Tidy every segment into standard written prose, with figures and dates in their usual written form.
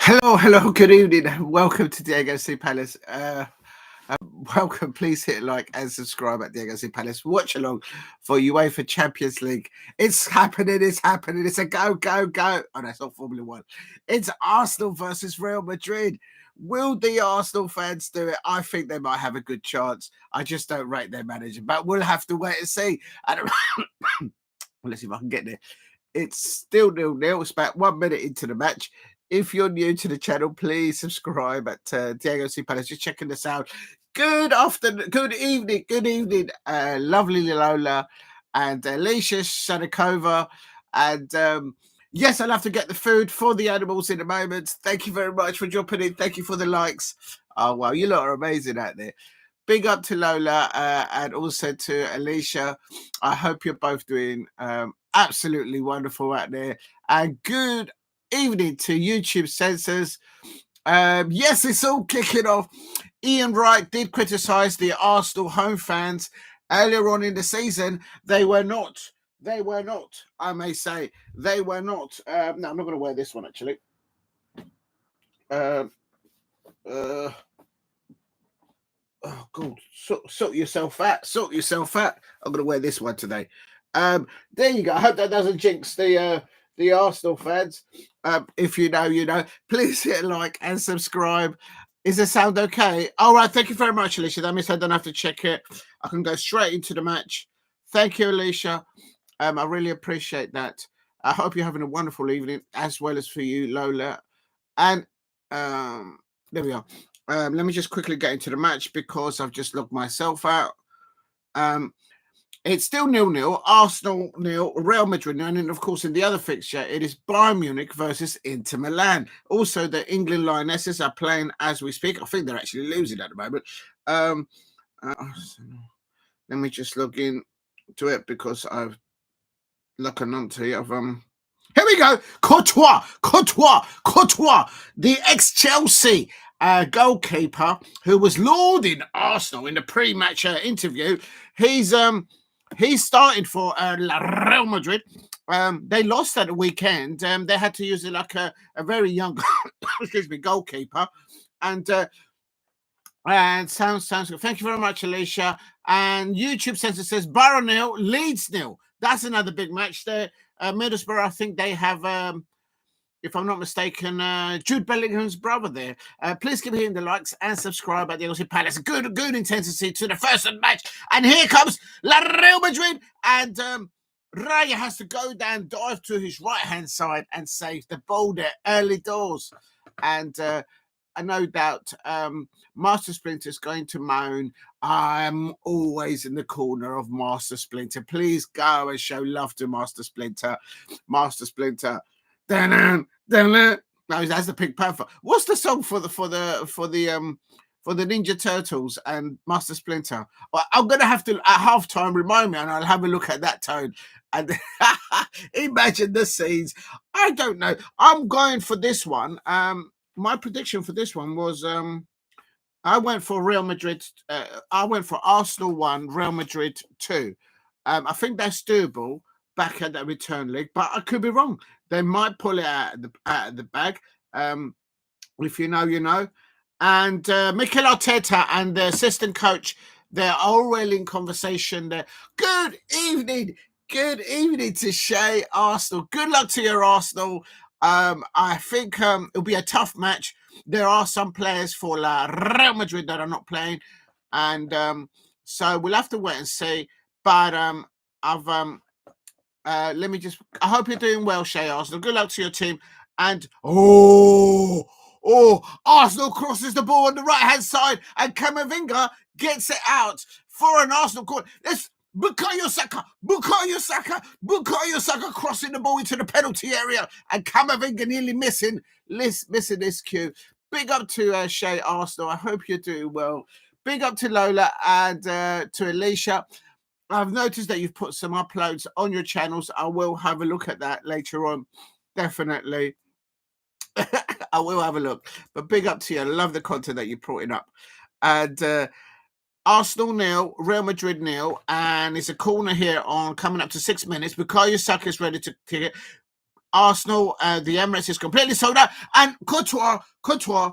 Hello, good evening, and welcome to Diego C. Palace. Welcome, please hit like and subscribe at Diego C. Palace. Watch along for UEFA Champions League. It's happening, it's a go. Oh, that's not Formula One. It's Arsenal versus Real Madrid. Will the Arsenal fans do it? I think they might have a good chance. I just don't rate their manager, but we'll have to wait and see. Well, let's see if I can get there. It's still 0-0. It's about 1 minute into the match. If you're new to the channel, please subscribe at Diego C. Palace. Just checking this out. Good afternoon, good evening, lovely Lola and Alicia Shadakova. And yes, I'll have to get the food for the animals in a moment. Thank you very much for dropping in. Thank you for the likes. Oh, wow, you lot are amazing out there. Big up to Lola and also to Alicia. I hope you're both doing absolutely wonderful out there. And good evening to YouTube censors. Yes, it's all kicking off. Ian Wright did criticise the Arsenal home fans earlier on in the season. They were not, I may say, they were not. No, I'm not going to wear this one actually. Oh, God, sort yourself out. I'm going to wear this one today. There you go. I hope that doesn't jinx the Arsenal fans. If you know, you know. Please hit a like and subscribe. Is the sound okay? All right. Thank you very much, Alicia. That means I don't have to check it. I can go straight into the match. Thank you, Alicia. I really appreciate that. I hope you're having a wonderful evening, as well as for you, Lola. And there we are. Let me just quickly get into the match because I've just logged myself out. It's still 0-0, Arsenal 0, Real Madrid 0, and of course in the other fixture it is Bayern Munich versus Inter Milan. Also, the England Lionesses are playing as we speak. I think they're actually losing at the moment. Let me just log in to it because I've like a numpty of Here we go, Courtois, the ex-Chelsea goalkeeper who was lauding Arsenal in the pre-match interview. He started for Real Madrid. They lost at the weekend. They had to use it like a very young, goalkeeper. And sounds good. Thank you very much, Alicia. And YouTube censor says Borough 0, Leeds 0. That's another big match there. Middlesbrough, I think they have, if I'm not mistaken, Jude Bellingham's brother there. Please keep hitting the likes and subscribe at the Diego C. Palace. Good intensity to the first match. And here comes Real Madrid. And Raya has to go down, dive to his right-hand side and save the ball there early doors. And no doubt Master Splinter is going to moan, I'm always in the corner of Master Splinter. Please go and show love to Master Splinter. Master Splinter. No, that's the Pink Panther. What's the song for the Ninja Turtles and Master Splinter? Well, I'm gonna have to at halftime remind me, and I'll have a look at that tone. And imagine the scenes. I don't know. I'm going for this one. My prediction for this one was I went for Real Madrid. I went for Arsenal 1, Real Madrid 2. I think that's doable back at that return leg, but I could be wrong. They might pull it out of the bag. If you know, you know. And Mikel Arteta and the assistant coach, they're already in conversation there. Good evening to Shay Arsenal. Good luck to your Arsenal. I think it'll be a tough match. There are some players for Real Madrid that are not playing, and so we'll have to wait and see. But let me just. I hope you're doing well, Shay Arsenal. Good luck to your team. And Arsenal crosses the ball on the right-hand side, and Camavinga gets it out for an Arsenal corner. Let's. Bukayo Saka crossing the ball into the penalty area, and Camavinga nearly missing this cue. Big up to Shay Arsenal. I hope you're doing well. Big up to Lola and to Alicia. I've noticed that you've put some uploads on your channels. I will have a look at that later on. Definitely. I will have a look. But big up to you. I love the content that you're putting up. And Arsenal 0, Real Madrid 0, and it's a corner here on coming up to 6 minutes. Bukayo Saka is ready to kick it. Arsenal, the Emirates is completely sold out, and Courtois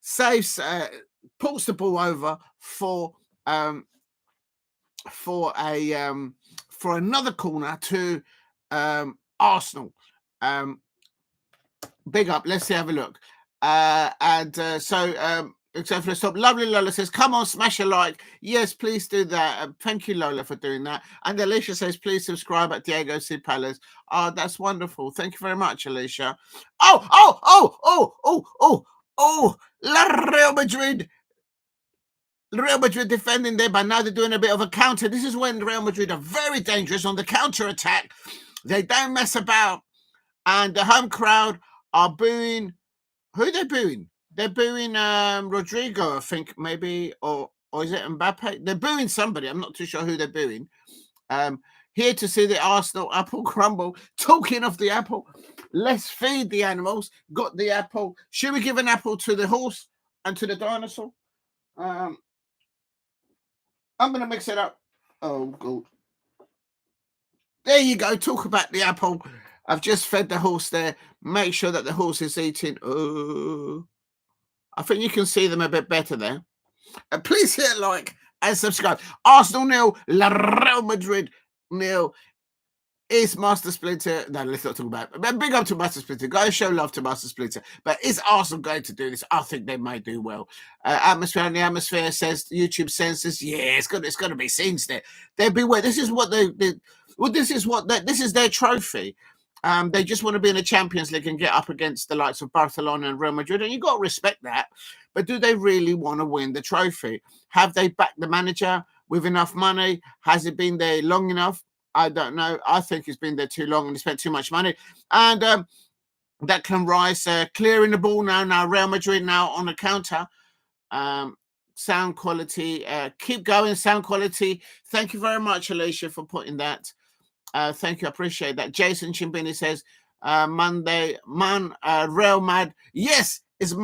saves, pulls the ball over for another corner to Arsenal. Big up. Let's have a look. Except for the stop, lovely Lola says, come on, smash a like. Yes, please do that. Thank you, Lola, for doing that. And Alicia says, please subscribe at Diego C. Palace. Oh, that's wonderful. Thank you very much, Alicia. Real Madrid. Real Madrid defending there, but now they're doing a bit of a counter. This is when Real Madrid are very dangerous on the counter attack. They don't mess about. And the home crowd are booing. Who are they booing? They're booing Rodrigo, I think, maybe, or is it Mbappe? They're booing somebody. I'm not too sure who they're booing. Here to see the Arsenal apple crumble. Talking of the apple, let's feed the animals. Got the apple. Should we give an apple to the horse and to the dinosaur? I'm going to mix it up. Oh, God. There you go. Talk about the apple. I've just fed the horse there. Make sure that the horse is eating. Oh, I think you can see them a bit better there. Please hit like and subscribe. Arsenal 0, Real Madrid 0. Is Master Splinter? No, let's not talk about it. But big up to Master Splinter. Guys, show love to Master Splinter. But is Arsenal going to do this? I think they might do well. Atmosphere on the Atmosphere says YouTube censors. Yeah, it's going to be scenes there. They'll be where this is what this is their trophy. They just want to be in the Champions League and get up against the likes of Barcelona and Real Madrid, and you've got to respect that. But do they really want to win the trophy? Have they backed the manager with enough money? Has it been there long enough? I don't know. I think it's been there too long and they spent too much money. And Declan Rice clearing the ball now. Now Real Madrid now on the counter. Sound quality. Keep going, sound quality. Thank you very much, Alicia, for putting that. Thank you. I appreciate that. Jason Chimbini says, Monday, man, Real Mad. Yes, it's...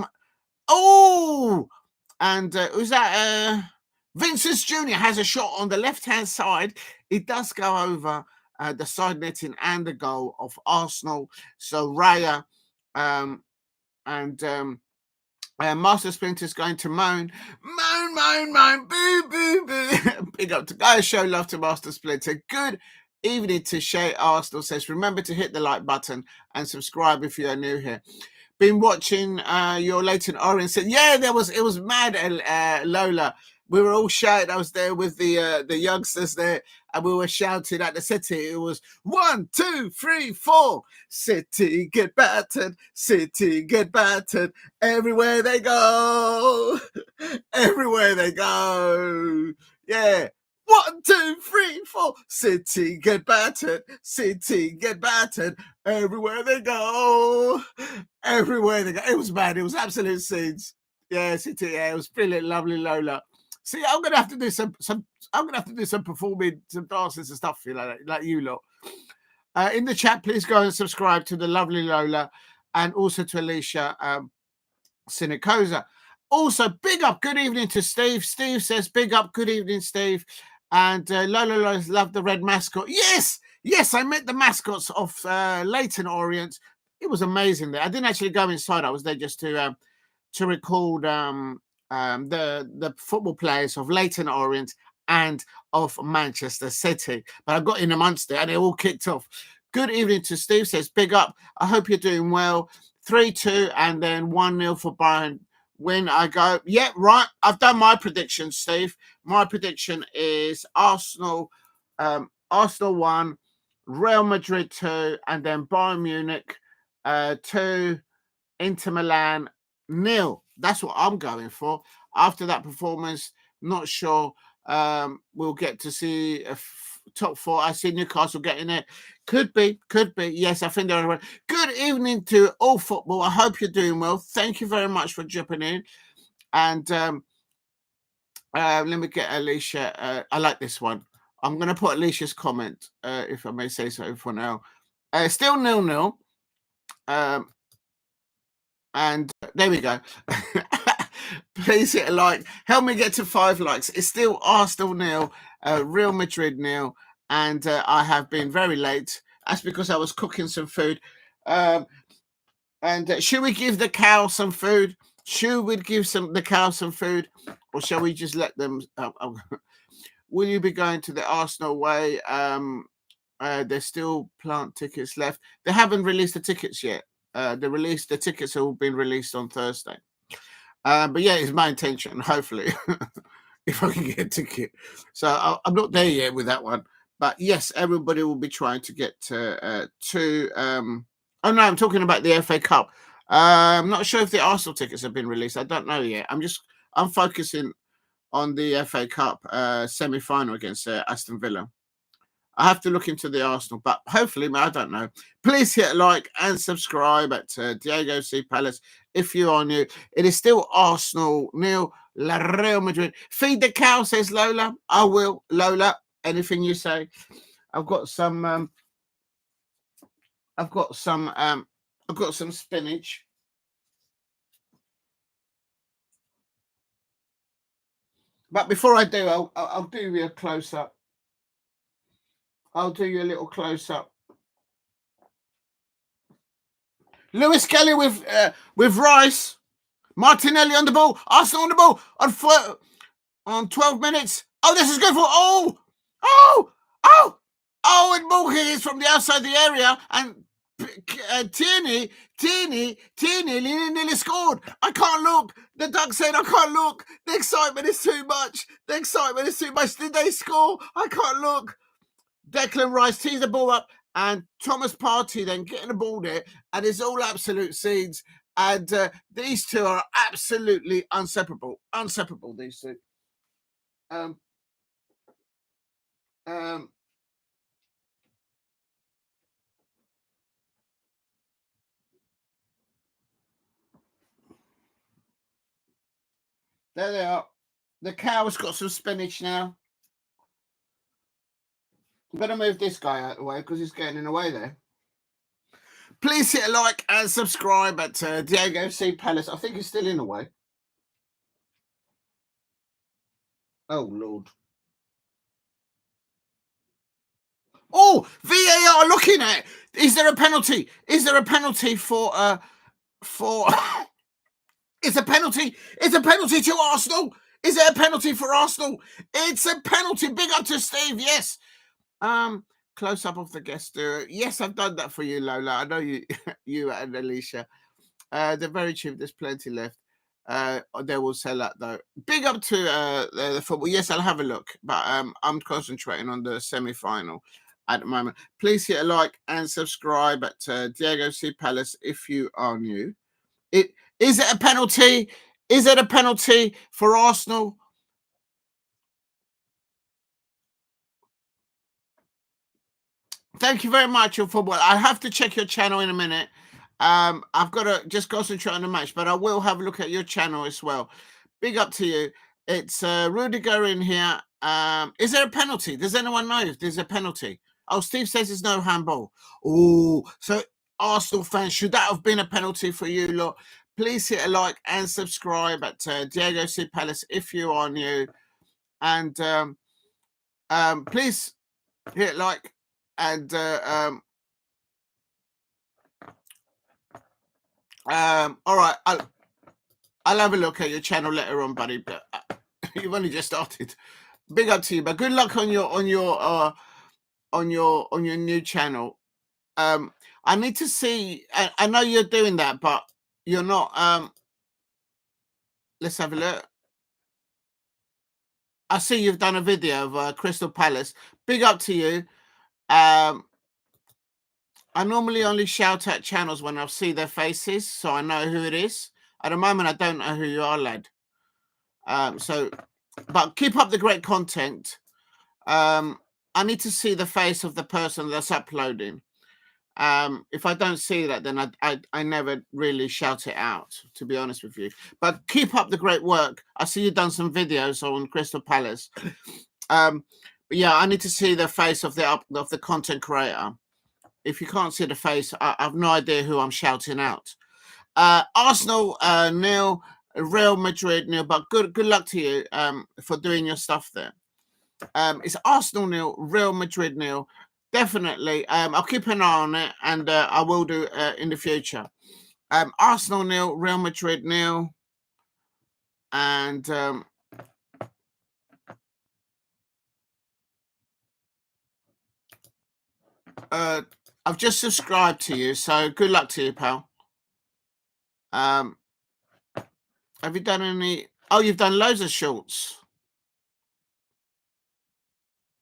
And who's that? Vincent Jr. has a shot on the left-hand side. It does go over the side netting and the goal of Arsenal. So Raya Master Splinter is going to moan, boo, boo, boo. Big up to guys, show love to Master Splinter. Good evening to Shay Arsenal says, remember to hit the like button and subscribe if you are new here. Been watching your Leighton Orient said, yeah, it was mad, Lola. We were all shouting. I was there with the youngsters there, and we were shouting at the City. It was 1, 2, 3, 4. City get battered. City get battered. Everywhere they go. Everywhere they go. Yeah. 1, 2, 3, 4. City get battered. City get battered. Everywhere they go. Everywhere they go. It was mad. It was absolute scenes. Yeah, City. Yeah, it was brilliant. Lovely Lola. See, I'm gonna have to do some. I'm gonna have to do some performing, some dances and stuff, like you lot. In the chat, please go and subscribe to the lovely Lola, and also to Alicia Sinicosa. Also, big up, good evening to Steve. Steve says, big up, good evening, Steve. And Lola love the red mascot. Yes, I met the mascots of Leighton Orient. It was amazing there. I didn't actually go inside. I was there just to record the football players of Leighton Orient and of Manchester City. But I got in amongst it and it all kicked off. Good evening to Steve says, big up. I hope you're doing well. 3-2 and then 1-0 for Bayern. When I go, yeah, right. I've done my prediction, Steve. My prediction is Arsenal 1, Real Madrid 2, and then Bayern Munich 2, Inter Milan 0. That's what I'm going for. After that performance, not sure we'll get to see top 4. I see Newcastle getting it. Could be. Yes, I think they're right. Good evening to all football. I hope you're doing well. Thank you very much for jumping in. And let me get Alicia. I like this one. I'm going to put Alicia's comment, if I may say so for now. Still 0-0. And there we go. Please hit a like. Help me get to 5 likes. It's still Arsenal 0, Real Madrid 0. And I have been very late. That's because I was cooking some food. And should we give the cow some food? Should we give the cow some food, or shall we just let them? Will you be going to the Arsenal way? There's still plant tickets left. They haven't released the tickets yet. The tickets have all been released on Thursday. But yeah, it's my intention, hopefully, if I can get a ticket. So I'm not there yet with that one. But yes, everybody will be trying to get to. Oh no, I'm talking about the FA Cup. I'm not sure if the Arsenal tickets have been released. I don't know yet. I'm focusing on the FA Cup semi-final against Aston Villa. I have to look into the Arsenal, but hopefully, I don't know. Please hit like and subscribe at Diego C. Palace if you are new. It is still Arsenal nil, Real Madrid. Feed the cow, says Lola. I will, Lola. Anything you say. I've got some spinach. But before I do, I'll do you a close up. I'll do you a little close up. Lewis-Skelly with Rice, Martinelli on the ball, Arsenal on the ball on 12 minutes. Oh, this is good for and Morgan is from the outside the area, and Tierney nearly scored. I can't look. The duck said I can't look. The excitement is too much. Did they score? I can't look. Declan Rice tees the ball up, and Thomas Partey then getting the ball there, and it's all absolute scenes. And these two are absolutely inseparable. These two. There they are. The cow's got some spinach now. I'm going to move this guy out of the way because he's getting in the way there. Please hit a like and subscribe at Diego C. Palace. I think he's still in the way. Oh, Lord. Oh, VAR looking at. Is there a penalty? Is there a penalty for It's a penalty. It's a penalty to Arsenal. Is it a penalty for Arsenal? It's a penalty. Big up to Steve. Yes. Close up of the guest. Yes, I've done that for you, Lola. I know you, you and Alicia. They're very cheap. There's plenty left. They will sell out though. Big up to the football. Yes, I'll have a look, but I'm concentrating on the semi-final at the moment. Please hit a like and subscribe at Diego C. Palace if you are new. Is it a penalty? Is it a penalty for Arsenal? Thank you very much, your football. I have to check your channel in a minute. I've got to just concentrate on the match, but I will have a look at your channel as well. Big up to you. It's Rudiger in here. Is there a penalty? Does anyone know if there's a penalty? Oh, Steve says there's no handball. Oh, so Arsenal fans, should that have been a penalty for you, lot? Please hit a like and subscribe at Diego C. Palace if you are new. And please hit like and all right, I'll have a look at your channel later on, buddy. But you've only just started. Big up to you, but good luck on your new channel. I need to see. I know you're doing that, but you're not. Let's have a look. I see you've done a video of Crystal Palace. Big up to you. I normally only shout at channels when I see their faces, so I know who it is. At the moment, I don't know who you are, lad. But keep up the great content. I need to see the face of the person that's uploading. If I don't see that, then I never really shout it out, to be honest with you. But keep up the great work. I see you've done some videos on Crystal Palace. But yeah, I need to see the face of the content creator. If you can't see the face, I have no idea who I'm shouting out. Arsenal nil, Real Madrid nil. But good luck to you for doing your stuff there. It's Arsenal nil, Real Madrid nil. definitely. I'll keep an eye on it, and I will do in the future. Arsenal 0, Real Madrid 0, and I've just subscribed to you, so good luck to you, pal. Have you done any? Oh, you've done loads of shorts.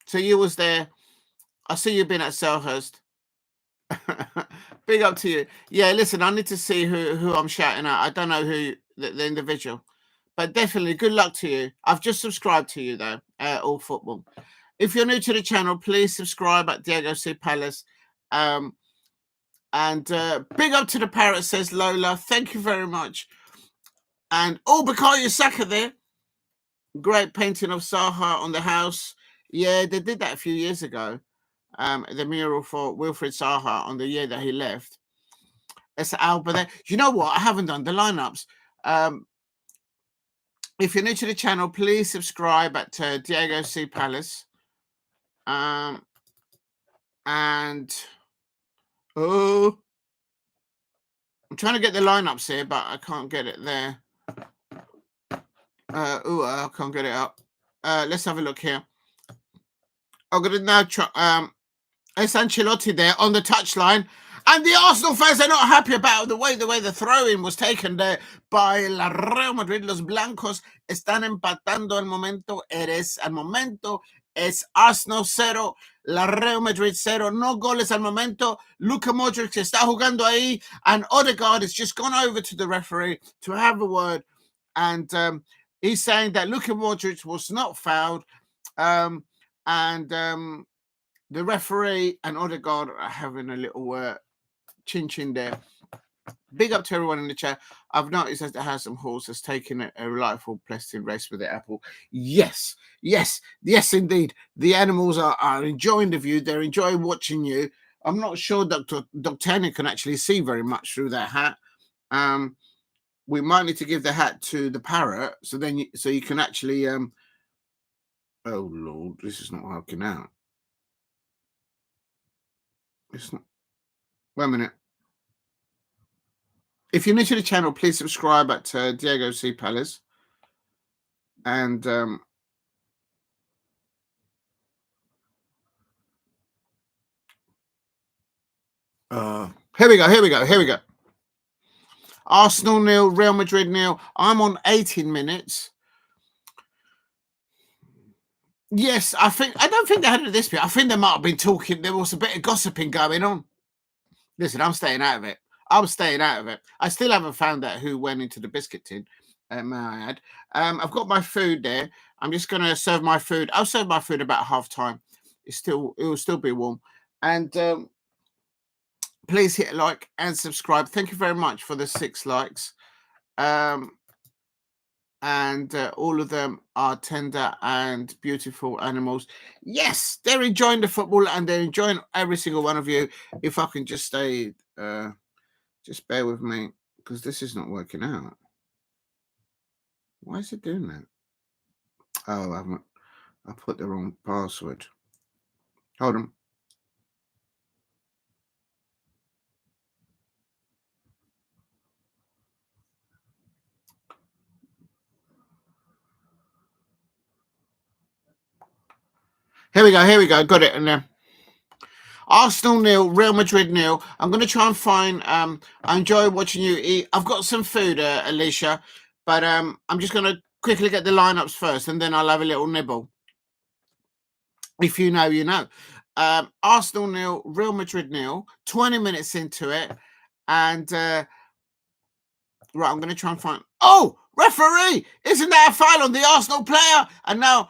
So you was there. I see you've been at Selhurst. Big up to you. Yeah, listen, I need to see who I'm shouting at. I don't know who the individual, but definitely good luck to you. I've just subscribed to you though. All football. If you're new to the channel, please subscribe at Diego C Palace. And big up to the parrot, says Lola. Thank you very much. And Bukayo Saka there. Great painting of Zaha on the house. Yeah, they did that a few years ago. The mural for Wilfried Zaha on the year that he left. It's Alba there. You know what? I haven't done the lineups. If you're new to the channel, please subscribe at Diego C Palace. And I'm trying to get the lineups here, but I can't get it there. I can't get it up. Let's have a look here. I'm gonna now try. It's Ancelotti there on the touchline, and the Arsenal fans are not happy about the way the throw-in was taken there by la Real Madrid. Los blancos están empatando al momento. Al momento es Arsenal 0, la Real Madrid 0. No goles al momento. Luka Modric está jugando ahí, and Odegaard has just gone over to the referee to have a word, and he's saying that Luka Modric was not fouled, the referee and Odegaard are having a little chin there. Big up to everyone in the chat. I've noticed that the House of Halls has taken a delightful plastic race with the apple. Yes, indeed. The animals are enjoying the view. They're enjoying watching you. I'm not sure Dr. Tierney can actually see very much through that hat. We might need to give the hat to the parrot so you can actually. Oh Lord, this is not working out. It's not. Wait a minute. If you're new to the channel, please subscribe at Diego C Palace. And here we go. Arsenal 0, Real Madrid 0. I'm on 18 minutes. Yes, I don't think they had a dispute. I think they might have been talking. There was a bit of gossiping going on. Listen, I'm staying out of it. I still haven't found out who went into the biscuit tin. May I add? I've got my food there. I'm just going to serve my food. I'll serve my food about half time. It will still be warm. And please hit a like and subscribe. Thank you very much for the 6 likes. And all of them are tender and beautiful animals. Yes, they're enjoying the football and they're enjoying every single one of you. If I can just stay, just bear with me because this is not working out. Why is it doing that? Oh, I put the wrong password. Hold on. Here we go. Got it in there. Arsenal 0, Real Madrid 0. I'm going to try and find. I enjoy watching you eat. I've got some food, Alicia, but I'm just going to quickly get the lineups first, and then I'll have a little nibble. If you know, you know. Arsenal 0, Real Madrid 0. 20 minutes into it, and right, I'm going to try and find. Oh, referee! Isn't that a foul on the Arsenal player? And now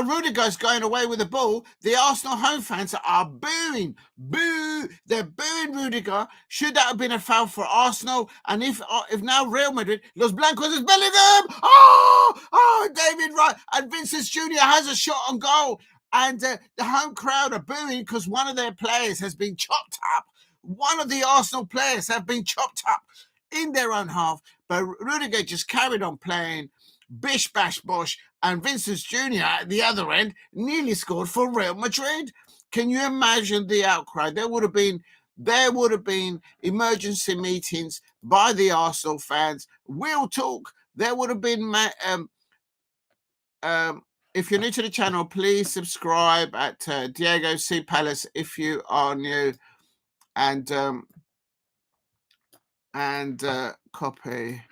Rudiger's going away with the ball. The Arsenal home fans are booing. Boo! They're booing Rudiger. Should that have been a foul for Arsenal? And if now Real Madrid, Los Blancos is Bellingham. Oh, David Wright. And Vincent Jr. has a shot on goal. And the home crowd are booing because one of their players has been chopped up. One of the Arsenal players have been chopped up in their own half. But Rudiger just carried on playing. Bish, bash, bosh. and Vinicius Jr. at the other end nearly scored for Real Madrid. Can you imagine the outcry? There would have been emergency meetings by the Arsenal fans. We'll talk. There would have been if you're new to the channel, please subscribe at Diego C Palace if you are new, and copy.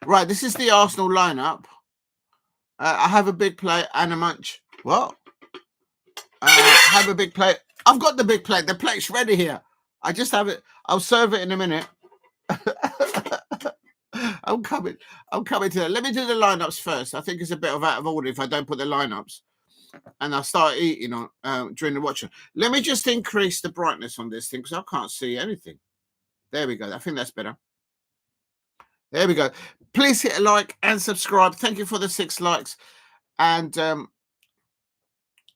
Right, this is the Arsenal lineup. I have a big plate and a munch. What? Have a big plate. I've got the big plate. The plate's ready here. I just have it. I'll serve it in a minute. I'm coming to that. Let me do the lineups first. I think it's a bit of out of order if I don't put the lineups, and I'll start eating on during the watching. Let me just increase the brightness on this thing because I can't see anything. There we go. I think that's better. There we go. Please hit a like and subscribe. Thank you for the 6 likes. And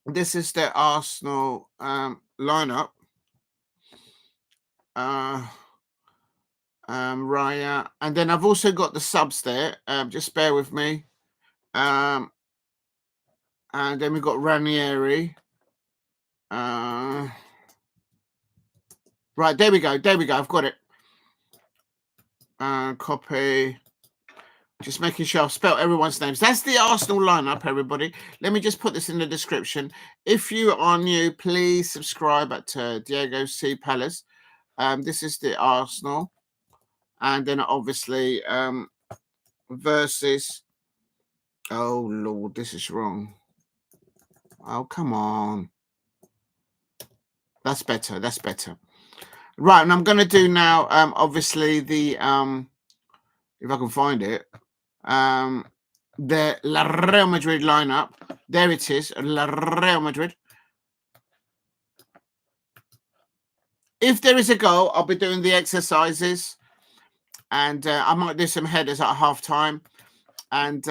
this is the Arsenal lineup. Raya, and then I've also got the subs there. Just bear with me. And then we've got Nwaneri. Right, there we go. I've got it. Copy. Just making sure I've spelled everyone's names. That's the Arsenal lineup, everybody. Let me just put this in the description. If you are new, please subscribe at Diego C Palace. This is the Arsenal. And then obviously versus. Oh Lord, this is wrong. Oh, come on. That's better. Right, and I'm going to do now obviously the if I can find it, the Real Madrid lineup. There it is, Real Madrid. If there is a goal, I'll be doing the exercises, and I might do some headers at half time. And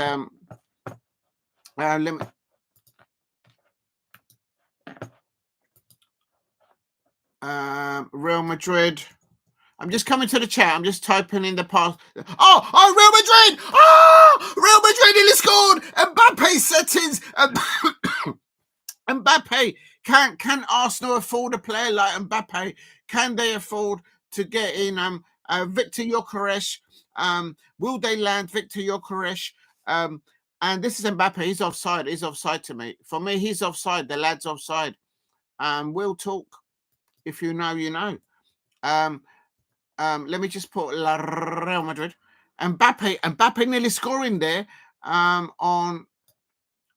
let me. Real Madrid. I'm just coming to the chat. I'm just typing in the pass. Oh, Real Madrid! Oh, Real Madrid nearly scored. Mbappe settings. Mbappe. Can Arsenal afford a player like Mbappe? Can they afford to get in Victor Gyökeres? Will they land Victor Gyökeres? And this is Mbappe. He's offside. He's offside to me. For me, he's offside. The lad's offside. We'll talk. If you know, you know. Let me just put Real Madrid. Mbappe nearly scoring there on,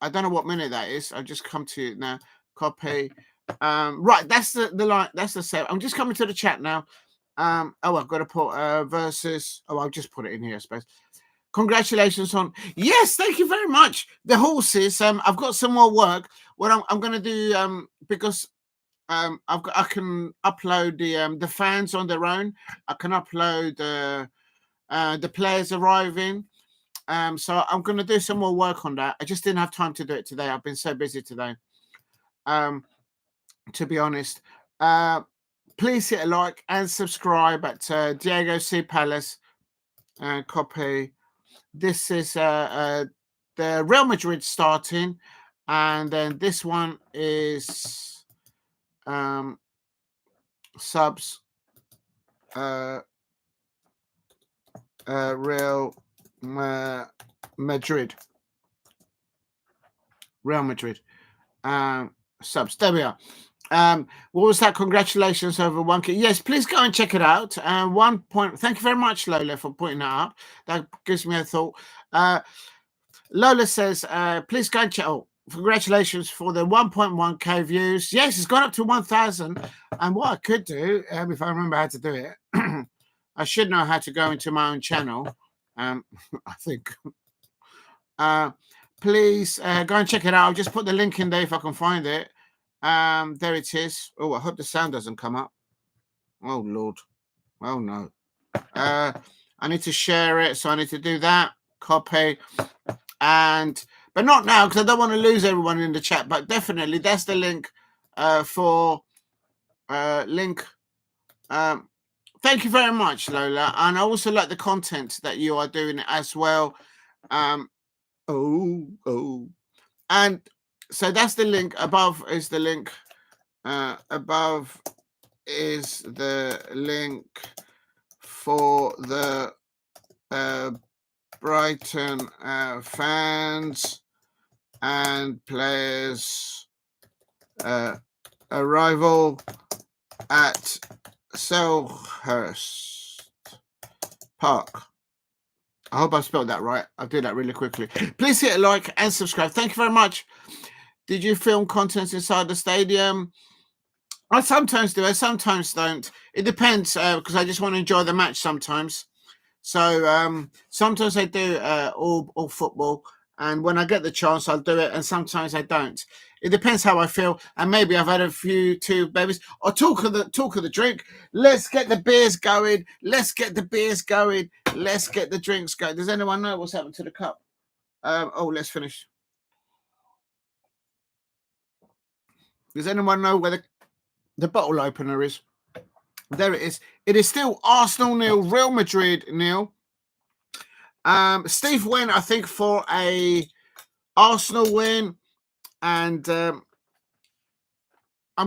I don't know what minute that is. I've just come to it now. Copy. Right, that's the line. That's the set. I'm just coming to the chat now. I've got to put versus. Oh, I'll just put it in here, I suppose. Congratulations on. Yes, thank you very much. The horses. I've got some more work. What I'm going to do because I can upload the fans on their own. I can upload the players arriving. So I'm going to do some more work on that. I just didn't have time to do it today. I've been so busy today. To be honest, please hit a like and subscribe at Diego C Palace. Copy. This is the Real Madrid starting, and then this one is subs. Real Madrid. Real Madrid. Subs. There we are. What was that? Congratulations over 1K. Yes, please go and check it out. 1 point. Thank you very much, Lola, for putting that up. That gives me a thought. Lola says, please go and check. Oh, congratulations for the 1.1K views. Yes, it's gone up to 1,000. And what I could do, if I remember how to do it, I should know how to go into my own channel. I think. Please go and check it out. I'll just put the link in there if I can find it. There it is. Oh, I hope the sound doesn't come up. Oh, Lord. Oh, no. I need to share it, so I need to do that. Copy. But not now, because I don't want to lose everyone in the chat. But definitely, that's the link for link. Thank you very much, Lola. And I also like the content that you are doing as well. And so that's the link. Above is the link. Above is the link for the Brighton fans and players arrival at Selhurst Park. I hope I spelled that right. I'll do that really quickly. Please hit a like and subscribe. Thank you very much. Did you film contents inside the stadium? I sometimes do. I sometimes don't. It depends because I just want to enjoy the match sometimes. So sometimes I do all football, and when I get the chance, I'll do it, and sometimes I don't. It depends how I feel, and maybe I've had a few too babies. Or talk of the drink. Let's get the beers going. Let's get the beers going. Let's get the drinks going. Does anyone know what's happened to the cup? Let's finish. Does anyone know where the bottle opener is? There it is. It is still Arsenal 0, Real Madrid 0. Steve went, I think, for a Arsenal win, and I'm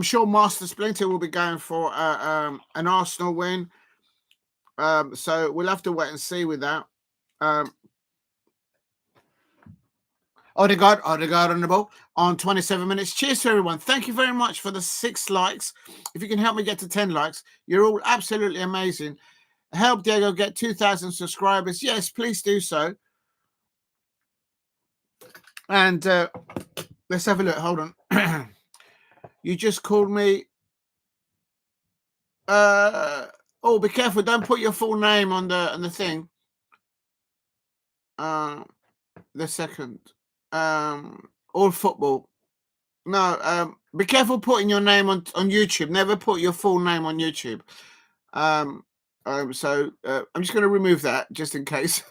sure Master Splinter will be going for an Arsenal win. So we'll have to wait and see with that. Odegaard on the ball on 27 minutes. Cheers to everyone. Thank you very much for the 6 likes. If you can help me get to 10 likes, you're all absolutely amazing. Help Diego get 2,000 subscribers. Yes, please do so. And let's have a look. Hold on. You just called me. Be careful. Don't put your full name on the thing. The second. All football. No. Be careful putting your name on YouTube. Never put your full name on YouTube. So I'm just going to remove that just in case.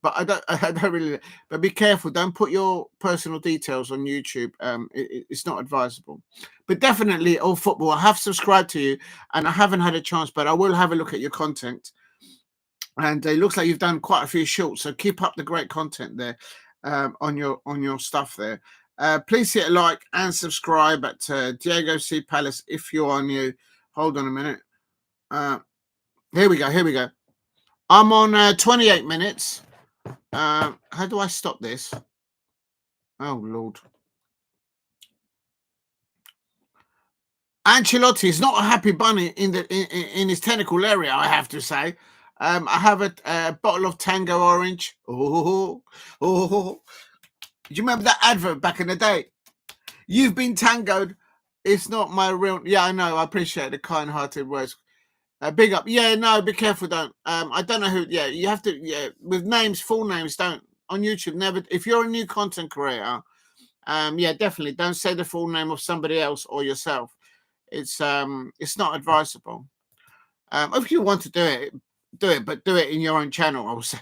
But I don't really. But be careful. Don't put your personal details on YouTube. It's not advisable. But definitely, all football. I have subscribed to you, and I haven't had a chance, but I will have a look at your content. And it looks like you've done quite a few shorts. So keep up the great content there on your stuff there. Please hit a like and subscribe at Diego C Palace if you are new. Hold on a minute. Here we go. I'm on 28 minutes. How do I stop this? Oh Lord. Ancelotti is not a happy bunny in his technical area, I have to say. I have a bottle of Tango Orange. Do you remember that advert back in the day? You've been tangoed. It's not my real. Yeah, I know. I appreciate the kind-hearted words. Big up. Yeah, no, be careful. Don't. I don't know who. Yeah, you have to. Yeah, with names, full names. Don't on YouTube. Never. If you're a new content creator, yeah, definitely don't say the full name of somebody else or yourself. It's not advisable. If you want to do it, but do it in your own channel. I will say.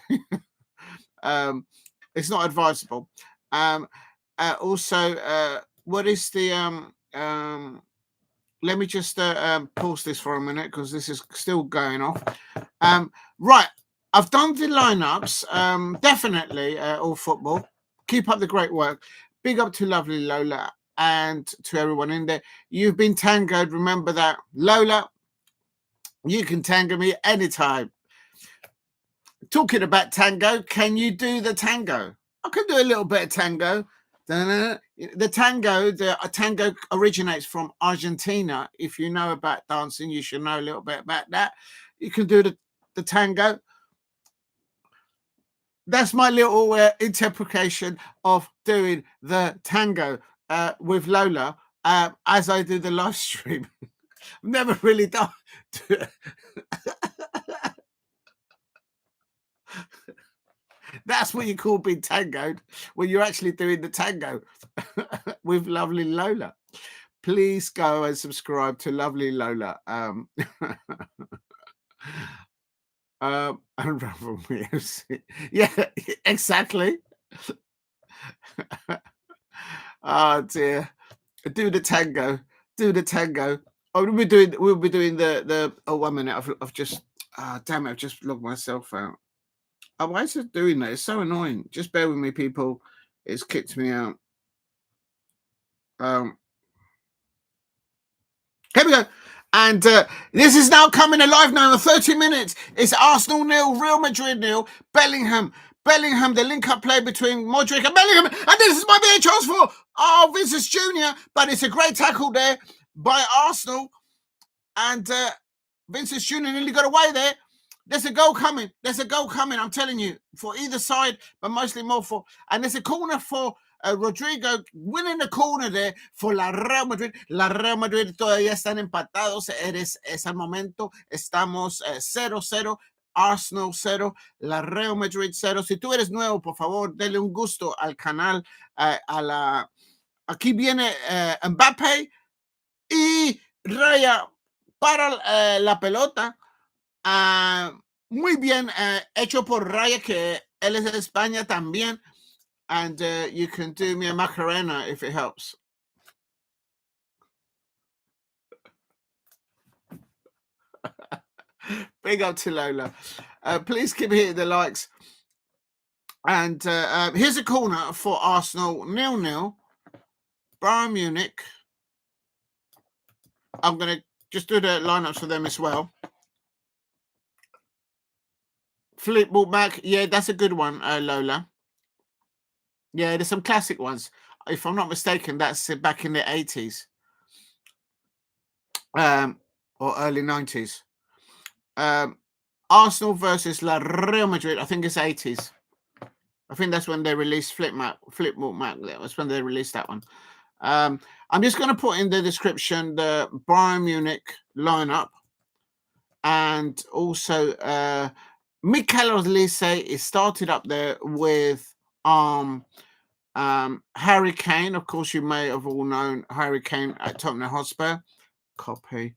It's not advisable. Also, what is the let me just pause this for a minute because this is still going off. Right, I've done the lineups. Definitely all football. Keep up the great work. Big up to lovely Lola and to everyone in there. You've been tangoed. Remember that, Lola. You can tango me anytime. Talking about tango, can you do the tango? I can do a little bit of tango. The tango originates from Argentina. If you know about dancing, you should know a little bit about that. You can do the tango. That's my little interpretation of doing the tango with Lola as I do the live stream. I've never really done. That's what you call being tangoed when you're actually doing the tango with lovely Lola. Please go and subscribe to lovely Lola. Unravel me. Yeah, exactly. Oh dear. Do the tango. Oh, we'll be doing the 1 minute. I've just damn it, I've just logged myself out. Oh, why is it doing that? It's so annoying. Just bear with me, people. It's kicked me out. Here we go. And this is now coming alive now in 30 minutes. It's Arsenal 0, Real Madrid 0, Bellingham, the link-up play between Modric and Bellingham. And this might be a chance for Vinicius Jr., but it's a great tackle there by Arsenal. And Vinicius Jr. nearly got away there. There's a goal coming. I'm telling you, for either side, but mostly more for... And there's a corner for... Rodrigo winning the corner there for la Real Madrid. La Real Madrid todavía están empatados. Es al momento. Estamos 0-0. Arsenal 0. La Real Madrid 0. Si tú eres nuevo, por favor, dele un gusto al canal. Aquí viene Mbappé y Raya para la pelota. Muy bien hecho por Raya, que él es de España también. And you can do me a Macarena if it helps. Big up to Lola. Please keep hitting the likes. And here's a corner for Arsenal, 0-0. Bayern Munich. I'm going to just do the lineups for them as well. Flip ball back. Yeah, that's a good one, Lola. Yeah, there's some classic ones. If I'm not mistaken, that's back in the 80s. Or early 90s. Arsenal versus La Real Madrid. I think it's 80s. I think that's when they released Flipbook Mac. That was when they released that one. I'm just going to put in the description the Bayern Munich lineup. And also, Mikel is started up there with... Harry Kane, of course, you may have all known Harry Kane at Tottenham Hotspur. Copy.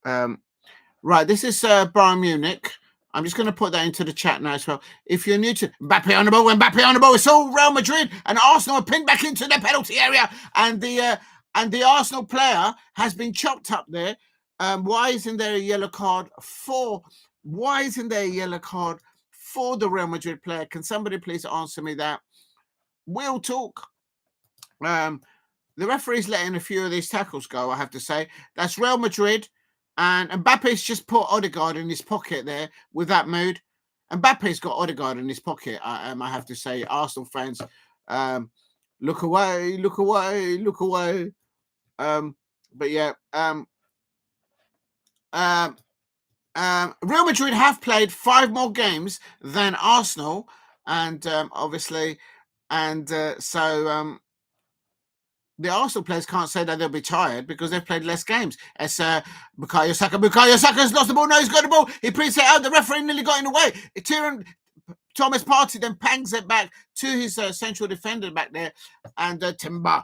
Right, this is Bayern Munich. I'm just going to put that into the chat now as well. If you're new to Mbappé on the ball, it's all Real Madrid, and Arsenal are pinned back into the penalty area, and the Arsenal player has been chopped up there. Why isn't there a yellow card for? Why isn't there a yellow card for the Real Madrid player? Can somebody please answer me that? We'll talk. The referee's letting a few of these tackles go, I have to say. That's Real Madrid. And Mbappe's just put Odegaard in his pocket there with that mood. Mbappe's got Odegaard in his pocket, I have to say. Arsenal fans, look away, look away, look away. But yeah, Real Madrid have played 5 more games than Arsenal. And obviously... And so the Arsenal players can't say that they'll be tired because they've played less games. It's Bukayo Saka. Bukayo Saka's lost the ball. No, he's got the ball. He pre-set out. The referee nearly got in the way. Thomas Partey then pangs it back to his central defender back there. And Timber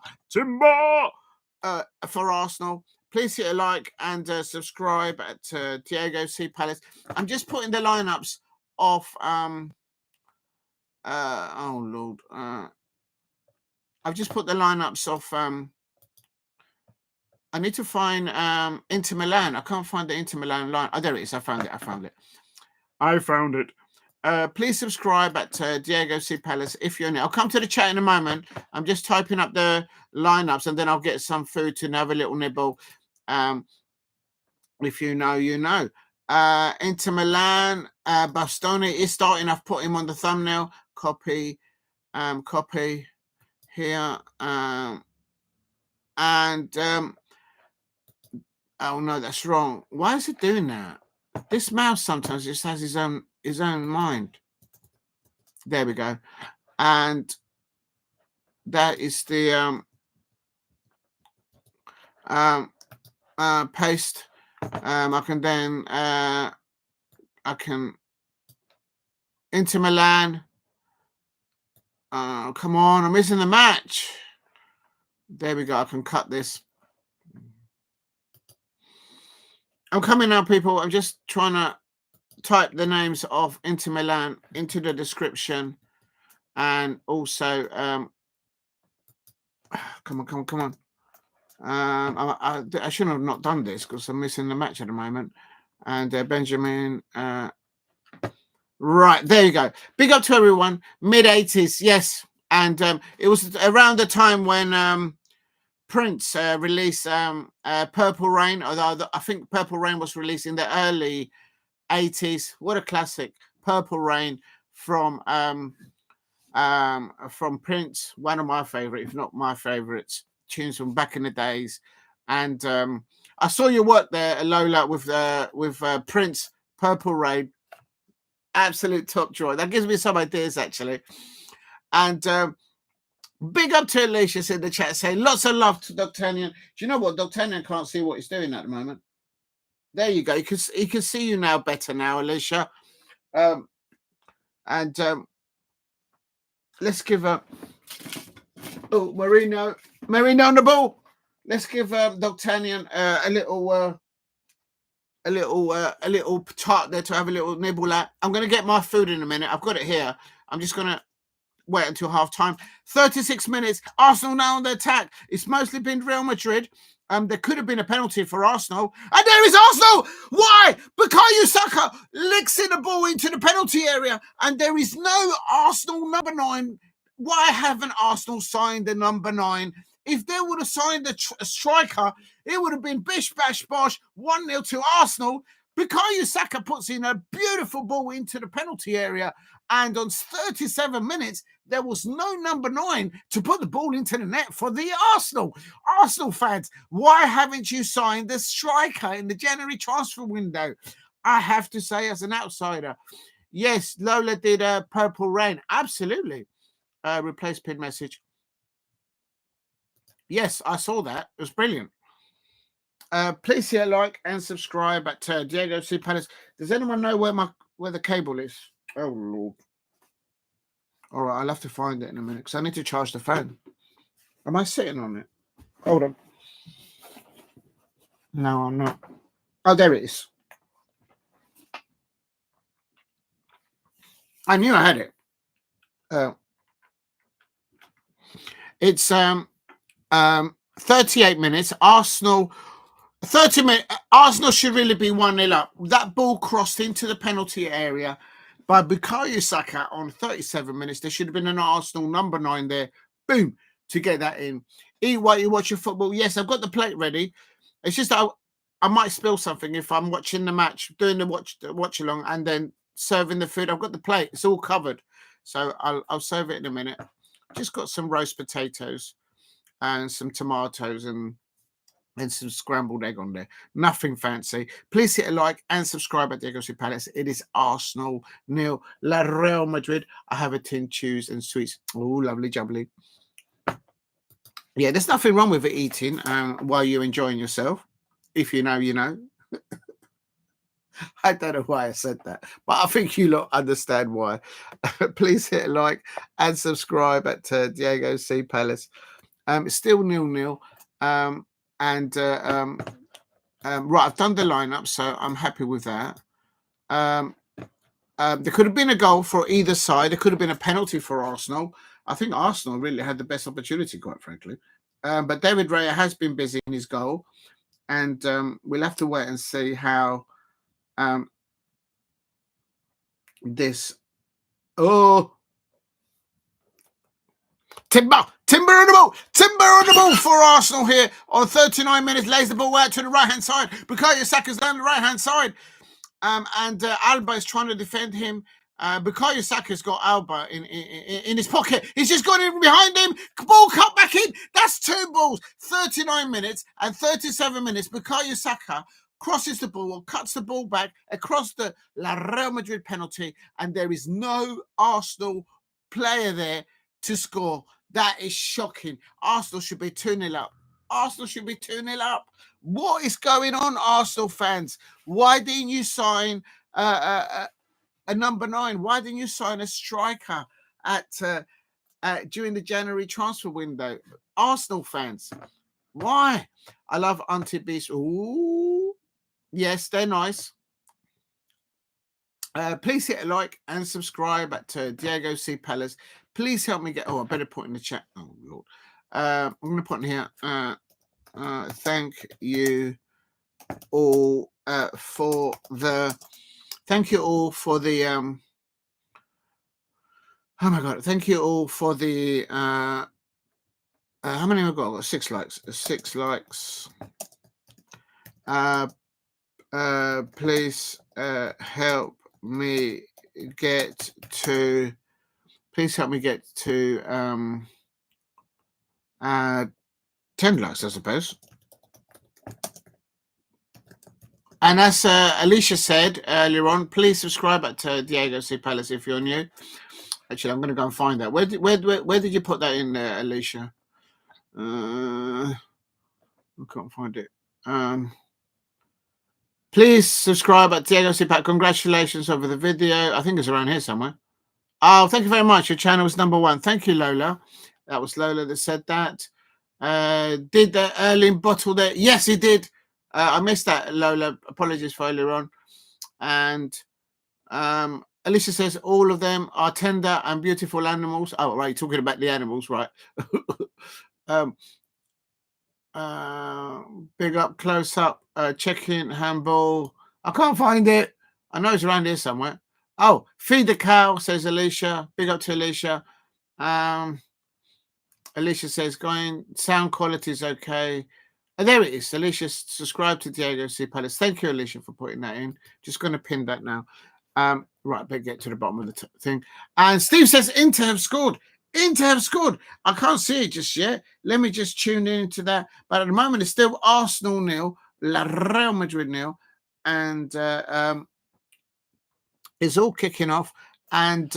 for Arsenal. Please hit a like and subscribe at Diego C. Palace. I'm just putting the lineups of... oh Lord, I've just put the lineups of I need to find Inter Milan. I can't find the Inter Milan line. Oh, there it is. I found it. Please subscribe at Diego C. Palace if you're new. I'll come to the chat in a moment. I'm just typing up the lineups and then I'll get some food to have a little nibble. If you know, you know. Inter Milan, Bastoni is starting. I've put him on the thumbnail. Copy here. Oh no, that's wrong. Why is it doing that? This mouse sometimes just has his own mind. There we go. And that is the paste. I can then I can Inter Milan. Come on, I'm missing the match. There we go. I can cut this. I'm coming now, people. I'm just trying to type the names of Inter Milan into the description. And also, come on. I shouldn't have not done this because I'm missing the match at the moment. And Benjamin... Right, there you go. Big up to everyone. Mid-80s, yes. And it was around the time when Prince released Purple Rain, although I think Purple Rain was released in the early 80s. What a classic. Purple Rain from Prince, one of my favorite, if not my favorites, tunes from back in the days. And I saw your work there, Lola, with Prince, Purple Rain. Absolute top drawer. That gives me some ideas, actually. And big up to Alicia in the chat saying lots of love to D'Artagnan. Do you know what? D'Artagnan can't see what he's doing at the moment. There you go. He can see you now better now, Alicia. Let's give Merino on the ball. Let's give D'Artagnan a little tart there to have a little nibble at. I'm going to get my food in a minute. I've got it here. I'm just going to wait until half time. 36 minutes. Arsenal now on the attack. It's mostly been Real Madrid. There could have been a penalty for Arsenal. And there is Arsenal! Why? Bukayo Saka licks in the ball into the penalty area. And there is no Arsenal number 9. Why haven't Arsenal signed the number 9? If they would have signed a striker, it would have been bish, bash, bosh, 1-0 to Arsenal. Bukayo Saka puts in a beautiful ball into the penalty area. And on 37 minutes, there was no number 9 to put the ball into the net for the Arsenal. Arsenal fans, why haven't you signed the striker in the January transfer window? I have to say, as an outsider, yes, Lola did a Purple Rain. Absolutely. Replace pin message. Yes, I saw that. It was brilliant. Please hit a like and subscribe at Diego C. Palace. Does anyone know where the cable is? Oh, Lord. All right, I'll have to find it in a minute because I need to charge the phone. Am I sitting on it? Hold on. No, I'm not. Oh, there it is. I knew I had it. It's 38 minutes. Arsenal 30 minutes. Arsenal should really be 1-0 up. That ball crossed into the penalty area by Bukayo Saka on 37 minutes. There should have been an Arsenal number 9 there. Boom, to get that in. Eat while you watch your football. Yes, I've got the plate ready. It's just that I might spill something if I'm watching the match, doing the watch along, and then serving the food. I've got the plate. It's all covered. So I'll serve it in a minute. Just got some roast potatoes and some tomatoes and some scrambled egg on there. Nothing fancy. Please hit a like and subscribe at Diego C. Palace. It is Arsenal 0, La Real Madrid. I have a tin chews and sweets. Oh, lovely jubbly. Yeah, there's nothing wrong with it eating while you're enjoying yourself. If you know, you know. I don't know why I said that, but I think you lot understand why. Please hit a like and subscribe at Diego C. Palace. It's still 0-0. Right, I've done the lineup, so I'm happy with that. There could have been a goal for either side. There could have been a penalty for Arsenal. I think Arsenal really had the best opportunity, quite frankly. But David Raya has been busy in his goal, and we'll have to wait and see how this. Oh, Timber on the ball for Arsenal here on 39 minutes. Lays the ball out to the right hand side. Bukayo Saka's down the right hand side, and Alba is trying to defend him. Bukayo Saka's got Alba in his pocket. He's just gone in behind him. Ball cut back in. That's 2 balls. 39 minutes and 37 minutes. Bukayo Saka crosses the ball or cuts the ball back across the La Real Madrid penalty, and there is no Arsenal player there to score. That is shocking. Arsenal should be 2-0 up. Arsenal should be 2-0 up. What is going on, Arsenal fans? Why didn't you sign a number 9? Why didn't you sign a striker during the January transfer window? Arsenal fans, why? I love Anti-Beast. Ooh, yes, they're nice. Please hit a like and subscribe at Diego C. Palace. Please help me get. Oh, I better put in the chat. Oh Lord, I'm going to put in here. Thank you all for the. Thank you all for the. Oh my God! Thank you all for the How many have I got? I've got 6 likes. 6 likes. Please help me get to. Please help me get to 10 likes, I suppose. And as Alicia said earlier on, please subscribe at Diego C. Palace if you're new. Actually, I'm going to go and find that. Where did you put that in there, Alicia? I can't find it. Please subscribe at Diego C. Palace. Congratulations over the video. I think it's around here somewhere. Oh, thank you very much. Your channel was #1. Thank you, Lola. That was Lola that said that. Did Erling bottle that? Yes, he did. I missed that, Lola. Apologies for earlier on. And Alicia says all of them are tender and beautiful animals. Oh, right, talking about the animals, right? Big up, close up, check-in, handball. I can't find it. I know it's around here somewhere. Oh, feed the cow, says Alicia. Big up to Alicia. Alicia says, going, sound quality is okay. There it is. Alicia, subscribe to Diego C. Palace. Thank you, Alicia, for putting that in. Just going to pin that now. Right, better get to the bottom of the thing. And Steve says, Inter have scored. Inter have scored. I can't see it just yet. Let me just tune into that. But at the moment, it's still Arsenal 0, Real Madrid 0. And it's all kicking off. And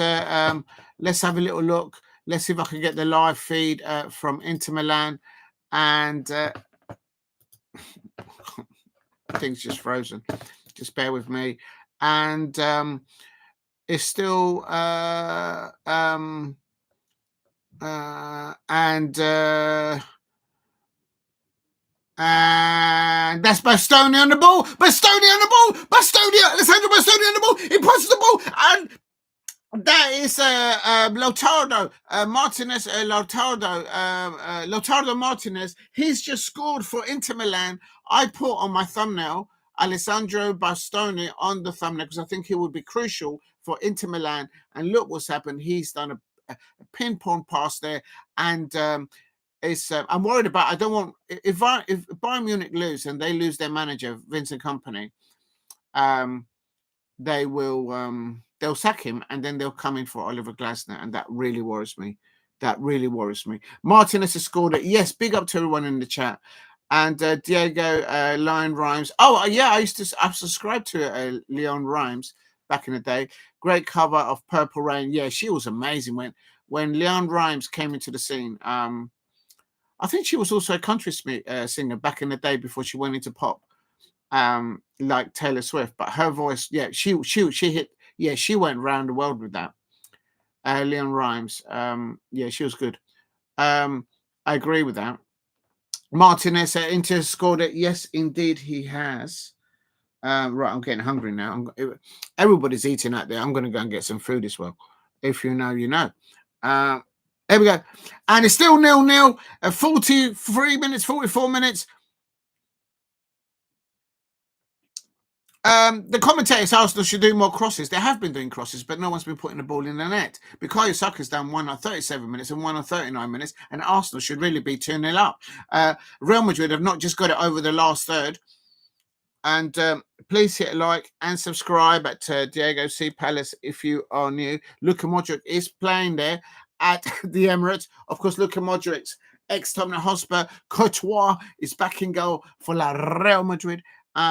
let's have a little look. Let's see if I can get the live feed from Inter Milan. And things just frozen. Just bear with me. And it's still and that's Bastoni on the ball. Bastoni on the ball. Bastoni, Alessandro Bastoni on the ball. He passes the ball, and that is Lautaro Martinez. Lautaro Martinez. He's just scored for Inter Milan. I put on my thumbnail Alessandro Bastoni on the thumbnail because I think he would be crucial for Inter Milan. And look what's happened. He's done a ping-pong pass there, and it's. I'm worried about. I don't want if Bayern Munich lose and they lose their manager Vincent Kompany, they will. They'll sack him and then they'll come in for Oliver Glasner, and that really worries me. That really worries me. Martinez has scored it. Yes, big up to everyone in the chat. And Diego Leon Rhymes. Oh, yeah, I subscribed to Leon Rhymes back in the day. Great cover of Purple Rain. Yeah, she was amazing when Leon Rhymes came into the scene. I think she was also a country singer back in the day before she went into pop, like Taylor Swift. But her voice, yeah, she hit. Yeah, she went around the world with that. Leon Rhymes. Yeah, she was good. I agree with that. Martinez Inter scored it. Yes, indeed, he has. Right, I'm getting hungry now. Everybody's eating out there. I'm going to go and get some food as well. If you know, you know. There we go. And it's still 0-0. 43 minutes, 44 minutes. The commentators Arsenal should do more crosses. They have been doing crosses, but no one's been putting the ball in the net. Bukayo Saka's done one on 37 minutes and one on 39 minutes, and Arsenal should really be 2-0 up. Real Madrid have not just got it over the last third. And please hit a like and subscribe at Diego C. Palace if you are new. Luka Modric is playing there at the Emirates. Of course, Luka Modric's ex-Tottenham Hotspur. Courtois is back in goal for Real Madrid.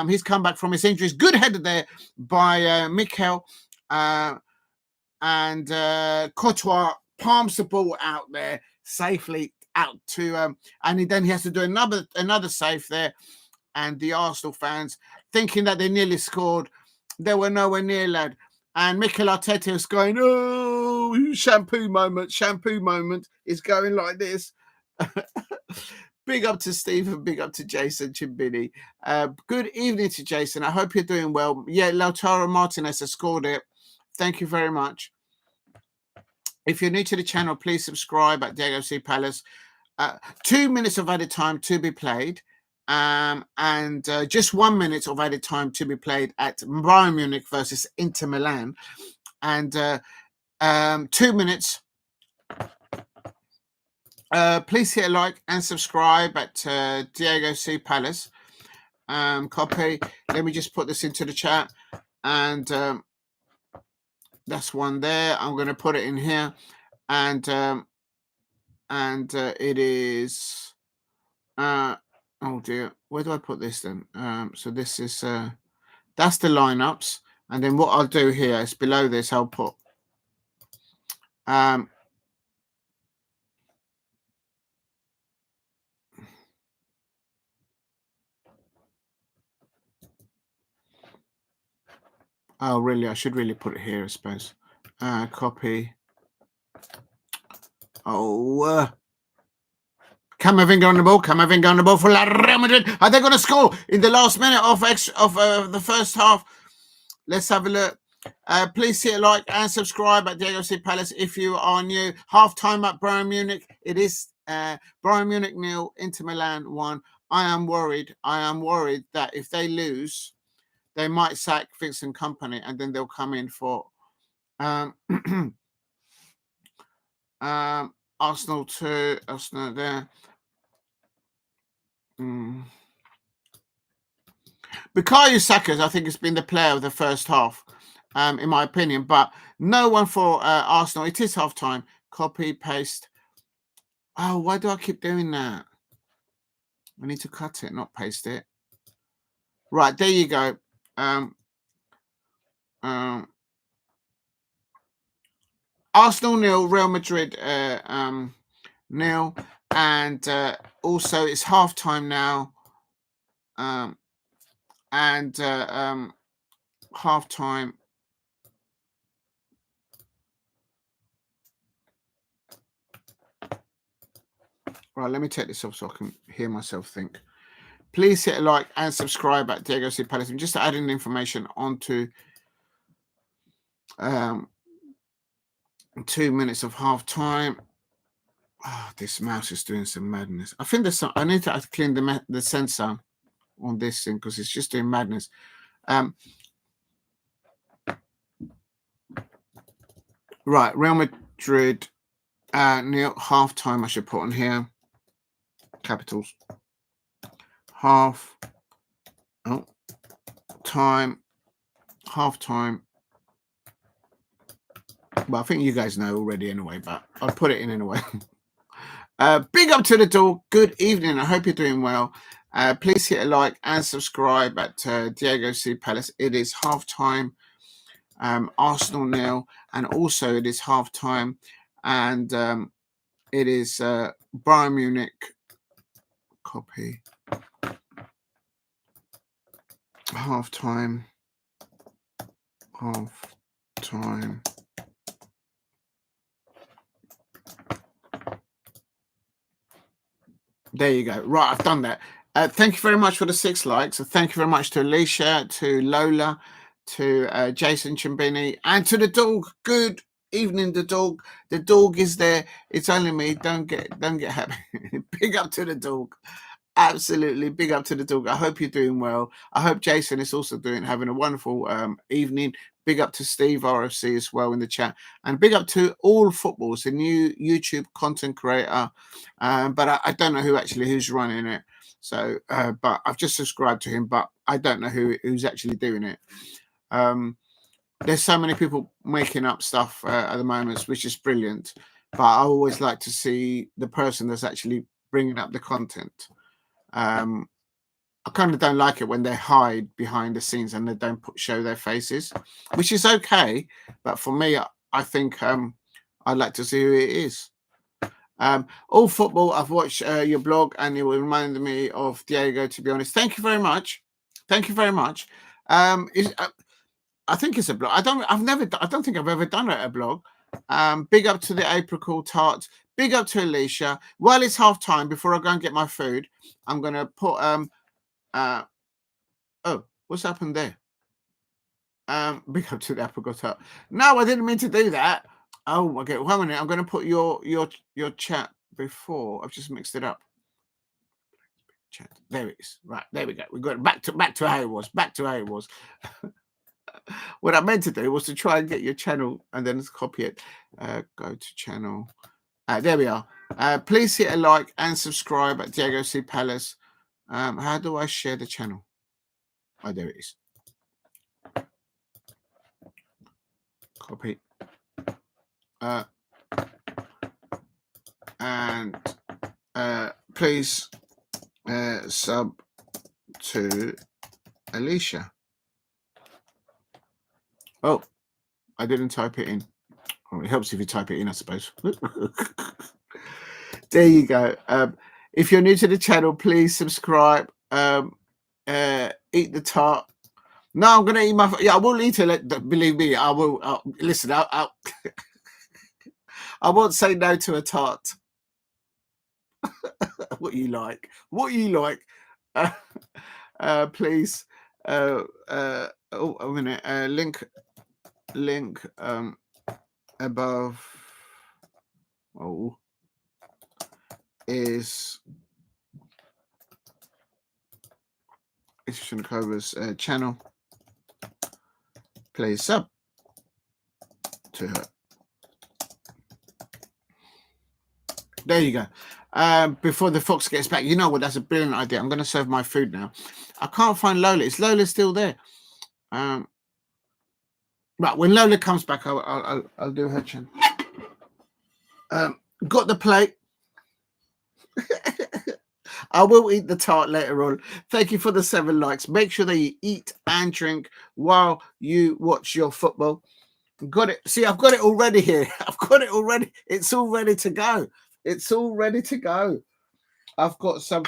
He's come back from his injuries. Good header there by Mikel. And Courtois palms the ball out there safely out to... and then he has to do another save there. And the Arsenal fans thinking that they nearly scored. They were nowhere near, lad. And Mikel Arteta is going, oh, shampoo moment. Shampoo moment is going like this. Big up to Stephen, big up to Jason Chimbini. Good evening to Jason. I hope you're doing well. Yeah, Lautaro Martinez has scored it. Thank you very much. If you're new to the channel, please subscribe at Diego C. Palace. 2 minutes of added time to be played. And just 1 minute of added time to be played at Bayern Munich versus Inter Milan. And 2 minutes Please hit a like and subscribe at Diego C. Palace. Copy. Let me just put this into the chat. And that's one there. I'm going to put it in here. And it is... oh dear. Where do I put this then? So this is... that's the lineups. And then what I'll do here is below this, I'll put... oh, really? I should really put it here, I suppose. Copy. Oh, Camavinga on the ball. Camavinga on the ball for Real Madrid. Are they going to score in the last minute of the first half? Let's have a look. Please hit a like and subscribe at Diego C. Palace if you are new. Half time at Bayern Munich. It is Bayern Munich 0, Inter Milan 1. I am worried that if they lose, they might sack Vincent Kompany and then they'll come in for Arsenal 2, Arsenal there. Bukayo Saka, I think, has been the player of the first half, in my opinion, but no one for Arsenal. It is half time. Copy, paste. Oh, why do I keep doing that? I need to cut it, not paste it. Right, there you go. Arsenal 0, Real Madrid 0, and also it's half time now. Half time. Right, let me take this off so I can hear myself think. Please hit a like and subscribe at Diego C. Palace. I'm just adding information onto 2 minutes of half time. Oh, this mouse is doing some madness. I think there's some. I need to clean the sensor on this thing because it's just doing madness. Right, Real Madrid near half time. I should put on here capitals. Half time. Well, I think you guys know already anyway, but I'll put it in anyway. Big up to the dog. Good evening. I hope you're doing well. Please hit a like and subscribe at Diego C. Palace. It is half time. Arsenal 0, and also it is half time, and it is Bayern Munich. Copy. Half time. There you go. Right, I've done that. Thank you very much for the 6 likes. Thank you very much to Alicia, to Lola, to Jason Chimbini, and to the dog. Good evening, the dog. The dog is there. It's only me. Don't get happy. Big up to the dog. Absolutely big up to the dog. I hope you're doing well. I hope Jason is also having a wonderful evening. Big up to Steve RFC as well in the chat, and big up to All Footballs, the new YouTube content creator. But I don't know who's running it. So, but I've just subscribed to him, but I don't know who's actually doing it. There's so many people making up stuff at the moment, which is brilliant. But I always like to see the person that's actually bringing up the content. I kind of don't like it when they hide behind the scenes and they don't show their faces, which is okay. But for me, I think I'd like to see who it is. All Football, I've watched your blog and it reminded me of Diego, to be honest. Thank you very much. Thank you very much. I think it's a blog. I don't think I've ever done a blog. Big up to the apricot tart. Big up to Alicia. While it's half time, before I go and get my food, I'm gonna put oh, what's happened there? Big up to the apricot tart. No, I didn't mean to do that. Oh, okay. 1 minute. I'm gonna put your chat before. I've just mixed it up. Chat. There it is. Right, there we go. We got it back to how it was. Back to how it was. What I meant to do was to try and get your channel and then copy it. Go to channel. There we are. Please hit a like and subscribe at Diego C Palace. How do I share the channel? Oh, there it is. Copy. And please sub to Alicia. Oh, I didn't type it in. Well, it helps if you type it in, I suppose. There you go. If you're new to the channel, please subscribe. Eat the tart. No, I'm gonna eat my. Yeah, I will eat it. Believe me, I will. Listen, I won't say no to a tart. What you like? What you like? Please. Oh, a minute. Link. Above. Oh, is Zinchenko's channel. Please sub to her. There you go. Before the fox gets back, you know what? That's a brilliant idea. I'm going to serve my food now. I can't find Lola. Is Lola still there? Right, when Lola comes back, I'll do her channel. Got the plate. I will eat the tart later on. Thank you for the 7 likes. Make sure that you eat and drink while you watch your football. Got it. See, I've got it already here. I've got it already. It's all ready to go. It's all ready to go. I've got some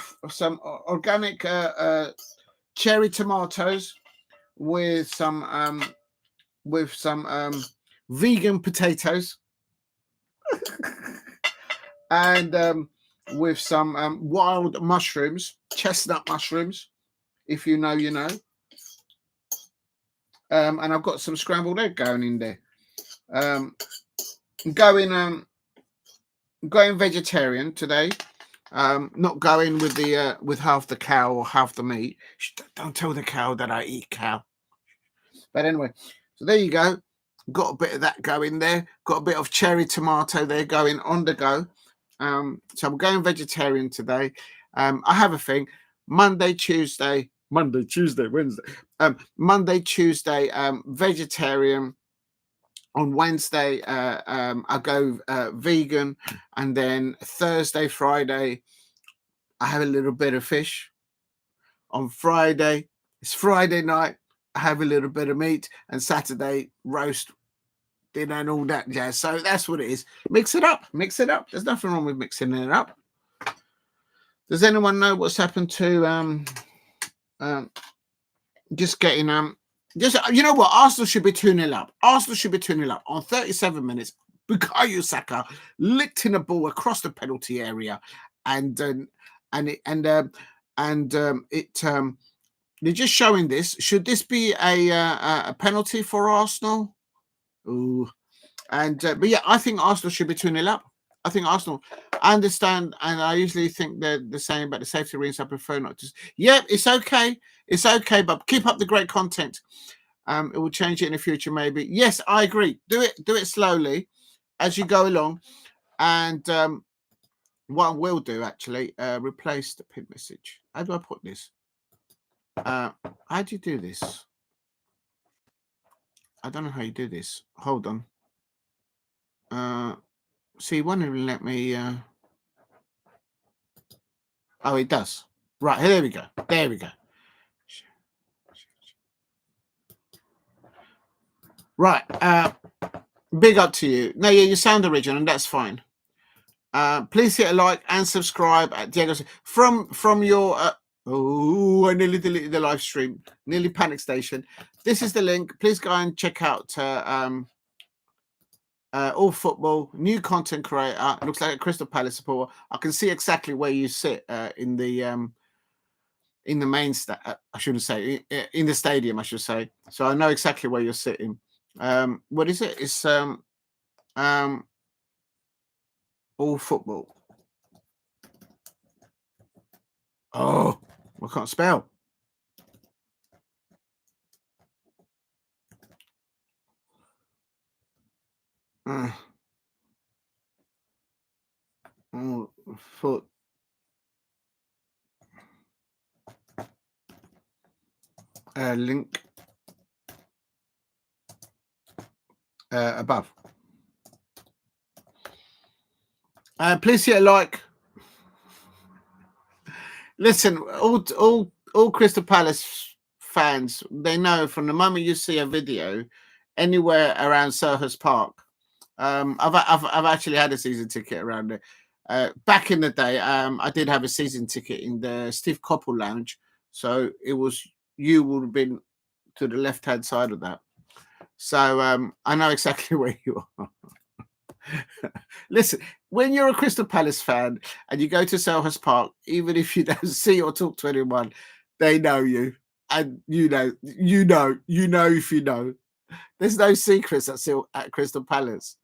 organic cherry tomatoes with some vegan potatoes and with some wild mushrooms, chestnut mushrooms. If you know, you know. And I've got some scrambled egg going in there. Going vegetarian today. Not going with the with half the cow or half the meat. Don't tell the cow that I eat cow. But anyway, so there you go. Got a bit of that going there. Got a bit of cherry tomato there going on the go. So I'm going vegetarian today. I have a thing. Monday, Tuesday, Wednesday. Monday, Tuesday, vegetarian. On Wednesday, I go vegan, and then Thursday, Friday, I have a little bit of fish. On Friday, it's Friday night, I have a little bit of meat, and Saturday, roast dinner and all that jazz. So that's what it is. Mix it up. Mix it up. There's nothing wrong with mixing it up. Does anyone know what's happened to just getting just, you know what? Arsenal should be 2-0 up. Arsenal should be 2-0 up on 37 minutes. Bukayo Saka licked in a ball across the penalty area, and they're just showing this. Should this be a penalty for Arsenal? Ooh, but yeah, I think Arsenal should be 2-0 up. I think Arsenal. I understand, and I usually think they're the same about the safety rings. I prefer not to. Yeah, it's okay. It's okay, but keep up the great content. It will change it in the future, maybe. Yes, I agree. Do it slowly as you go along. And what I will do, actually, replace the pin message. How do I put this? How do you do this? I don't know how you do this. Hold on. See, it won't even let me. Oh, it does. Right, there we go. There we go. Right. Big up to you. No, yeah, you sound original, and that's fine. Please hit a like and subscribe at Diego from your. Oh, I nearly deleted the live stream. Nearly panic station. This is the link. Please go and check out All Football, new content creator. Looks like a Crystal Palace supporter. I can see exactly where you sit in the main I shouldn't say in the stadium, I should say. So I know exactly where you're sitting. What is it? It's All Football. Oh, I can't spell. For link above. Please hit a like. Listen, all Crystal Palace fans, they know from the moment you see a video anywhere around Selhurst Park. I've actually had a season ticket around there. Back in the day, I did have a season ticket in the Steve Coppell Lounge, so it was you would have been to the left hand side of that. So I know exactly where you are. Listen, when you're a Crystal Palace fan and you go to Selhurst Park, even if you don't see or talk to anyone, they know you, and you know if you know. There's no secrets at Crystal Palace.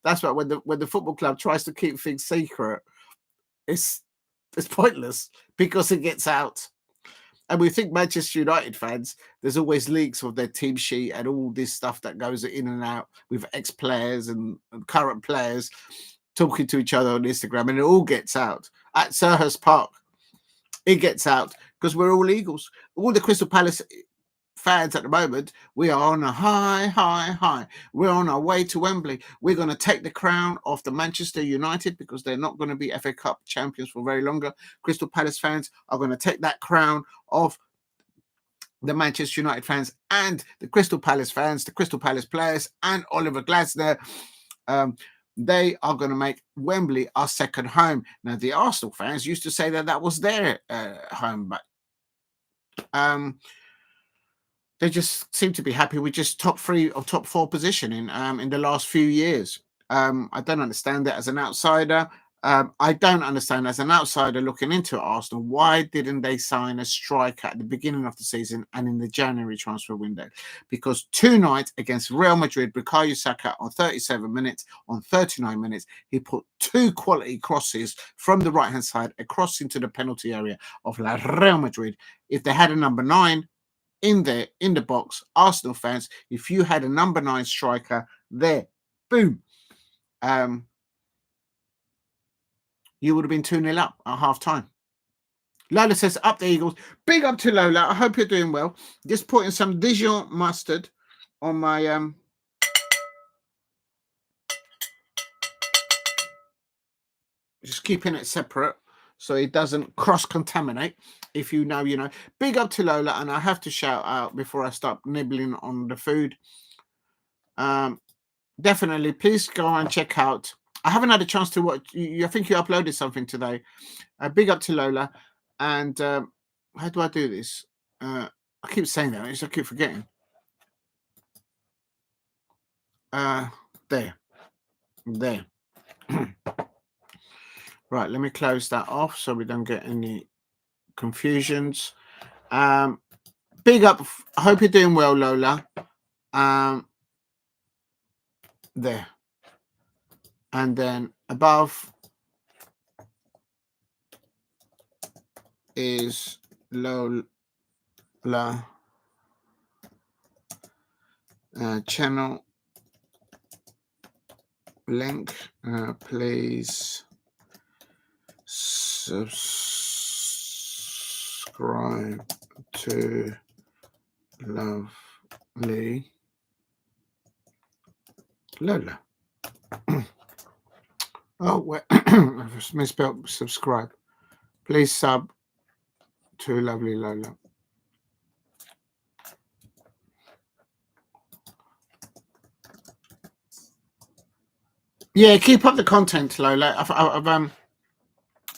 That's why when the football club tries to keep things secret, it's pointless because it gets out. And we think Manchester United fans, there's always leaks of their team sheet and all this stuff that goes in and out with ex-players and current players talking to each other on Instagram, and it all gets out. At Selhurst Park, it gets out because we're all Eagles. All the Crystal Palace fans at the moment, we are on a high. We're on our way to Wembley. We're going to take the crown off the Manchester United because they're not going to be FA Cup champions for very longer. Crystal Palace fans are going to take that crown off the Manchester United fans and the Crystal Palace fans, the Crystal Palace players, and Oliver Glasner. They are going to make Wembley our second home. Now, the Arsenal fans used to say that was their home, but they just seem to be happy with just top 3 or top 4 positioning in the last few years. I don't understand that as an outsider. I don't understand as an outsider looking into Arsenal, why didn't they sign a striker at the beginning of the season and in the January transfer window? Because tonight against Real Madrid, Bukayo Saka on 37 minutes, on 39 minutes, he put 2 quality crosses from the right-hand side across into the penalty area of Real Madrid. If they had a number 9 in the box, Arsenal fans, if you had a number 9 striker there, boom, you would have been 2-0 up at half time. Lola says, up the Eagles. Big up to Lola. I hope you're doing well. Just putting some Dijon mustard on my just keeping it separate so it doesn't cross-contaminate. If you know, you know. Big up to Lola, and I have to shout out before I start nibbling on the food. Definitely, please go and check out. I haven't had a chance to watch. I think you uploaded something today. Big up to Lola. And how do I do this? I keep saying that. I keep forgetting. There. Right, let me close that off so we don't get any confusions. Big up. I hope you're doing well, Lola. There. And then above is Lola channel link. Please subscribe to lovely Lola. Oh, well, I've misspelled subscribe. Please sub to lovely Lola. Yeah, keep up the content, Lola.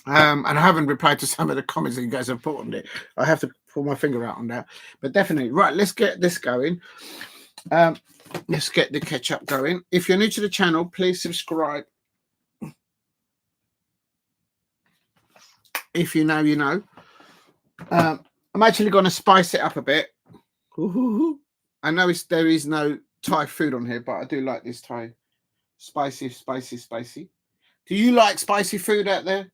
And I haven't replied to some of the comments that you guys have put on it. I have to pull my finger out on that. But definitely, right, let's get this going. Let's get the ketchup going. If you're new to the channel, please subscribe. If you know, you know. I'm actually going to spice it up a bit. Ooh. I know there is no Thai food on here, but I do like this Thai. Spicy. Do you like spicy food out there?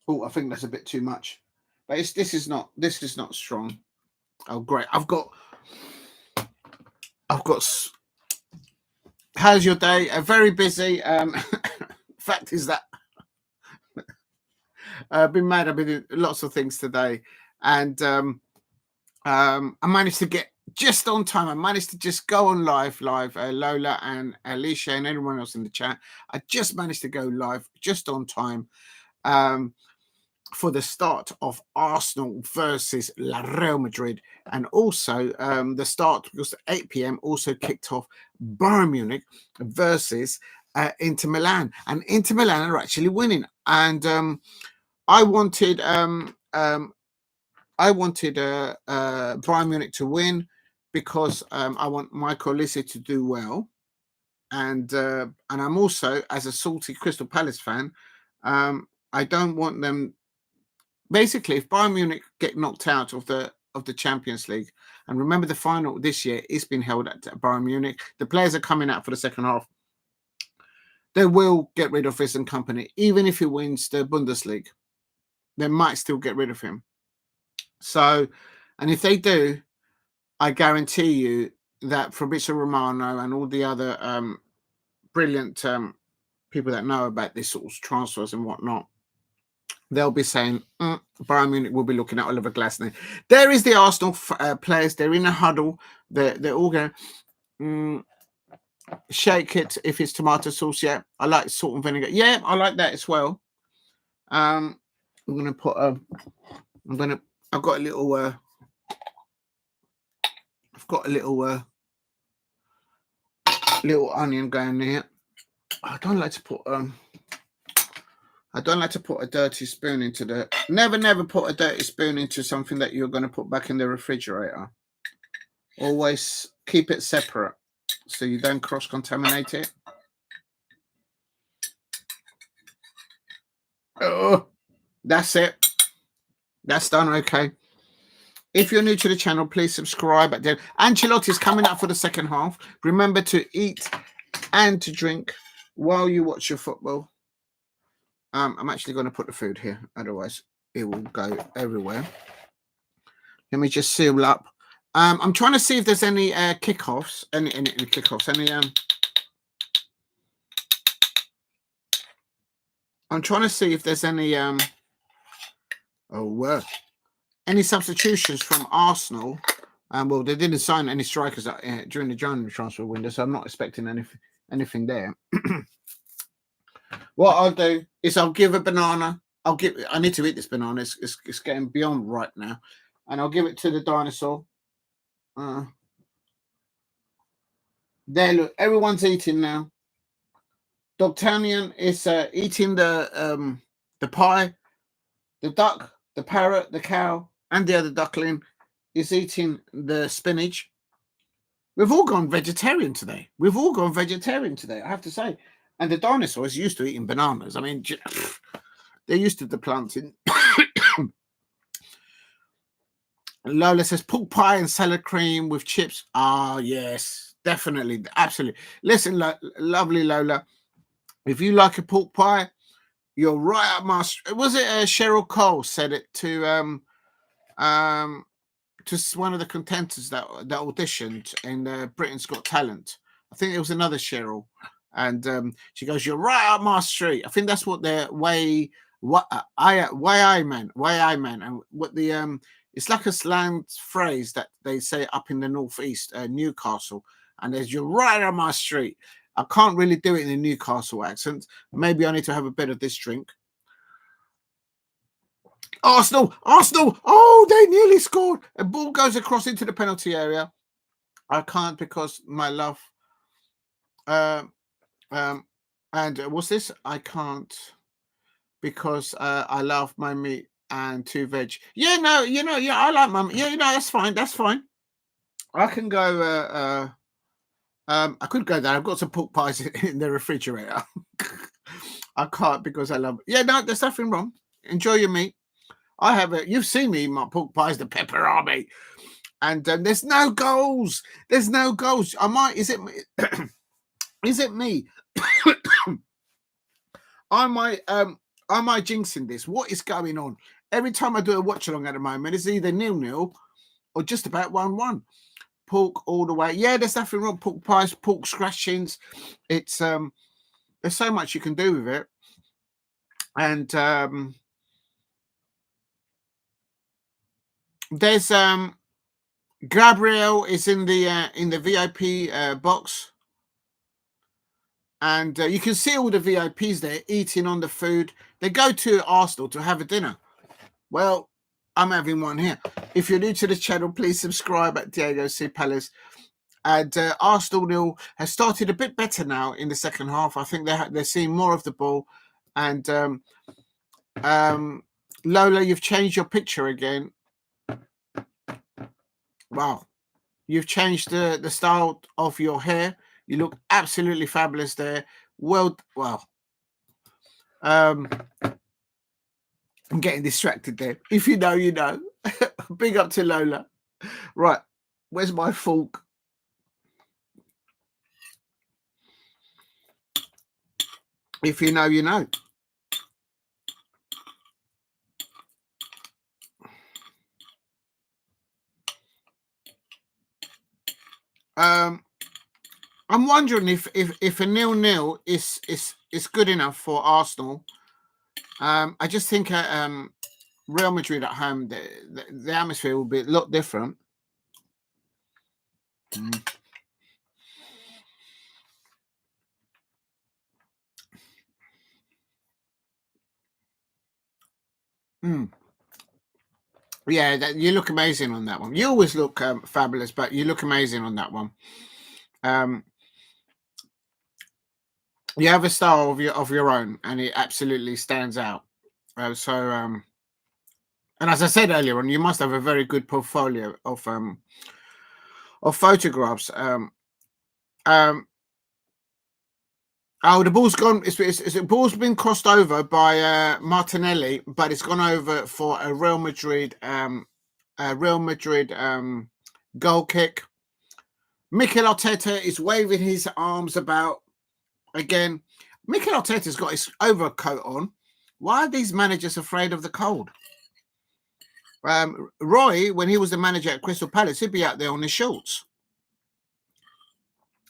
Oh, I think that's a bit too much. But this is not strong. Oh, great. I've got How's your day? Very busy. Fact is that I've been mad. I've been doing lots of things today, and I managed to get just on time. I managed to just go on live. Lola and Alicia and everyone else in the chat. I just managed to go live just on time. For the start of Arsenal versus Real Madrid, and also the start, because 8 p.m. also kicked off Bayern Munich versus Inter Milan, and Inter Milan are actually winning. And I wanted Bayern Munich to win because I want Michael Olise to do well, and I'm also, as a salty Crystal Palace fan, I don't want them. Basically, if Bayern Munich get knocked out of the Champions League, and remember the final this year is being held at Bayern Munich, the players are coming out for the second half. They will get rid of Vincent and company, even if he wins the Bundesliga. They might still get rid of him. So, and if they do, I guarantee you that Fabrizio Romano and all the other brilliant people that know about this sort of transfers and whatnot, they'll be saying Bayern Munich will be looking at Oliver Glasner. There is the Arsenal players. They're in a huddle. They're all going shake it if it's tomato sauce. Yeah, I like salt and vinegar. Yeah, I like that as well. I'm gonna put I've got a little little onion going there. I don't like to put a dirty spoon into the. Never put a dirty spoon into something that you're going to put back in the refrigerator. Always keep it separate so you don't cross-contaminate it. Oh, that's it. That's done. Okay. If you're new to the channel, please subscribe. Ancelotti is coming up for the second half. Remember to eat and to drink while you watch your football. I'm actually going to put the food here, otherwise it will go everywhere. Let me just seal up. I'm trying to see if there's any kickoffs, any kickoffs, I'm trying to see if there's any any substitutions from Arsenal. Well, they didn't sign any strikers during the January transfer window, so I'm not expecting anything there. What I'll do is I'll give a banana. I need to eat this banana. It's getting beyond right now, and I'll give it to the dinosaur. There, look, everyone's eating now. D'Artagnan is eating the pie. The duck, the parrot, the cow, and the other duckling is eating the spinach. We've all gone vegetarian today. I have to say. And the dinosaur is used to eating bananas. I mean, they're used to the planting. Lola says pork pie and salad cream with chips. Ah, yes, definitely, absolutely. Listen, lovely Lola, if you like a pork pie, you're right up my. Was it Cheryl Cole said it to one of the contenders that auditioned in Britain's Got Talent? I think it was another Cheryl, and she goes, "You're right up my street." I think that's what their way I man, and what the it's like a slang phrase that they say up in the northeast, Newcastle, and there's "You're right on my street." I can't really do it in a Newcastle accent. Maybe I need to have a bit of this drink. Arsenal! Oh, they nearly scored. A ball goes across into the penalty area. I can't because my love. And what's this? I can't because I love my meat and 2 veg. Yeah, no, yeah, I like my. Yeah, that's fine. I can go. I could go there. I've got some pork pies in the refrigerator. I can't because I love it. Yeah, no, there's nothing wrong. Enjoy your meat. I have it. You've seen me eat my pork pies, the pepperoni, and there's no goals. Is it me? Is it me? Am I jinxing this? What is going on? Every time I do a watch along at the moment, it's either 0-0 or just about 1-1. pork all the way. Yeah, there's nothing wrong. Pork pies, pork scratchings. It's there's so much you can do with it. And there's Gabriel is in the VIP box, and you can see all the VIPs there eating on the food. They go to Arsenal to have a dinner. Well, I'm having one here. If you're new to the channel, please subscribe at Diego C. Palace. And Arsenal has started a bit better now in the second half. I think they're seeing more of the ball. And Lola, you've changed your picture again. Wow. You've changed the style of your hair. You look absolutely fabulous there. Well. I'm getting distracted there. If you know, you know. Big up to Lola. Right. Where's my fork? If you know, you know. I'm wondering if a 0-0 is good enough for Arsenal. I just think Real Madrid at home, the atmosphere will be a lot different. Yeah, you look amazing on that one. You always look fabulous, but you look amazing on that one. You have a style of your own, and it absolutely stands out. And as I said earlier on, you must have a very good portfolio of photographs. Oh, the ball's gone. The ball's been crossed over by Martinelli, but it's gone over for a Real Madrid goal kick. Mikel Arteta is waving his arms about again. Mikel Arteta's got his overcoat on. Why are these managers afraid of the cold? Roy, when he was the manager at Crystal Palace, he'd be out there on his shorts.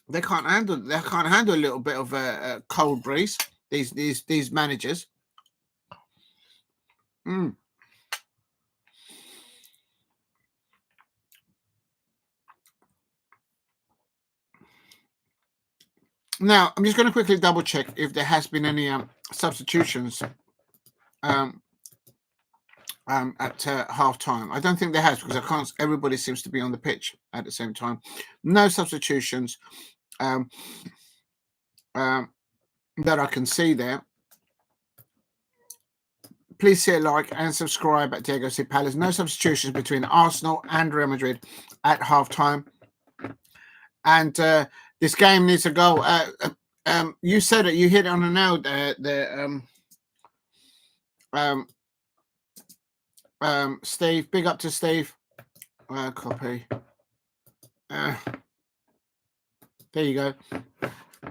They can't handle a little bit of a cold breeze. These managers. Now, I'm just going to quickly double check if there has been any substitutions at half time. I don't think there has, because I can't. Everybody seems to be on the pitch at the same time. No substitutions that I can see there. Please hit like and subscribe at Diego C. Palace. No substitutions between Arsenal and Real Madrid at half time. And this game needs a goal. You said it. You hit it on the nail. Steve, big up to Steve. Copy. There you go.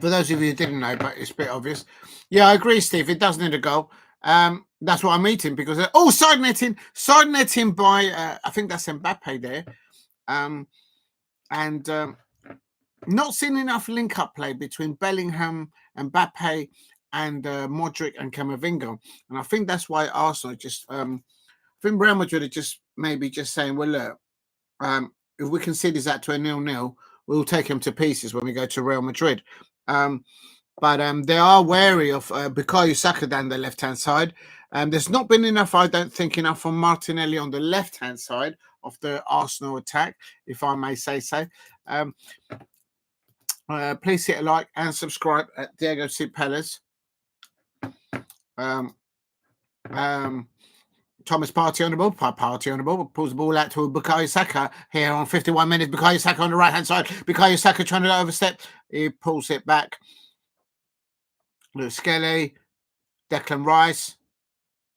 For those of you who didn't know, but it's a bit obvious. Yeah, I agree, Steve. It does need a goal. That's what I'm eating because side netting by I think that's Mbappe there. And not seen enough link-up play between Bellingham, Mbappe, and Modric and Camavinga. And I think that's why Arsenal just... I think Real Madrid are just maybe just saying, well, look, if we can see this out to a 0-0, we'll take them to pieces when we go to Real Madrid. But they are wary of Bukayo Saka down the left-hand side. There's not been enough, I don't think, enough from Martinelli on the left-hand side of the Arsenal attack, if I may say so. Please hit a like and subscribe at Diego C. Palace. Thomas Partey on the ball. Partey on the ball. Pulls the ball out to Bukayo Saka here on 51 minutes. Bukayo Saka on the right-hand side. Bukayo Saka trying to overstep. He pulls it back. Lewis-Skelly. Declan Rice.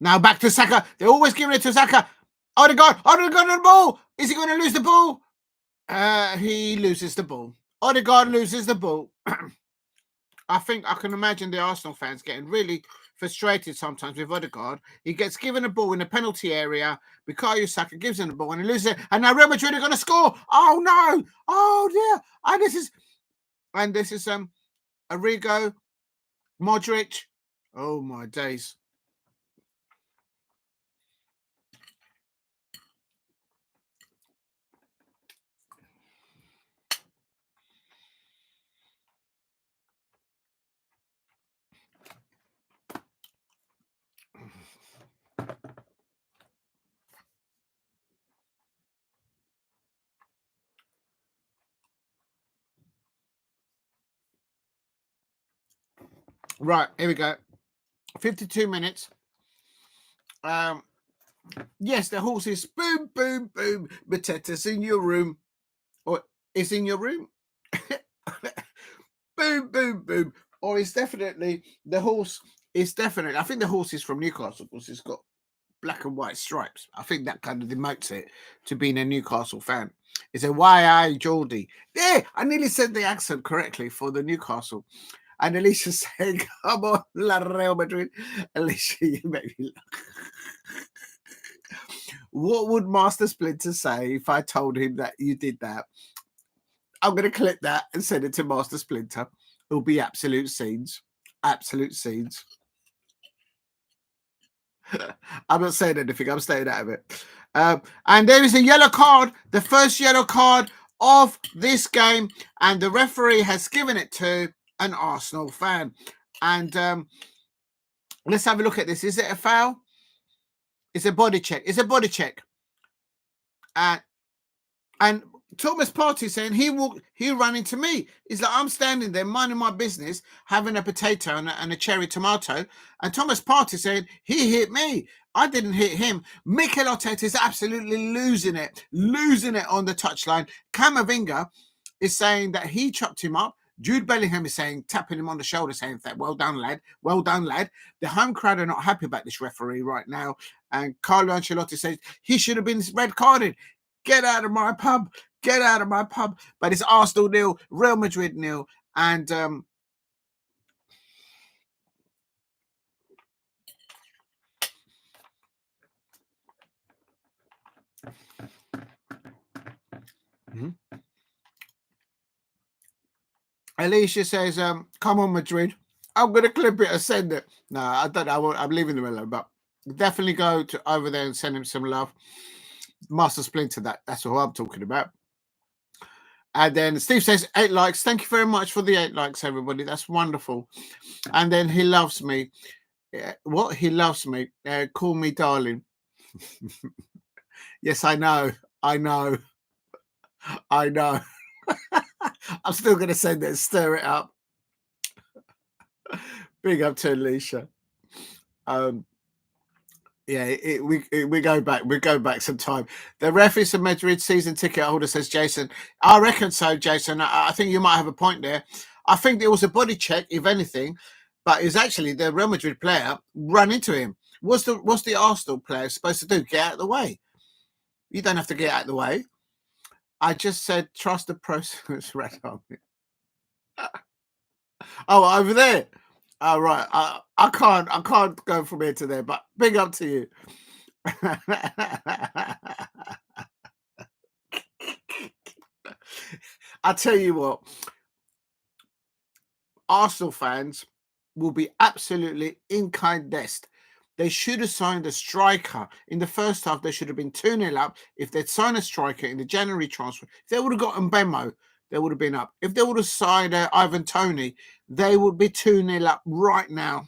Now back to Saka. They're always giving it to Saka. Odegaard on the ball. Is he going to lose the ball? He loses the ball. Odegaard loses the ball. I think I can imagine the Arsenal fans getting really frustrated sometimes with Odegaard. He gets given a ball in the penalty area. Bukayo Saka gives him the ball and he loses it. And now Real Madrid are going to score. Oh no! Oh dear! And this is Arrigo, Modric. Oh my days! Right, here we go. 52 minutes. Yes, the horse is boom, boom, boom. Mateta's in your room. Or is in your room. Boom, boom, boom. Or it's definitely, the horse is definitely, I think the horse is from Newcastle because it's got black and white stripes. I think that kind of demotes it to being a Newcastle fan. It's a Y.I. Geordie. Yeah, I nearly said the accent correctly for the Newcastle. And Alicia's saying, come on, La Real Madrid. Alicia, you make me laugh. What would Master Splinter say if I told him that you did that? I'm going to clip that and send it to Master Splinter. It'll be absolute scenes. Absolute scenes. I'm not saying anything. I'm staying out of it. And there is a yellow card, the first yellow card of this game. And the referee has given it to an Arsenal fan. And let's have a look at this. Is it a foul? It's a body check. It's a body check. And Thomas Partey saying he ran into me. He's like, I'm standing there minding my business, having a potato and a cherry tomato. And Thomas Partey saying he hit me. I didn't hit him. Mikel Arteta is absolutely losing it on the touchline. Camavinga is saying that he chopped him up. Jude Bellingham is saying, tapping him on the shoulder, saying that, well done, lad. Well done, lad. The home crowd are not happy about this referee right now. And Carlo Ancelotti says he should have been red carded. Get out of my pub. Get out of my pub. But it's Arsenal 0, Real Madrid 0. And Alicia says, come on, Madrid. I'm going to clip it and send it. No, I don't know. I'm leaving them alone. But definitely go to over there and send him some love. Master Splinter, that's what I'm talking about. And then Steve says 8 likes. Thank you very much for the 8 likes, everybody. That's wonderful. And then he loves me. What? He loves me. Call me darling. Yes, I know. I'm still going to send it and stir it up. Big up to Alicia. Yeah, we go back. We go back some time. The ref is a Madrid season ticket holder, says Jason. I reckon so, Jason. I think you might have a point there. I think there was a body check, if anything, but it's actually the Real Madrid player run into him. What's the Arsenal player supposed to do? Get out of the way. You don't have to get out of the way. I just said trust the process. Red Army. Oh, over there. Oh, right. I can't go from here to there, but big up to you. I tell you what, Arsenal fans will be absolutely incandescent. They should have signed a striker. In the first half, they should have been 2-0 up. If they'd signed a striker in the January transfer, if they would have got Mbemo, they would have been up. If they would have signed Ivan Toney, they would be 2-0 up right now.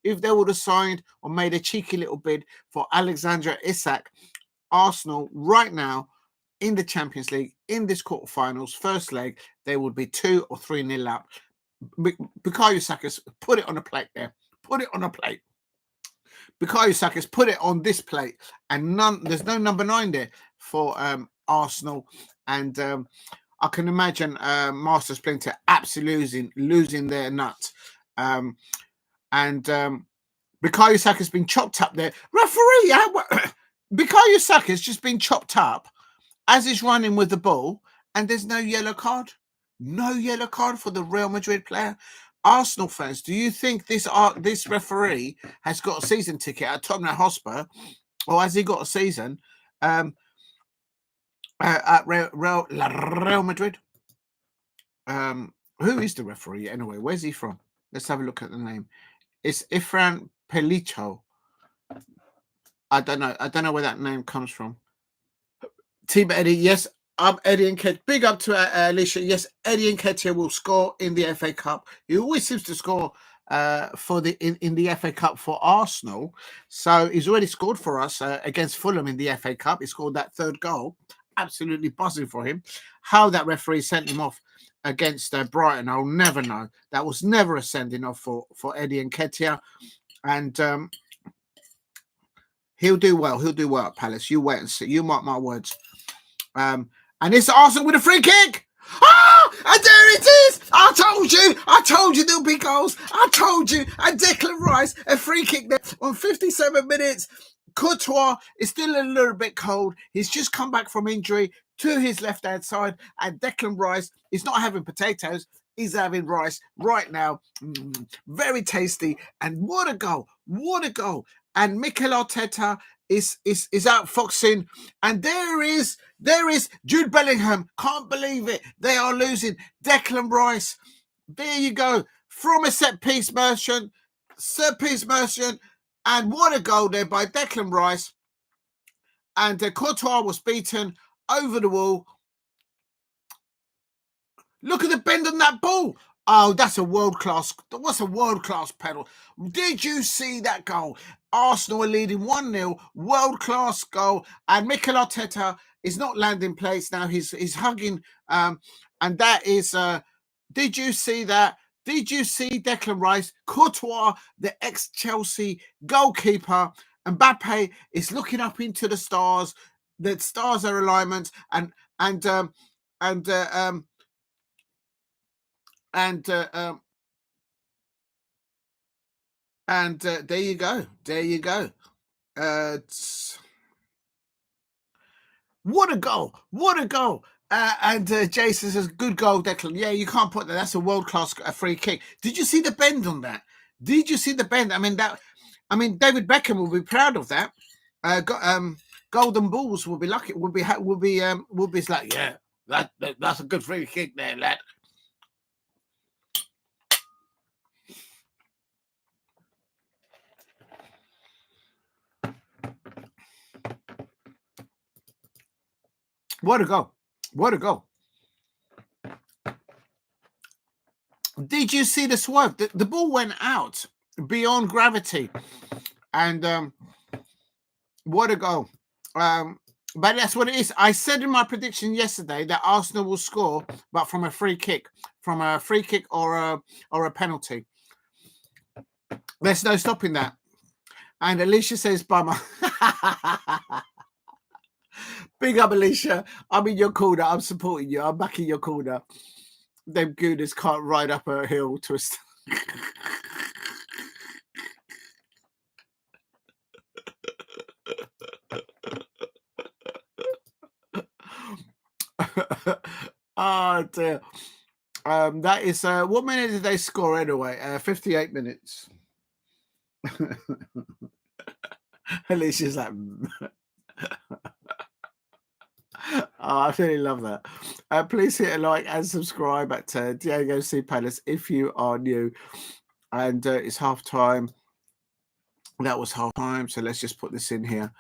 If they would have signed or made a cheeky little bid for Alexander Isak, Arsenal right now in the Champions League, in this quarterfinals, first leg, they would be 2 or 3-0 up. Bukayo Saka's put it on a plate there. Put it on a plate. Bukayo Saka's put it on this plate, and there's no number 9 there for Arsenal. And I can imagine Master Splinter absolutely losing their nuts. And Bukayo Saka's been chopped up there. Referee, Bukayo Saka's just been chopped up as he's running with the ball, and there's no yellow card. No yellow card for the Real Madrid player. Arsenal fans, do you think this referee has got a season ticket at Tottenham Hotspur, or has he got a season at Real Madrid? Who is the referee anyway? Where's he from? Let's have a look at the name. It's Ifran Pelito. I don't know where that name comes from. Team Eddie, yes. Eddie Nketiah. Big up to Alicia. Yes, Eddie Nketiah will score in the FA Cup. He always seems to score for in the FA Cup for Arsenal. So he's already scored for us against Fulham in the FA Cup. He scored that third goal. Absolutely buzzing for him. How that referee sent him off against Brighton, I'll never know. That was never a sending off for Eddie Nketiah. And he'll do well. He'll do well at Palace. You wait and see. You mark my words. And it's Arsenal with a free kick. Oh, and there it is. I told you there'll be goals. I told you. And Declan Rice, a free kick there on 57 minutes. Courtois is still a little bit cold. He's just come back from injury to his left-hand side. And Declan Rice is not having potatoes. He's having rice right now. Very tasty. And what a goal. What a goal. And Mikel Arteta is outfoxing. And there is Jude Bellingham. Can't believe it. They are losing. Declan Rice. There you go. From a set-piece merchant. And what a goal there by Declan Rice. And Courtois was beaten over the wall. Look at the bend on that ball. Oh, that's a world-class. What's a world-class pedal? Did you see that goal? Arsenal are leading 1-0. World-class goal. And Mikel Arteta is not landing plates now. He's hugging. And that is... did you see that? Did you see Declan Rice? Courtois, the ex-Chelsea goalkeeper. Mbappe is looking up into the stars. The stars are alignment. And there you go. There you go. What a goal. What a goal. And Jason says, good goal, Declan. Yeah, you can't put that. That's a world-class free kick. Did you see the bend on that? Did you see the bend? I mean, David Beckham will be proud of that. Golden Balls will be lucky. Will be like, yeah, that's a good free kick there, lad. What a goal. What a goal. Did you see the swerve? The ball went out beyond gravity. And what a goal. But that's what it is. I said in my prediction yesterday that Arsenal will score, but from a free kick. From a free kick or a penalty. There's no stopping that. And Alicia says, bummer. Big up, Alicia. I'm in your corner. I'm supporting you. I'm back in your corner. Them gooners can't ride up a hill to oh dear. That is what minute did they score anyway? 58 minutes. Alicia's like oh, I really love that. Please hit a like and subscribe at Diego C Palace if you are new. And it's half time. That was half time. So let's just put this in here.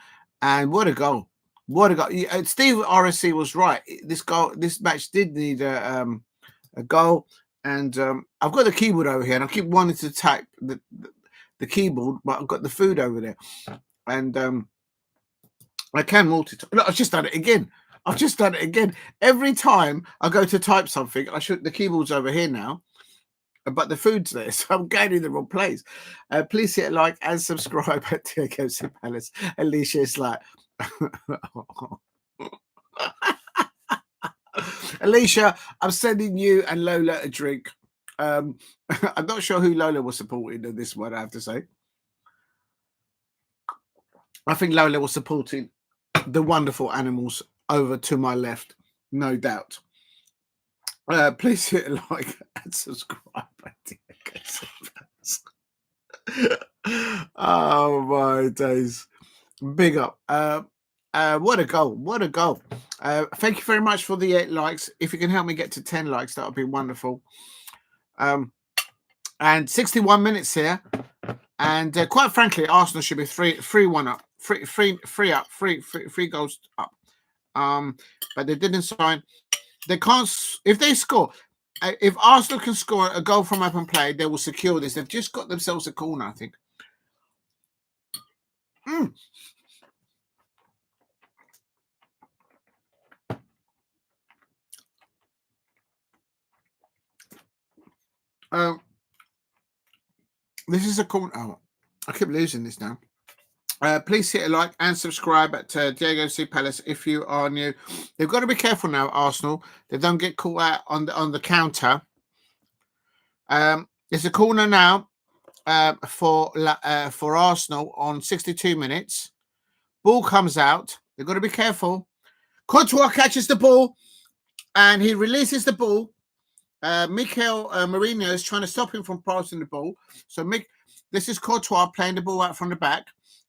And what a goal. What a goal. Steve RSC was right. This match did need a goal. And I've got the keyboard over here. And I keep wanting to type the keyboard, but I've got the food over there. And I can multitask. Look, I've just done it again. Every time I go to type something, the keyboard's over here now, but the food's there, so I'm going in the wrong place. Please hit like and subscribe at Diego C Palace. Alicia is like, Alicia, I'm sending you and Lola a drink. I'm not sure who Lola was supporting in this one, I have to say. I think Lola was supporting the wonderful animals over to my left, no doubt. Please hit a like and subscribe. Oh my days. Big up. What a goal. What a goal. Thank you very much for the 8 likes. If you can help me get to 10 likes, that would be wonderful. And 61 minutes here. And quite frankly, Arsenal should be 3-1 up. Three goals up. But they didn't sign. They can't. If they score, if Arsenal can score a goal from open play, they will secure this. They've just got themselves a corner, I think. This is a corner. Oh, I keep losing this now. Please hit a like and subscribe at Diego C. Palace if you are new. They've got to be careful now, Arsenal. They don't get caught out on the counter. It's a corner now for Arsenal on 62 minutes. Ball comes out. They've got to be careful. Courtois catches the ball and he releases the ball. Mikel Merino is trying to stop him from passing the ball. So this is Courtois playing the ball out from the back.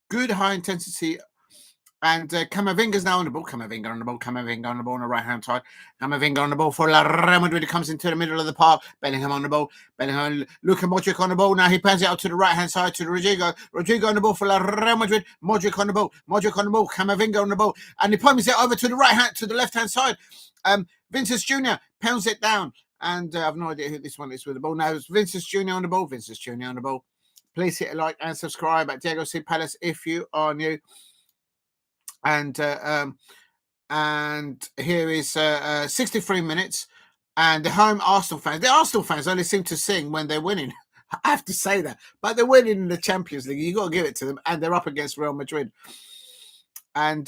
Good high intensity. And Camavinga's now on the ball. Camavinga on the ball on the right-hand side. Camavinga on the ball for Real Madrid. It comes into the middle of the park. Bellingham on the ball. Bellingham, Luka Modric on the ball. Now he pans it out to the right-hand side to Rodrigo. Rodrigo on the ball for Real Madrid. Modric on the ball. Camavinga on the ball. And he pumps it over to the left-hand side. Vinicius Jr. pounds it down. And I have no idea who this one is with the ball. Now it's Vinicius Jr. on the ball. Please hit a like and subscribe at Diego C. Palace if you are new. And here is 63 minutes. And the home Arsenal fans only seem to sing when they're winning. I have to say that. But they're winning in the Champions League. You've got to give it to them. And they're up against Real Madrid. And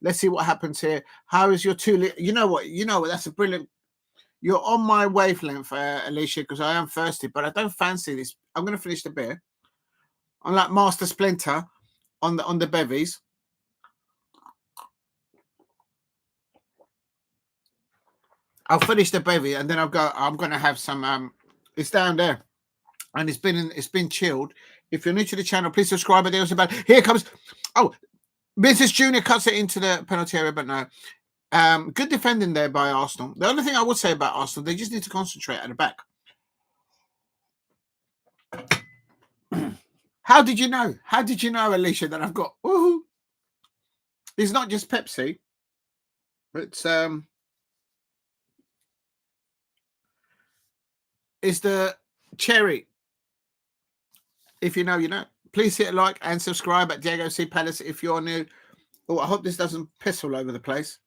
let's see what happens here. How is your you know what? That's a brilliant. You're on my wavelength, Alicia, because I am thirsty. But I don't fancy this. I'm going to finish the beer. Unlike Master Splinter on the bevies. I'll finish the bevy and then I'm going to have some. It's down there, and it's been chilled. If you're new to the channel, please subscribe. Here comes. Oh, Vinicius Jr. cuts it into the penalty area, but no. Good defending there by Arsenal. The only thing I would say about Arsenal, they just need to concentrate at the back. How did you know? Alicia, that I've got? Woohoo! It's not just Pepsi. It's the cherry. If you know, you know. Please hit a like and subscribe at Diego C. Palace if you're new. Oh, I hope this doesn't piss all over the place.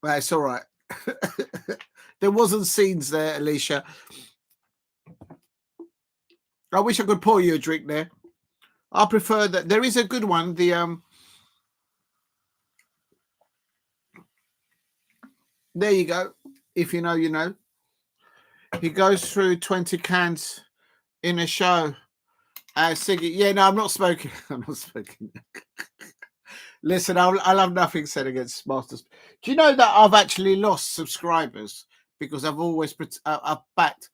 Well, it's all right. There wasn't scenes there, Alicia. I wish I could pour you a drink there. I prefer that. There is a good one. The there you go. If you know, you know. He goes through 20 cans in a show. Siggy. Yeah, no, I'm not smoking. Listen, I'll have nothing said against Masters. Do you know that I've actually lost subscribers because I've always I've backed.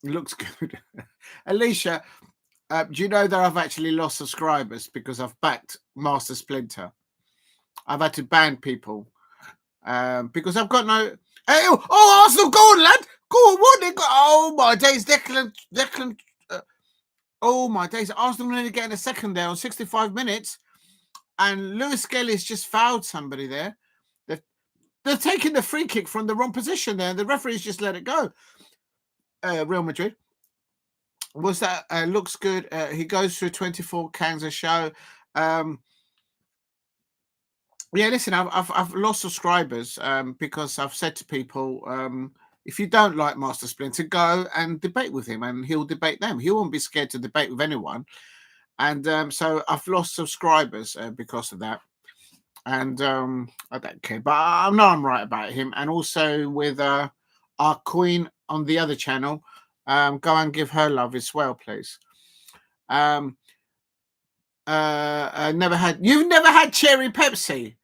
Looks good. Alicia, do you know that I've actually lost subscribers because I've backed Master Splinter? I've had to ban people because I've got no. Oh, Arsenal, go on, lad. Go on, what they got? Oh my days, Declan. Oh my days, Arsenal nearly getting a second there on 65 minutes, and Lewis-Skelly has just fouled somebody there. They're taking the free kick from the wrong position there. The referee's just let it go. Real Madrid. Was that looks good? He goes through 24 cans a show. Yeah, listen, I've lost subscribers because I've said to people, if you don't like Master Splinter, go and debate with him, and he'll debate them. He won't be scared to debate with anyone. And so I've lost subscribers because of that. And I don't care, but I know I'm right about him. And also with our queen on the other channel, go and give her love as well, please. You've never had cherry Pepsi.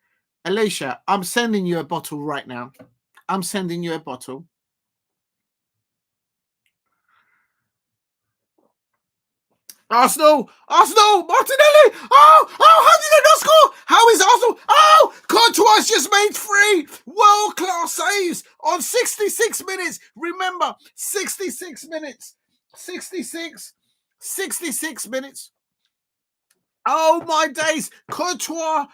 Alicia, I'm sending you a bottle right now. I'm sending you a bottle. Arsenal, Martinelli. Oh, how did they not score? How is Arsenal? Oh, Courtois just made 3 world-class saves on 66 minutes. Remember, 66 minutes. 66 minutes. Oh my days. Courtois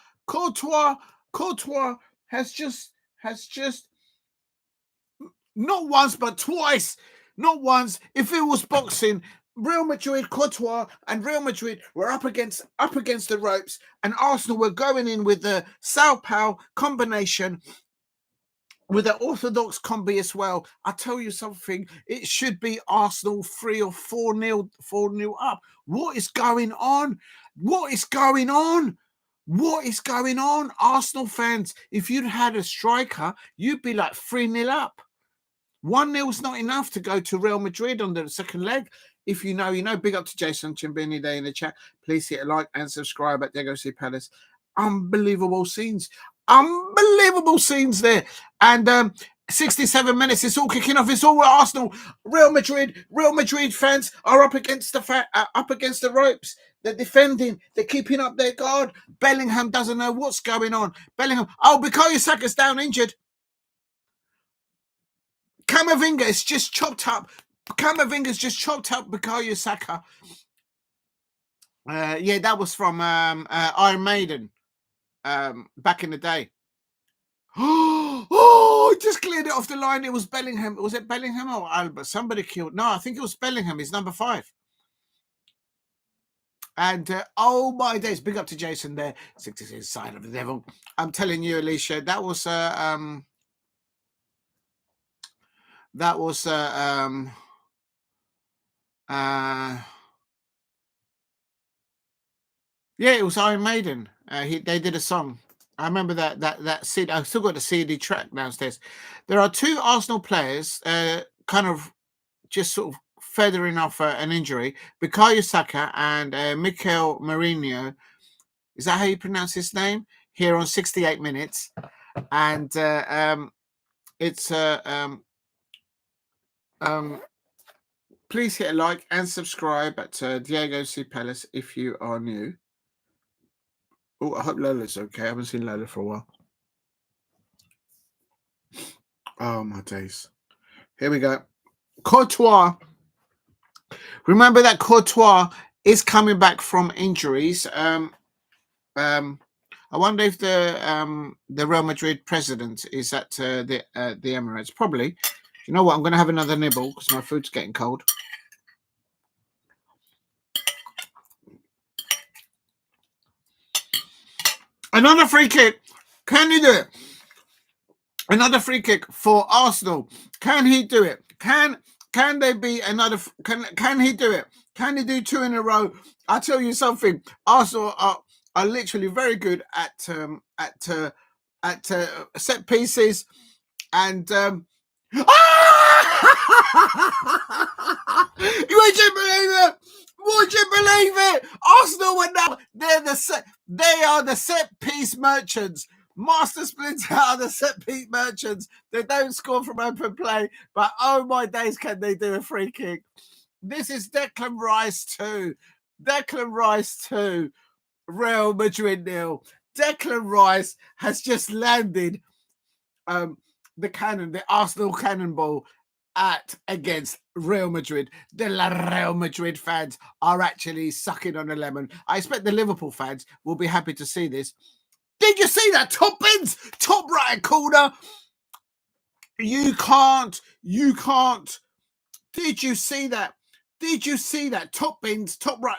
has just not once but twice. Not once. If it was boxing, Real Madrid, Courtois, and Real Madrid were up against the ropes, and Arsenal were going in with the Sao combination, with an orthodox combi as well. I tell you something, it should be Arsenal 3 or 4-0 up. What is going on? What is going on? What is going on, Arsenal fans? If you'd had a striker, you'd be like 3-0 up. 1-0 is not enough to go to Real Madrid on the second leg. If you know, you know. Big up to Jason Chimbini there in the chat. Please hit a like and subscribe at Diego C. Palace. Unbelievable scenes. Unbelievable scenes there. And 67 minutes. It's all kicking off. It's all Arsenal. Real Madrid fans are up against the ropes. They're defending. They're keeping up their guard. Bellingham doesn't know what's going on. Bellingham. Oh, Bukayo Saka's down injured. Camavinga's just chopped up. Bukayo Saka. Yeah, that was from Iron Maiden back in the day. Oh, just cleared it off the line. It was Bellingham. Was it Bellingham or Alba? Somebody killed. No, I think it was Bellingham. He's number 5. And oh my days, big up to Jason there. 66 Sign of the Devil. I'm telling you, Alicia, that was yeah, it was Iron Maiden. They did a song. I remember that CD. I still got the CD track downstairs. There are 2 Arsenal players, kind of just sort of feathering off an injury. Bukayo Saka and Mikel Merino. Is that how you pronounce his name? Here on 68 minutes, and it's please hit a like and subscribe at Diego C. Palace if you are new. Oh, I hope Lola's okay. I haven't seen Lola for a while. Oh, my days. Here we go. Courtois. Remember that Courtois is coming back from injuries. I wonder if the Real Madrid president is at the Emirates. Probably. You know what? I'm going to have another nibble because my food's getting cold. Another free kick. Can he do it? Another free kick for Arsenal. Can he do it? Can they be another? Can he do it? Can he do 2 in a row? I'll tell you something. Arsenal are literally very good at set pieces, and would you believe it? Would you believe it? Arsenal are now they are the set piece merchants. Master Splinter are the set piece merchants. They don't score from open play, but oh my days, can they do a free kick? This is Declan Rice 2. Declan Rice 2. Real Madrid 0. Declan Rice has just landed the Arsenal cannonball against Real Madrid. The Real Madrid fans are actually sucking on a lemon. I expect the Liverpool fans will be happy to see this. Did you see that? Top bins, top right corner. You can't. Did you see that? Top bins, top right.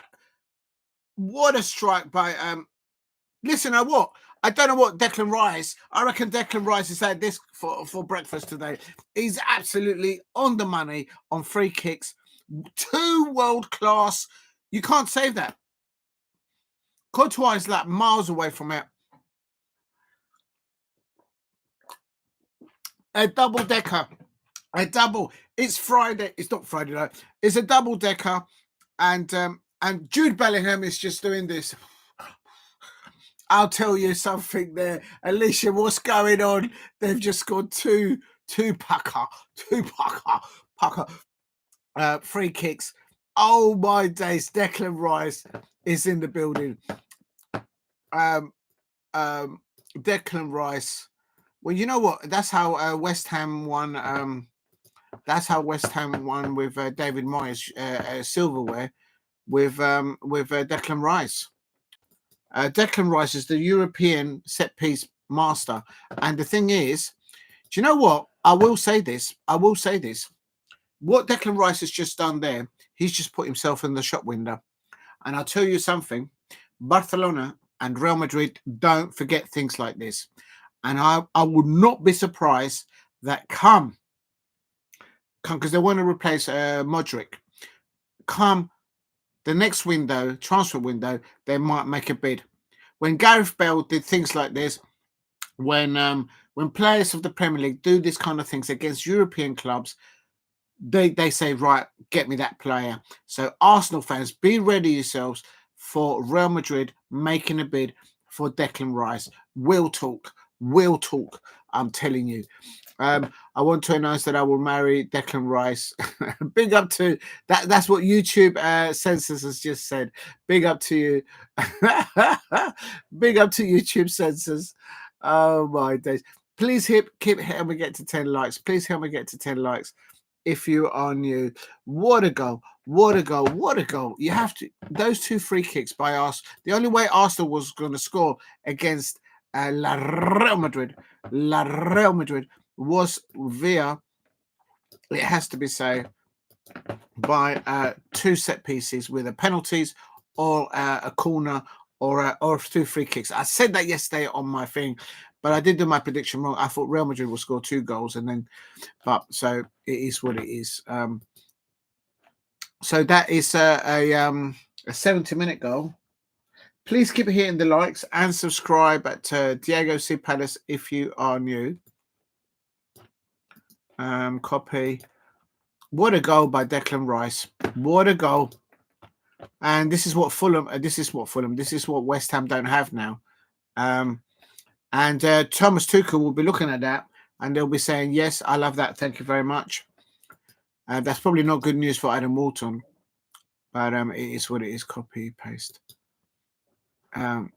What a strike by listen, I don't know what Declan Rice. I reckon Declan Rice has had this for breakfast today. He's absolutely on the money on free kicks. 2 world class. You can't save that. Courtois is like miles away from it. A double decker. It's Friday. It's not Friday night. It's a double decker, and Jude Bellingham is just doing this. I'll tell you something there. Alicia, what's going on? They've just scored two pucker free kicks. Oh my days, Declan Rice is in the building. Declan Rice. Well, you know what? That's how West Ham won. That's how West Ham won with David Moyes silverware with Declan Rice. Declan Rice is the European set piece master, and the thing is, do you know what? I will say this. What Declan Rice has just done there, he's just put himself in the shop window. And I'll tell you something, Barcelona and Real Madrid don't forget things like this. And I would not be surprised that come because they want to replace Modric. Come the next window, transfer window, they might make a bid. When Gareth Bale did things like this, when players of the Premier League do this kind of things against European clubs, they say, right, get me that player. So Arsenal fans, be ready yourselves for Real Madrid making a bid for Declan Rice. We'll talk. I'm telling you. I want to announce that I will marry Declan Rice. Big up to that. That's what YouTube censors has just said. Big up to you. Big up to YouTube censors. Oh my days. Please keep help me get to 10 likes. Please help me get to 10 likes. If you are new, what a goal. You have to, those two free kicks by us. The only way Arsenal was going to score against Real Madrid was via, it has to be said, by two set pieces with a penalties or a corner or two free kicks. I said that yesterday on my thing, but I did do my prediction wrong. I thought Real Madrid will score 2 goals, but so it is what it is. So that is a 70-minute goal. Please keep hitting the likes and subscribe at Diego C. Palace if you are new. Copy. What a goal by Declan Rice. What a goal. And this is what This is what West Ham don't have now. And Thomas Tuchel will be looking at that and they'll be saying, yes, I love that. Thank you very much. That's probably not good news for Adam Walton, but it is what it is. Copy, paste. No,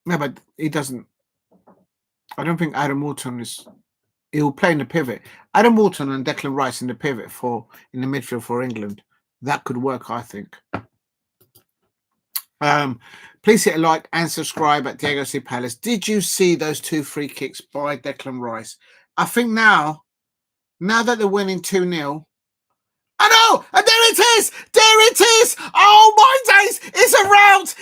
but he doesn't. I don't think Adam Walton is. He'll play in the pivot. Adam Walton and Declan Rice in the pivot in the midfield for England. That could work, I think. Please hit a like and subscribe at Diego C. Palace. Did you see those 2 free kicks by Declan Rice? I think now that they're winning 2-0, I know, and there it is. Oh my days, it's a rout.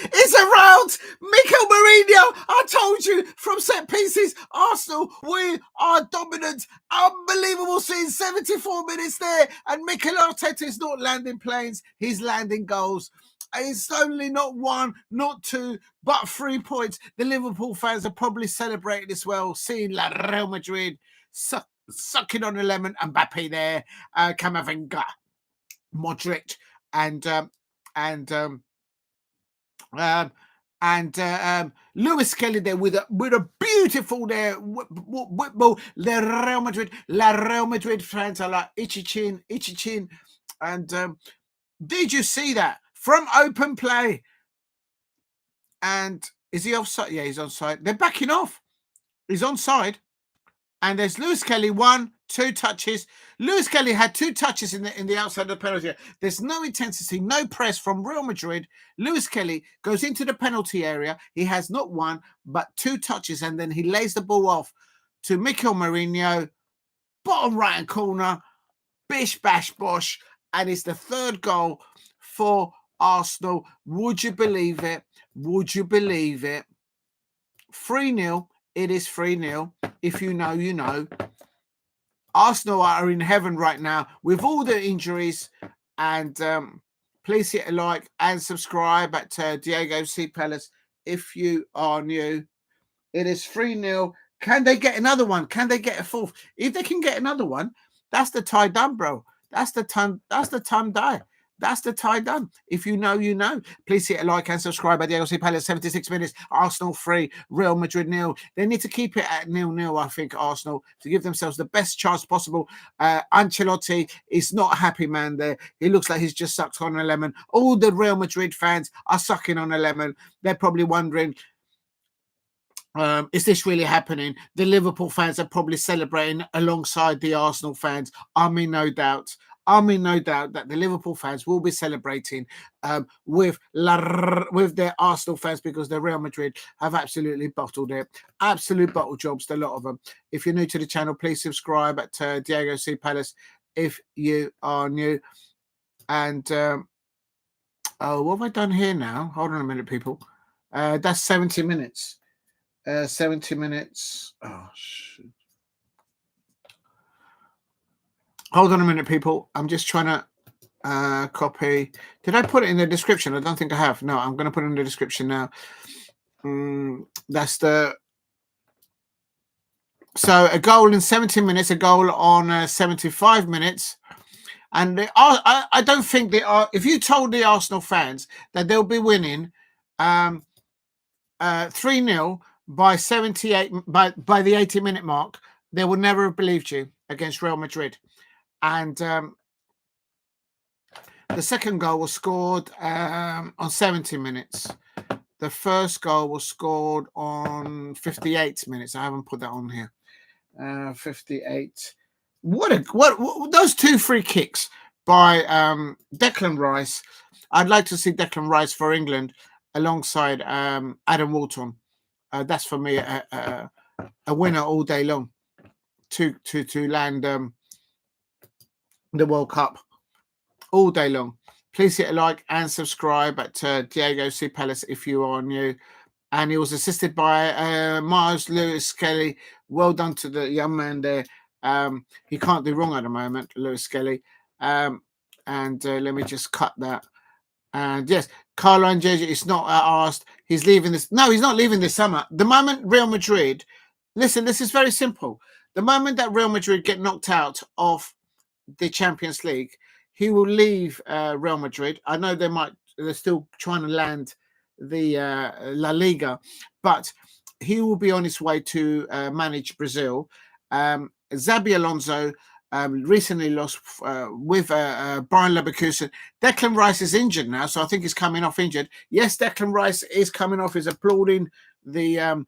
Mikel Merino, I told you, from set pieces, Arsenal, we are dominant. Unbelievable seeing 74 minutes there, and Mikel Arteta is not landing planes, he's landing goals. It's only not 1, not 2, but 3 points. The Liverpool fans are probably celebrating as well, seeing Real Madrid sucking on a lemon. Mbappe there, Camavinga, Modric, and Lewis-Skelly there with a beautiful there whip ball. La Real Madrid fans are like itchy chin, and did you see that from open play? And is he offside? Yeah, he's onside. They're backing off. He's onside. And there's Lewis-Skelly, 1, 2 touches. Lewis-Skelly had 2 touches in the outside of the penalty area. There's no intensity, no press from Real Madrid. Lewis-Skelly goes into the penalty area. He has not 1, but 2 touches, and then he lays the ball off to Mikel Merino, bottom right-hand corner, bish, bash, bosh, and it's the 3rd goal for Arsenal. Would you believe it? 3-0. It is 3-0. If you know, you know. Arsenal are in heaven right now with all the injuries. And please hit a like and subscribe at Diego C. Palace if you are new. It is 3-0. Can they get another one? Can they get a 4th? If they can get another one, that's the tie done, bro. That's the time die. That's the tie done. If you know, you know. Please hit a like and subscribe. At the LC Palace, 76 minutes. Arsenal 3, Real Madrid 0. They need to keep it at 0-0, I think, Arsenal, to give themselves the best chance possible. Ancelotti is not a happy man there. He looks like he's just sucked on a lemon. All the Real Madrid fans are sucking on a lemon. They're probably wondering, is this really happening? The Liverpool fans are probably celebrating alongside the Arsenal fans. I'm in no doubt that the Liverpool fans will be celebrating with their Arsenal fans, because the Real Madrid have absolutely bottled it. Absolute bottle jobs, a lot of them. If you're new to the channel, please subscribe at Diego C. Palace if you are new. And what have I done here now? Hold on a minute, people. That's 70 minutes. 70 minutes. Oh, shit. Hold on a minute, people. I'm just trying to copy. Did I put it in the description? I don't think I have. No, I'm going to put it in the description now. That's the... So a goal in 70 minutes, a goal on 75 minutes. And I don't think they are... If you told the Arsenal fans that they'll be winning 3-0 by 78 by the 80-minute mark, they would never have believed you against Real Madrid. And the second goal was scored on 70 minutes. The first goal was scored on 58 minutes. I haven't put that on here. 58. What those two free kicks by Declan Rice. I'd like to see Declan Rice for England alongside Adam Walton. That's for me a winner all day long to land the World Cup all day long. Please hit a like and subscribe at Diego C. Palace if you are new. And he was assisted by Miles Lewis-Skelly. Well done to the young man there. He can't do wrong at the moment, Lewis-Skelly. And let me just cut that. And yes, Carlo Ancelotti is not asked. He's leaving this. No, he's not leaving this summer. The moment Real Madrid, listen, this is very simple. The moment that Real Madrid get knocked out of the Champions League, he will leave Real Madrid. I know they're still trying to land the La Liga, but he will be on his way to manage Brazil. Xabi Alonso recently lost with Bayern Leverkusen. Declan Rice is injured now, so I think he's coming off injured. Yes, Declan Rice is coming off. He's applauding the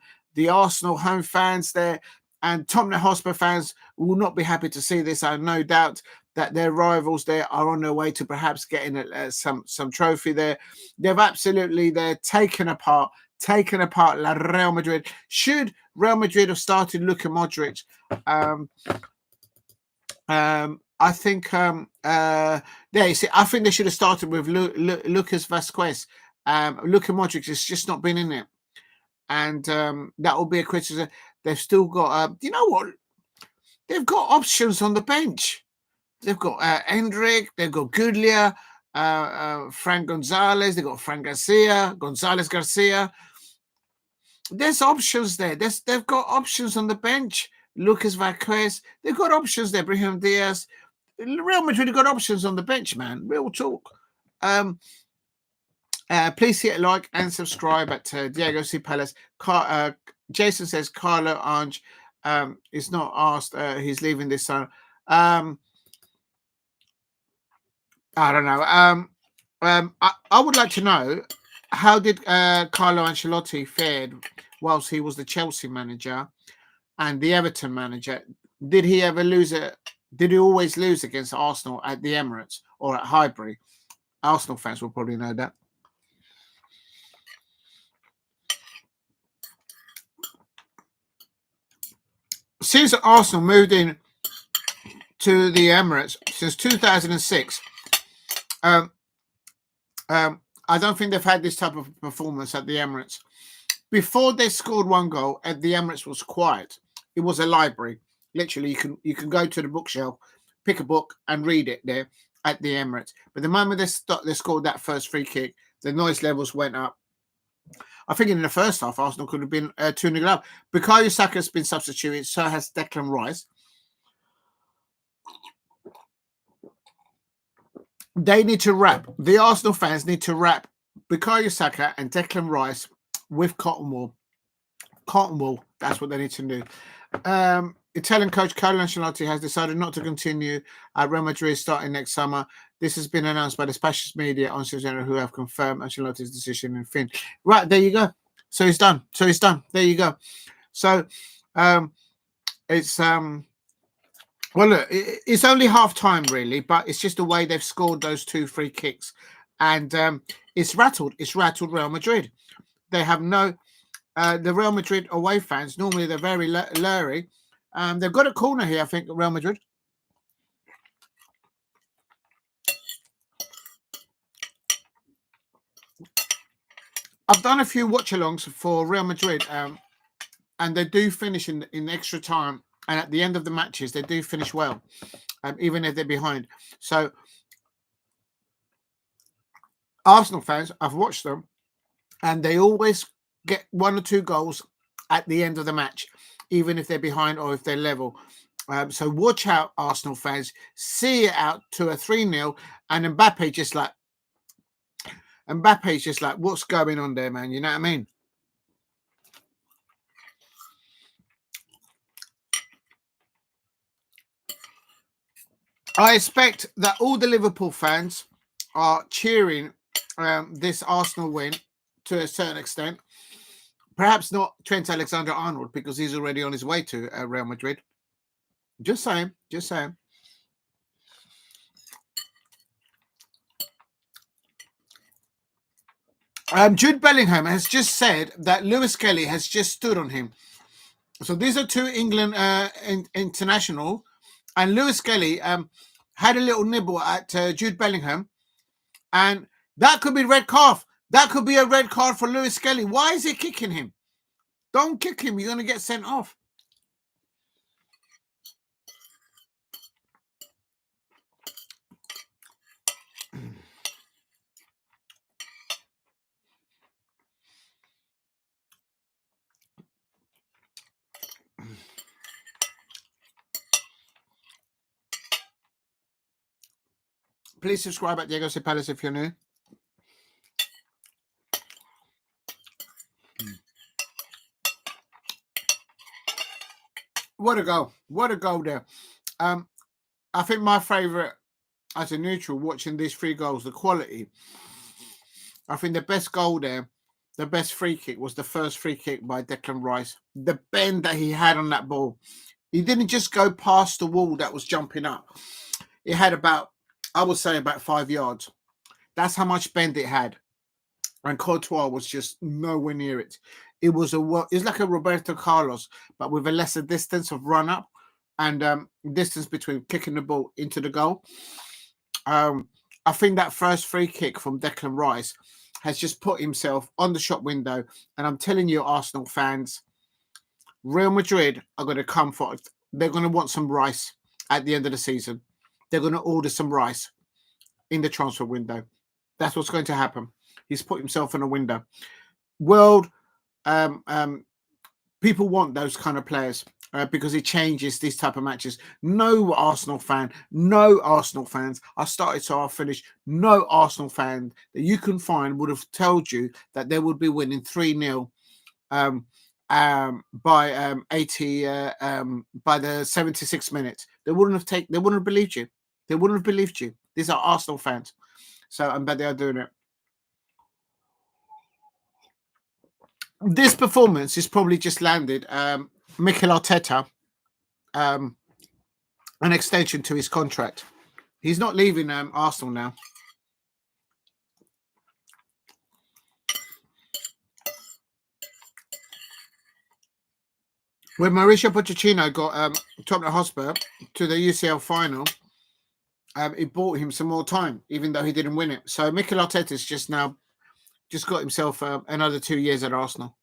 Arsenal home fans there, and Tottenham Hotspur fans will not be happy to see this. I have no doubt that their rivals there are on their way to perhaps getting some trophy there. They've absolutely taken apart La Real Madrid. Should Real Madrid have started Luka Modric? I think you see, I think they should have started with Lucas Vazquez. Luka Modric has just not been in it, and that will be a criticism. They've still got you know what? They've got options on the bench. They've got Endrick, they've got Gudlia, Frank Gonzalez, they've got Frank Gonzalez Garcia. There's options there. They've got options on the bench. Lucas Vazquez, they've got options there. Brahim Diaz. Real Madrid have got options on the bench, man. Real talk. Please hit a like and subscribe at Diego C. Palace. Jason says Carlo Ange is not asked. He's leaving this summer. I don't know. I would like to know, how did Carlo Ancelotti fared whilst he was the Chelsea manager and the Everton manager? Did he ever lose it? Did he always lose against Arsenal at the Emirates or at Highbury? Arsenal fans will probably know that. Since Arsenal moved in to the Emirates since 2006, I don't think they've had this type of performance at the Emirates. Before they scored one goal, at the Emirates was quiet. It was a library. Literally, you can go to the bookshelf, pick a book, and read it there at the Emirates. But the moment they scored that first free kick, the noise levels went up. I think in the first half, Arsenal could have been 2-0 up. Bukayo Saka has been substituted, so has Declan Rice. They need to wrap, the Arsenal fans need to wrap Bukayo Saka and Declan Rice with cotton wool. Cotton wool, that's what they need to do. Italian coach Carlo Ancelotti has decided not to continue at Real Madrid starting next summer. This has been announced by the Spanish media on Tuesday, who have confirmed Ancelotti's decision in Fin. Right, there you go. So he's done. There you go. So it's well, look, it's only half time really, but it's just the way they've scored those 2 free kicks, and it's rattled Real Madrid. They have no the Real Madrid away fans. Normally they're very leery. They've got a corner here, I think, Real Madrid. I've done a few watch-alongs for Real Madrid, and they do finish in extra time, and at the end of the matches they do finish well, even if they're behind. So Arsenal fans, I've watched them, and they always get 1 or 2 goals at the end of the match, even if they're behind or if they're level. So watch out, Arsenal fans. See it out to a 3-0, and Mbappe's just like, what's going on there, man? You know what I mean? I expect that all the Liverpool fans are cheering this Arsenal win to a certain extent. Perhaps not Trent Alexander-Arnold, because he's already on his way to Real Madrid. Just saying. Jude Bellingham has just said that Lewis-Skelly has just stood on him. So these are 2 England international, and Lewis-Skelly had a little nibble at Jude Bellingham, and that could be red card. That could be a red card for Lewis-Skelly. Why is he kicking him? Don't kick him. You're going to get sent off. Please subscribe at Diego C. Palace if you're new. What a goal. What a goal there. I think my favourite as a neutral watching these 3 goals, the quality. I think the best goal there, the best free kick, was the first free kick by Declan Rice. The bend that he had on that ball. He didn't just go past the wall that was jumping up. It had about, I would say, about 5 yards. That's how much bend it had. And Courtois was just nowhere near it. It was like a Roberto Carlos, but with a lesser distance of run up and distance between kicking the ball into the goal. I think that first free kick from Declan Rice has just put himself on the shop window. And I'm telling you, Arsenal fans, Real Madrid are going to come for it. They're going to want some rice at the end of the season. They're going to order some rice in the transfer window. That's what's going to happen. He's put himself in a window. World people want those kind of players because it changes these type of matches. No Arsenal fans, I started so I'll finish. No Arsenal fan that you can find would have told you that they would be winning 3-0 by 80 by the 76 minutes. They wouldn't have believed you. They wouldn't have believed you. These are Arsenal fans. So I'm bet they are doing it. This performance is probably just landed Mikel Arteta an extension to his contract. He's not leaving Arsenal now. When Mauricio Pochettino got Tottenham Hotspur to the UCL final, it bought him some more time, even though he didn't win it. So Mikel Arteta's just got himself another 2 years at Arsenal.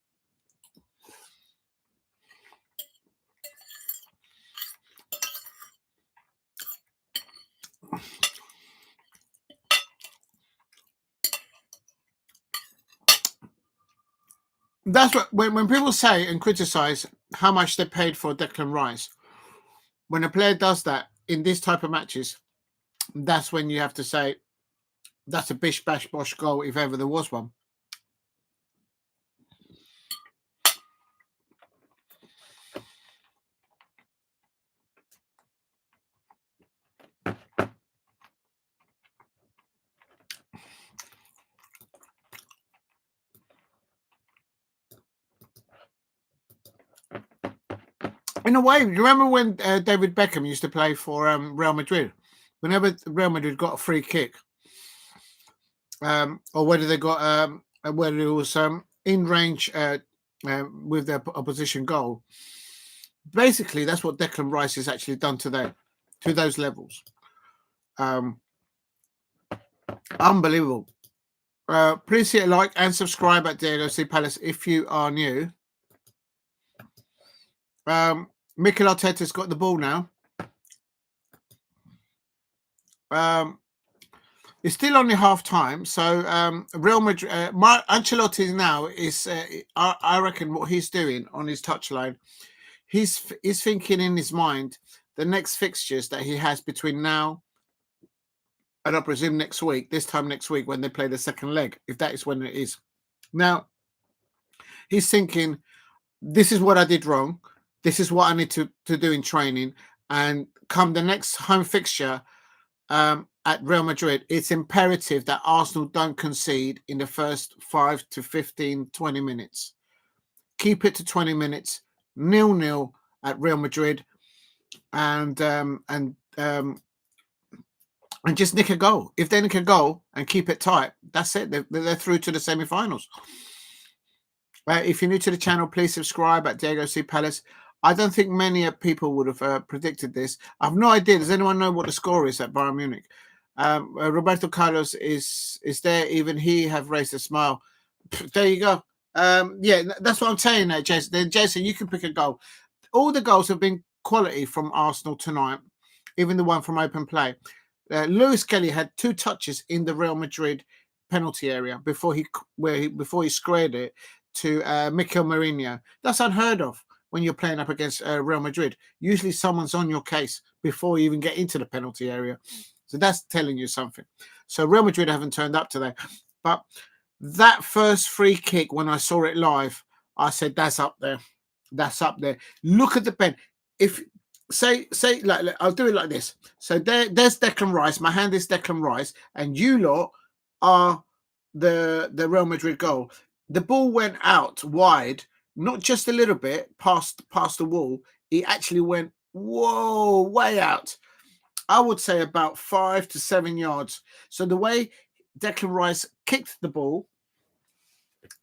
That's what when people say and criticize how much they paid for Declan Rice, when a player does that in this type of matches, that's when you have to say That's a bish bash bosh goal if ever there was one. In a way, you remember when David Beckham used to play for Real Madrid? Whenever Real Madrid got a free kick, or whether they got whether it was in range with their opposition goal, basically that's what Declan Rice has actually done to those levels. Unbelievable. Please hit a like and subscribe at Diego C Palace if you are new. Mikel Arteta's got the ball now. It's still only half time, so Real Madrid. Ancelotti now is. I reckon what he's doing on his touchline, he's thinking in his mind the next fixtures that he has between now and I presume next week. This time next week when they play the second leg, if that is when it is. Now he's thinking, this is what I did wrong. This is what I need to do in training, and come the next home fixture. At Real Madrid, it's imperative that Arsenal don't concede in the first 5 to 15, 20 minutes. Keep it to 20 minutes, 0-0 at Real Madrid, and just nick a goal. If they nick a goal and keep it tight, that's it. They're through to the semi-finals. If you're new to the channel, please subscribe at Diego C Palace. I don't think many people would have predicted this. I have no idea. Does anyone know what the score is at Bayern Munich? Roberto Carlos is there. Even he have raised a smile. There you go. Yeah, that's what I'm saying there, Jason. Then, Jason, you can pick a goal. All the goals have been quality from Arsenal tonight, even the one from open play. Lewis-Skelly had 2 touches in the Real Madrid penalty area before he squared it to Mikel Merino. That's unheard of when you're playing up against Real Madrid. Usually someone's on your case before you even get into the penalty area. So that's telling you something. So Real Madrid haven't turned up today. But that first free kick, when I saw it live, I said, that's up there. That's up there. Look at the pen. If say like I'll do it like this. So there's Declan Rice. My hand is Declan Rice, and you lot are the Real Madrid goal. The ball went out wide, not just a little bit past the wall. It actually went way out. I would say about 5 to 7 yards. So the way Declan Rice kicked the ball,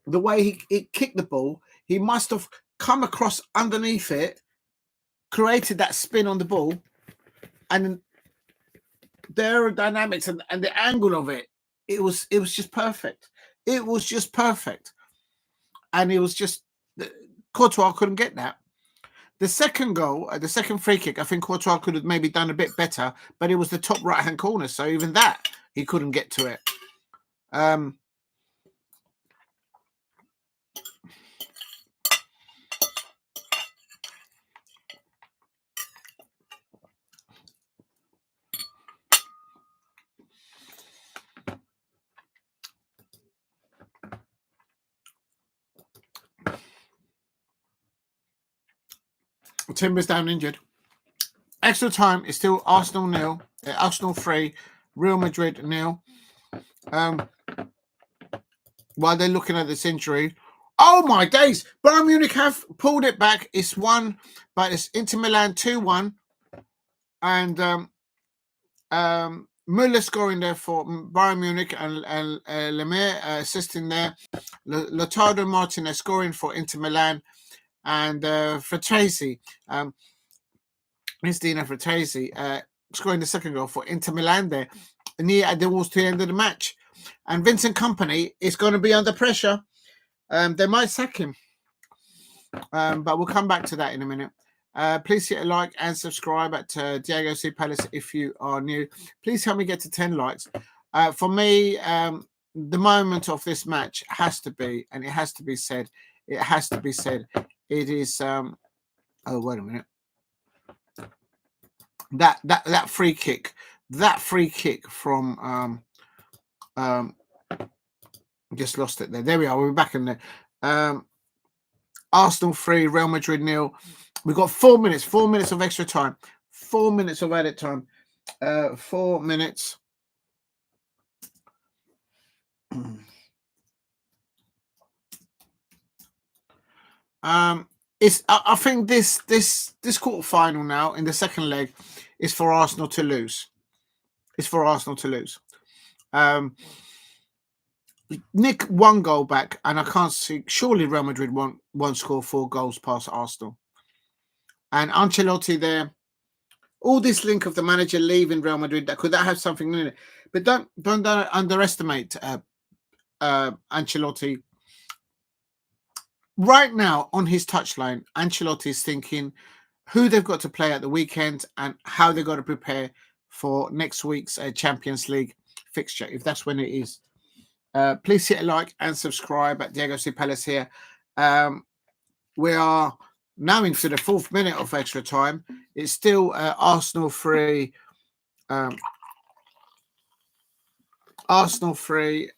the way he kicked the ball, he must have come across underneath it, created that spin on the ball, and the aerodynamics and the angle of it, it was just perfect. It was just perfect. And it was just, Courtois couldn't get that. The second goal, the second free kick, I think Courtois could have maybe done a bit better, but it was the top right-hand corner, so even that, he couldn't get to it. Timber's down injured. Extra time is still Arsenal 0, Arsenal 3, Real Madrid 0. While they're looking at this injury, oh my days! Bayern Munich have pulled it back. It's 1, but it's Inter Milan 2-1, and Müller scoring there for Bayern Munich, and Lemire assisting there. Lautaro Martinez scoring for Inter Milan, and Frattesi, Dino Frattesi scoring the second goal for Inter Milan there, near towards the end of the match. And Vincent Kompany is going to be under pressure. They might sack him, but we'll come back to that in a minute. Please hit a like and subscribe at Diego C Palace if you are new. Please help me get to 10 likes. For me, the moment of this match has to be, and it has to be said, it is oh, wait a minute. That free kick from Just lost it there. There we are. We're back in there. Arsenal 3, Real Madrid 0. We've got 4 minutes. 4 minutes of extra time. 4 minutes of edit time. 4 minutes. I think this quarter final now in the second leg is for Arsenal to lose. It's for Arsenal to lose. Nick 1 goal back, and I can't see. Surely Real Madrid won't score 4 goals past Arsenal. And Ancelotti there. All this link of the manager leaving Real Madrid, could that have something in it? But don't underestimate Ancelotti. Right now on his touchline, Ancelotti is thinking who they've got to play at the weekend and how they've got to prepare for next week's Champions League fixture, if that's when it is. Please hit a like and subscribe at Diego C. Palace here. We are now into the 4th minute of extra time. It's still Arsenal 3. Arsenal 3.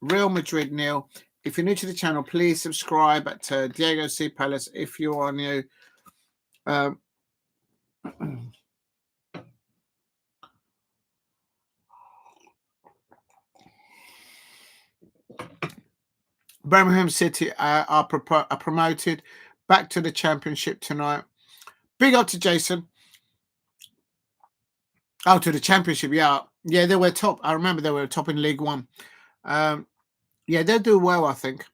Real Madrid 0. If you're new to the channel, please subscribe at Diego C. Palace if you are new. Birmingham City are promoted back to the Championship tonight. Big up to Jason. Oh, to the Championship, yeah. Yeah, they were top. I remember they were top in League One. Yeah, they'll do well, I think.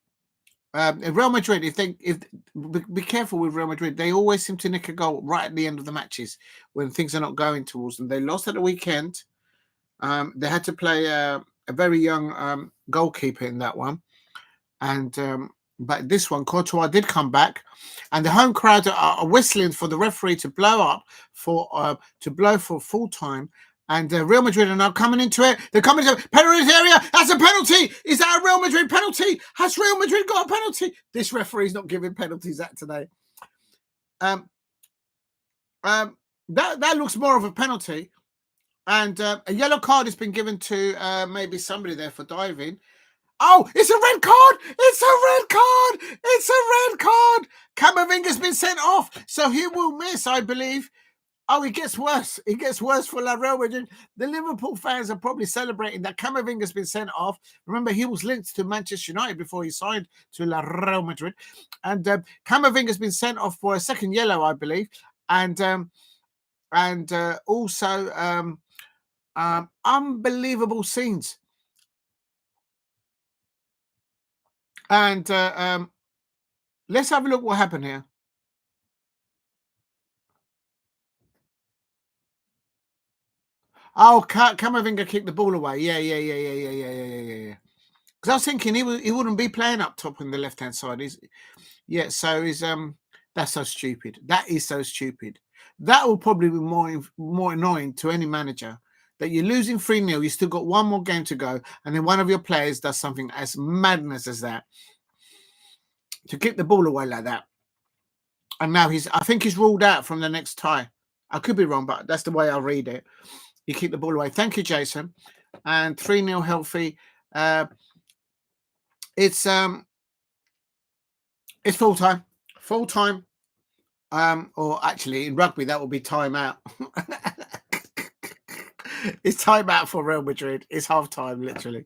Real Madrid, be careful with Real Madrid. They always seem to nick a goal right at the end of the matches when things are not going towards them. They lost at the weekend. They had to play a very young goalkeeper in that one. And but this one, Courtois did come back, and the home crowd are whistling for the referee to blow for full time. And Real Madrid are now coming into it. They're coming into penalty area. That's a penalty. Is that a Real Madrid penalty? Has Real Madrid got a penalty? This referee's not giving penalties out today. That looks more of a penalty. And a yellow card has been given to maybe somebody there for diving. Oh, it's a red card! It's a red card! It's a red card! Camavinga's been sent off, so he will miss, I believe. Oh, it gets worse. It gets worse for La Real Madrid. The Liverpool fans are probably celebrating that Camavinga's been sent off. Remember, he was linked to Manchester United before he signed to La Real Madrid. And Camavinga's been sent off for a second yellow, I believe. And also unbelievable scenes. And let's have a look what happened here. Oh, Camavinga kicked the ball away. Yeah. Because I was thinking he wouldn't be playing up top on the left-hand side. That's so stupid. That is so stupid. That will probably be more annoying to any manager. That you're losing 3-0, you still got one more game to go, and then one of your players does something as madness as that. To kick the ball away like that. And now I think he's ruled out from the next tie. I could be wrong, but that's the way I read it. You keep the ball away. Thank you, Jason. And 3-0 healthy. It's full time. Full time. Or actually in rugby that will be time out. It's time out for Real Madrid. It's half time, literally.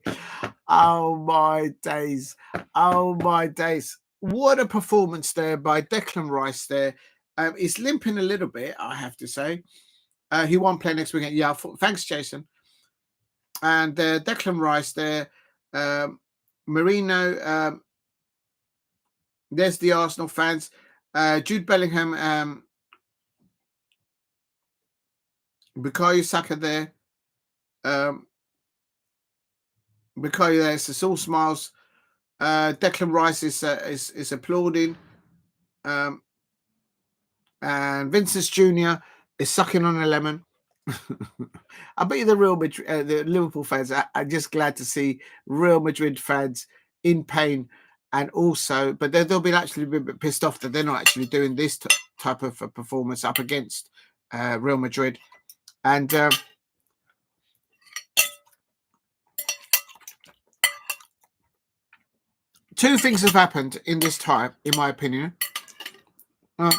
Oh my days. Oh my days. What a performance there by Declan Rice there. He's limping a little bit, I have to say. He won't play next weekend. Yeah, thanks, Jason. And Declan Rice there. Merino. There's the Arsenal fans. Jude Bellingham. Bukayo Saka there. Bukayo there. It's all smiles. Declan Rice is applauding. And Vinicius Jr. is sucking on a lemon. I bet you the Liverpool fans are just glad to see Real Madrid fans in pain, and also, but they'll be actually a bit pissed off that they're not actually doing this type of performance up against Real Madrid. And Two things have happened in this time, in my opinion. Are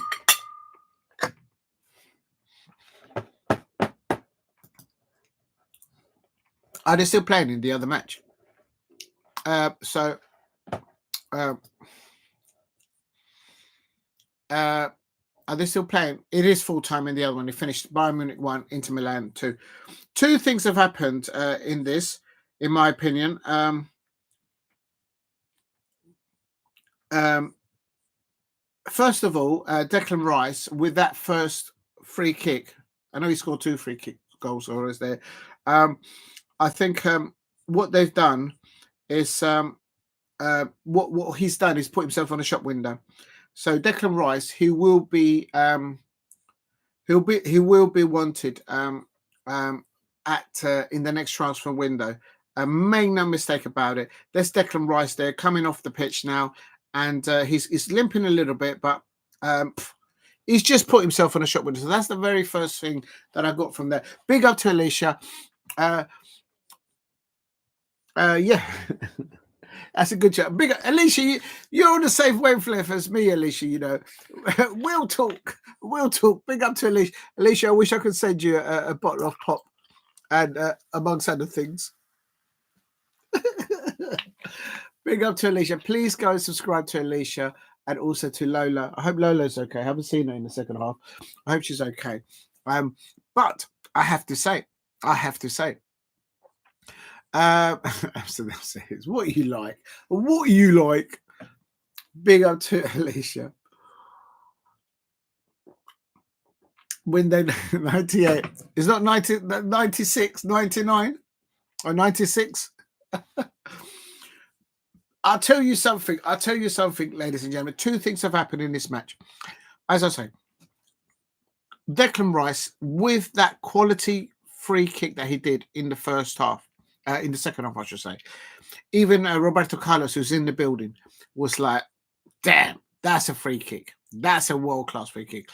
they still playing in the other match? Are they still playing? It is full time in the other one. They finished Bayern Munich 1, Inter Milan 2. Two things have happened in this, in my opinion. First of all, Declan Rice with that first free kick. I know he scored 2 free kick goals or is there. I think what they've done is what he's done is put himself on a shop window. So Declan Rice, he will be wanted at in the next transfer window. Make no mistake about it. There's Declan Rice there coming off the pitch now, and he's limping a little bit, but he's just put himself on a shop window. So that's the very first thing that I got from there. Big up to Alicia. Yeah. That's a good job. Big Alicia, you're on the same wavelength as me, Alicia, you know. We'll talk. Big up to Alicia. Alicia, I wish I could send you a bottle of pop and amongst other things. Big up to Alicia. Please go and subscribe to Alicia and also to Lola. I hope Lola's okay. I haven't seen her in the second half. I hope she's okay. But I have to say, Amsterdam says, what you like? What you like? Big up to Alicia. Window 98. It's not 90, 96, 99 or 96. I'll tell you something, ladies and gentlemen. Two things have happened in this match. As I say, Declan Rice, with that quality free kick that he did in the first half, in the second half, I should say. Even Roberto Carlos, who's in the building, was like, damn, that's a free kick. That's a world-class free kick.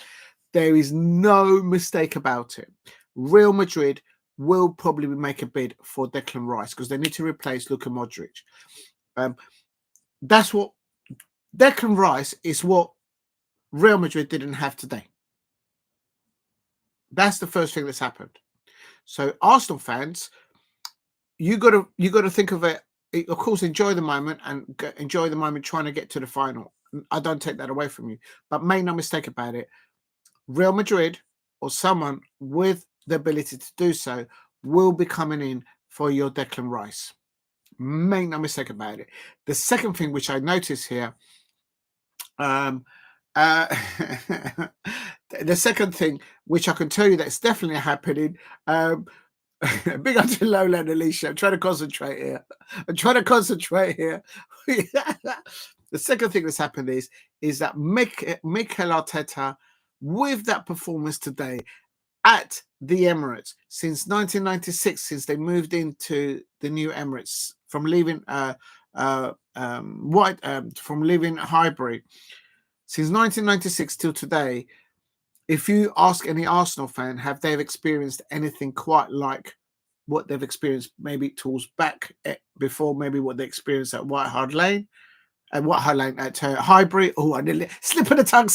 There is no mistake about it. Real Madrid will probably make a bid for Declan Rice because they need to replace Luka Modric. That's what Declan Rice is what Real Madrid didn't have today. That's the first thing that's happened. So Arsenal fans, you got to think of it. Of course, enjoy the moment and enjoy the moment trying to get to the final. I don't take that away from you, but make no mistake about it. Real Madrid or someone with the ability to do so will be coming in for your Declan Rice. Make no mistake about it. The second thing which I notice here, the second thing which I can tell you that's definitely happening. Big up to Lola and Alicia. I'm trying to concentrate here. The second thing that's happened is that Mikel Arteta, with that performance today at the Emirates since 1996, since they moved into the new Emirates from leaving Highbury, since 1996 till today. If you ask any Arsenal fan, have they experienced anything quite like what they've experienced maybe towards back before, maybe what they experienced at White Hart Lane at Highbury? Oh, I nearly slip of the tongue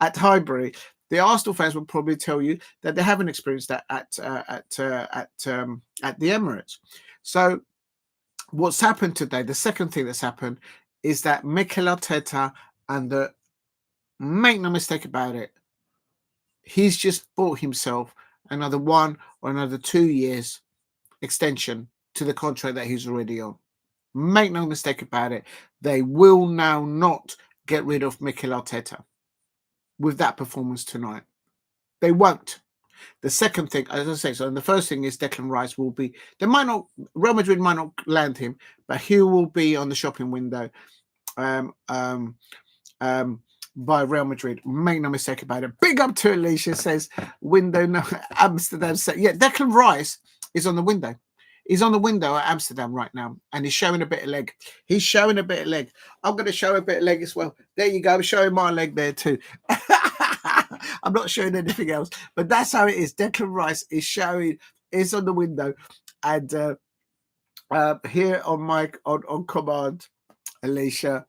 at Highbury. The Arsenal fans will probably tell you that they haven't experienced that at the Emirates. So what's happened today, the second thing that's happened is that Mikel Arteta and make no mistake about it, he's just bought himself another 1 or another 2 years extension to the contract that he's already on. Make no mistake about it. They will now not get rid of Mikel Arteta with that performance tonight. They won't. The second thing, as I say, so the first thing is Declan Rice will be, Real Madrid might not land him, but he will be on the shopping window by Real Madrid. Make no mistake about it. Big up to Alicia, says window no Amsterdam. Yeah, Declan Rice is on the window. He's on the window at Amsterdam right now, and he's showing a bit of leg. I'm going to show a bit of leg as well. There you go. I'm showing my leg there too. I'm not showing anything else, but that's how it is. Declan Rice is on the window, and here on command, Alicia,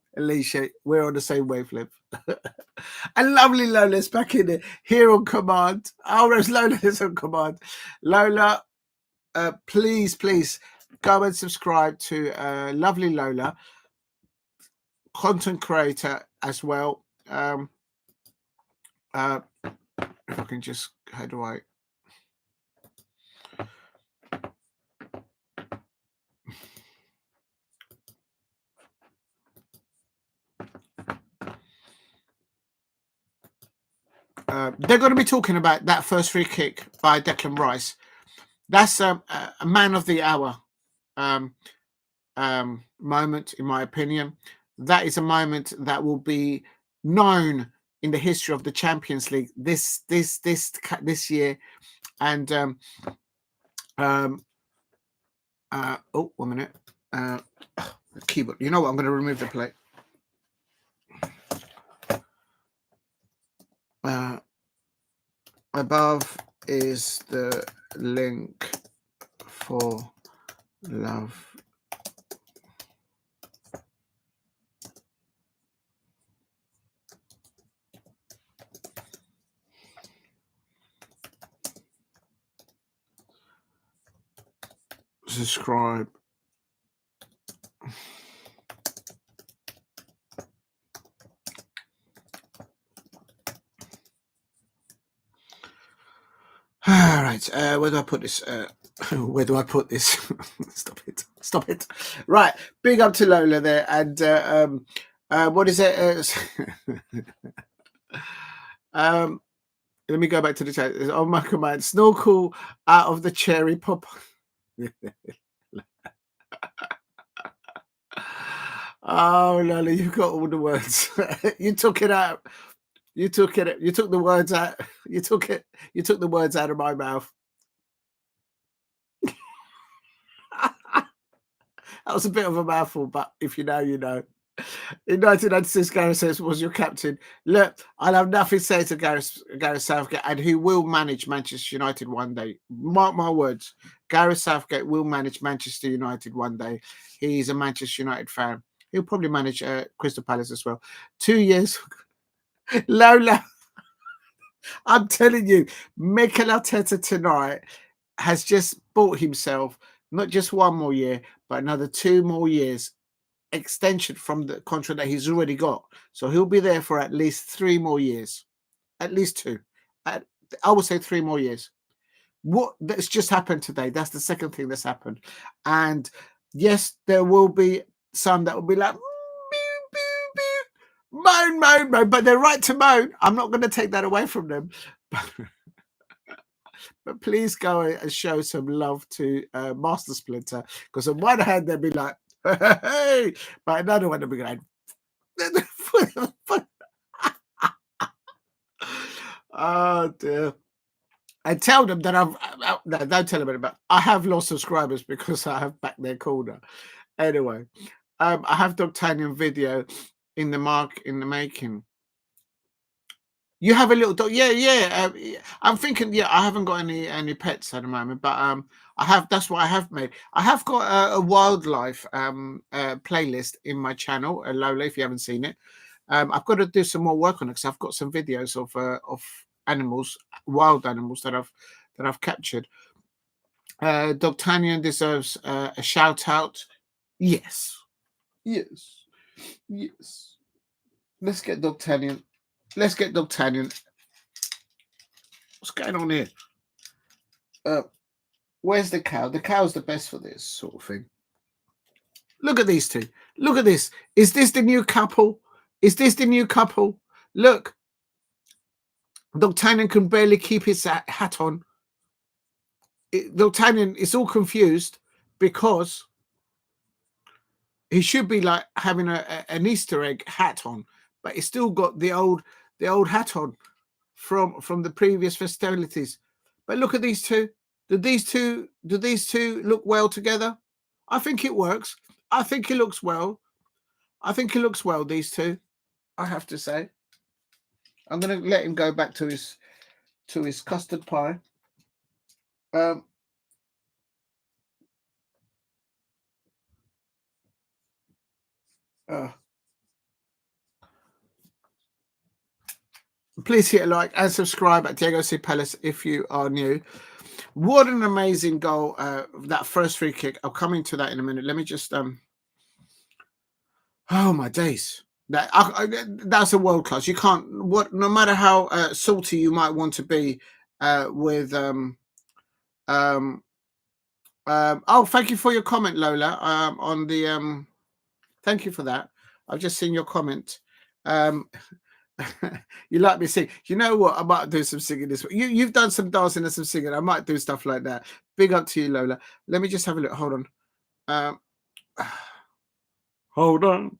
we're on the same wavelength. And lovely Lola's back in it, here on command. Oh, there's Lola's on command. Lola, please go and subscribe to lovely Lola, content creator as well. If I can just, how do I? They're going to be talking about that first free kick by Declan Rice. That's a man of the hour moment, in my opinion. That is a moment that will be known in the history of the Champions League this year. And oh, 1 minute. Keyboard. You know what? I'm going to remove the plate. Above is the link for love. Subscribe. All right, where do I put this? Where do I put this? Stop it. Right, big up to Lola there. And what is it? Let me go back to the chat. Oh, my command, snorkel out of the cherry pop. Oh, Lola, you've got all the words. You took it out. You took the words out. You took the words out of my mouth. That was a bit of a mouthful, but if you know, you know. In 1996, Gareth says was your captain. Look, I'll have nothing to say to Gareth Southgate, and he will manage Manchester United one day. Mark my words. Gareth Southgate will manage Manchester United one day. He's a Manchester United fan. He'll probably manage Crystal Palace as well. 2 years. Lola, I'm telling you, Mikel Arteta tonight has just bought himself not just 1 more year, but another 2 more years extension from the contract that he's already got. So he'll be there for at least 3 more years. At least 2. I would say 3 more years. What that's just happened today. That's the second thing that's happened. And yes, there will be some that will be like, moan, but they're right to moan. I'm not going to take that away from them. But please go and show some love to Master Splinter, because on one hand they'll be like, hey, but another one they'll be going, oh dear. And tell them that no, don't tell them about. I have lost subscribers because I have backed their corner. Anyway, I have D'Artagnan video in the making. You have a little dog, yeah. I'm thinking, I haven't got any pets at the moment, but I have. That's what I have made. I have got a wildlife playlist in my channel, Lola. If you haven't seen it, I've got to do some more work on it because I've got some videos of animals, wild animals that I've captured. D'Artagnan deserves a shout out. Yes. Let's get D'Artagnan. What's going on here? Where's the cow? The cow's the best for this sort of thing. Look at these two. Look at this. Is this the new couple? Look. D'Artagnan can barely keep his hat on. D'Artagnan is all confused because he should be like having an Easter egg hat on, but he's still got the old hat on from the previous festivities. But look at these two. Do these two look well together? I think it works. I think it looks well. These two, I have to say. I'm going to let him go back to his custard pie. Please hit a like and subscribe at Diego C. Palace if you are new. What an amazing goal. That first free kick. I'll come into that in a minute. Let me just oh my days. That's a world class. You can't no matter how salty you might want to be with oh, thank you for your comment, Lola. On the thank you for that. I've just seen your comment. You like me sing? You know what? I might do some singing this week. You've done some dancing and some singing. I might do stuff like that. Big up to you, Lola. Let me just have a look. Hold on. Hold on.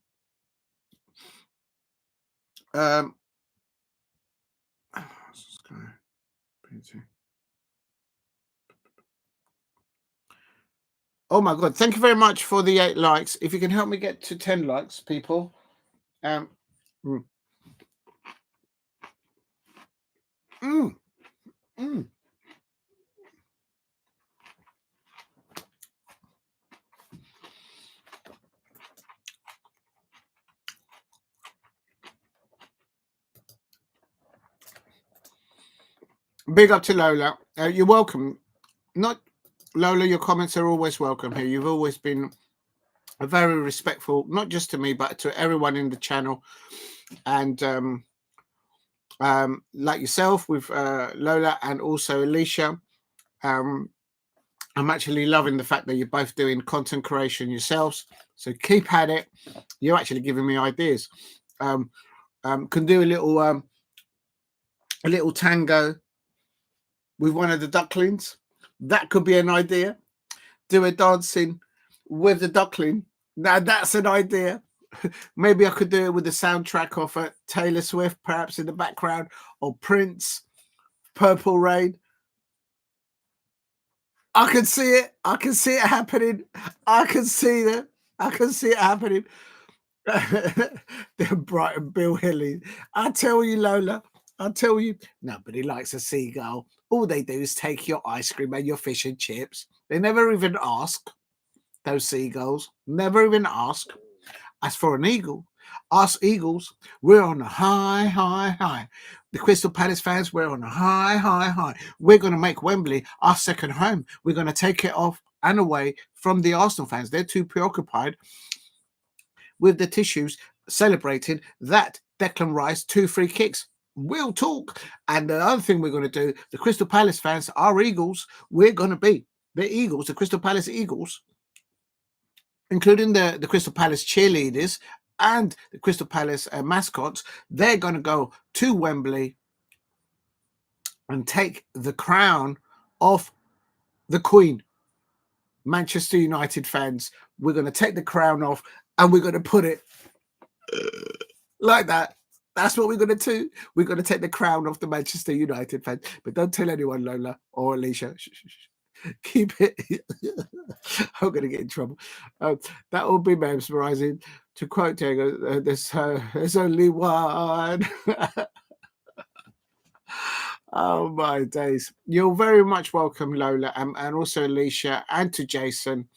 Oh my God. Thank you very much for the 8 likes. If you can help me get to 10 likes, people. Big up to Lola. You're welcome. Not Lola, your comments are always welcome here. You've always been very respectful, not just to me, but to everyone in the channel. And like yourself with Lola and also Alicia, I'm actually loving the fact that you're both doing content creation yourselves. So keep at it. You're actually giving me ideas. Can do a little tango with one of the ducklings. That could be an idea. Do a dancing with the duckling. Now that's an idea. Maybe I could do it with the soundtrack of Taylor Swift, perhaps in the background, or Prince, Purple Rain. I can see it. I can see it happening. I can see that. I can see it happening. The Brighton Bill Hilly. I tell you, Lola. I tell you. Nobody likes a seagull. All they do is take your ice cream and your fish and chips. They never even ask. Those seagulls never even ask. As for an eagle, us eagles, we're on a high, high, high. The Crystal Palace fans, we're on a high, high, high. We're going to make Wembley our second home. We're going to take it off and away from the Arsenal fans. They're too preoccupied with the tissues celebrating that Declan Rice 2 free kicks. We'll talk. And the other thing we're going to do, the Crystal Palace fans, our Eagles, we're going to be the Eagles, the Crystal Palace Eagles, including the Crystal Palace cheerleaders and the Crystal Palace mascots. They're going to go to Wembley and take the crown off the Queen. Manchester United fans, we're going to take the crown off and we're going to put it like that. That's what we're going to do. We're going to take the crown off the Manchester United fans. But don't tell anyone, Lola or Alicia. Keep it. I'm going to get in trouble. That will be mesmerizing. To quote Diego, there's only one. Oh my days. You're very much welcome, Lola, and also Alicia, and to Jason,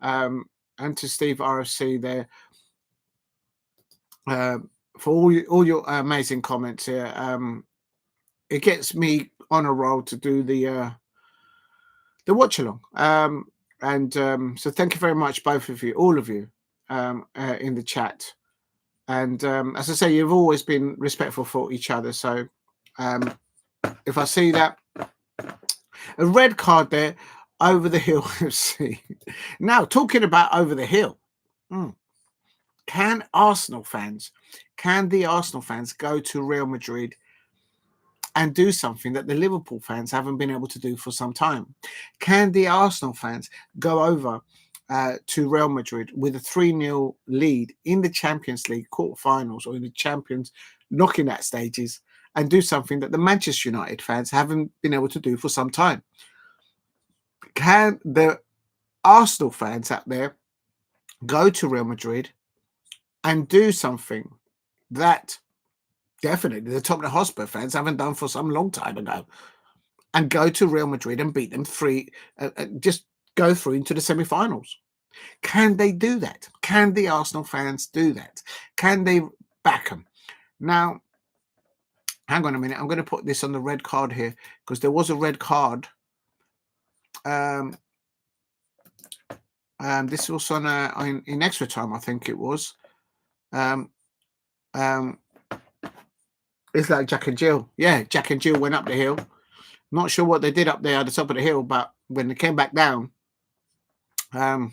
and to Steve RFC there, for all your amazing comments here. It gets me on a roll to do the watch along. So thank you very much, both of you, all of you, in the chat. And as I say, you've always been respectful for each other. So if I see that, a red card there, over the hill FC. Now, talking about over the hill, can the Arsenal fans go to Real Madrid and do something that the Liverpool fans haven't been able to do for some time? Can the Arsenal fans go over to Real Madrid with a 3-0 lead in the Champions League quarterfinals or in the Champions knocking out stages and do something that the Manchester United fans haven't been able to do for some time? Can the Arsenal fans out there go to Real Madrid and do something that definitely the Tottenham Hotspur fans haven't done for some long time ago, and go to Real Madrid and beat them just go through into the semi-finals? Can they do that? Can the Arsenal fans do that? Can they back them? Now, hang on a minute. I'm going to put this on the red card here because there was a red card. This was on in extra time, I think it was. It's like Jack and Jill. Yeah, Jack and Jill went up the hill. Not sure what they did up there at the top of the hill, but when they came back down, there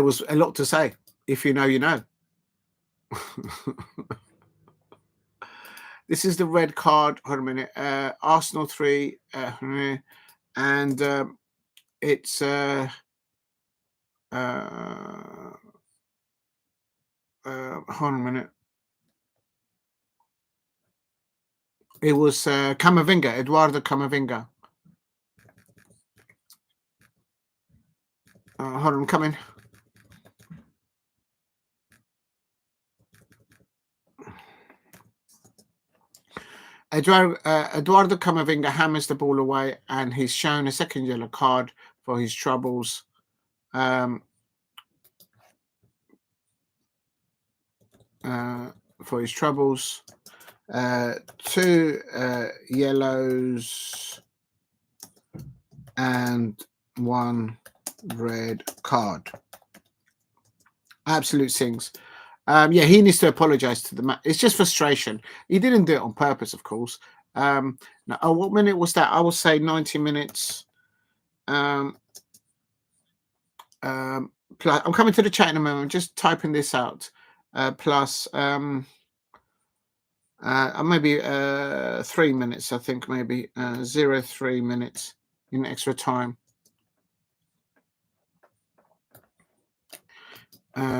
was a lot to say. If you know, you know. This is the red card. Hold on a minute. Arsenal 3, and it's hold on a minute. It was Camavinga, Eduardo Camavinga. Hold on, I'm coming. Eduardo Camavinga hammers the ball away, and he's shown a second yellow card for his troubles. For his troubles. 2 yellows and 1 red card. Absolute sings. Yeah, he needs to apologise to the match. It's just frustration. He didn't do it on purpose, of course. Now, what minute was that? I would say 90 minutes. Plus, I'm coming to the chat in a moment. I'm just typing this out. Plus, maybe 3 minutes, I think, maybe 0.3 minutes in extra time.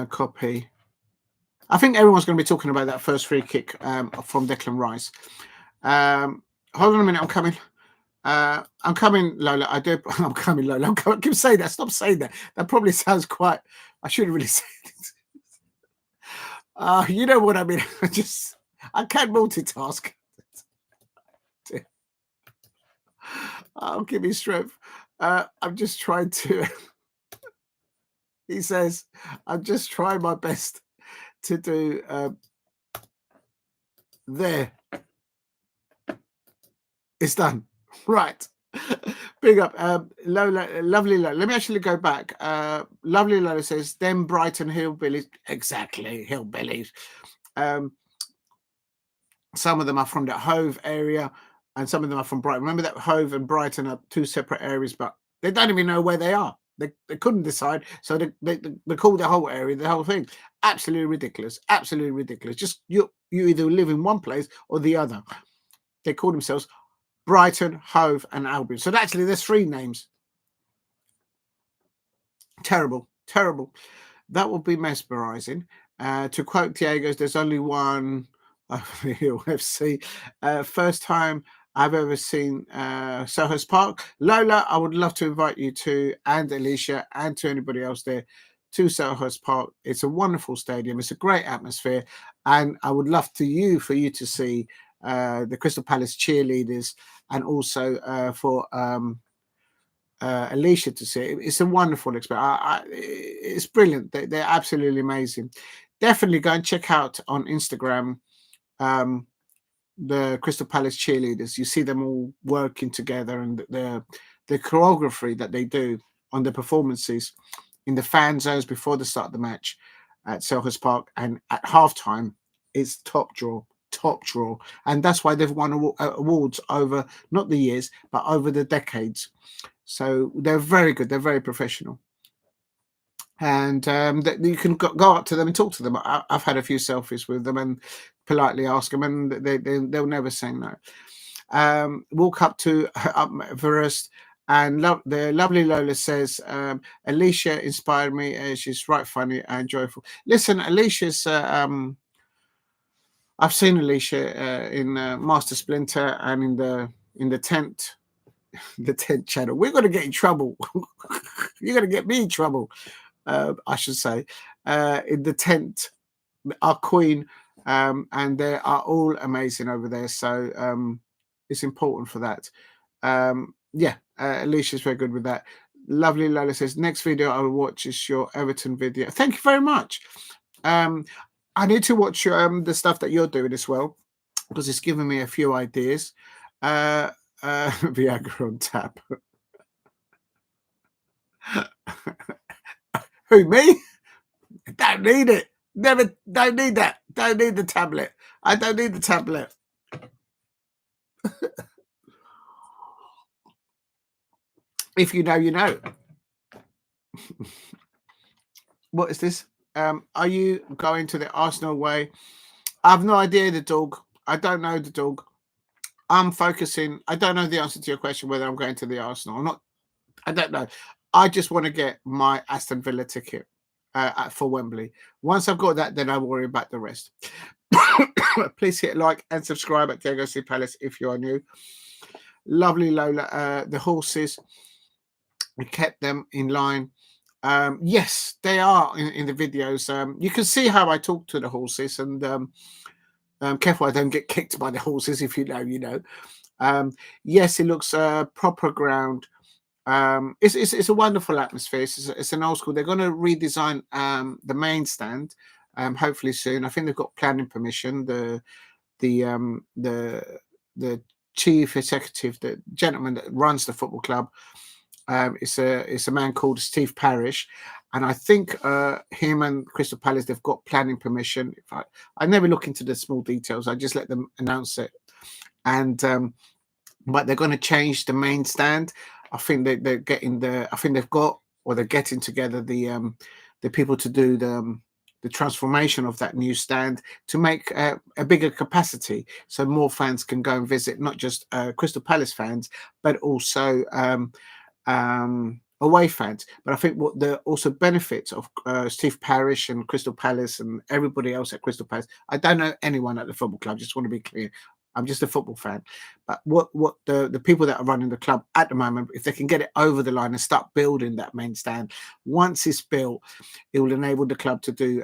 Copy. I think everyone's going to be talking about that first free kick from Declan Rice. Hold on a minute, I'm coming. I'm coming, Lola. I'm coming, Lola. I keep saying that. Stop saying that. That probably sounds quite. I shouldn't really say it. You know what I mean. I can't multitask. I'll give me strength. I'm just trying to. He says, I'm just trying my best to do there. It's done. Right. Big up. Lola, lovely Lola. Let me actually go back. Lovely Lola says, them Brighton Hillbillies. Exactly, Hillbillies. Some of them are from the Hove area and some of them are from Brighton. Remember that Hove and Brighton are 2 separate areas, but they don't even know where they are. They couldn't decide, so they called the whole area, the whole thing. Absolutely ridiculous. Absolutely ridiculous. Just you either live in one place or the other. They call themselves Brighton, Hove, and Albion. So actually, there's 3 names. Terrible, terrible. That would be mesmerising. To quote Diego's, there's only one UFC. First time I've ever seen Selhurst Park. Lola, I would love to invite you to, and Alicia, and to anybody else there, to Selhurst Park. It's a wonderful stadium. It's a great atmosphere. And I would love for you to see the Crystal Palace cheerleaders, and also for Alicia to see it. It's a wonderful experience. It's brilliant. They're absolutely amazing. Definitely go and check out on Instagram the Crystal Palace cheerleaders. You see them all working together, and the choreography that they do on the performances in the fan zones before the start of the match at Selhurst Park and at halftime is top draw. And that's why they've won awards over not the years but over the decades. So they're very good. They're very professional. And you can go up to them and talk to them. I've had a few selfies with them and politely ask them, and they'll never say no. Walk up to Verest, and the lovely Lola says, Alicia inspired me. She's right funny and joyful. Listen, Alicia's. I've seen Alicia in Master Splinter and in the tent. The tent channel. We're going to get in trouble. You're going to get me in trouble. I should say, in the tent, our queen, and they are all amazing over there. So it's important for that. Yeah, Alicia's very good with that. Lovely Lola says, next video I will watch is your Everton video. Thank you very much. I need to watch the stuff that you're doing as well, because it's given me a few ideas. Viagra on tap. Who, me? Don't need it. Never, don't need that. Don't need the tablet. I don't need the tablet. If you know, you know. What is this? Are you going to the Arsenal way? I have no idea the dog. I don't know the dog. I'm focusing. I don't know the answer to your question whether I'm going to the Arsenal or not. I don't know. I just want to get my Aston Villa ticket for Wembley. Once I've got that, then I'll worry about the rest. Please hit like and subscribe at Diego C Palace if you are new. Lovely Lola. The horses, we kept them in line. Yes, they are in the videos. You can see how I talk to the horses, and careful I don't get kicked by the horses. If you know, you know. Yes, it looks proper ground. It's a wonderful atmosphere. It's an old school. They're going to redesign the main stand, hopefully soon. I think they've got planning permission. The chief executive, the gentleman that runs the football club, it's a man called Steve Parrish, and I think him and Crystal Palace, they've got planning permission. I never look into the small details. I just let them announce it, and but they're going to change the main stand. I think they're getting I think they've got, or they're getting together the people to do the transformation of that new stand to make a bigger capacity, so more fans can go and visit, not just Crystal Palace fans, but also away fans. But I think what the also benefits of Steve Parrish and Crystal Palace and everybody else at Crystal Palace. I don't know anyone at the football club. Just want to be clear. I'm just a football fan. But what the people that are running the club at the moment, if they can get it over the line and start building that main stand, once it's built, it will enable the club to do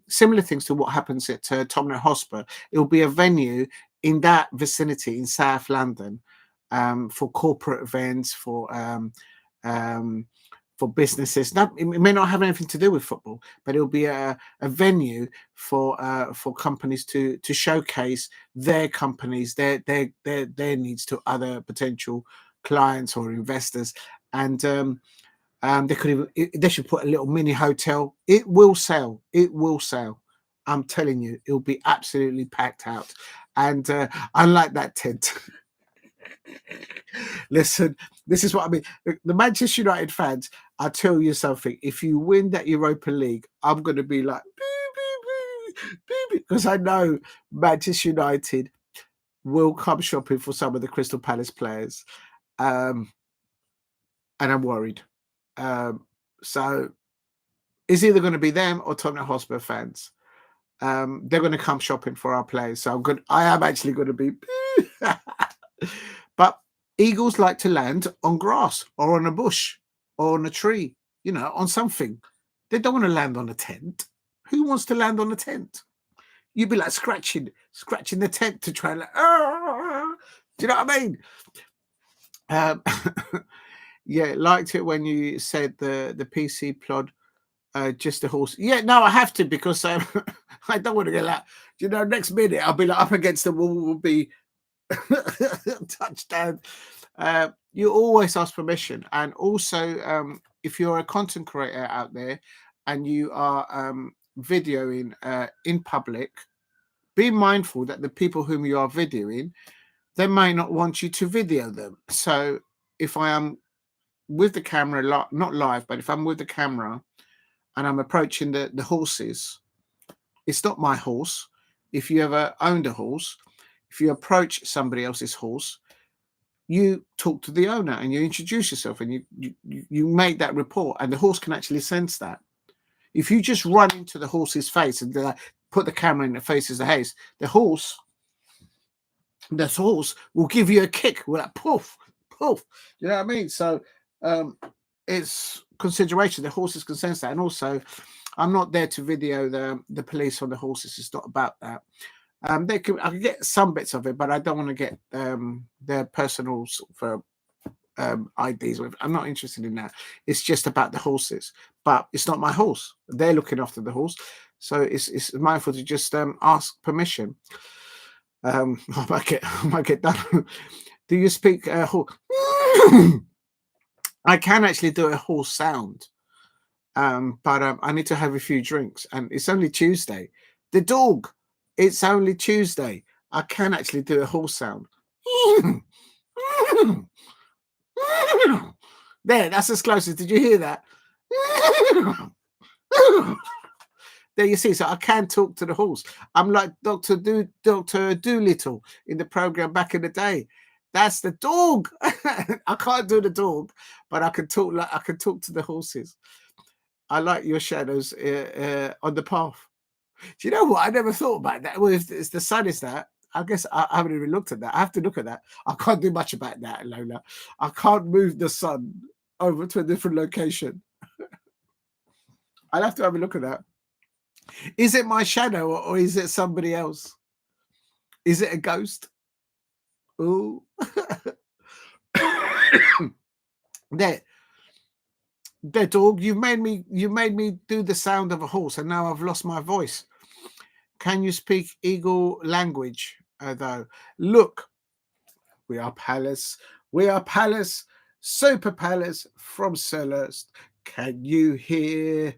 similar things to what happens at Tottenham Hotspur. It will be a venue in that vicinity in South London for corporate events, for businesses. It may not have anything to do with football, but it'll be a venue for companies to showcase their companies, their needs to other potential clients or investors. And they could they should put a little mini hotel. It will sell. It will sell. I'm telling you, it'll be absolutely packed out. And unlike that tent. Listen, this is what I mean. The Manchester United fans, I'll tell you something. If you win that Europa League, I'm going to be like, because I know Manchester United will come shopping for some of the Crystal Palace players. And I'm worried. So it's either going to be them or Tottenham Hotspur fans. They're going to come shopping for our players. So I am actually going to be... But eagles like to land on grass or on a bush or on a tree, on something. They don't want to land on a tent. Who wants to land on a tent? You'd be like scratching the tent to try and do you know what I mean? Yeah, liked it when you said the PC plod, just a horse. Yeah, no, I have to, because I don't want to get that. Next minute I'll be like up against the wall, will be touchdown. You always ask permission, and also if you're a content creator out there and you are videoing in public, be mindful that the people whom you are videoing, they may not want you to video them. So if I am with the camera, not live, but if I'm with the camera and I'm approaching the horses, it's not my horse. If you ever owned a horse, if you approach somebody else's horse, you talk to the owner and you introduce yourself, and you make that report, and the horse can actually sense that. If you just run into the horse's face and put the camera in the face of the haze, the horse will give you a kick. We're like, poof, poof. You know what I mean? So it's consideration. The horses can sense that. And also, I'm not there to video the police on the horses. It's not about that. I can get some bits of it, but I don't want to get their personal sort of IDs with. I'm not interested in that. It's just about the horses. But it's not my horse. They're looking after the horse. So it's mindful to just ask permission. I might get done. Do you speak horse? I can actually do a horse sound. But I need to have a few drinks, and it's only Tuesday. The dog, it's only Tuesday. I can actually do a horse sound. There, that's as close as. Did you hear that? There you see. So I can talk to the horse. I'm like Dr. Doolittle in the program back in the day. That's the dog. I can't do the dog, but I can talk to the horses. I like your shadows on the path. Do you know what? I never thought about that. Well, if the sun is that, I guess I haven't even looked at that. I have to look at that. I can't do much about that, Lola. I can't move the sun over to a different location. I'll have to have a look at that. Is it my shadow or is it somebody else? Is it a ghost? Ooh. There, dog. You made me do the sound of a horse, and now I've lost my voice. Can you speak eagle language? Though, look, we are Palace. We are Palace. Super Palace from Selhurst. Can you hear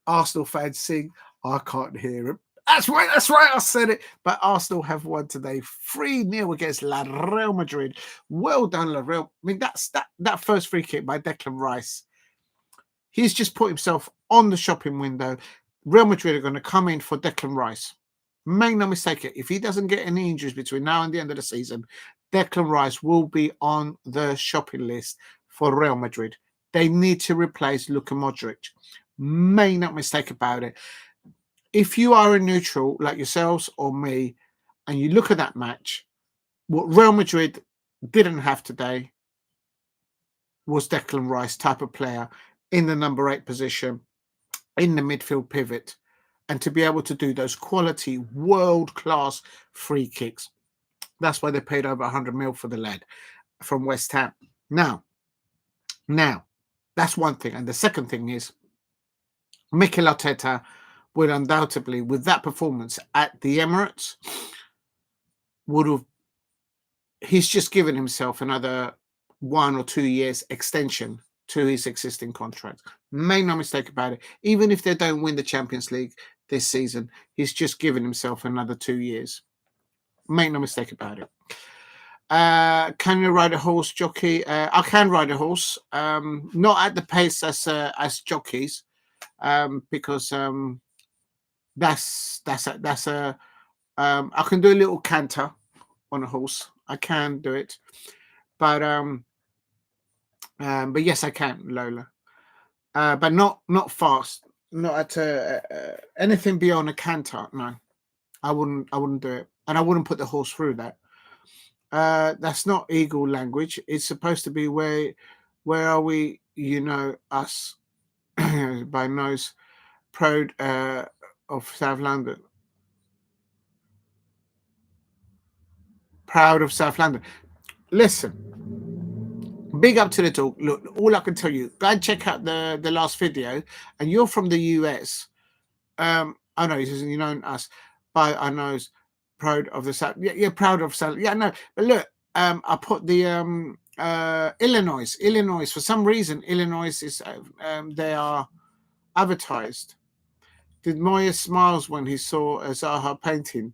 Arsenal fans sing? I can't hear him. That's right. I said it. But Arsenal have won today 3-0 against Real Madrid. Well done, Real. I mean, that first free kick by Declan Rice. He's just put himself on the shopping window. Real Madrid are going to come in for Declan Rice. Make no mistake, if he doesn't get any injuries between now and the end of the season, Declan Rice will be on the shopping list for Real Madrid. They need to replace Luka Modric. Make no mistake about it. If you are a neutral like yourselves or me, and you look at that match, what Real Madrid didn't have today was Declan Rice type of player in the number 8 position, in the midfield pivot, and to be able to do those quality world-class free kicks. That's why they paid over 100 mil for the lad from West Ham. Now, that's one thing. And the second thing is Mikel Arteta would undoubtedly, with that performance at the Emirates, he's just given himself another 1 or 2 years extension to his existing contract. Make no mistake about it. Even if they don't win the Champions League this season, he's just given himself another 2 years. Make no mistake about it. Can you ride a horse, jockey? I can ride a horse, not at the pace as jockeys, because that's a I can do a little canter on a horse. I can do it, but yes, I can, Lola. But not fast. Not at anything beyond a canter. No, I wouldn't do it, and I wouldn't put the horse through that. That's not eagle language. It's supposed to be where are we? You know us by nose. Proud of South London. Proud of South London. Listen, big up to the talk. Look, all I can tell you, go and check out the last video. And you're from the US. I know you know us, but I know proud of the South. Yeah, proud of South. Yeah, no, but look, I put the Illinois. For some reason, Illinois is they are advertised. Did Moya smiles when he saw a Zaha painting?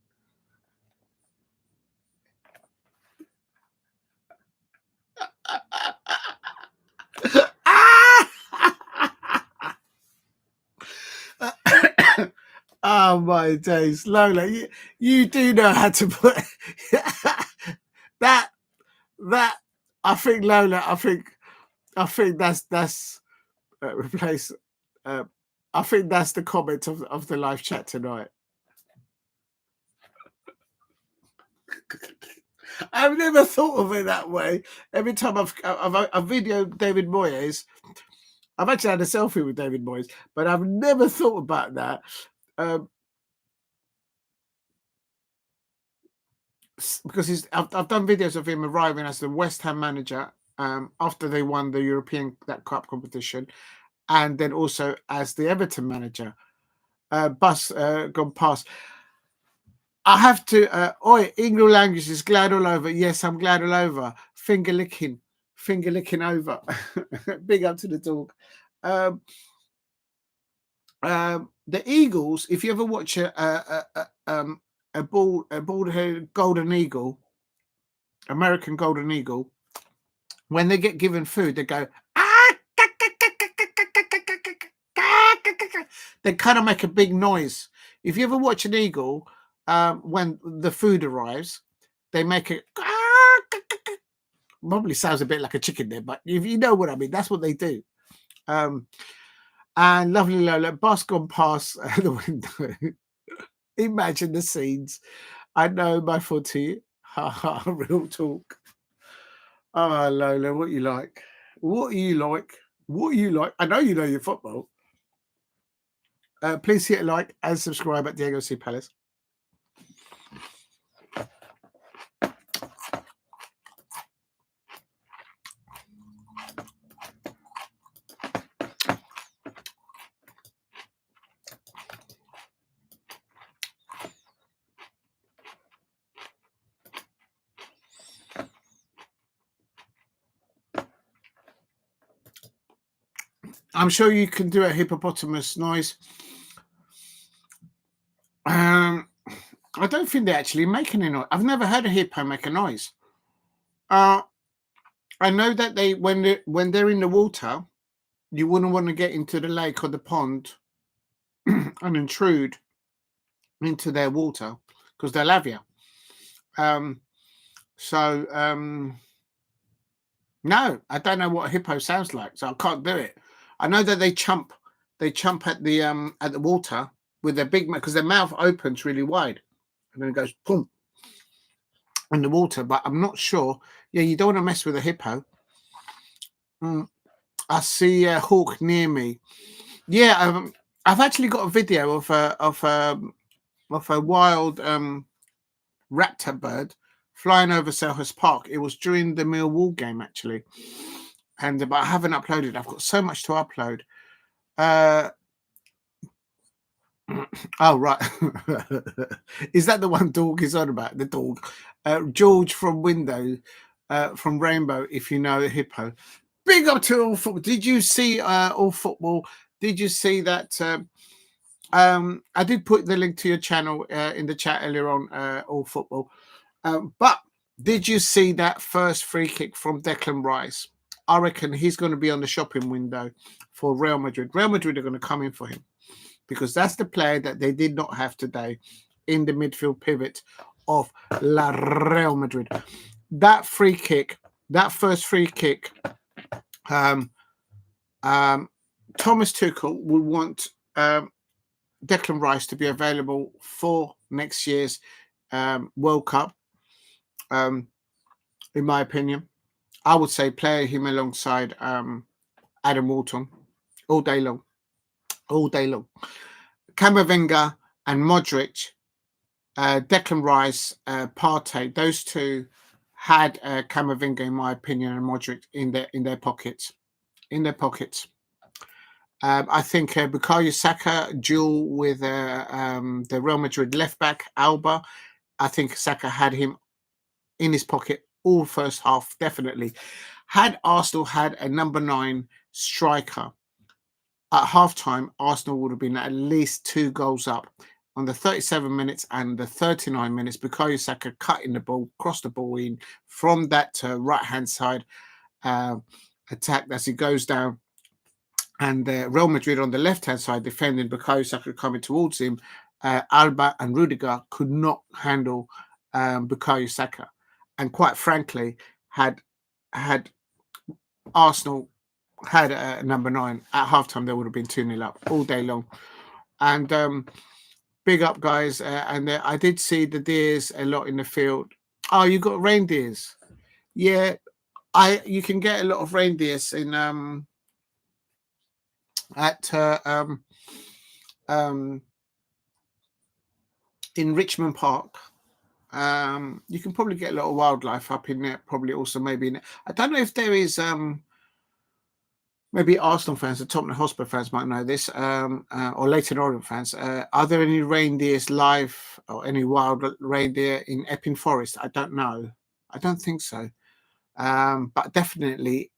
Oh my days, Lola, you do know how to put that. I think, Lola. I think that's replace. I think that's the comment of the live chat tonight. I've never thought of it that way. Every time I've videoed David Moyes, I've actually had a selfie with David Moyes, but I've never thought about that. Because I've done videos of him arriving as the West Ham manager after they won the European Cup competition, and then also as the Everton manager. Bus gone past. I have to. English language is glad all over. Yes, I'm glad all over. Finger licking over. Big up to the dog. The Eagles. If you ever watch a bald-headed golden eagle, American golden eagle, when they get given food, they go. They kind of make a big noise. If you ever watch an eagle, when the food arrives, they make it. Probably sounds a bit like a chicken there, but if you know what I mean, that's what they do. And lovely Lola, bus gone past the window. Imagine the scenes. I know my footy. Real talk. Oh, Lola, what you like? What you like? What you like? I know you know your football. Please hit a like and subscribe at Diego C. Palace. I'm sure you can do a hippopotamus noise. I don't think they actually make any noise. I've never heard a hippo make a noise. I know that they when they're in the water, you wouldn't want to get into the lake or the pond and intrude into their water because they'll have you. No, I don't know what a hippo sounds like, so I can't do it. I know that they chump at the water with their big mouth because their mouth opens really wide and then it goes boom in the water. But I'm not sure. Yeah, you don't want to mess with a hippo. I see a hawk near me. Yeah, I've actually got a video of a wild raptor bird flying over Selhurst Park. It was during the Millwall game actually, but I haven't uploaded. I've got so much to upload. Oh right, is that the one dog is on about? The dog, George from Window, from Rainbow. If you know a hippo, big up to All Football. Did you see All Football? Did you see that? I did put the link to your channel in the chat earlier on, All Football. But did you see that first free kick from Declan Rice? I reckon he's going to be on the shopping window for Real Madrid. Real Madrid are going to come in for him because that's the player that they did not have today in the midfield pivot of La Real Madrid. That free kick, that first free kick, Thomas Tuchel will want Declan Rice to be available for next year's World Cup. In my opinion, I would say play him alongside Adam Walton all day long. Camavinga and Modric, Declan Rice, Partey, those two had Camavinga, in my opinion, and Modric in their pockets. I think Bukayo Saka duel with the Real Madrid left back Alba. I think Saka had him in his pocket all first half, definitely. Had Arsenal had a number 9 striker at halftime, Arsenal would have been at least 2 goals up on the 37 minutes and the 39 minutes. Bukayo Saka cutting the ball, crossed the ball in from that right-hand side attack as he goes down. And Real Madrid on the left-hand side defending, Bukayo Saka coming towards him. Alba and Rudiger could not handle Bukayo Saka. And quite frankly, had Arsenal had number 9 at halftime, there would have been 2-0 up all day long. And big up, guys. And I did see the deers a lot in the field. Oh, you got reindeers? Yeah, you can get a lot of reindeers in in Richmond Park. You can probably get a lot of wildlife up in there. Probably also maybe I don't know if there is. Maybe Arsenal fans, the Tottenham Hotspur fans might know this, or Leyton Orient fans. Are there any reindeers live or any wild reindeer in Epping Forest? I don't know. I don't think so. But definitely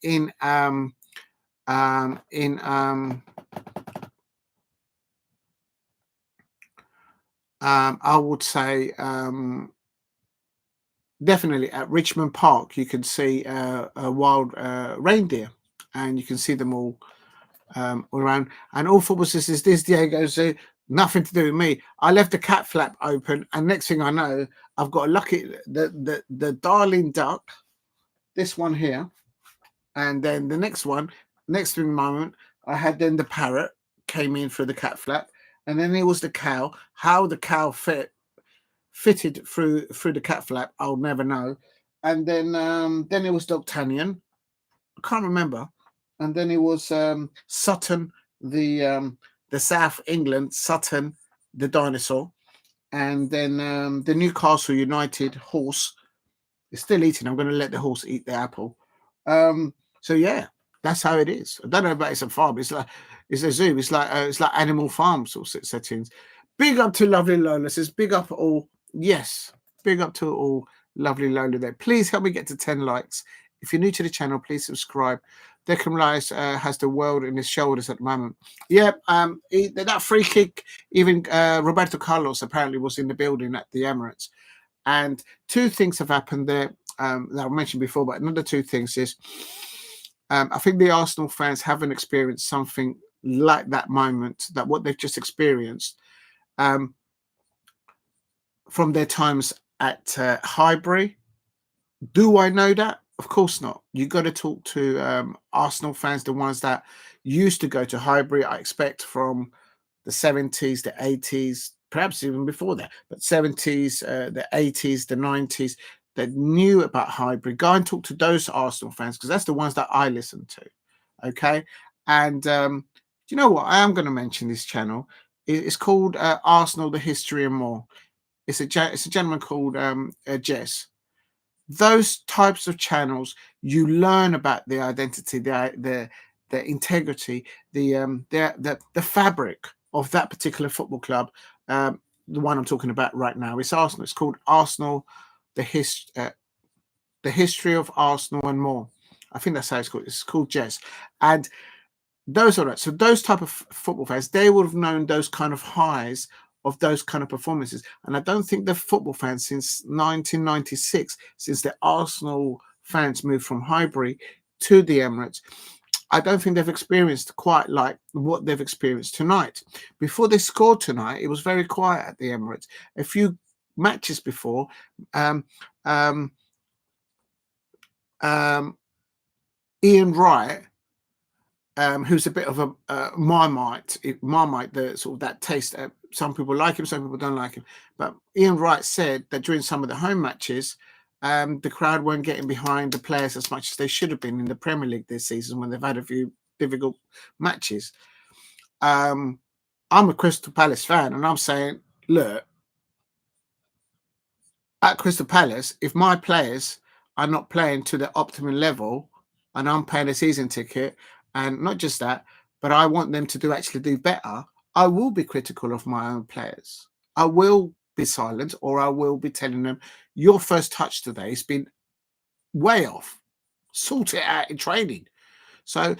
I would say definitely at Richmond Park you can see a wild reindeer, and you can see them all around. And all football sisters, this Diego Zoo, nothing to do with me. I left the cat flap open, and next thing I know, I've got a lucky the darling duck, this one here, and then the next one, next moment, I had then the parrot came in through the cat flap, and then it was the cow. How the cow fitted through the cat flap, I'll never know. And then it was D'Artagnan. I can't remember. And then it was Sutton, the South England Sutton, the dinosaur, and then the Newcastle United horse is still eating. I'm going to let the horse eat the apple. So yeah, that's how it is. I don't know about it's a farm. It's a zoo. It's like Animal Farm sort of settings. Big up to lovely Lola. Says big up all. Yes, big up to all lovely Lola there. Please help me get to 10 likes. If you're new to the channel, please subscribe. Declan Rice has the world in his shoulders at the moment. Yeah, that free kick, even Roberto Carlos apparently was in the building at the Emirates. And two things have happened there that I mentioned before, but another two things is I think the Arsenal fans haven't experienced something like that moment, that what they've just experienced from their times at Highbury. Do I know that? Of course not. You got to talk to Arsenal fans, the ones that used to go to Highbury. I expect from the 70s, the 80s, perhaps even before that, but 70s, the 80s, the 90s, that knew about Highbury. Go and talk to those Arsenal fans, because that's the ones that I listen to. Okay. And you know what? I am going to mention this channel. It's called Arsenal, the History and More. It's a gentleman called Jess. Those types of channels, you learn about the identity, the integrity, the fabric of that particular football club. The one I'm talking about right now is Arsenal. It's called Arsenal, the history of Arsenal and More. I think that's how it's called. It's called Jess. And those are right. So those type of football fans, they would have known those kind of highs of those kind of performances. And I don't think the football fans since 1996, since the Arsenal fans moved from Highbury to the Emirates, I don't think they've experienced quite like what they've experienced tonight. Before they scored tonight, it was very quiet at the Emirates. A few matches before, Ian Wright, who's a bit of a Marmite, the sort of that taste. Some people like him, some people don't like him. But Ian Wright said that during some of the home matches, the crowd weren't getting behind the players as much as they should have been in the Premier League this season when they've had a few difficult matches. I'm a Crystal Palace fan, and I'm saying, look, at Crystal Palace, if my players are not playing to the optimum level and I'm paying a season ticket, and not just that, but I want them to actually do better, I will be critical of my own players. I will be silent, or I will be telling them, your first touch today has been way off. Sort it out in training. So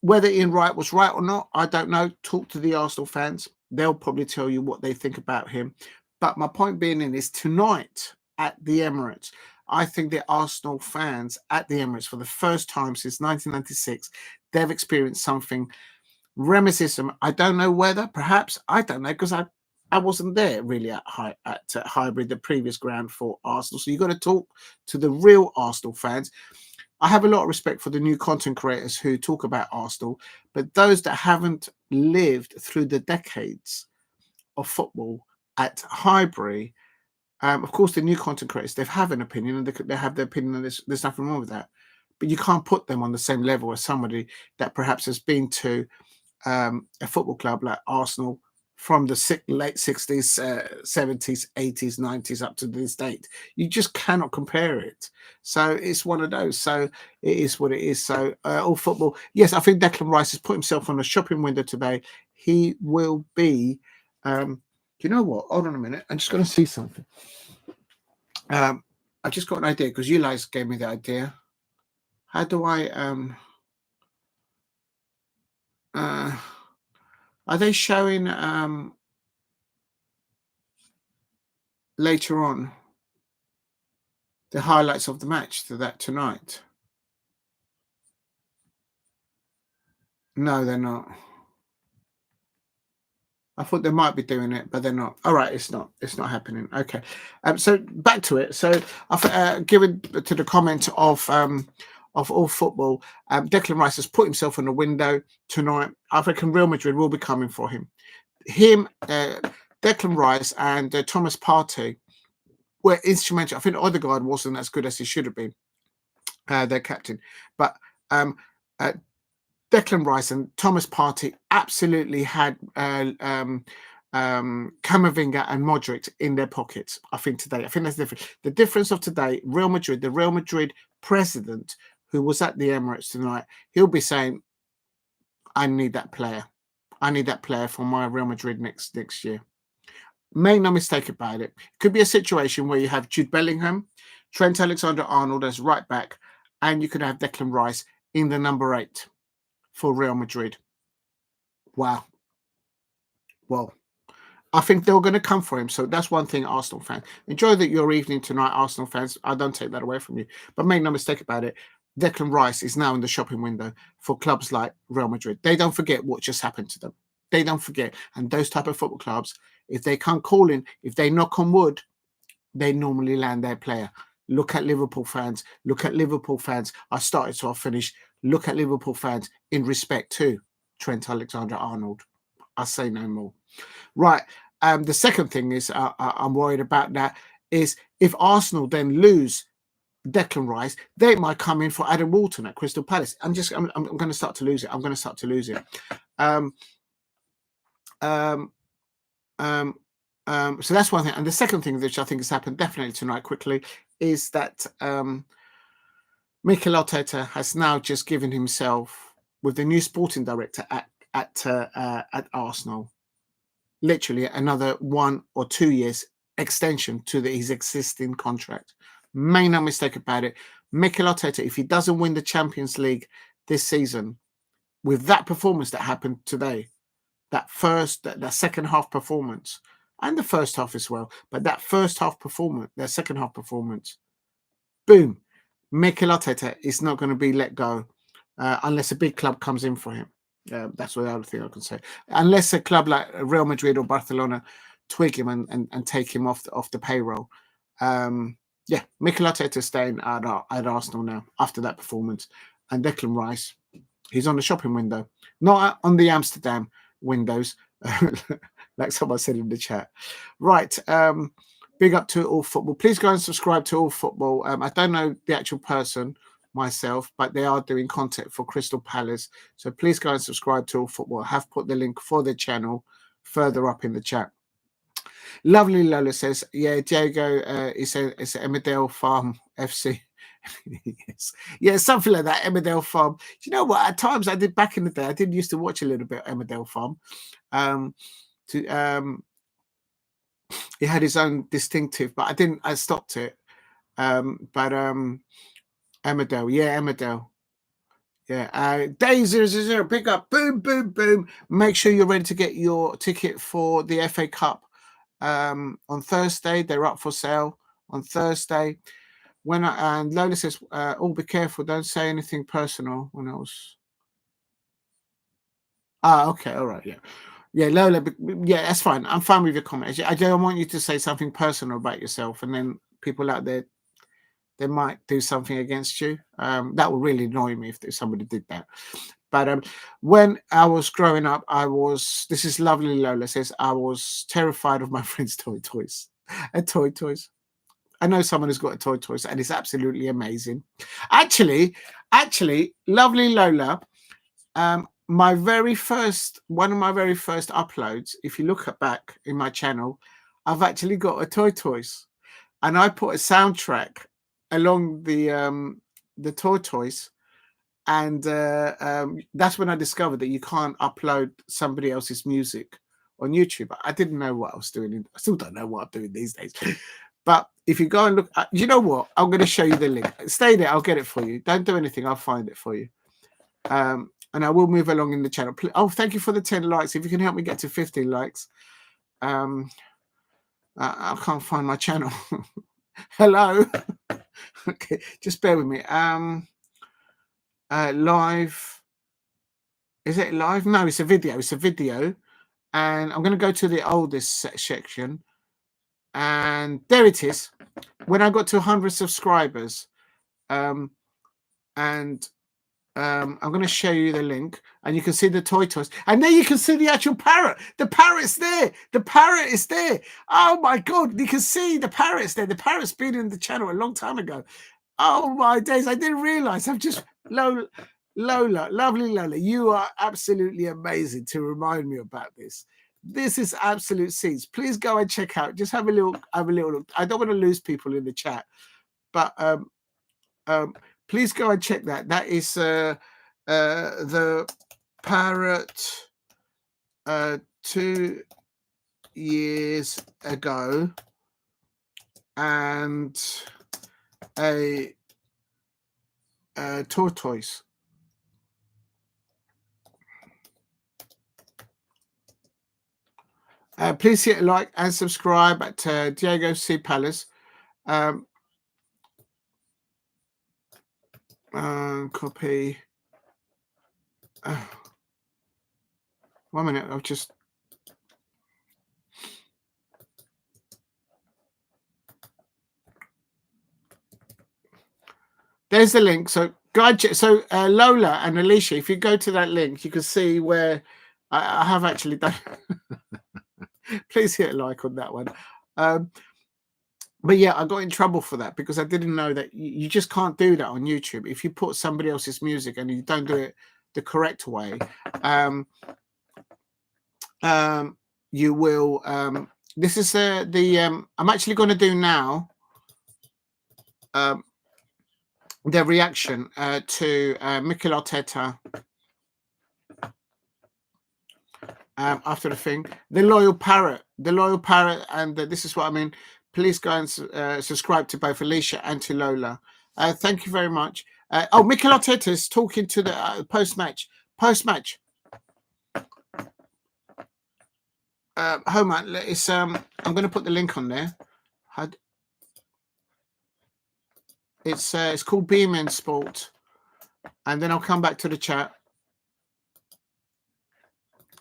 whether Ian Wright was right or not, I don't know. Talk to the Arsenal fans. They'll probably tell you what they think about him. But my point being in is tonight at the Emirates, I think the Arsenal fans at the Emirates, for the first time since 1996, they've experienced something reminiscent. I don't know whether, perhaps, I don't know, because I wasn't there really at Highbury, the previous ground for Arsenal. So you've got to talk to the real Arsenal fans. I have a lot of respect for the new content creators who talk about Arsenal, but those that haven't lived through the decades of football at Highbury, of course, the new content creators, they have an opinion, and they have their opinion, and there's nothing wrong with that. But you can't put them on the same level as somebody that perhaps has been to a football club like Arsenal from the late 60s, 70s, 80s, 90s up to this date. You just cannot compare it. So it's one of those. So it is what it is. So all football. Yes, I think Declan Rice has put himself on a shopping window today. He will be. You know what? Hold on a minute. I'm just going to see something. I just got an idea because you guys gave me the idea. How do I are they showing later on the highlights of the match to that tonight? No, they're not. I thought they might be doing it, but they're not. All right, it's not. It's not happening. Okay. So back to it. So I've given to the comment of all football. Declan Rice has put himself in the window tonight. I reckon Real Madrid will be coming for him. Declan Rice and Thomas Partey were instrumental. I think Odegaard wasn't as good as he should have been, their captain. But Declan Rice and Thomas Partey absolutely had Camavinga and Modric in their pockets, I think, today. I think that's different. The difference of today, Real Madrid, the Real Madrid president who was at the Emirates tonight, he'll be saying, I need that player. I need that player for my Real Madrid next year. Make no mistake about it. It could be a situation where you have Jude Bellingham, Trent Alexander-Arnold as right back, and you could have Declan Rice in the number 8 for Real Madrid. Wow. Well, I think they're going to come for him. So that's one thing, Arsenal fans. Enjoy your evening tonight, Arsenal fans. I don't take that away from you. But make no mistake about it, Declan Rice is now in the shopping window for clubs like Real Madrid. They don't forget what just happened to them. They don't forget. And those type of football clubs, if they come calling, if they knock on wood, they normally land their player. Look at Liverpool fans. Look at Liverpool fans. I started, so I'll finish. Look at Liverpool fans in respect to Trent Alexander-Arnold. I say no more. Right. The second thing is I'm worried about that is if Arsenal then lose Declan Rice, they might come in for Adam Walton at Crystal Palace. I'm going to start to lose it. I'm going to start to lose it. So that's one thing. And the second thing, which I think has happened definitely tonight quickly, is that Mikel Arteta has now just given himself, with the new sporting director at Arsenal, literally another 1 or 2 years extension to his existing contract. Make no mistake about it. Mikel Arteta, if he doesn't win the Champions League this season, with that performance that happened today, that second half performance, and the first half as well, but that first half performance, that second half performance, boom, Mikel Arteta is not going to be let go unless a big club comes in for him. That's the other thing I can say. Unless a club like Real Madrid or Barcelona twig him and take him off the payroll. Mikel Arteta staying at Arsenal now after that performance. And Declan Rice, he's on the shopping window, not on the Amsterdam windows, like someone said in the chat. Right. Big up to All Football. Please go and subscribe to All Football. I don't know the actual person myself, but they are doing content for Crystal Palace. So please go and subscribe to All Football. I have put the link for the channel further up in the chat. Lovely Lola says, yeah, Diego, it's Emmerdale Farm FC. Yes. Yeah, something like that, Emmerdale Farm. Do you know what? At times I did back in the day, I did used to watch a little bit of Emmerdale Farm. He had his own distinctive, but I stopped it. Emmerdale, yeah, Emmerdale. Yeah, day 000, pick up, boom, boom, boom. Make sure you're ready to get your ticket for the FA Cup on Thursday. They're up for sale on Thursday. And Lola says, be careful, don't say anything personal when else. Okay, all right, yeah. Yeah, Lola, yeah, that's fine. I'm fine with your comments. I don't want you to say something personal about yourself, and then people out there, they might do something against you. That would really annoy me if somebody did that. But when I was growing up, this is lovely Lola says, I was terrified of my friend's toys. Toys. I know someone who's got a toys, and it's absolutely amazing. Actually, lovely Lola, one of my very first uploads, if you look back in my channel, I've actually got a Tortoise, and I put a soundtrack along the Tortoise, and that's when I discovered that you can't upload somebody else's music on YouTube. I didn't know what I was doing. I still don't know what I'm doing these days. But if you go and look, you know what? I'm going to show you the link. Stay there. I'll get it for you. Don't do anything. I'll find it for you. And I will move along in the channel. Oh, thank you for the 10 likes. If you can help me get to 15 likes. I can't find my channel. Hello. Okay, just bear with me. Live. Is it live? No, it's a video. It's a video. And I'm going to go to the oldest section. And there it is. When I got to 100 subscribers. I'm going to show you the link, and you can see the toys, and then you can see the actual parrot. The parrot's there. The parrot is there. Oh my God, you can see the parrot's there. The parrot's been in the channel a long time ago. Oh my days, I didn't realize. I'm just Lola, lovely Lola. You are absolutely amazing to remind me about this. This is absolute scenes. Please go and check out. Just have a little look. I don't want to lose people in the chat, but please go and check that. That is the parrot 2 years ago, and a tortoise. Please hit like and subscribe at Diego C. Palace. Copy. 1 minute. I'll just. There's the link. So, Lola and Alicia, if you go to that link, you can see where I have actually done. Please hit a like on that one. But yeah, I got in trouble for that because I didn't know that you just can't do that on YouTube. If you put somebody else's music and you don't do it the correct way, you will. This is I'm actually going to do now the reaction to Mikel Arteta after the thing. The loyal parrot, and this is what I mean. Please go and subscribe to both Alicia and to Lola. Thank you very much. Mikel Arteta is talking to the post-match. Hold on, it's I'm going to put the link on there. It's called Beam Sport, and then I'll come back to the chat.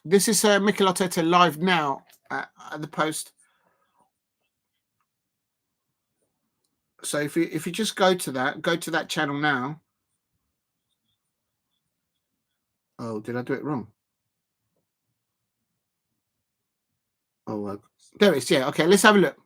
This is Mikel Arteta live now at the post. So if you just go to that channel now. Oh, did I do it wrong? Oh, there it is. Yeah. Okay. Let's have a look.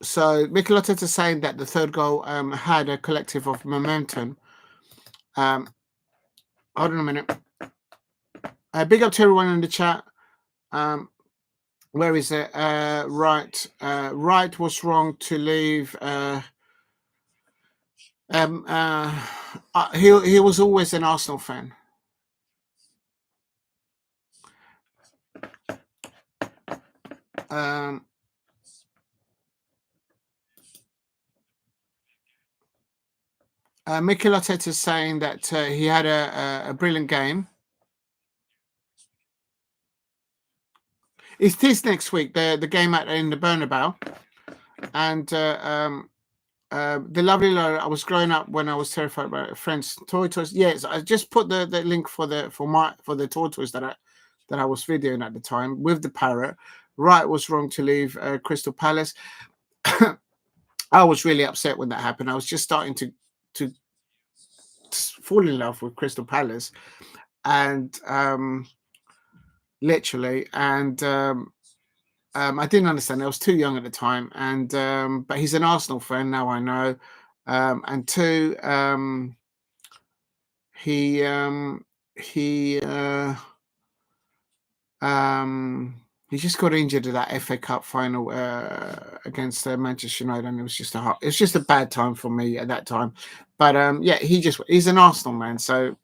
So Mikel Arteta saying that the third goal had a collective of momentum. Hold on a minute. Big up to everyone in the chat. Where is it? Right. Right was wrong to leave. He was always an Arsenal fan. Mikel Arteta is saying that he had a brilliant game. It is next week, the game in the Bernabeu, and the lovely Laura. I was growing up when I was terrified about French tortoise. Yes, I just put the link for the tortoise that I was videoing at the time with the parrot. Right was wrong to leave Crystal Palace. I was really upset when that happened. I was just starting to fall in love with Crystal Palace, and literally, and I didn't understand. I was too young at the time, and but he's an Arsenal fan now. I know, and two, he he uh, he just got injured at that FA Cup final against Manchester United, and it was just a bad time for me at that time. But yeah, he's an Arsenal man, so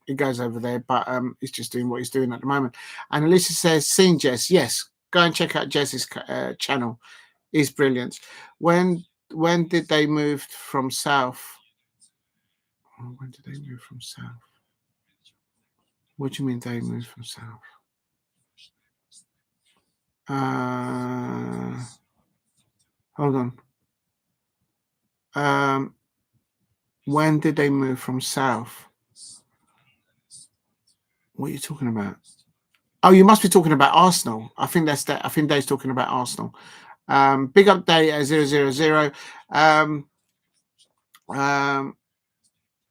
he goes over there. But he's just doing what he's doing at the moment. And Alicia says, "Seen Jess? Yes, go and check out Jess's channel. He's brilliant. When did they move from South? When did they move from South? What do you mean they moved from South? Hold on. When did they move from South? What are you talking about? Oh, you must be talking about Arsenal. I think that's that. I think Dave's talking about Arsenal. Big update 000.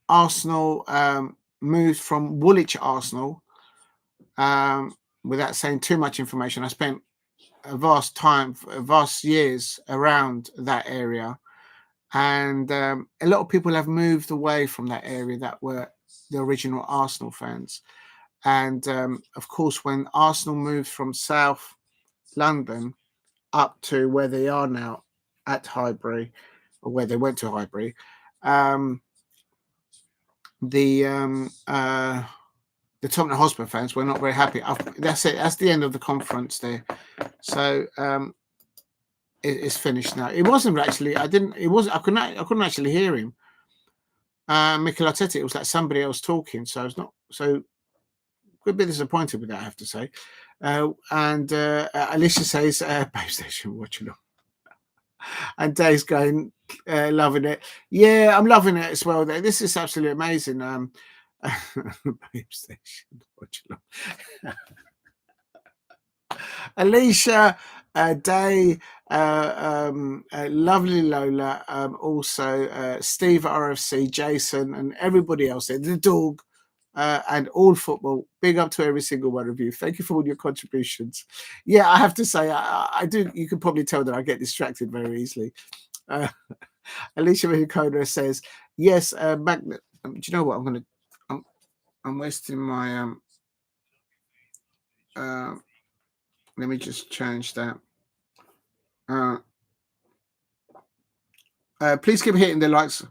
Arsenal moved from Woolwich Arsenal. Without saying too much information, I spent vast years around that area, and a lot of people have moved away from that area that were the original Arsenal fans. And of course, when Arsenal moved from South London up to where they are now at Highbury, or where they went to Highbury, the Tottenham Hotspur fans were not very happy. That's it. That's the end of the conference there. So it's finished now. It wasn't actually. I couldn't actually hear him. Mikel Arteta. It was like somebody else talking. So I was not. So a bit disappointed with that, I have to say. And Alicia says, "Babe Station, watching on." And Dave's going, loving it. Yeah, I'm loving it as well. This is absolutely amazing. Babe Station, watching on. Alicia, Day, lovely Lola, also Steve RFC, Jason, and everybody else there, the dog, and all football. Big up to every single one of you. Thank you for all your contributions. Yeah, I have to say, I do. You can probably tell that I get distracted very easily. Alicia Minicona says, yes, Magnet. Do you know what? I'm wasting my let me just change that. Please keep hitting the likes.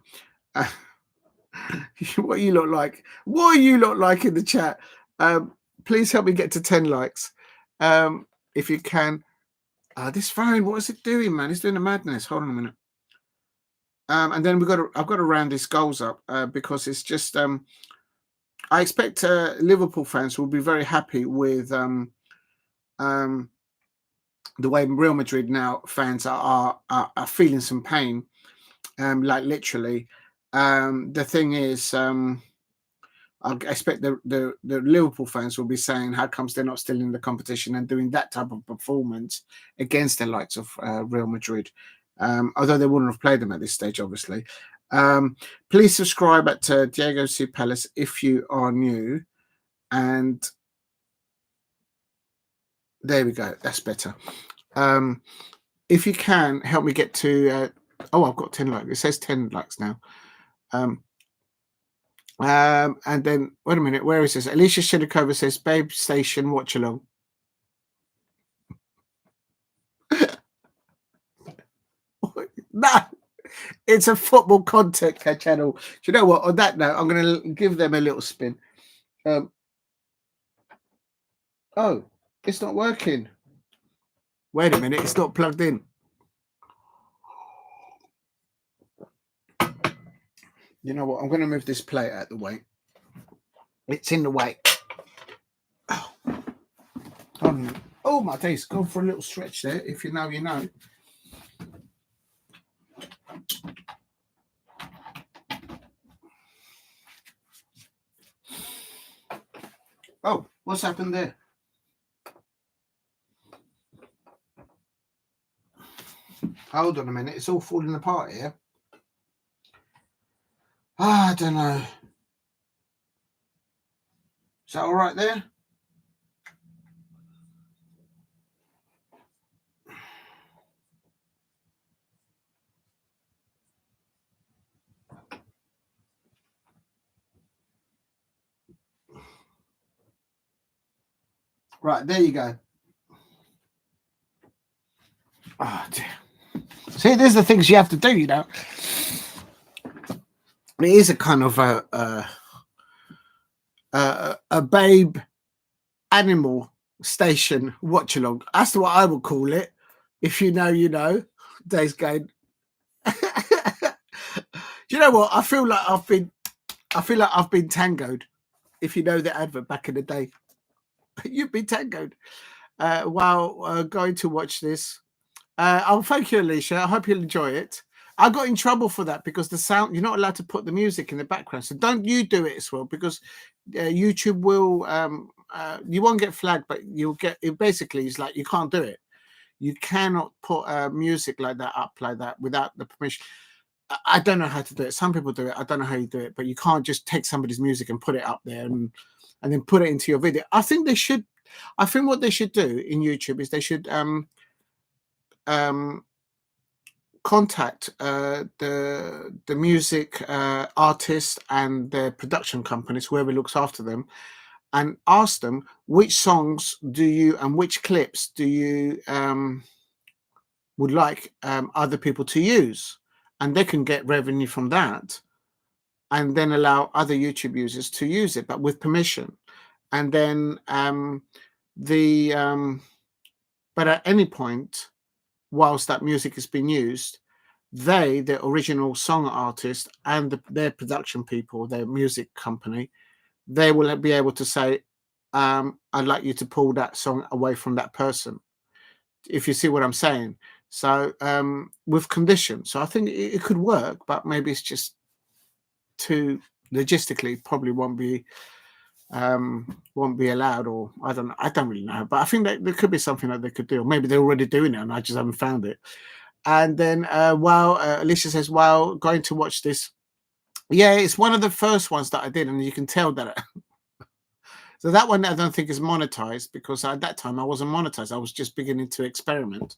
What you look like? What are you look like in the chat? Please help me get to 10 likes, if you can. This phone, what is it doing, man? It's doing a madness. Hold on a minute. And then I've got to round these goals up because it's just. I expect Liverpool fans will be very happy with the way Real Madrid now fans are feeling some pain, like literally. The thing is, I expect the Liverpool fans will be saying, how comes they're not still in the competition and doing that type of performance against the likes of Real Madrid, although they wouldn't have played them at this stage, obviously. Please subscribe at Diego C. Palace if you are new. And there we go. That's better. If you can, help me get to... I've got 10 likes. It says 10 likes now. And then, wait a minute, where is this? Alicia Shidakova says, Babe Station, watch along. No, it's a football content channel. Do you know what? On that note, I'm going to give them a little spin. Oh, it's not working. Wait a minute, it's not plugged in. You know what? I'm going to move this plate out of the way. It's in the way. Oh my days, go for a little stretch there. If you know, you know. Oh, what's happened there? Hold on a minute, it's all falling apart here. I don't know. that all right there? Right, there you go. Oh, dear. See, there's the things you have to do, you know. It is a kind of a babe animal station watch along. That's what I would call it. If you know, you know. Days going. You know what? I feel like I've been tangoed. If you know the advert back in the day, you've been tangoed while going to watch this. Thank you, Alicia. I hope you'll enjoy it. I got in trouble for that because the sound, you're not allowed to put the music in the background. So don't you do it as well, because YouTube will, you won't get flagged, but you'll get, it basically is like, you can't do it. You cannot put music like that up like that without the permission. I don't know how to do it. Some people do it. I don't know how you do it, but you can't just take somebody's music and put it up there and then put it into your video. I think they should, I think what they should do in YouTube is they should, contact the music artists and their production companies, whoever looks after them, and ask them which songs do you and which clips do you would like other people to use, and they can get revenue from that, and then allow other YouTube users to use it, but with permission. And then but at any point, whilst that music is being used, they, the original song artist and their production people, their music company, they will be able to say, I'd like you to pull that song away from that person, if you see what I'm saying. So with conditions. So I think it could work, but maybe it's just too logistically probably won't be allowed, or I don't really know. But I think that there could be something that they could do, or maybe they're already doing it and I just haven't found it. And then while Alicia says, while going to watch this, yeah, it's one of the first ones that I did, and you can tell that. So that one I don't think is monetized, because at that time I wasn't monetized. I was just beginning to experiment.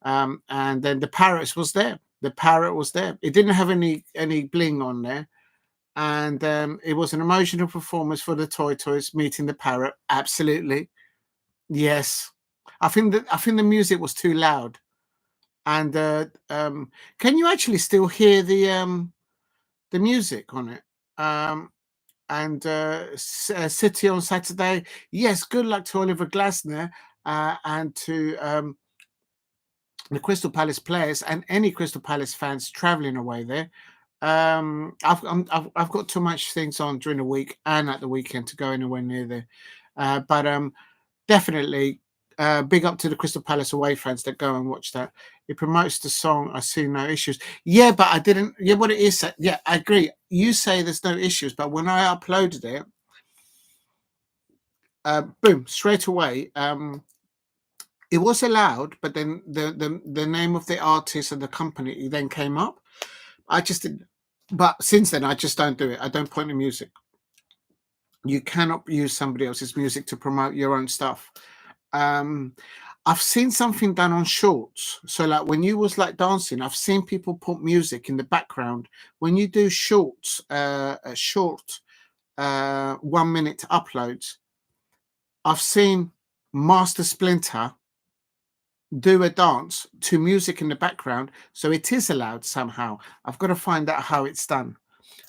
And then the parrot was there. The parrot was there. It didn't have any bling on there. And it was an emotional performance for the toys meeting the parrot. Absolutely. Yes. I think the music was too loud. And can you actually still hear the music on it? City on Saturday. Yes, good luck to Oliver Glasner and to the Crystal Palace players and any Crystal Palace fans travelling away there. I've got too much things on during the week and at the weekend to go anywhere near there. But definitely big up to the Crystal Palace away fans that go and watch that. It promotes the song. I see no issues. Yeah, but I didn't. Yeah, what it is. Yeah, I agree. You say there's no issues, but when I uploaded it, boom, straight away, it was allowed. But then the name of the artist and the company then came up. I just didn't. But since then, I just don't do it. I don't point the music. You cannot use somebody else's music to promote your own stuff. I've seen something done on shorts. So like when you was like dancing, I've seen people put music in the background. When you do shorts, a short 1 minute uploads, I've seen Master Splinter do a dance to music in the background. So it is allowed somehow. I've got to find out how it's done.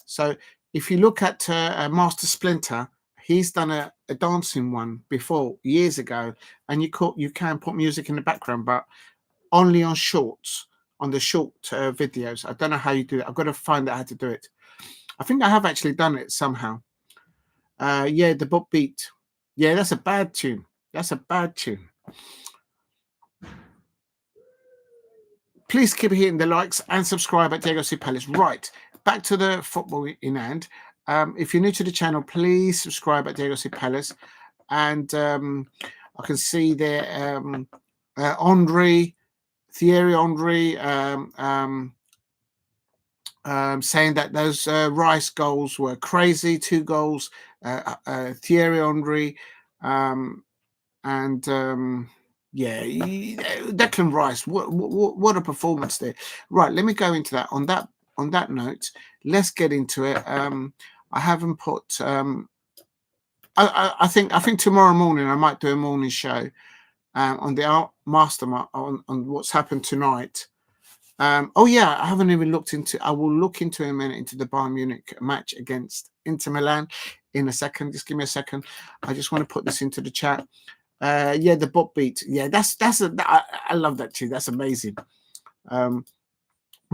So if you look at Master Splinter, he's done a dancing one before years ago, and you can put music in the background, but only on shorts, on the short videos. I don't know how you do it. I've got to find out how to do it. I think I have actually done it somehow. Yeah, the book beat. Yeah, that's a bad tune. That's a bad tune. Please keep hitting the likes and subscribe at Diego C. Palace. Right, back to the football in hand. If you're new to the channel, please subscribe at Diego C. Palace. And I can see there Thierry Henry, saying that those Rice goals were crazy. 2 goals, Thierry Henry, and Declan Rice. What a performance there! Right, let me go into that. On that note, let's get into it. I haven't put. I think tomorrow morning I might do a morning show on the mastermind on what's happened tonight. Oh yeah, I haven't even looked into. I will look into in a minute into the Bayern Munich match against Inter Milan in a second. Just give me a second. I just want to put this into the chat. Yeah, the bot beat. Yeah, I love that too. That's amazing.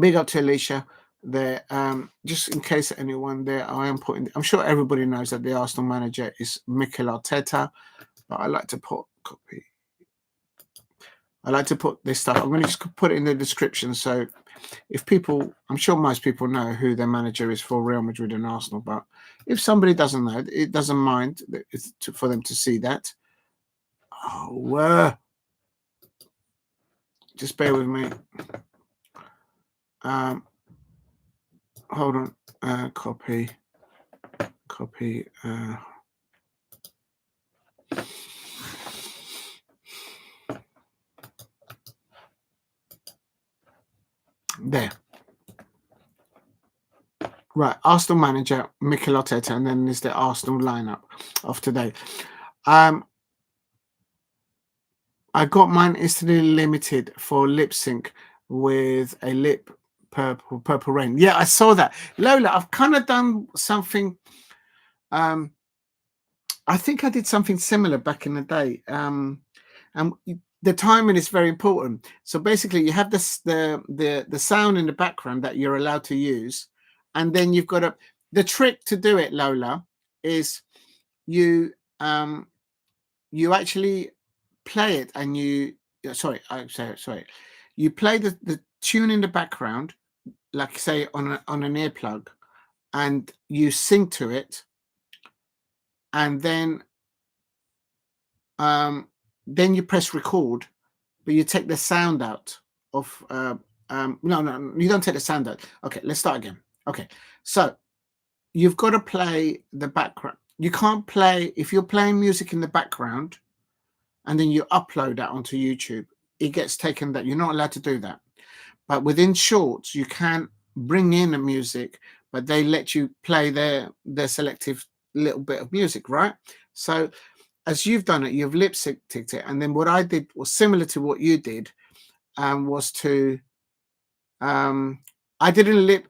Big up to Alicia there. Just in case anyone there, I'm sure everybody knows that the Arsenal manager is Mikel Arteta, but I like to put copy. I like to put this stuff. I'm going to just put it in the description. So if people, I'm sure most people know who their manager is for Real Madrid and Arsenal, but if somebody doesn't know, it doesn't mind for them to see that. Oh, just bear with me. Hold on. Copy. There. Right, Arsenal manager Mikel Arteta, and then there's the Arsenal lineup of today. I got mine instantly limited for lip sync with a lip purple rain. Yeah, I saw that. Lola, I've kind of done something. I think I did something similar back in the day. And the timing is very important. So basically, you have the sound in the background that you're allowed to use, and then you've got the trick to do it, Lola, is you actually play it, and you play the tune in the background, like say on an earplug, and you sing to it, and then you press record, but you take the sound out of no, you don't take the sound out. Okay, let's start again. Okay, so you've got to play the background. You can't play if you're playing music in the background and then you upload that onto YouTube. It gets taken that you're not allowed to do that. But within Shorts, you can bring in the music, but they let you play their selective little bit of music, right? So as you've done it, you've lip synced it, and then what I did was similar to what you did, was to I didn't lip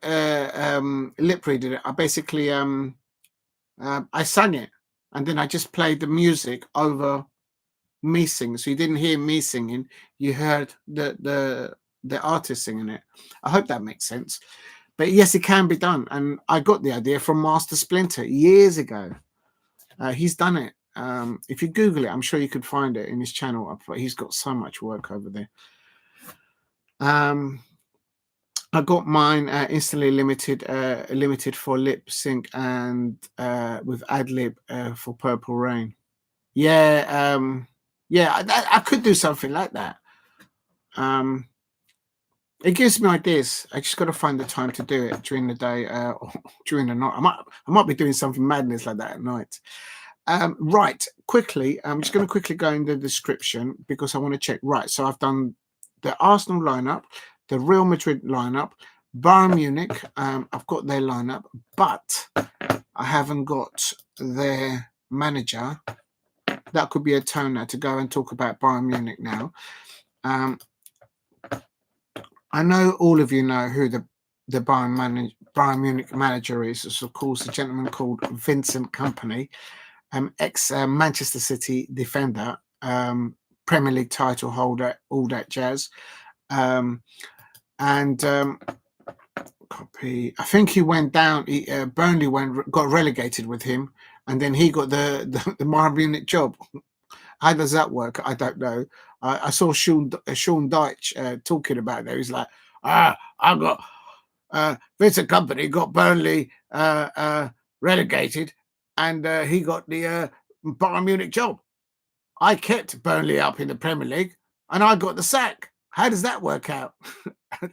read it. I basically I sang it, and then I just played the music over me singing. So you didn't hear me singing; you heard the artist singing it. I hope that makes sense. But yes, it can be done, and I got the idea from Master Splinter years ago. He's done it. If you Google it, I'm sure you could find it in his channel. He's got so much work over there. I got mine instantly limited for lip sync and with ad lib for Purple Rain. Yeah, I could do something like that. It gives me ideas. I just got to find the time to do it during the day or during the night. I might be doing something madness like that at night. Right, quickly, I'm just going to quickly go in the description because I want to check. Right, so I've done the Arsenal lineup, the Real Madrid lineup, Bayern Munich. I've got their lineup, but I haven't got their manager. That could be a toner to go and talk about Bayern Munich now. I know all of you know who the Bayern Munich manager is. It's of course a gentleman called Vincent Kompany. Ex-Manchester City defender, Premier League title holder, all that jazz. Copy. I think he went down. Burnley got relegated with him, and then he got the Bayern Munich job. How does that work? I don't know. I saw Sean Dyche talking about it. He's like, I got Vincent Kompany got Burnley relegated, and he got the Bayern Munich job. I kept Burnley up in the Premier League, and I got the sack. How does that work out?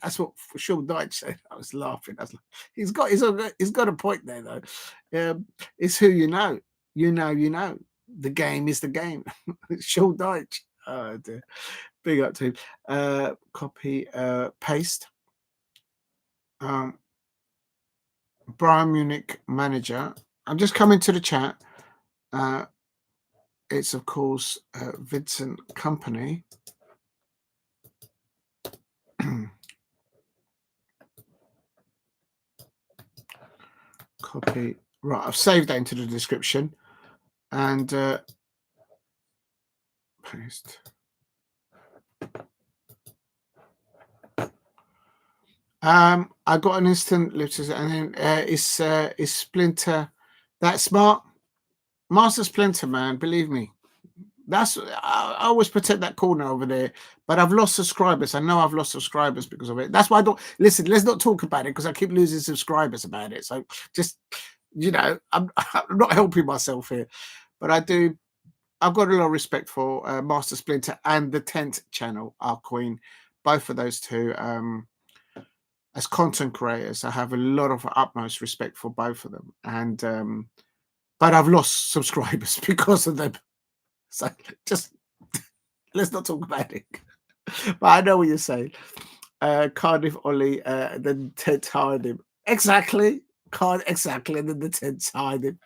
That's what Sean Dyche said. I was laughing. I was like, he's got a point there though. It's who you know. You know. The game is the game. Sean Dyche. Oh dear. Big up to him. Copy, paste. Bayern Munich manager. I'm just coming to the chat. It's of course Vincent Company. Copy. Right, I've saved that into the description and paste. I got an instant lifters, and then is Splinter that smart? Master Splinter, man, believe me. I always protect that corner over there, but I've lost subscribers. I know I've lost subscribers because of it. That's why I don't listen. Let's not talk about it because I keep losing subscribers about it. So just I'm not helping myself here, but I've got a lot of respect for Master Splinter and the 10th channel, our Queen, both of those two. As content creators, I have a lot of utmost respect for both of them, and but I've lost subscribers because of them. So just let's not talk about it. But I know what you're saying. Cardiff Ollie, then 10th hired him. Exactly. Exactly, and then the 10th hired him.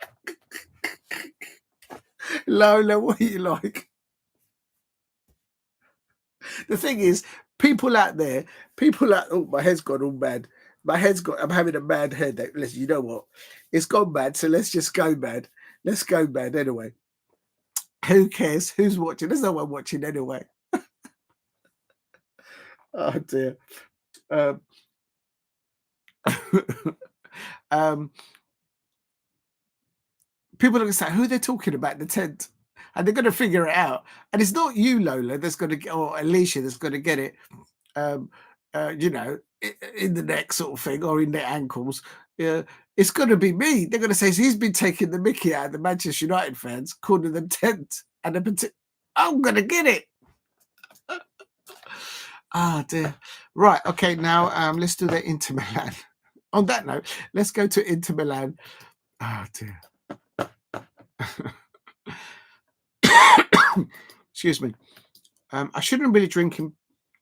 Lola, what are you like? The thing is, people out there, oh, my head's gone all mad. I'm having a mad headache. Listen, you know what? It's gone mad, so let's just go mad. Let's go mad anyway. Who cares? Who's watching? There's no one watching anyway. Oh dear. People are going to say, who they're talking about, the 10th? And they're going to figure it out. And it's not you, Lola, that's going to get, or Alicia, that's going to get it, in the neck sort of thing, or in their ankles. It's going to be me. They're going to say, he's been taking the mickey out of the Manchester United fans, calling them 10th. And I'm going to get it. Ah, dear. Right. Okay. Now, let's do the Inter Milan. On that note, let's go to Inter Milan. Oh, dear. Excuse me. I shouldn't really drinking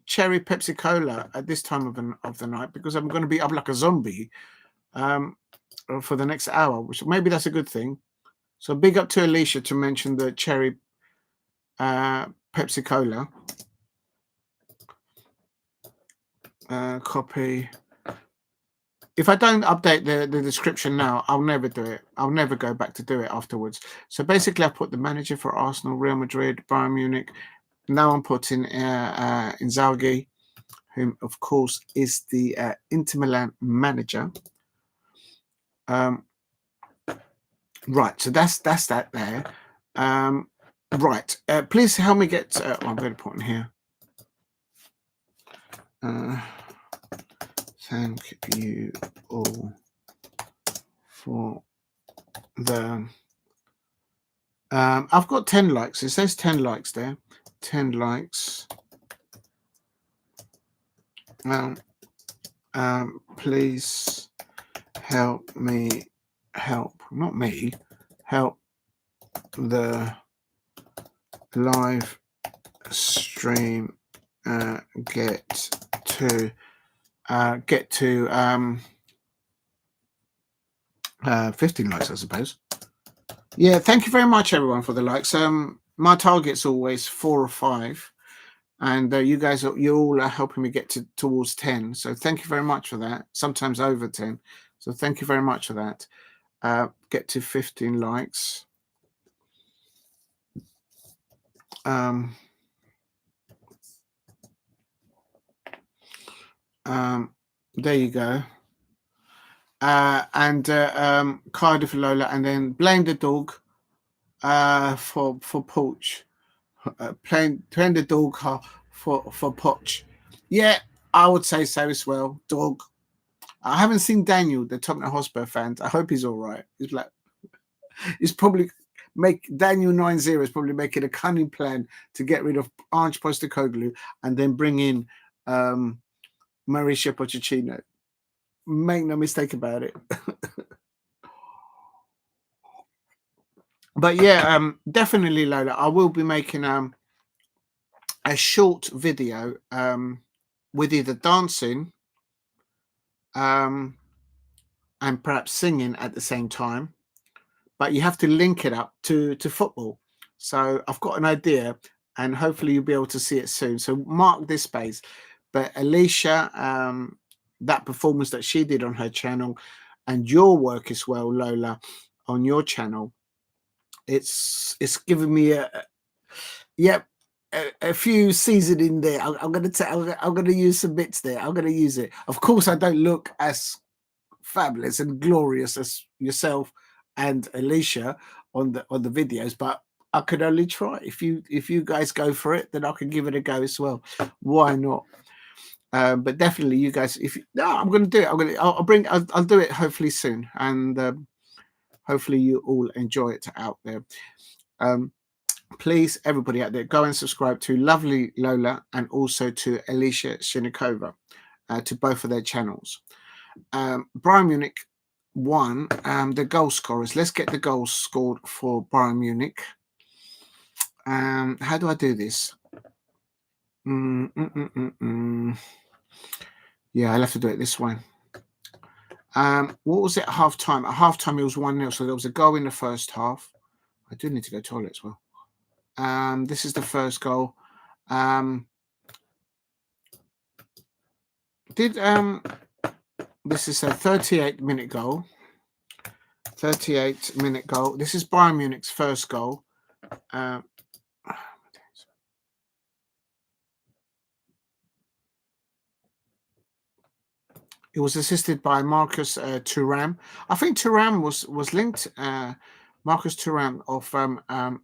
cherry Pepsi Cola at this time of the night because I'm going to be up like a zombie for the next hour, which maybe that's a good thing. So big up to Alicia to mention the cherry Pepsi Cola. Copy. If I don't update the description now, I'll never do it. I'll never go back to do it afterwards. So basically, I put the manager for Arsenal, Real Madrid, Bayern Munich. Now I'm putting Inzaghi, whom of course is the Inter Milan manager. Right, so that's that there. Right, please help me get. I'm going to put in here. Thank you all for the. I've got 10 likes. It says 10 likes there. 10 likes. Please help the live stream get to 15 likes, I suppose. Yeah, thank you very much, everyone, for the likes. My target's always 4 or 5, and you guys, you all are helping me get towards 10. So thank you very much for that. Sometimes over 10. So thank you very much for that. Get to 15 likes. There you go. And Cardiff Lola, and then blame the dog for Poch. Blame the dog for Poch. Yeah, I would say so as well. Dog. I haven't seen Daniel, the Tottenham Hotspur fans. I hope he's all right. He's probably Daniel 90 is probably making a cunning plan to get rid of Ange Postecoglou and then bring in Mauricio Pochettino. Make no mistake about it. But yeah, definitely, Lola. I will be making a short video with either dancing and perhaps singing at the same time, but you have to link it up to football. So I've got an idea, and hopefully you'll be able to see it soon. So mark this space. But Alicia, that performance that she did on her channel, and your work as well, Lola, on your channel, it's given me a few seasoning there. I'm gonna use some bits there. I'm gonna use it. Of course, I don't look as fabulous and glorious as yourself and Alicia on the videos, but I could only try. If you guys go for it, then I can give it a go as well. Why not? But definitely, you guys. I'm going to do it. I'll do it hopefully soon, and hopefully you all enjoy it out there. Please, everybody out there, go and subscribe to lovely Lola and also to Alicia Shinikova, to both of their channels. Bayern Munich won. The goal scorers. Let's get the goals scored for Bayern Munich. How do I do this? Yeah, I'll have to do it this way. What was it at half time? At half time, it was 1-0. So there was a goal in the first half. I do need to go to the toilet as well. This is the first goal. This is a 38-minute goal. 38-minute goal. This is Bayern Munich's first goal. It was assisted by Marcus Thuram. I think Thuram was linked. Marcus Thuram of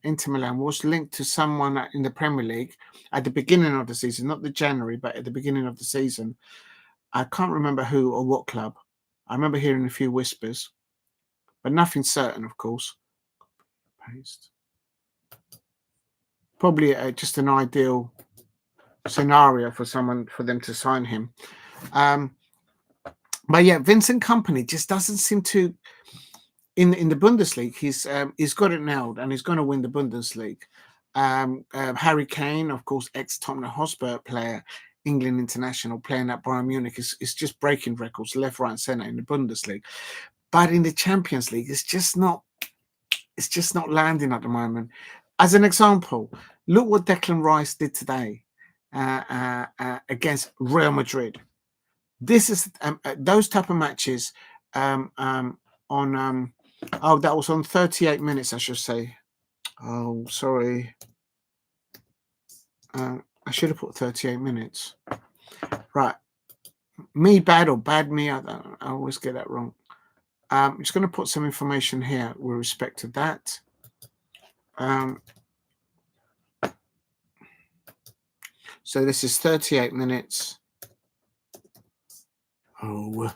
Inter Milan was linked to someone in the Premier League at the beginning of the season, not the January, but at the beginning of the season. I can't remember who or what club. I remember hearing a few whispers, but nothing certain, of course. Paste. Probably just an ideal scenario for them to sign him. But yeah, Vincent Kompany just doesn't seem to. In the Bundesliga, he's got it nailed, and he's going to win the Bundesliga. Harry Kane, of course, ex-Tottenham Hotspur player, England international, playing at Bayern Munich, is just breaking records left, right, and centre in the Bundesliga. But in the Champions League, it's just not landing at the moment. As an example, look what Declan Rice did today against Real Madrid. This is those type of matches that was on 38 minutes, I should say. Oh, sorry. I should have put 38 minutes. Right. Me bad or bad me? I always get that wrong. I'm just going to put some information here with respect to that. So this is 38 minutes. Oh.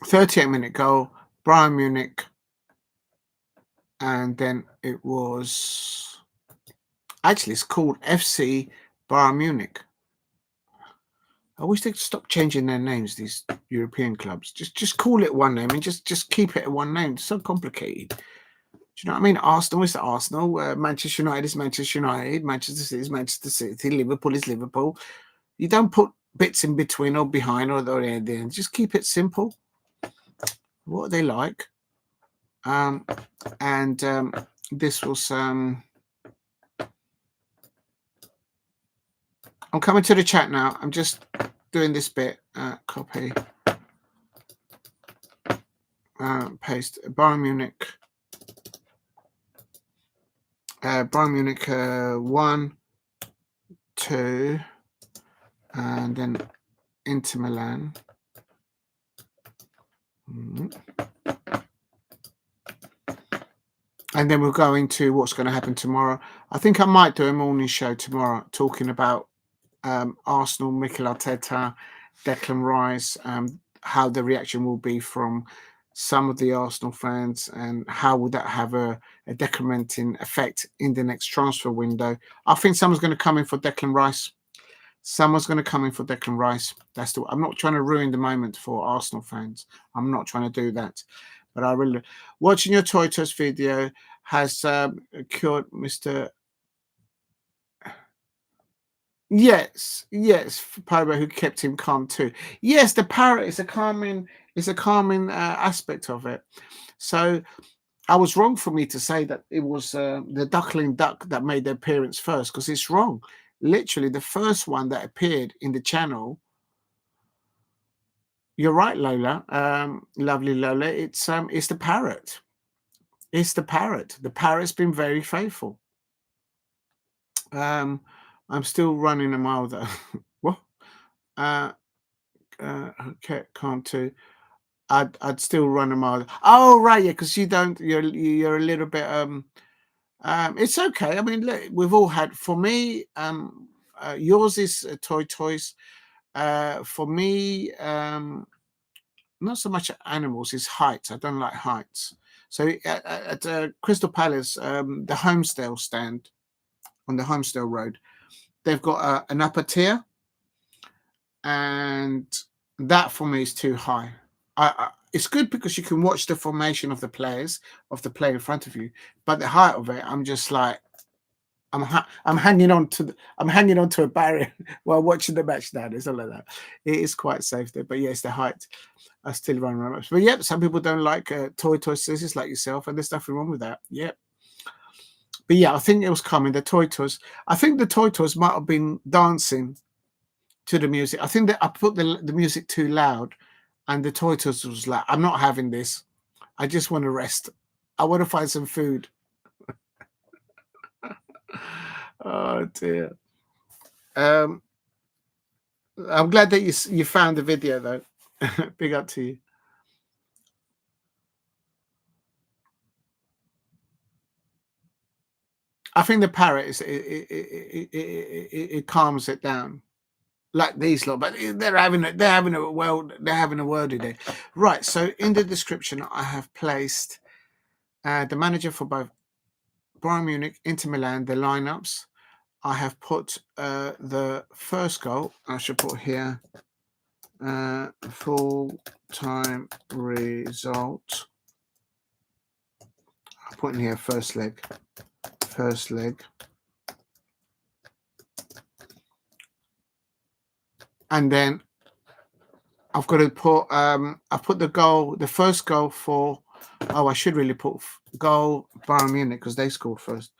38-minute goal, Bayern Munich, and then it was actually it's called FC Bayern Munich. I wish they'd stop changing their names, these European clubs. Just call it one name and just keep it at one name. It's so complicated. Do you know what I mean? Arsenal is Arsenal. Manchester United is Manchester United. Manchester City is Manchester City. Liverpool is Liverpool. You don't put bits in between or behind or at the end. Just keep it simple. What are they like? This was I'm coming to the chat now. I'm just doing this bit. Copy. Paste. Bayern Munich. Bayern Munich 1, 2, and then Inter Milan. And then we'll go into what's going to happen tomorrow. I think I might do a morning show tomorrow talking about Arsenal, Mikel Arteta, Declan Rice, how the reaction will be from some of the Arsenal fans, and how would that have a decrementing effect in the next transfer window. I think someone's going to come in for Declan Rice. Someone's going to come in for Declan Rice. I'm not trying to ruin the moment for Arsenal fans. I'm not trying to do that. But I really, watching your Toy Toys video has cured Mr. Yes, Pobo, who kept him calm too. Yes, the parrot is a calming, aspect of it. So I was wrong for me to say that it was the duckling duck that made the appearance first, because it's wrong. Literally, the first one that appeared in the channel. You're right, Lola. Lovely Lola. It's the parrot. It's the parrot. The parrot's been very faithful. I'm still running a mile though. What? Okay, can't too. I'd still run a mile. Oh, right, yeah, because you don't. You're a little bit. It's okay. I mean, look, we've all had. For me, yours is Toy Toys. For me, not so much animals. It's heights. I don't like heights. So at Crystal Palace, the Homestale stand on the Homestale Road, they've got an upper tier, and that for me is too high. It's good because you can watch the formation of the players, of the player in front of you, but the height of it, I'm just like, I'm hanging on to a barrier while watching the match now. It's all like that. It is quite safe there, but yes, the height. I still run around. But yep, some people don't like toy scissors like yourself, and there's nothing wrong with that. Yep. But yeah, I think it was coming. The toy toys. I think the toy toys might have been dancing to the music. I think that I put the music too loud, and the toy toys was like, "I'm not having this. I just want to rest. I want to find some food." Oh dear. I'm glad that you found the video though. Big up to you. I think the parrot it calms it down, like these lot. But they're having a word in it. Right. So in the description, I have placed the manager for both Bayern Munich, Inter Milan, the lineups. I have put the first goal. I should put here full time result. I put in here first leg. And then I've got to put I put the first goal for. Oh, I should really put goal Bayern Munich because they scored first.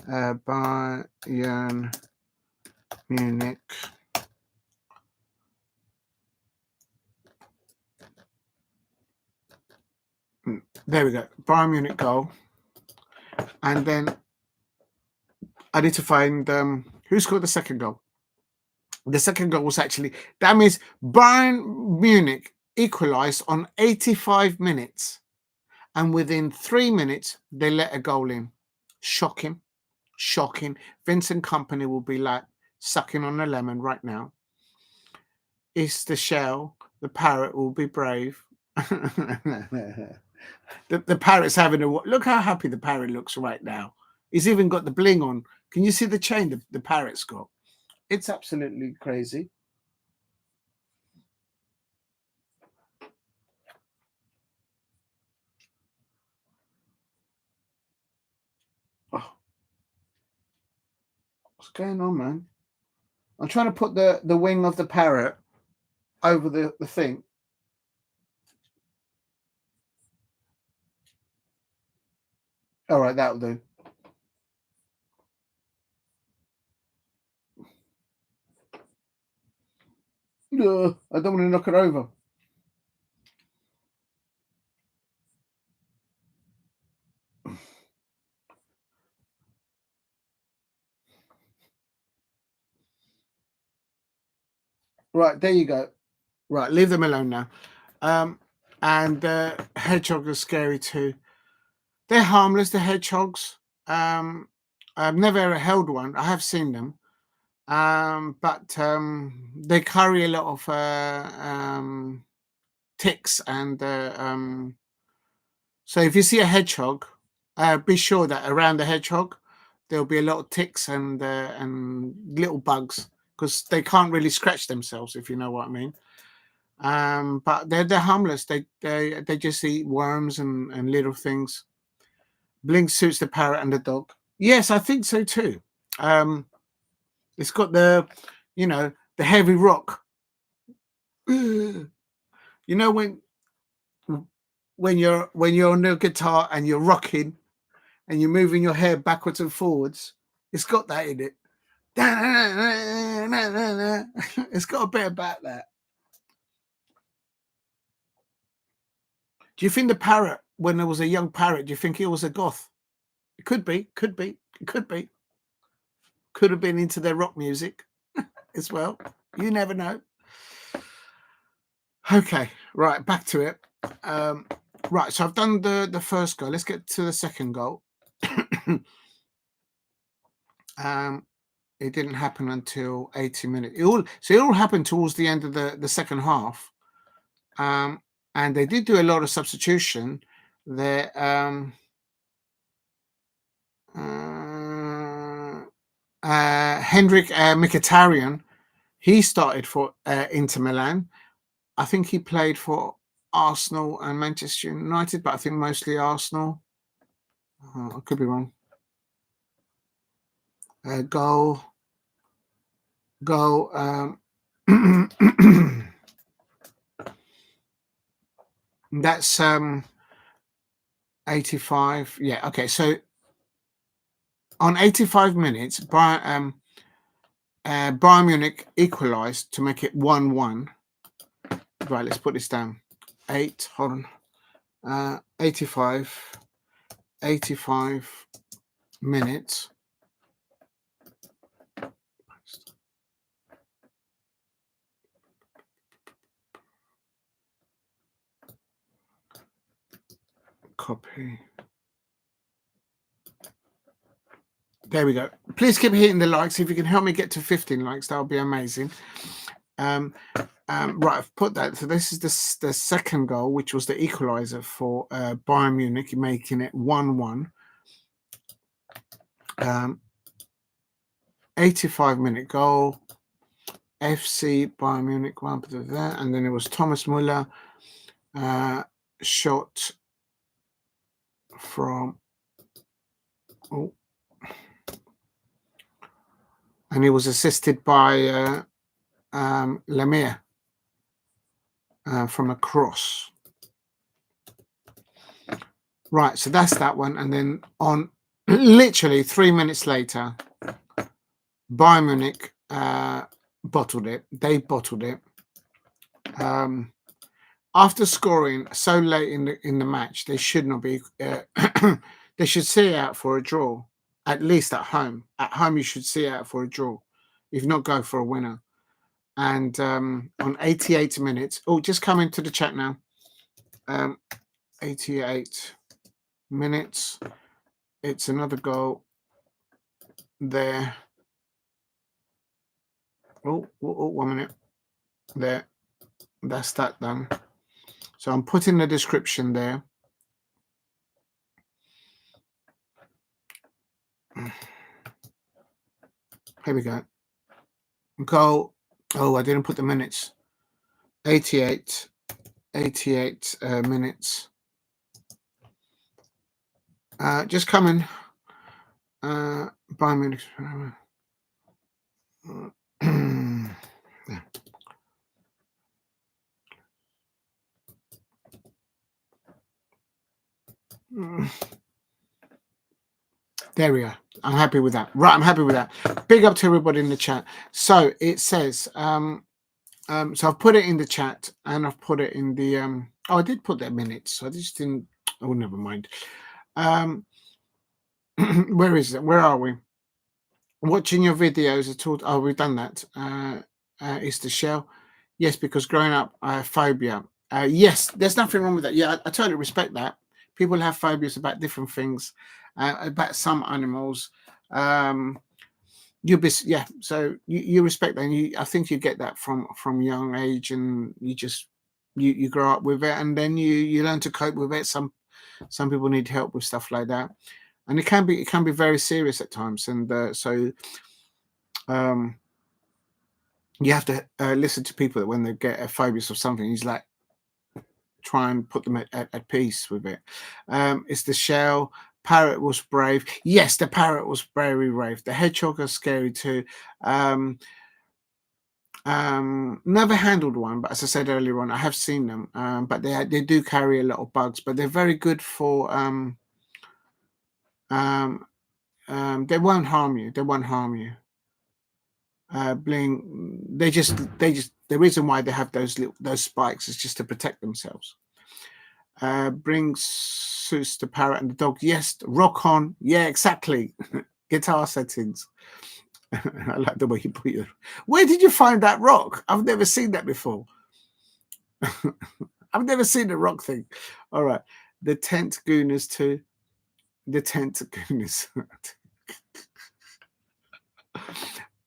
Bayern Munich. There we go. Bayern Munich goal. And then I need to find who scored the second goal. The second goal was actually, that means Bayern Munich equalised on 85 minutes. And within 3 minutes, they let a goal in. Shocking. Vincent Kompany will be like sucking on a lemon right now. It's the shell. The parrot will be brave. the parrot's having a look how happy the parrot looks right now. He's even got the bling on. Can you see the chain the parrot's got? It's absolutely crazy. Oh. What's going on, man? I'm trying to put the wing of the parrot over the thing. All right, that'll do. I don't want to knock it over. Right, there you go. Right, leave them alone now. And hedgehogs are scary too. They're harmless, the hedgehogs. I've never ever held one. I have seen them. But they carry a lot of ticks and So if you see a hedgehog, be sure that around the hedgehog there'll be a lot of ticks and little bugs, because they can't really scratch themselves, if you know what I mean. But they're harmless. They just eat worms and little things. Blink suits the parrot and the dog. Yes, I think so too. It's got the heavy rock. You know when you're on the guitar and you're rocking and you're moving your hair backwards and forwards, it's got that in it. It's got a bit about that. Do you think the parrot, when there was a young parrot, do you think he was a goth? It could be. Could have been into their rock music as well. You never know. Okay, right, back to it. Right, so I've done the first goal. Let's get to the second goal. It didn't happen until 80 minutes. It all happened towards the end of the second half. And they did do a lot of substitution there. Hendrik Mkhitaryan, he started for Inter Milan. I think he played for Arsenal and Manchester United, but I think mostly Arsenal. I could be wrong. Goal. That's 85. Yeah, okay. So on 85 minutes, Bayern Munich equalised to make it 1-1. Right, let's put this down. 85 minutes. Copy. There we go. Please keep hitting the likes. If you can help me get to 15 likes, that would be amazing. Right, I've put that. So this is the second goal, which was the equaliser for Bayern Munich, making it 1-1. 85-minute goal. FC Bayern Munich 1, and then it was Thomas Müller shot from and he was assisted by Lemire from a cross. Right, so that's that one. And then on literally 3 minutes later, Bayern Munich bottled it. They bottled it. After scoring so late in the match, they should not be. They should see out for a draw, at least at home. At home, you should see out for a draw, if not go for a winner. And on 88 minutes, just come into the chat now. 88 minutes. It's another goal there. 1 minute. There. That's that done. So I'm putting the description there. Here we go. Goal. I didn't put the minutes. 88 minutes. Just coming. Bayern Munich. Yeah. There we are. I'm happy with that. Right, I'm happy with that. Big up to everybody in the chat. So it says, so I've put it in the chat and I've put it in the I did put that minutes. I just didn't. Oh, never mind. Where is it? Where are we? Watching your videos at all. Oh, we've done that. Is the shell? Yes, because growing up, I have phobia. Yes, there's nothing wrong with that. Yeah, I totally respect that. People have phobias about different things, about some animals. So you respect that. And I think you get that from young age, and you grow up with it, and then you learn to cope with it. Some Some people need help with stuff like that, and it can be very serious at times. And so you have to listen to people that when they get phobias of something, he's like, try and put them at peace with it. It's the shell. Parrot was brave. Yes, the parrot was very brave. The hedgehog was scary too. Never handled one, but as I said earlier on, I have seen them. But they do carry a lot of bugs, but they're very good for they won't harm you. They won't harm you. Bling. They just the reason why they have those spikes is just to protect themselves. Brings suits the parrot and the dog. Yes, rock on. Yeah, exactly. Guitar settings. I like the way you put it. Where did you find that rock? I've never seen that before. I've never seen the rock thing. All right. The tent gooners too. The tent gooners.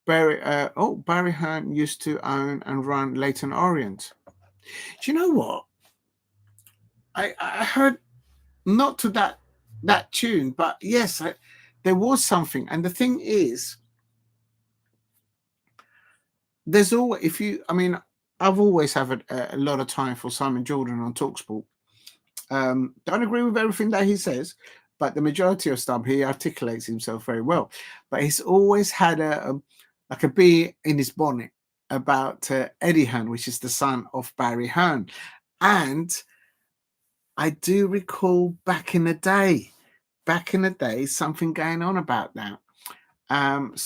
Barry Hearn used to own and run Leyton Orient. Do you know what? I heard not to that tune, but yes, there was something. And the thing is, there's always I've always had a lot of time for Simon Jordan on TalkSport. Don't agree with everything that he says, but the majority of stuff he articulates himself very well. But he's always had a bee in his bonnet about Eddie Hearn, which is the son of Barry Hearn. And I do recall back in the day, something going on about that. And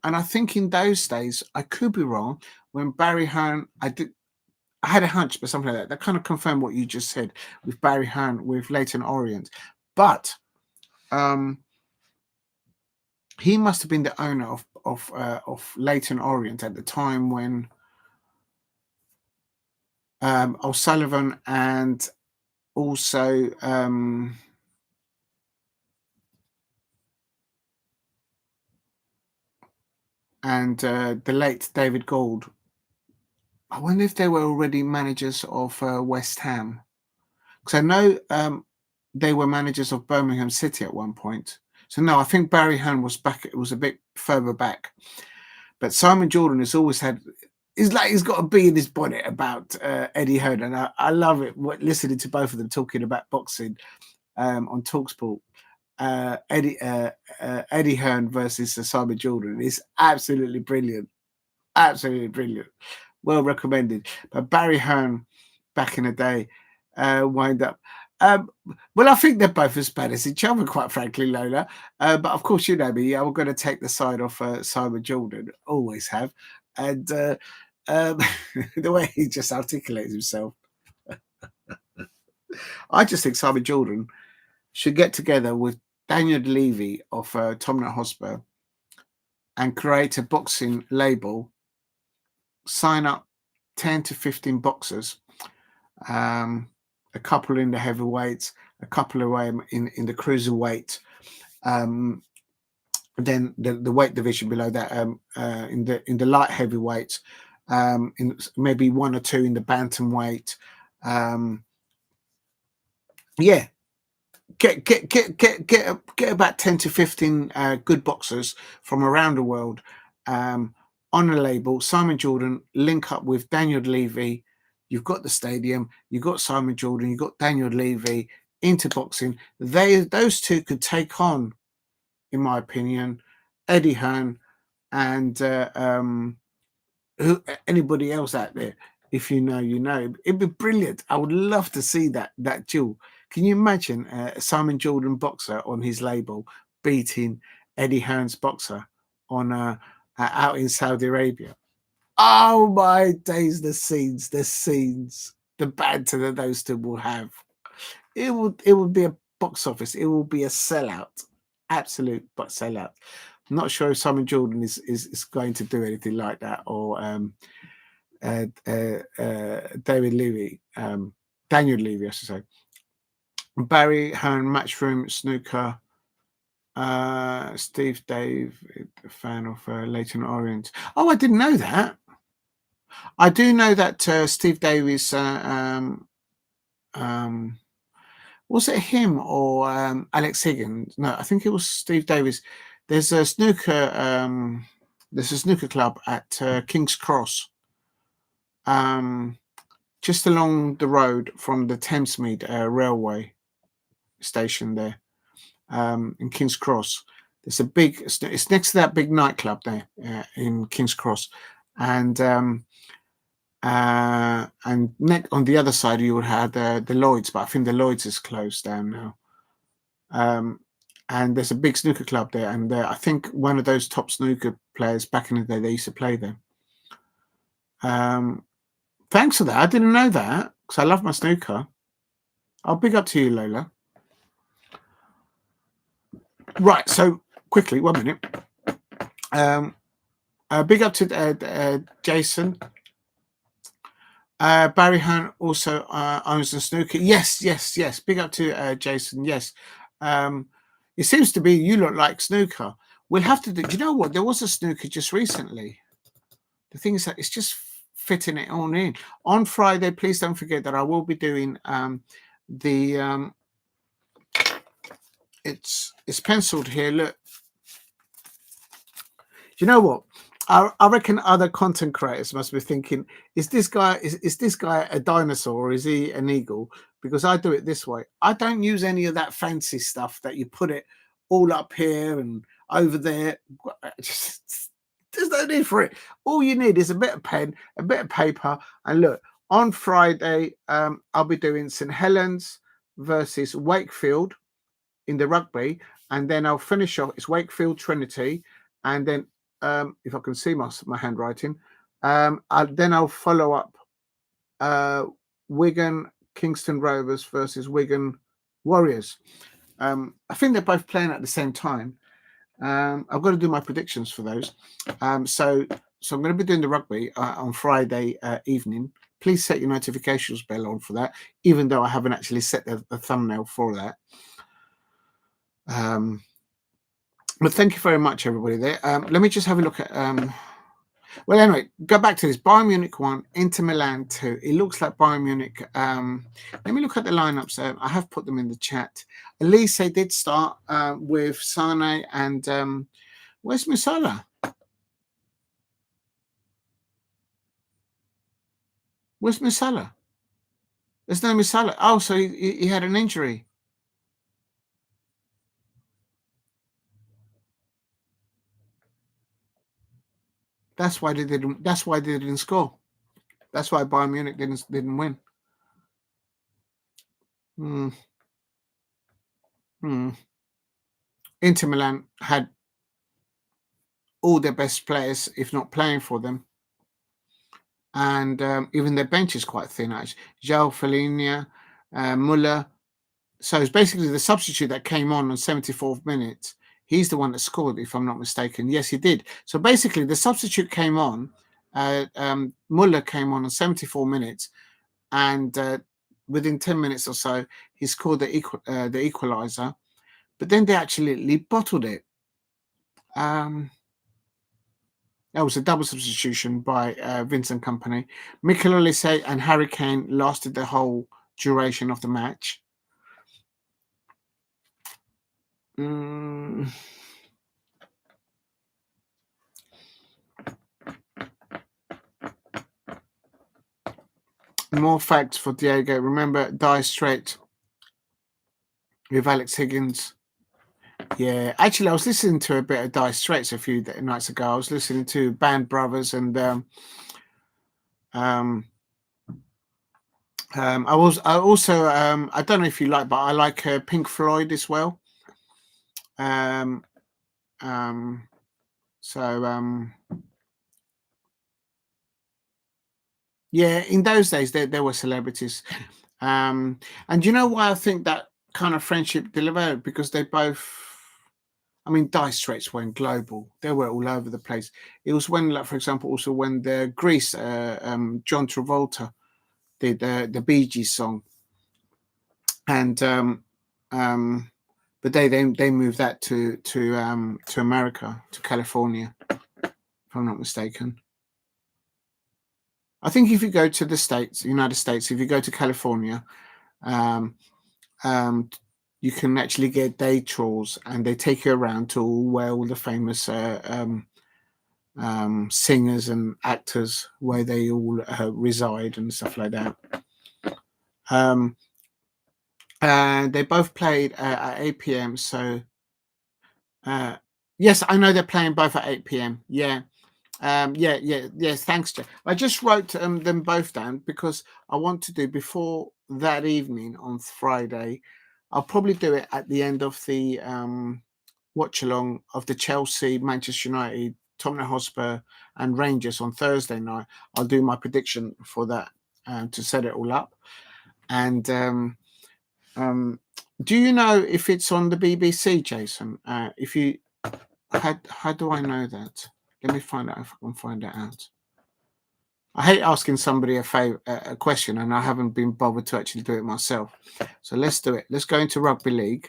I think in those days, I could be wrong, when Barry Hearn, I had a hunch, but something like that. That kind of confirmed what you just said with Barry Hearn, with Leyton Orient. But he must have been the owner of Leyton Orient at the time when O'Sullivan and also the late David Gould. I wonder if they were already managers of West Ham, because I know they were managers of Birmingham City at one point. So no, I think Barry Hearn was back. It was a bit further back, but Simon Jordan has always had. It's like he's got a bee in his bonnet about Eddie Hearn, and I love it. Listening to both of them talking about boxing on TalkSport. Eddie Hearn versus Simon Jordan is absolutely brilliant. Absolutely brilliant. Well recommended. But Barry Hearn back in the day wind up. Well, I think they're both as bad as each other, quite frankly, Lola. But of course, you know me, I'm going to take the side of Simon Jordan, always have. And the way he just articulates himself. I just think Simon Jordan should get together with Daniel Levy of Tottenham Hotspur and create a boxing label, sign up 10 to 15 boxers, a couple in the heavyweights, a couple away in the cruiserweight, then the weight division below that, in the light heavyweight, in maybe one or two in the bantamweight. Yeah, get about 10 to 15 good boxers from around the world on a label. Simon Jordan link up with Daniel Levy. You've got the stadium, you've got Simon Jordan, you've got Daniel Levy into boxing. Those two could take on, in my opinion, Eddie Hearn and anybody else out there. If you know, you know. It'd be brilliant. I would love to see that duel. Can you imagine Simon Jordan boxer on his label beating Eddie Hearn's boxer on out in Saudi Arabia? Oh my days, the scenes, the banter that those two will have. It would be a box office. It will be a sellout, absolute but sellout. I'm not sure if Simon Jordan is going to do anything like that, or David Levy, Daniel Levy, I should say. Barry Hearn, Matchroom, Snooker. Steve Dave, a fan of Leyton Orient. Oh, I didn't know that. I do know that Steve Davies Was it him or Alex Higgins? No, I think it was Steve Davis. There's a snooker. There's a snooker club at King's Cross, just along the road from the Thamesmead railway station there, in King's Cross. There's a big. It's next to that big nightclub there in King's Cross, and on the other side you would have the Lloyd's, but I think the Lloyd's is closed down now. And there's a big snooker club there, and I think one of those top snooker players back in the day, they used to play there. Thanks for that. I didn't know that because I love my snooker. I'll big up to you, Lola. Right, so quickly, 1 minute. Big up to Jason. Barry Hunt also owns the snooker. Yes. Big up to Jason. Yes. It seems to be you look like snooker. We'll have to do. Do you know what? There was a snooker just recently. The thing is that it's just fitting it on in. On Friday, please don't forget that I will be doing it's penciled here. Look. Do you know what? I reckon other content creators must be thinking, is this guy a dinosaur or is he an eagle? Because I do it this way. I don't use any of that fancy stuff that you put it all up here and over there. There's no need for it. All you need is a bit of pen, a bit of paper. And look, on Friday, I'll be doing St Helens versus Wakefield in the rugby. And then I'll finish off, it's Wakefield Trinity. And then if I can see my handwriting, then I'll follow up Wigan Kingston Rovers versus Wigan Warriors. I think they're both playing at the same time. I've got to do my predictions for those. So I'm going to be doing the rugby on Friday evening. Please set your notifications bell on for that, even though I haven't actually set the thumbnail for that. But thank you very much, everybody there. Let me just have a look at... well, anyway, go back to this. Bayern Munich 1, Inter Milan 2. It looks like Bayern Munich... let me look at the lineups. I have put them in the chat. Elise did start with Sane and... where's Musala? Where's Musala? There's no Musala. Oh, so he had an injury. That's why they didn't. That's why they didn't score. That's why Bayern Munich didn't win. Inter Milan had all their best players, if not playing for them, and even their bench is quite thin. Actually, João Felinha, Muller. So it's basically the substitute that came on 74th minute. He's the one that scored, if I'm not mistaken. Yes, he did. So basically, the substitute came on. Muller came on 74 minutes, and within 10 minutes or so, he scored the equaliser. But then they actually bottled it. That was a double substitution by Vincent Kompany. Mikel Olise and Harry Kane lasted the whole duration of the match. More facts for Diego. Remember, die straight with Alex Higgins. Yeah, actually, I was listening to a bit of Dire Straits a few nights ago. I was listening to Band Brothers, and I also I don't know if you like, but I like Pink Floyd as well. Yeah, in those days there were celebrities, and you know why I think that kind of friendship developed? Because they both, I mean, Dire Straits went global. They were all over the place. It was when, like, for example, also when the Grease, John Travolta did the Bee Gees song, and but they moved that to America, to California, if I'm not mistaken. I think if you go to the States, United States, if you go to California, you can actually get day tours, and they take you around to where all the famous singers and actors, where they all reside and stuff like that. And they both played at 8 p.m. So yes, I know they're playing both at 8 p.m. Yeah. Yes, thanks, Jeff. I just wrote them both down because I want to do before that evening on Friday. I'll probably do it at the end of the watch along of the Chelsea, Manchester United, Tottenham Hotspur, and Rangers on Thursday night. I'll do my prediction for that to set it all up. And do you know if it's on the BBC, Jason? If you how do I know that? Let me find out if I can find that out. I hate asking somebody a question, and I haven't been bothered to actually do it myself. So let's do it. Let's go into rugby league.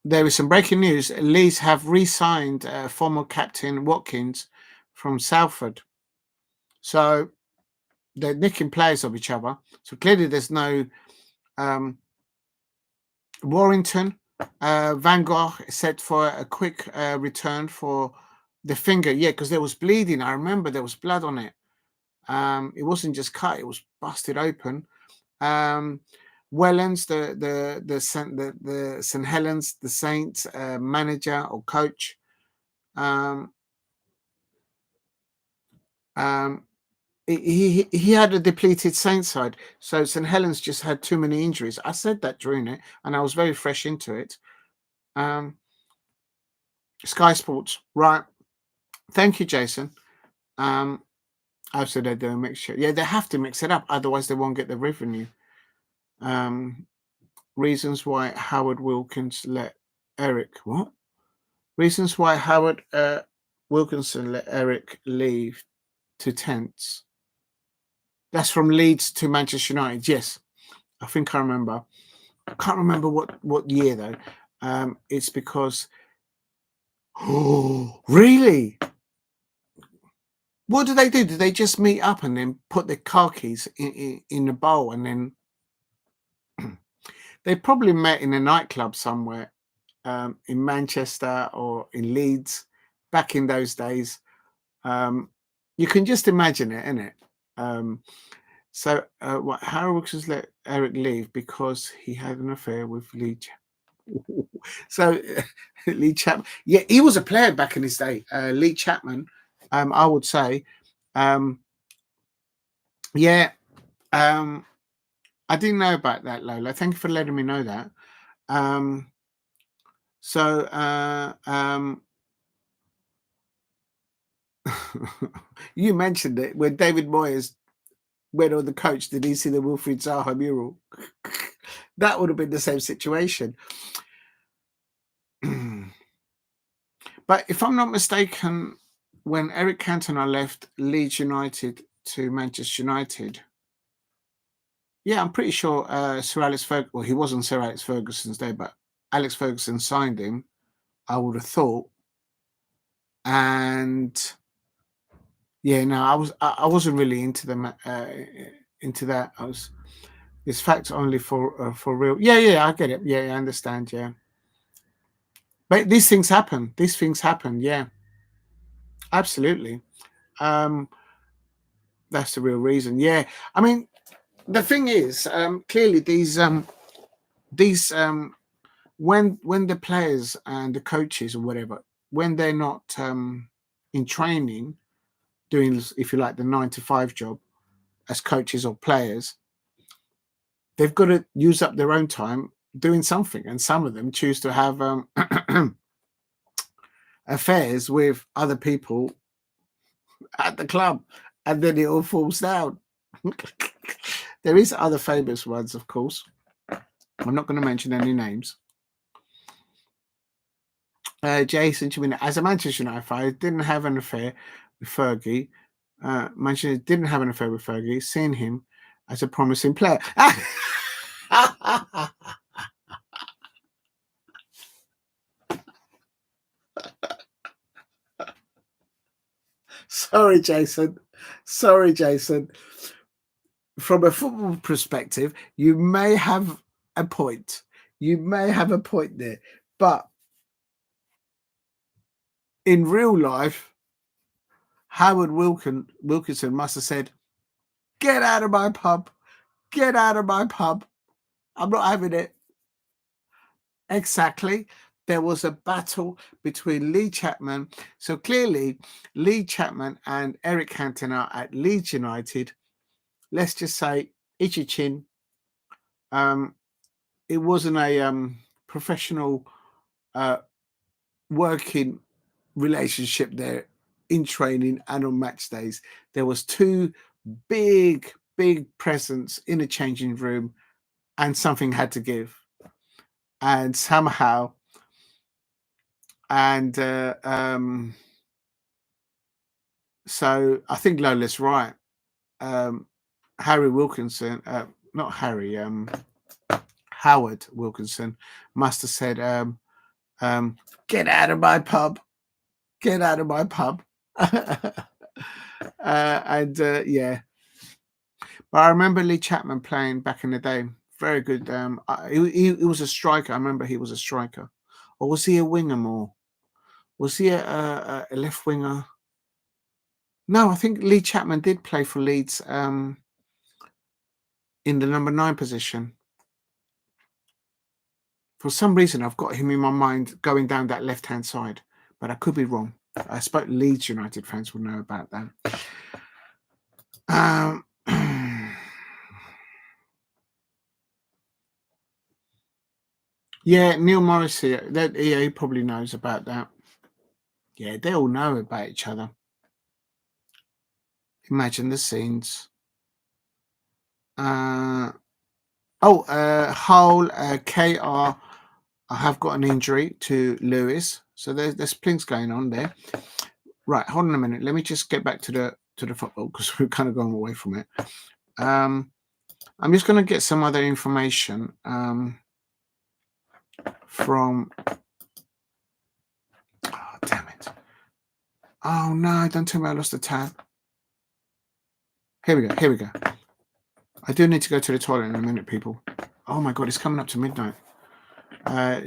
There is some breaking news. Leeds have re-signed former captain Watkins from Salford. So they're nicking players of each other. So clearly there's no Warrington. Van Gogh said for a quick return for the finger. Yeah, because there was bleeding. I remember there was blood on it. It wasn't just cut; it was busted open. Wellens, the St Helens, the Saints manager or coach. He had a depleted Saints side, so St Helens just had too many injuries. I said that during it, and I was very fresh into it. Sky Sports, right? Thank you, Jason. I've said they're doing a mixture. Yeah, they have to mix it up, otherwise they won't get the revenue. Reasons why Howard Wilkins let Eric what? Reasons why Howard Wilkinson let Eric leave to Tents. That's from Leeds to Manchester United. Yes, I think I remember. I can't remember what year though. It's because. Oh, really? What do they do? Do they just meet up and then put their car keys in the bowl, and then they probably met in a nightclub somewhere in Manchester or in Leeds back in those days? You can just imagine it, innit? So Harold Wilkins let Eric leave because he had an affair with Lee Chapman. So Lee Chapman, yeah, he was a player back in his day. Lee Chapman, I would say. Yeah, I didn't know about that, Lola. Thank you for letting me know that. You mentioned it when David Moyes went on the coach. Did he see the Wilfried Zaha mural? That would have been the same situation. But if I'm not mistaken, when Eric Cantona left Leeds United to Manchester United, yeah, I'm pretty sure Sir Alex Ferguson, well, he wasn't Sir Alex Ferguson's day, but Alex Ferguson signed him, I would have thought. And yeah, no, I wasn't really into them into that. It's facts only for real. Yeah, I get it. Yeah, I understand. Yeah, but these things happen. Yeah, absolutely. That's the real reason. Yeah, I mean, the thing is, clearly these when the players and the coaches or whatever, when they're not in training, doing, if you like, the 9-to-5 job as coaches or players, they've got to use up their own time doing something, and some of them choose to have affairs with other people at the club, and then it all falls down. There is other famous ones, of course. I'm not going to mention any names. Jason Chimina, as a Manchester United fan, I didn't have an affair with Fergie. Manchester didn't have an affair with Fergie, seeing him as a promising player. Sorry, Jason. Sorry, Jason. From a football perspective, you may have a point. You may have a point there. But in real life, Howard Wilkinson must have said, "Get out of my pub. Get out of my pub. I'm not having it." Exactly. There was a battle between Lee Chapman. So clearly, Lee Chapman and Eric Cantona at Leeds United, let's just say, itchy chin. It wasn't a professional working relationship there in training and on match days. There was two big presence in a changing room, and something had to give. And somehow, and so I think Lola's right. Harry Wilkinson, not Harry, Howard Wilkinson must have said, "Get out of my pub. Get out of my pub." Yeah. But I remember Lee Chapman playing back in the day. Very good. He was a striker. I remember he was a striker. Or was he a winger more? Was he a left winger? No, I think Lee Chapman did play for Leeds in the number 9 position. For some reason, I've got him in my mind going down that left-hand side, but I could be wrong. I suppose Leeds United fans will know about that. Yeah, Neil Morris here. Yeah, he probably knows about that. Yeah, they all know about each other. Imagine the scenes. Hull, KR. I have got an injury to Lewis, so there's things going on there. Right, hold on a minute. Let me just get back to the football because we're kind of going away from it. I'm just going to get some other information from. Oh, damn it! Oh no! Don't tell me I lost the tab. Here we go. I do need to go to the toilet in a minute, people. Oh my god, it's coming up to midnight.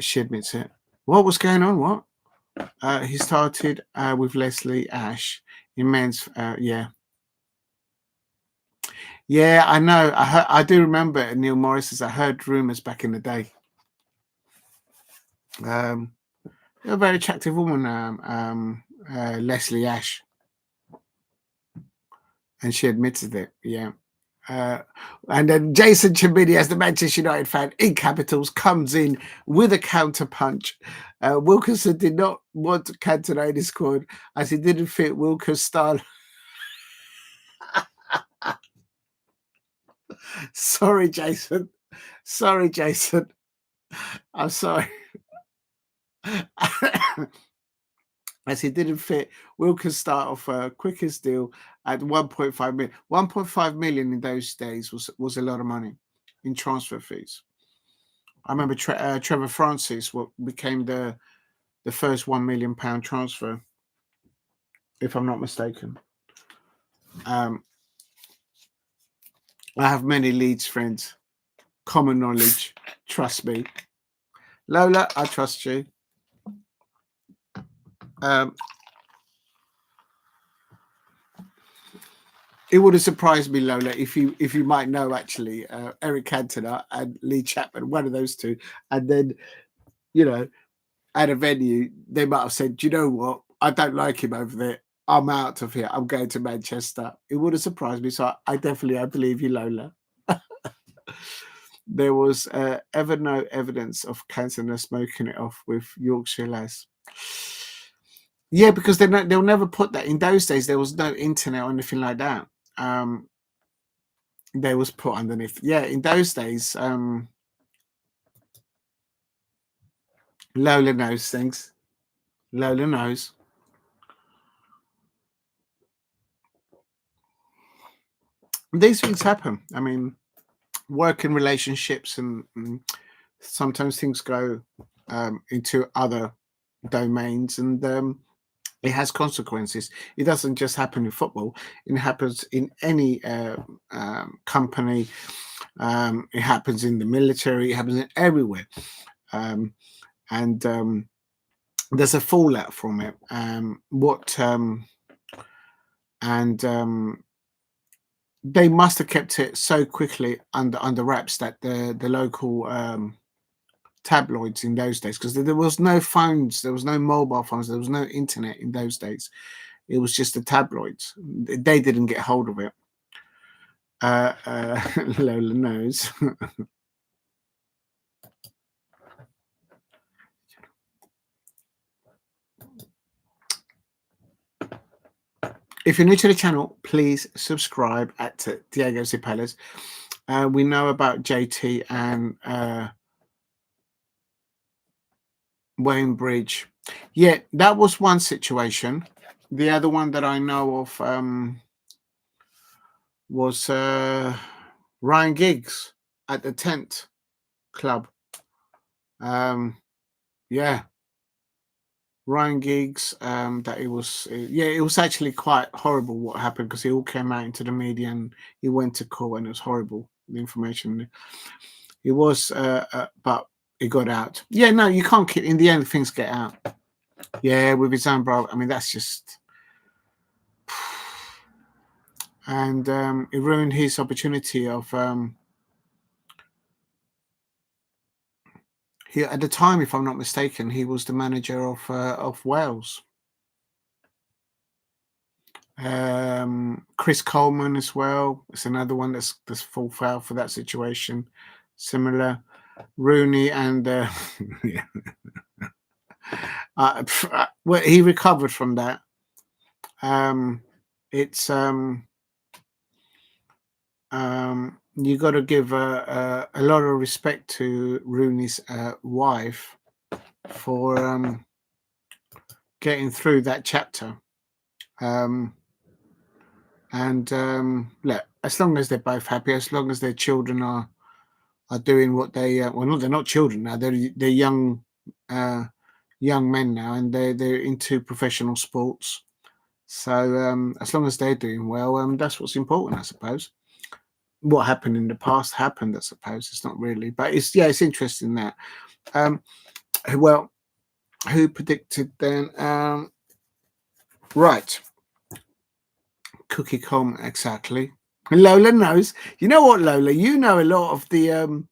She admits it. What was going on? What? He started with Leslie Ash in men's. Yeah, I know. I do remember Neil Morris. I heard rumours back in the day. A very attractive woman, Leslie Ash, and she admitted it. Yeah. And then Jason Chimini, as the Manchester United fan in capitals, comes in with a counter punch. Wilkinson did not want Cantona in his squad as he didn't fit Wilker's style. Sorry, Jason. I'm sorry. As he didn't fit Wilker's start off quickest deal at 1.5 million. 1.5 million in those days was a lot of money in transfer fees. I remember Trevor Francis became the first £1 million transfer, if I'm not mistaken. I have many Leeds friends. Common knowledge. Trust me. Lola, I trust you. It would have surprised me, Lola, if you might know actually Eric Cantona and Lee Chapman, one of those two, and then at a venue they might have said, "Do you know what? I don't like him over there. I'm out of here. I'm going to Manchester." It would have surprised me. So I believe you, Lola. There was ever no evidence of Cantona smoking it off with Yorkshire lads. Yeah, because they'll never put that. In those days, there was no internet or anything like that. They was put underneath. Yeah, in those days, Lola knows things. Lola knows. These things happen. I mean, working relationships and sometimes things go into other domains, and It has consequences. It doesn't just happen in football. It happens in any company. It happens in the military. It happens everywhere. And there's a fallout from it. They must have kept it so quickly under wraps that the local tabloids in those days, because there was no phones, there was no mobile phones, there was no internet in those days. It was just the tabloids. They didn't get hold of it. Lola knows. If you're new to the channel, please subscribe at Diego Zipalas. We know about JT and Wayne Bridge. Yeah, that was one situation. The other one that I know of was Ryan Giggs at the Tent Club. Yeah, Ryan Giggs. That it was. It was actually quite horrible what happened, because he all came out into the media and he went to court and it was horrible. The information. It was, but it got out. Yeah, no, you can't keep. In the end, things get out. Yeah, with his own brother. I mean, that's just. And it ruined his opportunity of. He, at the time, if I'm not mistaken, he was the manager of Wales. Chris Coleman as well. It's another one that's full foul for that situation. Similar. Rooney and yeah. Well, he recovered from that. It's you got to give a lot of respect to Rooney's wife for getting through that chapter. Look, as long as they're both happy, as long as their children are doing what they they're not children now, they're young men now, and they're into professional sports. So as long as they're doing well, that's what's important, I suppose. What happened in the past happened, I suppose. It's not really, but it's interesting that. Well, who predicted then? Right, Cookie.com, exactly. Lola knows. You know what, Lola? You know a lot of the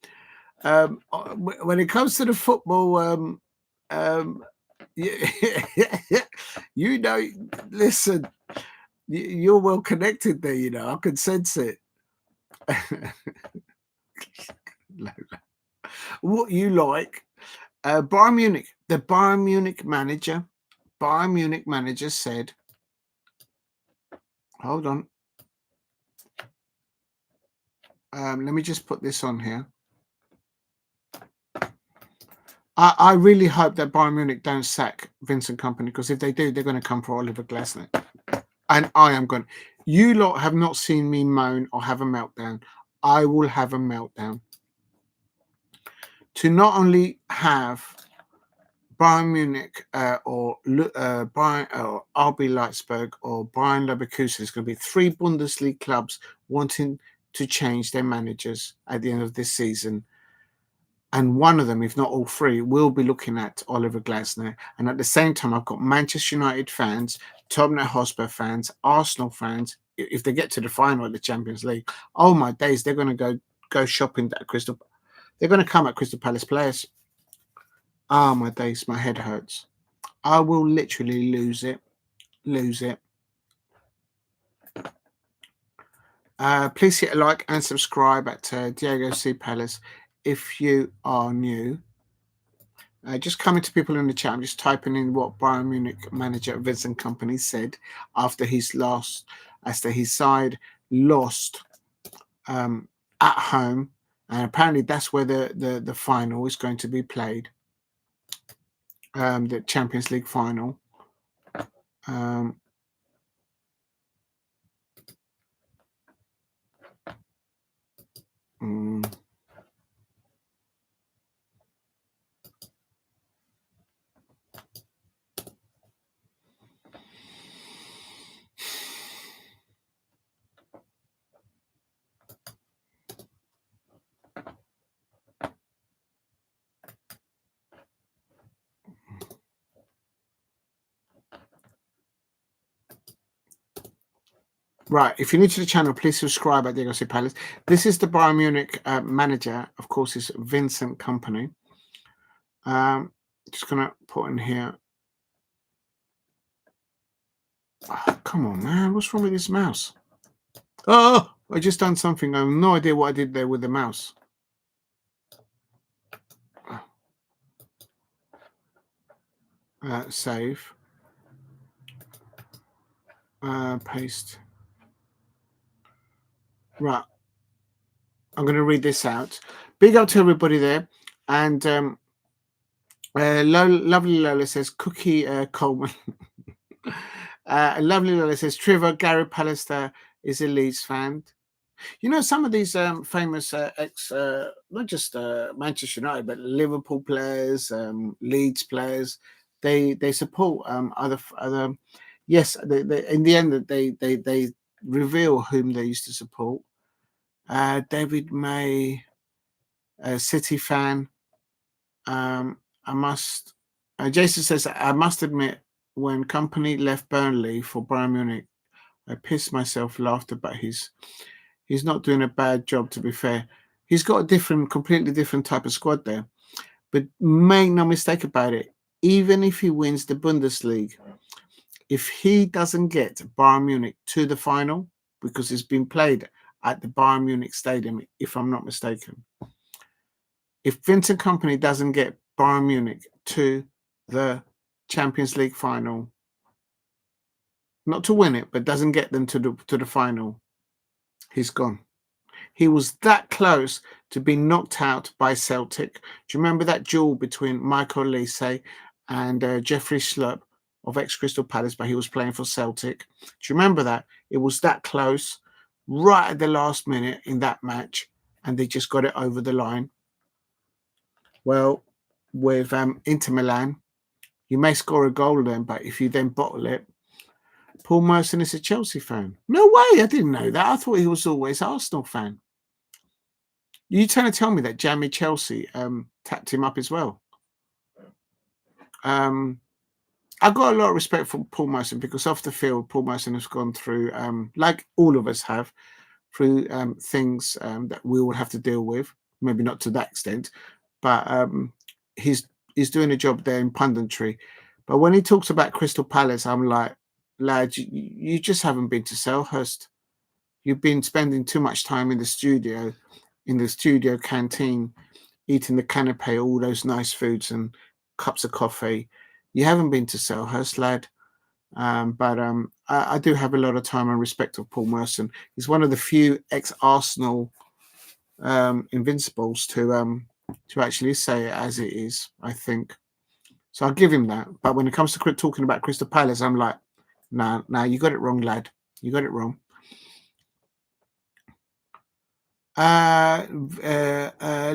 when it comes to the football. You know, listen, you're well connected there. You know, I can sense it. Lola. What you like? Bayern Munich. The Bayern Munich manager said, hold on. Let me just put this on here. I really hope that Bayern Munich don't sack Vincent Kompany, because if they do, they're going to come for Oliver Glasner. And I am going. You lot have not seen me moan or have a meltdown. I will have a meltdown. To not only have Bayern Munich or RB Leipzig or Bayern Leverkusen, there's going to be 3 Bundesliga clubs wanting to change their managers at the end of this season. And one of them, if not all 3, will be looking at Oliver Glasner. And at the same time, I've got Manchester United fans, Tottenham Hotspur fans, Arsenal fans. If they get to the final of the Champions League, oh my days, they're going to go shopping at Crystal. They're going to come at Crystal Palace players. Oh my days, my head hurts. I will literally lose it. Please hit a like and subscribe at Diego C. Palace if you are new. Just coming to people in the chat, I'm just typing in what Bayern Munich manager Vincent Kompany said after his side lost at home, and apparently that's where the final is going to be played, the Champions League final. Right, if you're new to the channel, please subscribe at Diego C. Palace. This is the Bayern Munich manager, of course, is Vincent Kompany. Just going to put in here. Oh, come on, man. What's wrong with this mouse? Oh, I just done something. I have no idea what I did there with the mouse. Save. Paste. Right. I'm going to read this out. Big up to everybody there. And lovely Lola says, Cookie Coleman. Lovely Lola says, Trevor, Gary Pallister is a Leeds fan. You know, some of these famous not just Manchester United, but Liverpool players, Leeds players, they support other. Yes, they in the end they reveal whom they used to support. David May, a City fan. Jason says, I must admit, when Kompany left Burnley for Bayern Munich, I pissed myself laughter, but he's not doing a bad job, to be fair. He's got a completely different type of squad there. But make no mistake about it, even if he wins the Bundesliga, if he doesn't get Bayern Munich to the final, because it's been played at the Bayern Munich Stadium, if I'm not mistaken, if Vincent Kompany doesn't get Bayern Munich to the Champions League final, not to win it, but doesn't get them to the final, he's gone. He was that close to being knocked out by Celtic. Do you remember that duel between Michael Olise and Jeffrey Schlupp of ex-Crystal Palace, but he was playing for Celtic? Do you remember that? It was that close, right at the last minute in that match, and they just got it over the line. Well, with Inter Milan, you may score a goal then, but if you then bottle it, Paul Merson is a Chelsea fan. No way, I didn't know that. I thought he was always an Arsenal fan. You trying to tell me that Jamie Chelsea tapped him up as well? I've got a lot of respect for Paul Merson, because off the field, Paul Merson has gone through, like all of us have, through things that we will have to deal with. Maybe not to that extent, but he's doing a job there in punditry. But when he talks about Crystal Palace, I'm like, lad, you just haven't been to Selhurst. You've been spending too much time in the studio canteen, eating the canapé, all those nice foods and cups of coffee. You haven't been to Selhurst, lad. But I do have a lot of time and respect of Paul Merson. He's one of the few ex-Arsenal invincibles to actually say it as it is, I think. So I'll give him that. But when it comes to talking about Crystal Palace, I'm like, nah, you got it wrong, lad. You got it wrong.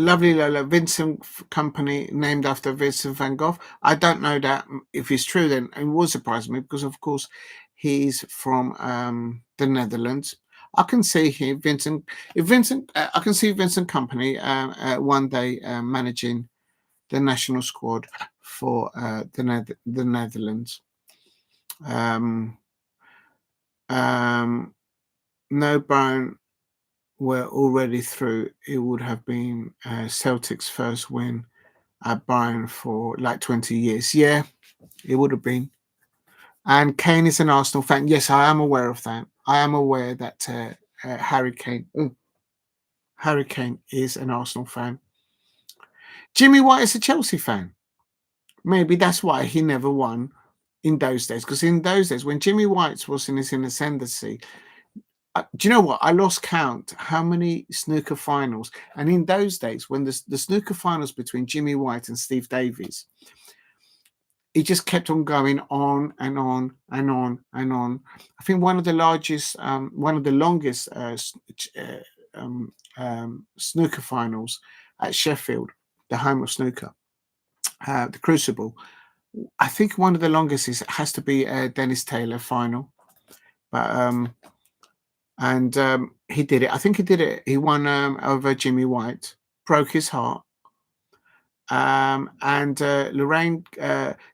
Lovely Lola, Vincent Kompany, named after Vincent van Gogh. I don't know that. If it's true, then it will surprise me, because of course he's from the Netherlands. I can see here I can see Vincent Kompany one day managing the national squad for the Netherlands. No, Brian, were already through. It would have been Celtic's first win at Bayern for like 20 years. Yeah, it would have been. And Kane is an Arsenal fan. Yes, I am aware of that. I am aware that Harry Kane is an Arsenal fan. Jimmy White is a Chelsea fan. Maybe that's why he never won in those days. Because in those days, when Jimmy White was in his ascendancy, do you know what? I lost count how many snooker finals. And in those days, when the snooker finals between Jimmy White and Steve Davies, it just kept on going on and on and on and on. I think one of the longest snooker finals at Sheffield, the home of snooker, the Crucible. I think one of the longest has to be a Dennis Taylor final. But and he did it. I think he did it. He won over Jimmy White, broke his heart. And Lorraine,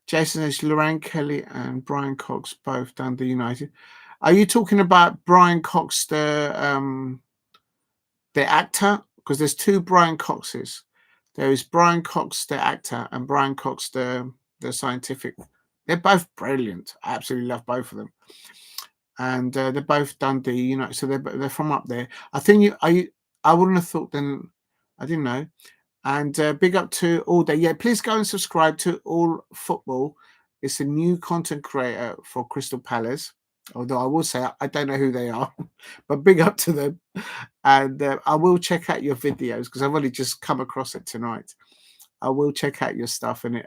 Jason says Lorraine Kelly and Brian Cox both done the United. Are you talking about Brian Cox, the actor? Because there's two Brian Coxes. There is Brian Cox, the actor, and Brian Cox, the scientific. They're both brilliant. I absolutely love both of them. And they're both Dundee, you know, so they're from up there. I think I wouldn't have thought then. I didn't know. And big up to All Day. Yeah, please go and subscribe to All Football. It's a new content creator for Crystal Palace. Although I will say I don't know who they are, but big up to them. And I will check out your videos because I've only just come across it tonight. I will check out your stuff, and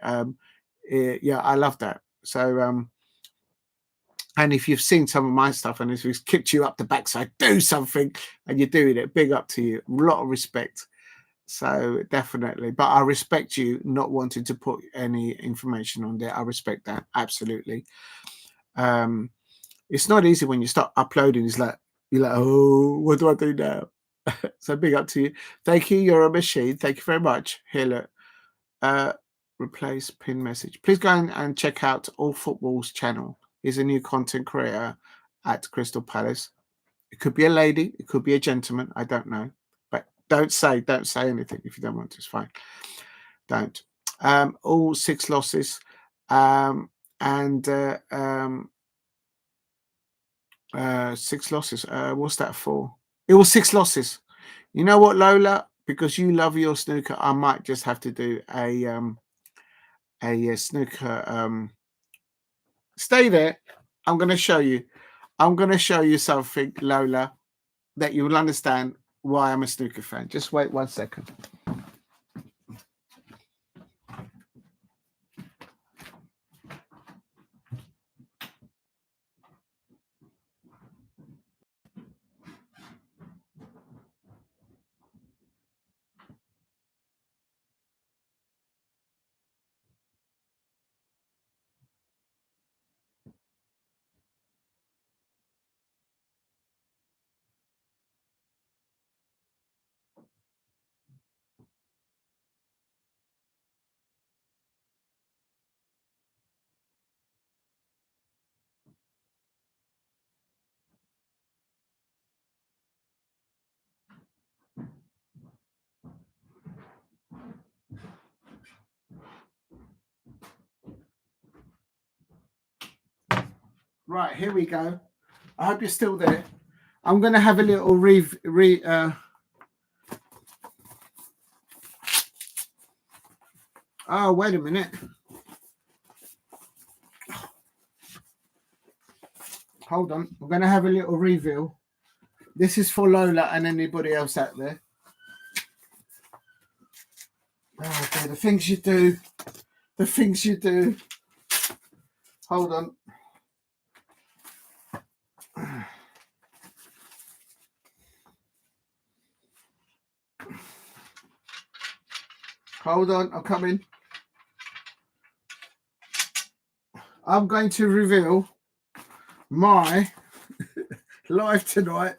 yeah, I love that. So and if you've seen some of my stuff and it's kicked you up the backside, do something, and you're doing it, big up to you. A lot of respect. So definitely, but I respect you not wanting to put any information on there. I respect that absolutely. It's not easy when you start uploading. It's like you're like, oh, what do I do now? So big up to you. Thank you. You're a machine. Thank you very much. Here, look. Replace pin message. Please go and check out All Football's channel. He's a new content creator at Crystal Palace. It could be a lady. It could be a gentleman. I don't know. But don't say anything if you don't want to. It's fine. Don't. All 6 losses. And 6 losses. What's that for? It was 6 losses. You know what, Lola? Because you love your snooker, I might just have to do a snooker. Stay there. I'm going to show you. I'm going to show you something, Lola, that you will understand why I'm a snooker fan. Just wait 1 second. Right, here we go. I hope you're still there. I'm going to have a little oh, wait a minute. Hold on. We're going to have a little reveal. This is for Lola and anybody else out there. Oh, okay, the things you do. The things you do. Hold on. Hold on, I'm coming. I'm going to reveal my live tonight.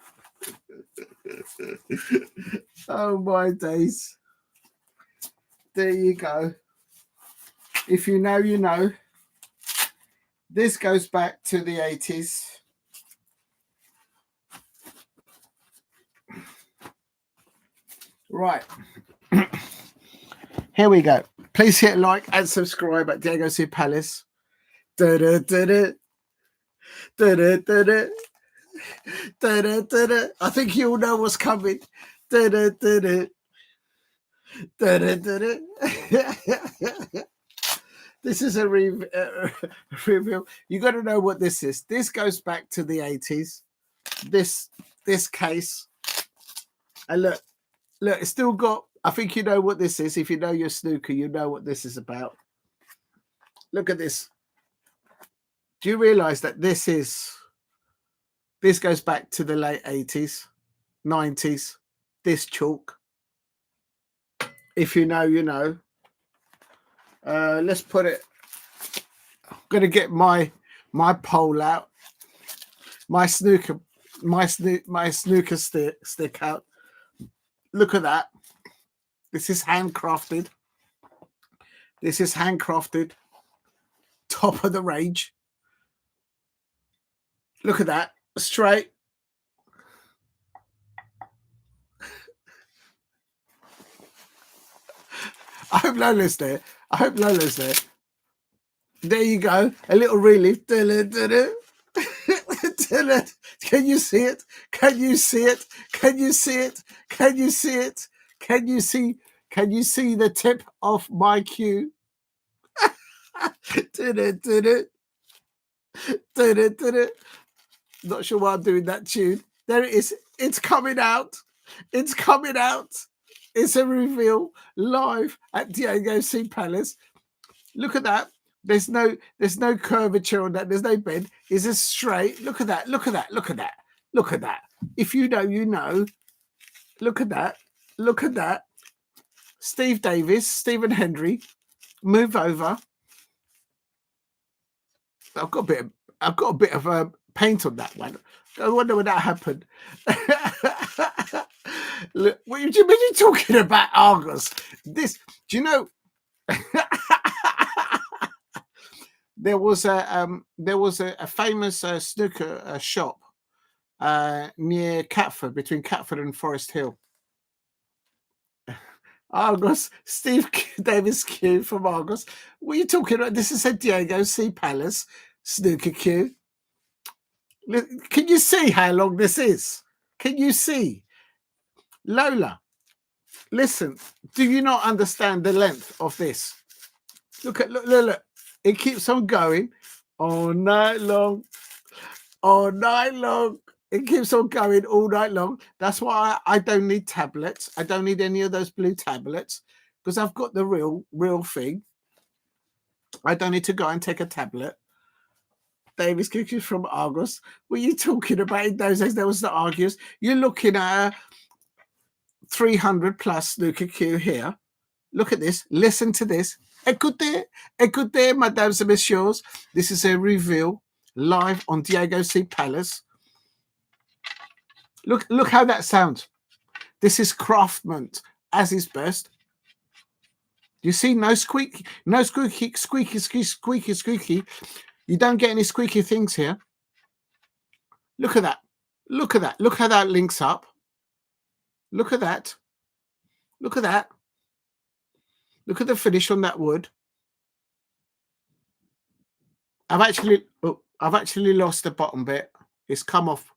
Oh my days. There you go. If you know, you know. This goes back to the 80s. Right. Here we go. Please hit like and subscribe at Diego C. Palace. I think you all know what's coming. This is a review. You got to know what this is. This goes back to the 80s. This case. And look, it's still got. I think you know what this is. If you know your snooker, you know what this is about. Look at this. Do you realize that this goes back to the late 80s, 90s? This chalk. If you know, you know. Let's put it. I'm gonna get my pole out, my snooker stick out. Look at that. This is handcrafted. Top of the range. Look at that. straight. I hope Lola's there. I hope Lola's there. There you go. A little relief. Can you see it? Can you see it? Can you see it? Can you see it? Can you see? Can you see the tip of my cue? Not sure why I'm doing that tune. There it is. It's coming out. It's coming out. It's a reveal live at Diego C. Palace. Look at that. There's no curvature on that. There's no bend. It's a straight. Look at that. Look at that. Look at that. Look at that. If you know, you know. Look at that. Look at that. Steve Davis, Stephen Hendry, move over. I've got a bit of paint on that one. I wonder when that happened. Look, what are you talking about, Argos? This, do you know? There was a famous snooker shop near Catford, between Catford and Forest Hill. Argos, Steve Davis Q from Argos. What are you talking about? This is a Diego C. Palace snooker queue. Can you see how long this is? Can you see? Lola, listen, do you not understand the length of this? Look. It keeps on going all night long. All night long. It keeps on going all night long. That's why I don't need tablets. I don't need any of those blue tablets because I've got the real thing. I don't need to go and take a tablet. Davis Cookies from Argos. What are you talking about? In those days, there was the Argus. You're looking at a 300 plus snooker queue here. Look at this. Listen to this. Écoutez, mesdames et messieurs. This is a reveal live on Diego C. Palace. Look how that sounds. This is craftsmanship as is best. You see, no squeaky. You don't get any squeaky things here. Look at that. Look at that. Look how that links up. Look at that. Look at that. Look at the finish on that wood. I've actually lost the bottom bit. It's come off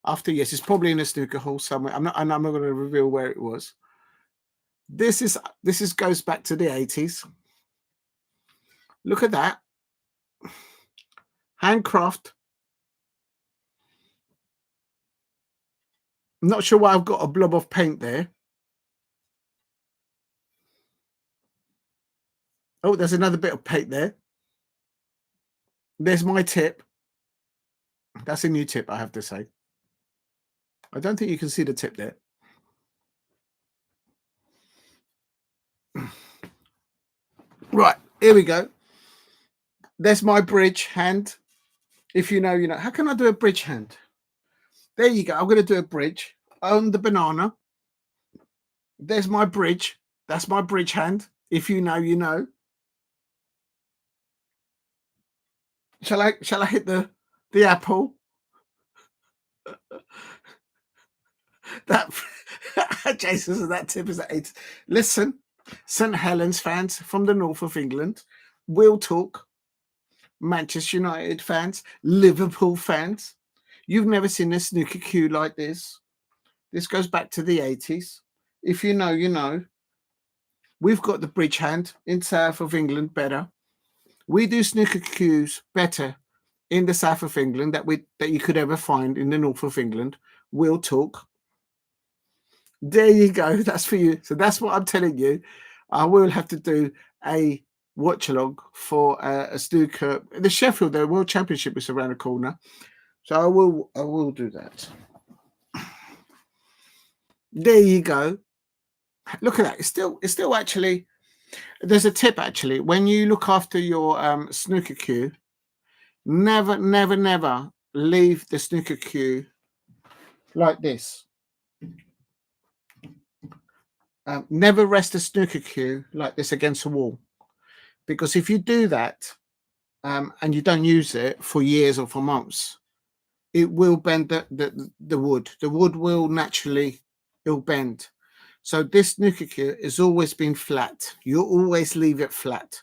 after. Yes, it's probably in a snooker hall somewhere. I'm not going to reveal where it was. This goes back to the 80s. Look at that. Handcraft. I'm not sure why I've got a blob of paint there. Oh, there's another bit of paint there. There's my tip. That's a new tip, I have to say. I don't think you can see the tip there. Right, here we go. There's my bridge hand. If you know, you know. How can I do a bridge hand? There you go. I'm going to do a bridge on the banana. There's my bridge. That's my bridge hand. If you know, you know. Shall I hit the apple? That Jason says that tip is at 8. Listen, St. Helens fans from the north of England, we'll talk. Manchester United fans, Liverpool fans. You've never seen a snooker queue like this. This goes back to the 80s. If you know, you know. We've got the bridge hand in south of England better. We do snooker queues better in the south of England that you could ever find in the north of England. We'll talk. There you go. That's for you. So that's what I'm telling you. I will have to do a watch along for a snooker. The Sheffield, the World Championship is around the corner. So I will do that. There you go. Look at that. It's still actually. There's a tip actually. When you look after your snooker queue, never leave the snooker queue like this. Never rest a snooker queue like this against a wall, because if you do that and you don't use it for years or for months, it will bend the wood. The wood will naturally, it'll bend. So this snooker cue has always been flat. You always leave it flat.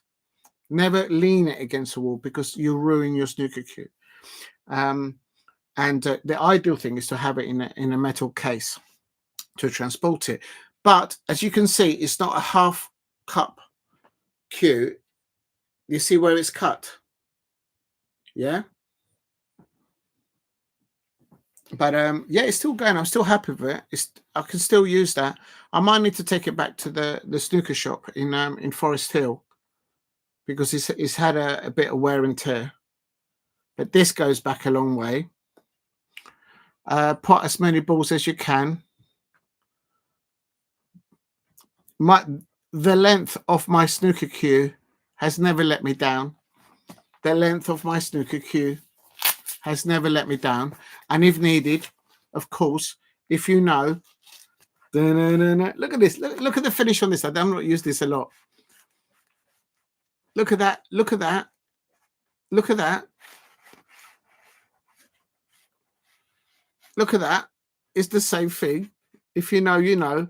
Never lean it against the wall because you ruin your snooker cue. And the ideal thing is to have it in a metal case to transport it. But as you can see, it's not a half cup cue. You see where it's cut? Yeah. But yeah, it's still going. I'm still happy with it. I can still use that. I might need to take it back to the snooker shop in Forest Hill because it's had a bit of wear and tear. But this goes back a long way. Put as many balls as you can. The length of my snooker cue has never let me down. The length of my snooker cue has never let me down. And if needed, of course, if you know, look at this. Look at the finish on this. I've not used this a lot. Look at that. Look at that. Look at that. Look at that. It's the same thing. If you know, you know.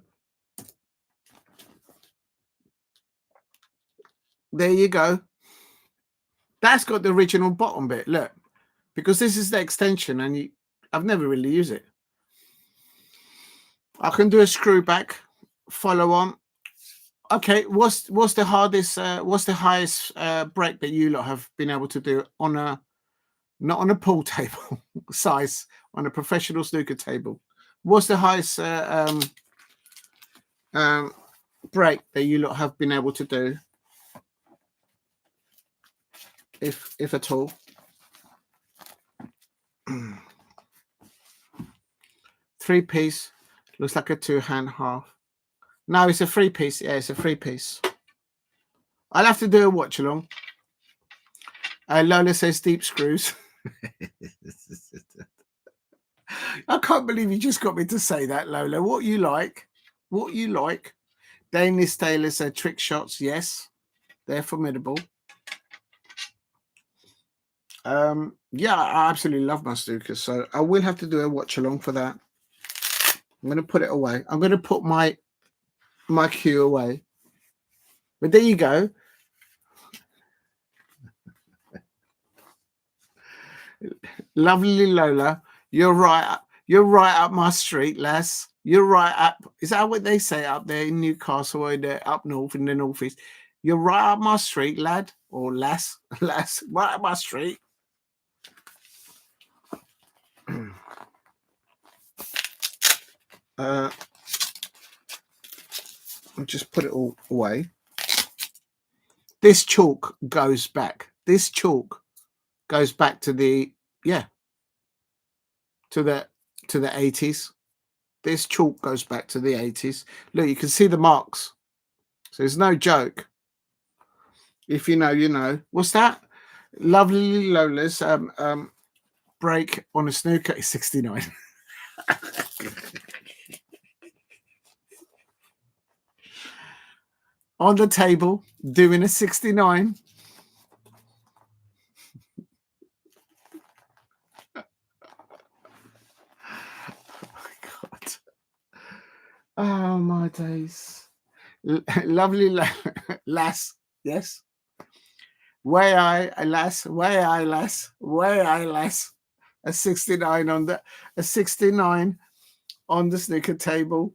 There you go. That's got the original bottom bit. Look, because this is the extension, and I've never really used it. I can do a screw back, follow on. Okay, what's the hardest? What's the highest break that you lot have been able to do on a not on a pool table size, on a professional snooker table? What's the highest break that you lot have been able to do, if at all? Three-piece. Looks like a two-hand half. No, it's a three-piece. Yeah, it's a three-piece. I'll have to do a watch-along. Lola says deep screws. I can't believe you just got me to say that, Lola. What you like? What you like? Danish Taylor said trick shots. Yes, they're formidable. Yeah, I absolutely love my snookers, so I will have to do a watch along for that. I'm going to put it away. I'm going to put my cue away. But there you go. Lovely Lola, you're right. You're right up my street, lass. You're right up. Is that what they say up there in Newcastle or up north in the northeast? You're right up my street, lad or lass. Lass, right up my street. I'll just put it all away. This chalk goes back. This chalk goes back to the to the 80s. This chalk goes back to the 80s. Look, you can see the marks. So it's no joke. If you know, you know. What's that? Lovely Lola's break on a snooker is 69. On the table, doing a 69. Oh my days. Lovely lass. Yes. Way I lass. A 69 on the 69 on the snooker table.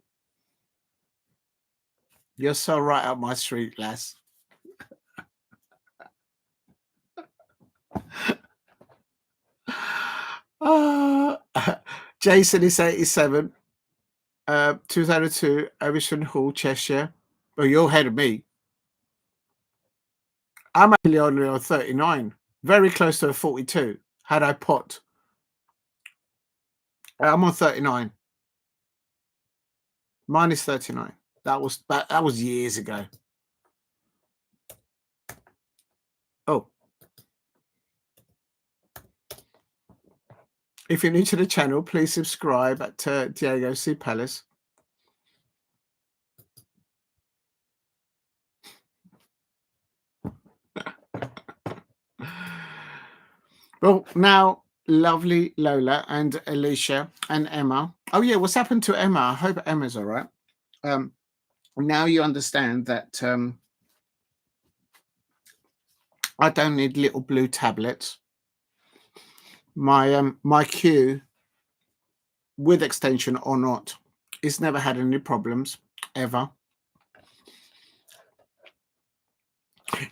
You're so right up my street, lass. Jason is 87. 2002, Everton Hall, Cheshire. Well, you're ahead of me. I'm actually only on 39. Very close to a 42. Had I pot. I'm on 39. Mine is 39. That was years ago. Oh. If you're new to the channel, please subscribe at Diego C. Palace. Well, now lovely Lola and Alicia and Emma. Oh yeah, what's happened to Emma? I hope Emma's all right. Now you understand that I don't need little blue tablets. My queue, with extension or not, it's never had any problems ever.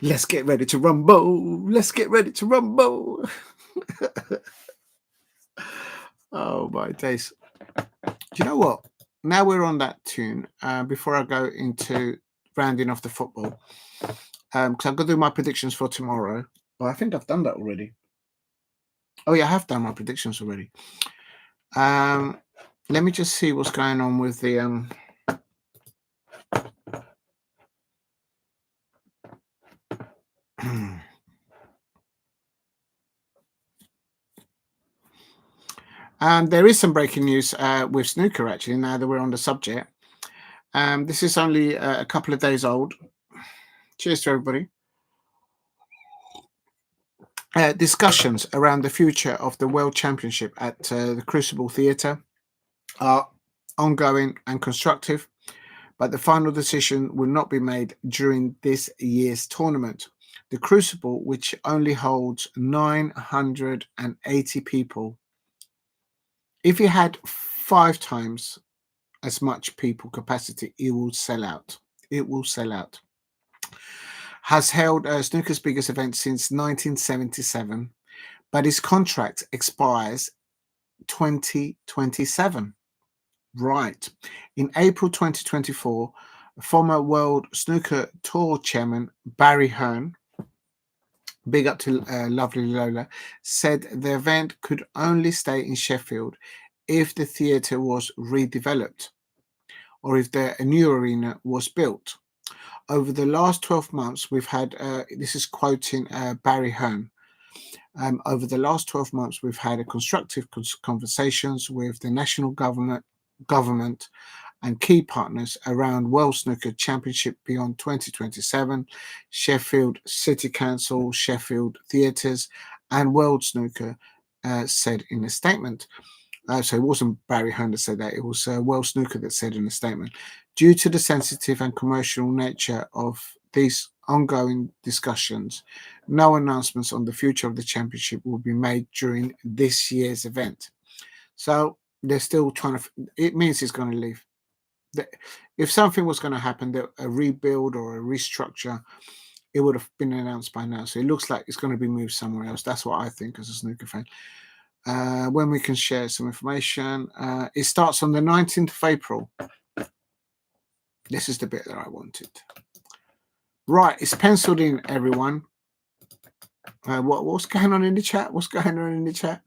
Let's get ready to rumble. Let's get ready to rumble. Oh my days. Do you know what? Now we're on that tune. Before I go into rounding off the football, because I've got to do my predictions for tomorrow. But I think I've done that already. Oh yeah, I have done my predictions already. Let me just see what's going on with the there is some breaking news with snooker, actually, now that we're on the subject. This is only a couple of days old. Cheers to everybody. Discussions around the future of the World Championship at the Crucible Theatre are ongoing and constructive, but the final decision will not be made during this year's tournament. The Crucible, which only holds 980 people, if it had 5 times as much people capacity, it will sell out. It will sell out. Has held snooker's biggest event since 1977, but his contract expires 2027. Right. In April 2024, former World Snooker Tour chairman Barry Hearn, big up to lovely Lola, said the event could only stay in Sheffield if the theatre was redeveloped or if a new arena was built. Over the last 12 months, we've had, this is quoting Barry Hearn, over the last 12 months, we've had a constructive conversations with the national government and key partners around World Snooker Championship beyond 2027, Sheffield City Council, Sheffield Theatres, and World Snooker said in a statement. So it wasn't Barry Hearn that said that, it was World Snooker that said in a statement. Due to the sensitive and commercial nature of these ongoing discussions, no announcements on the future of the championship will be made during this year's event. So they're still trying to, it means he's going to leave. If something was going to happen, a rebuild or a restructure, it would have been announced by now. So it looks like it's going to be moved somewhere else. That's what I think as a snooker fan. When we can share some information, it starts on the 19th of April. This is the bit that I wanted. Right, it's penciled in, everyone. What's going on in the chat? What's going on in the chat?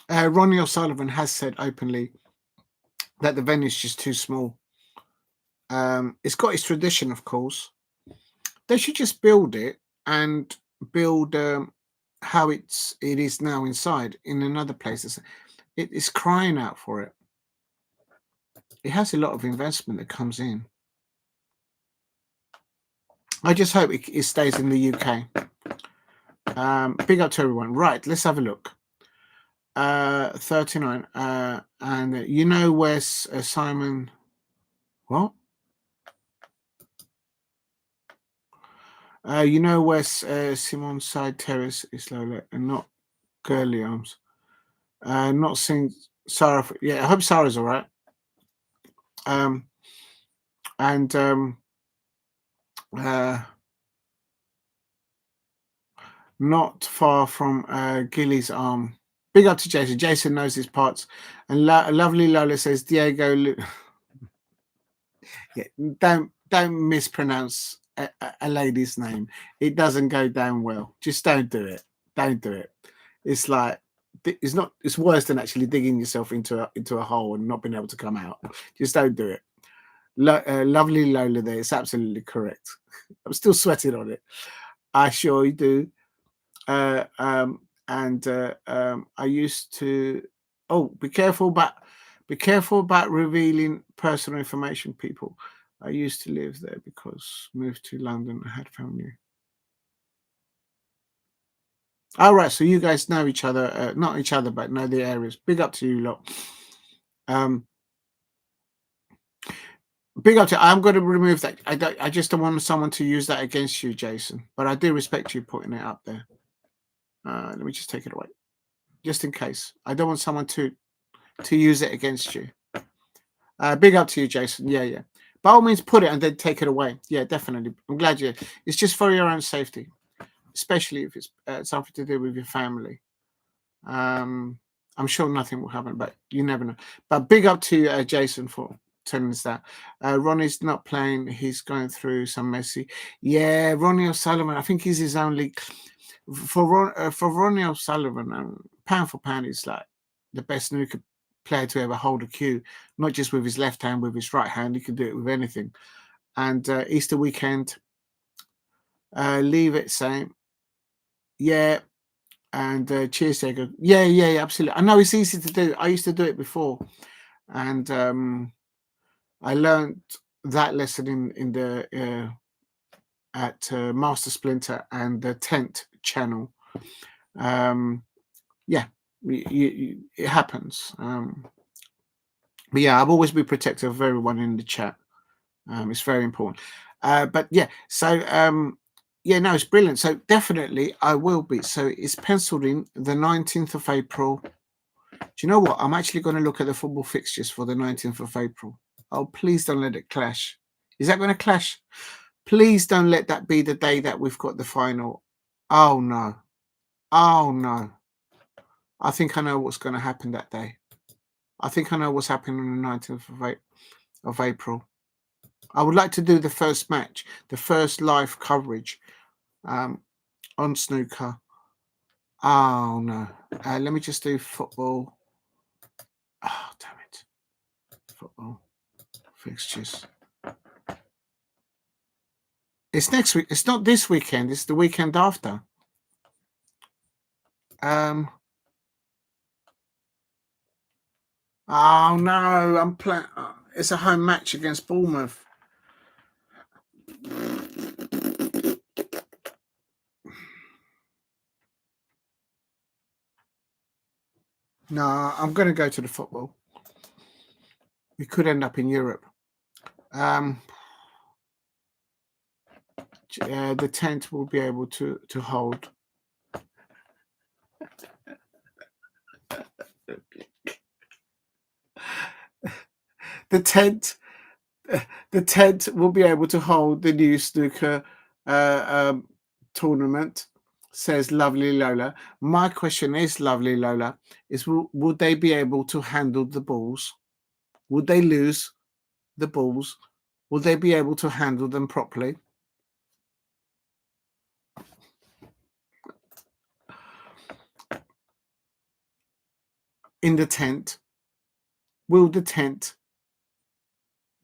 Ronnie O'Sullivan has said openly that the venue is just too small. It's got its tradition, of course. They should just build it and build how it is now inside in another place. It's crying out for it. It has a lot of investment that comes in. I just hope it stays in the UK. Big up to everyone. Right, let's have a look. 39. And you know where's Simon? What? You know where's Simon Side Terrace is Lola and not Girly Arms. Not seeing Sarah. Yeah, I hope Sarah's all right. Not far from Gilly's arm. Big up to Jason. Jason knows his parts. And lovely Lola says Diego. Yeah, don't mispronounce a lady's name. It doesn't go down well. Just don't do it. Don't do it. It's like it's worse than actually digging yourself into a hole and not being able to come out. Just don't do it. Lovely Lola there. It's absolutely correct. I'm still sweating on it. I sure do. I used to. Oh, be careful about revealing personal information, people. I used to live there because moved to London. I had family. All right, so you guys know each other, not each other, but know the areas. Big up to you lot. Um, Big up to. I'm going to remove that. I just don't want someone to use that against you, Jason. But I do respect you putting it up there. Let me just take it away, just in case. I don't want someone to use it against you. Big up to you, Jason. Yeah, yeah. By all means, put it and then take it away. Yeah, definitely. I'm glad you. It's just for your own safety, especially if it's something to do with your family. I'm sure nothing will happen, but you never know. But big up to Jason for telling us that. Ronnie's not playing. He's going through some messy. Yeah, Ronnie O'Sullivan. I think he's his only. For Ronnie O'Sullivan, pound for pound, he's like the best snooker player to ever hold a cue. Not just with his left hand, with his right hand. He can do it with anything. And Easter weekend, leave it same. Yeah. And cheers, Diego. Yeah, yeah, yeah, absolutely. I know it's easy to do. I used to do it before, and I learned that lesson in the at Master Splinter and the Tent channel. Yeah, it happens. But yeah, I've always been protective of everyone in the chat. It's very important. But yeah, so yeah, no, it's brilliant. So definitely I will be. So it's penciled in the 19th of April. Do you know what? I'm actually going to look at the football fixtures for the 19th of April. Oh, please don't let it clash. Is that going to clash? Please don't let that be the day that we've got the final. Oh, no. Oh, no. I think I know what's going to happen that day. I think I know what's happening on the 19th of April. I would like to do the first match, the first live coverage on snooker. Oh, no. Let me just do football. Oh, damn it. Football fixtures. It's next week. It's not this weekend. It's the weekend after. Oh no! I'm playing. It's a home match against Bournemouth. No, I'm going to go to the football. We could end up in Europe. The tent will be able to hold. The tent will be able to hold the new snooker tournament, says lovely Lola. My question is, lovely Lola, is would they be able to handle the balls? Would they lose the balls? Will they be able to handle them properly? In the tent, will the tent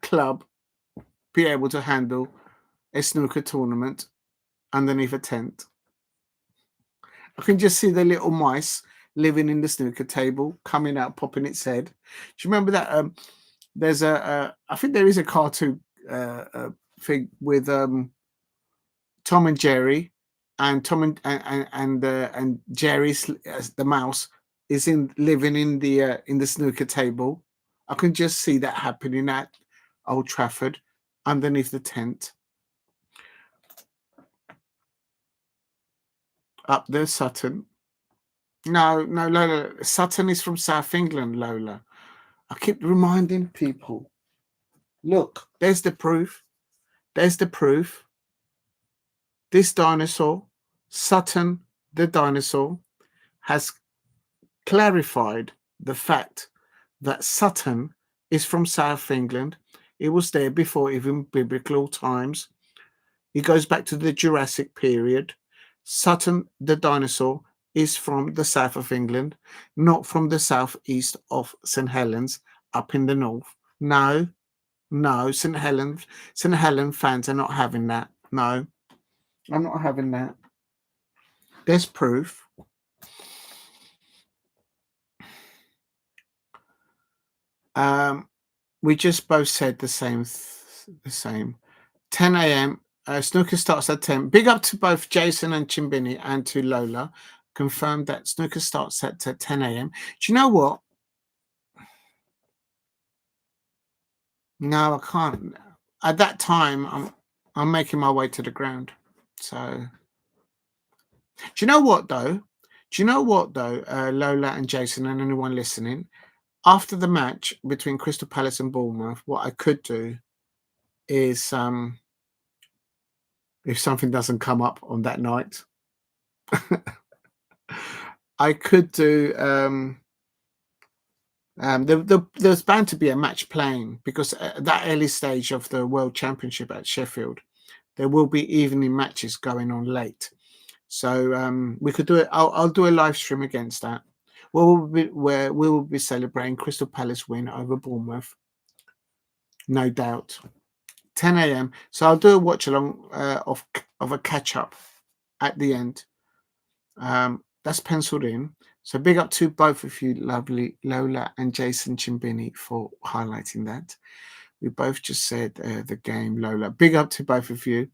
club be able to handle a snooker tournament underneath a tent? I can just see the little mice living in the snooker table coming out, popping its head. Do you remember that? There's I think there is a cartoon thing with Tom and Jerry, and Tom and Jerry's the mouse is living in the snooker table. I can just see that happening at Old Trafford underneath the tent. Up there, Sutton. No, Lola. Sutton is from South England, Lola. I keep reminding people. Look, there's the proof. There's the proof. This dinosaur, Sutton the dinosaur, has clarified the fact that Sutton is from South England. It was there before even biblical times. It goes back to the Jurassic period. Sutton the dinosaur is from the south of England, not from the southeast of St. Helens up in the north. No, St. Helen fans are not having that. No, I'm not having that. There's proof. We just both said the same. The same. 10 a.m. Snooker starts at 10. Big up to both Jason and Chimbini and to Lola. Confirmed that snooker starts at 10 a.m. Do you know what? No, I can't. At that time, I'm making my way to the ground. So, do you know what though? Lola and Jason and anyone listening, after the match between Crystal Palace and Bournemouth, what I could do is, if something doesn't come up on that night, I could do. There's bound to be a match playing because at that early stage of the World Championship at Sheffield, there will be evening matches going on late. So we could do it. I'll do a live stream against that. Where we will be celebrating Crystal Palace win over Bournemouth, no doubt. 10 a.m. So I'll do a watch along of a catch up at the end. That's penciled in. So big up to both of you, lovely Lola and Jason Chimbini, for highlighting that. We both just said the game, Lola. Big up to both of you.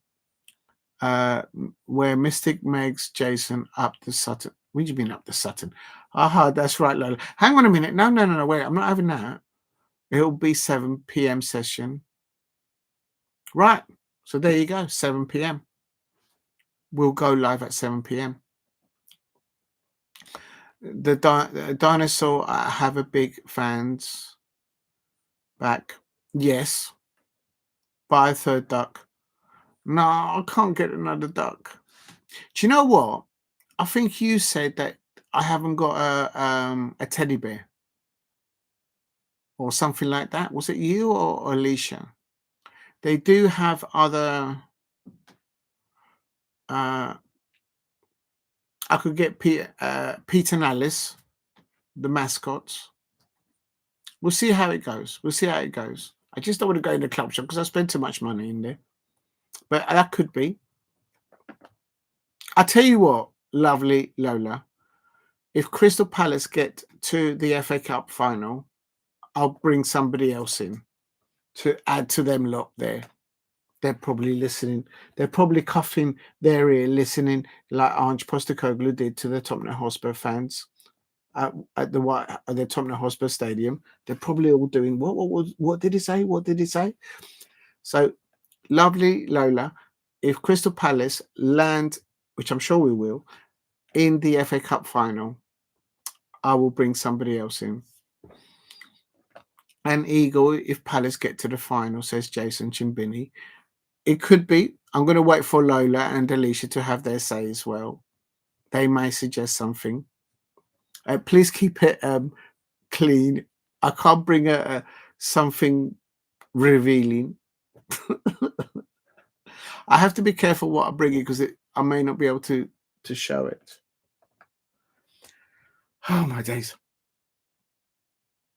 Where Mystic Megs Jason up the Sutton. What do you mean up the Sutton? Aha, that's right, Lola. Hang on a minute. No, wait. I'm not having that. It'll be 7 p.m. session. Right. So there you go. 7 p.m. We'll go live at 7 p.m. The dinosaur have a big fans back. Yes. Buy a third duck. No, I can't get another duck. Do you know what? I think you said that I haven't got a teddy bear or something like that. Was it you or Alicia? They do have other. I could get Pete and Alice, the mascots. We'll see how it goes. I just don't want to go in the club shop because I spend too much money in there. But that could be. I tell you what, lovely Lola. If Crystal Palace get to the FA Cup final, I'll bring somebody else in to add to them lot there. They're probably listening. They're probably cuffing their ear, listening like Ange Postecoglou did to the Tottenham Hotspur fans at the Tottenham Hotspur Stadium. They're probably all doing what did he say? What did he say? So, lovely Lola, if Crystal Palace land, which I'm sure we will, in the FA Cup final, I will bring somebody else in. And Eagle, if Palace get to the final, says Jason Chimbini. It could be. I'm going to wait for Lola and Alicia to have their say as well. They may suggest something. Please keep it clean. I can't bring something revealing. I have to be careful what I bring in because I may not be able to show it. Oh my days.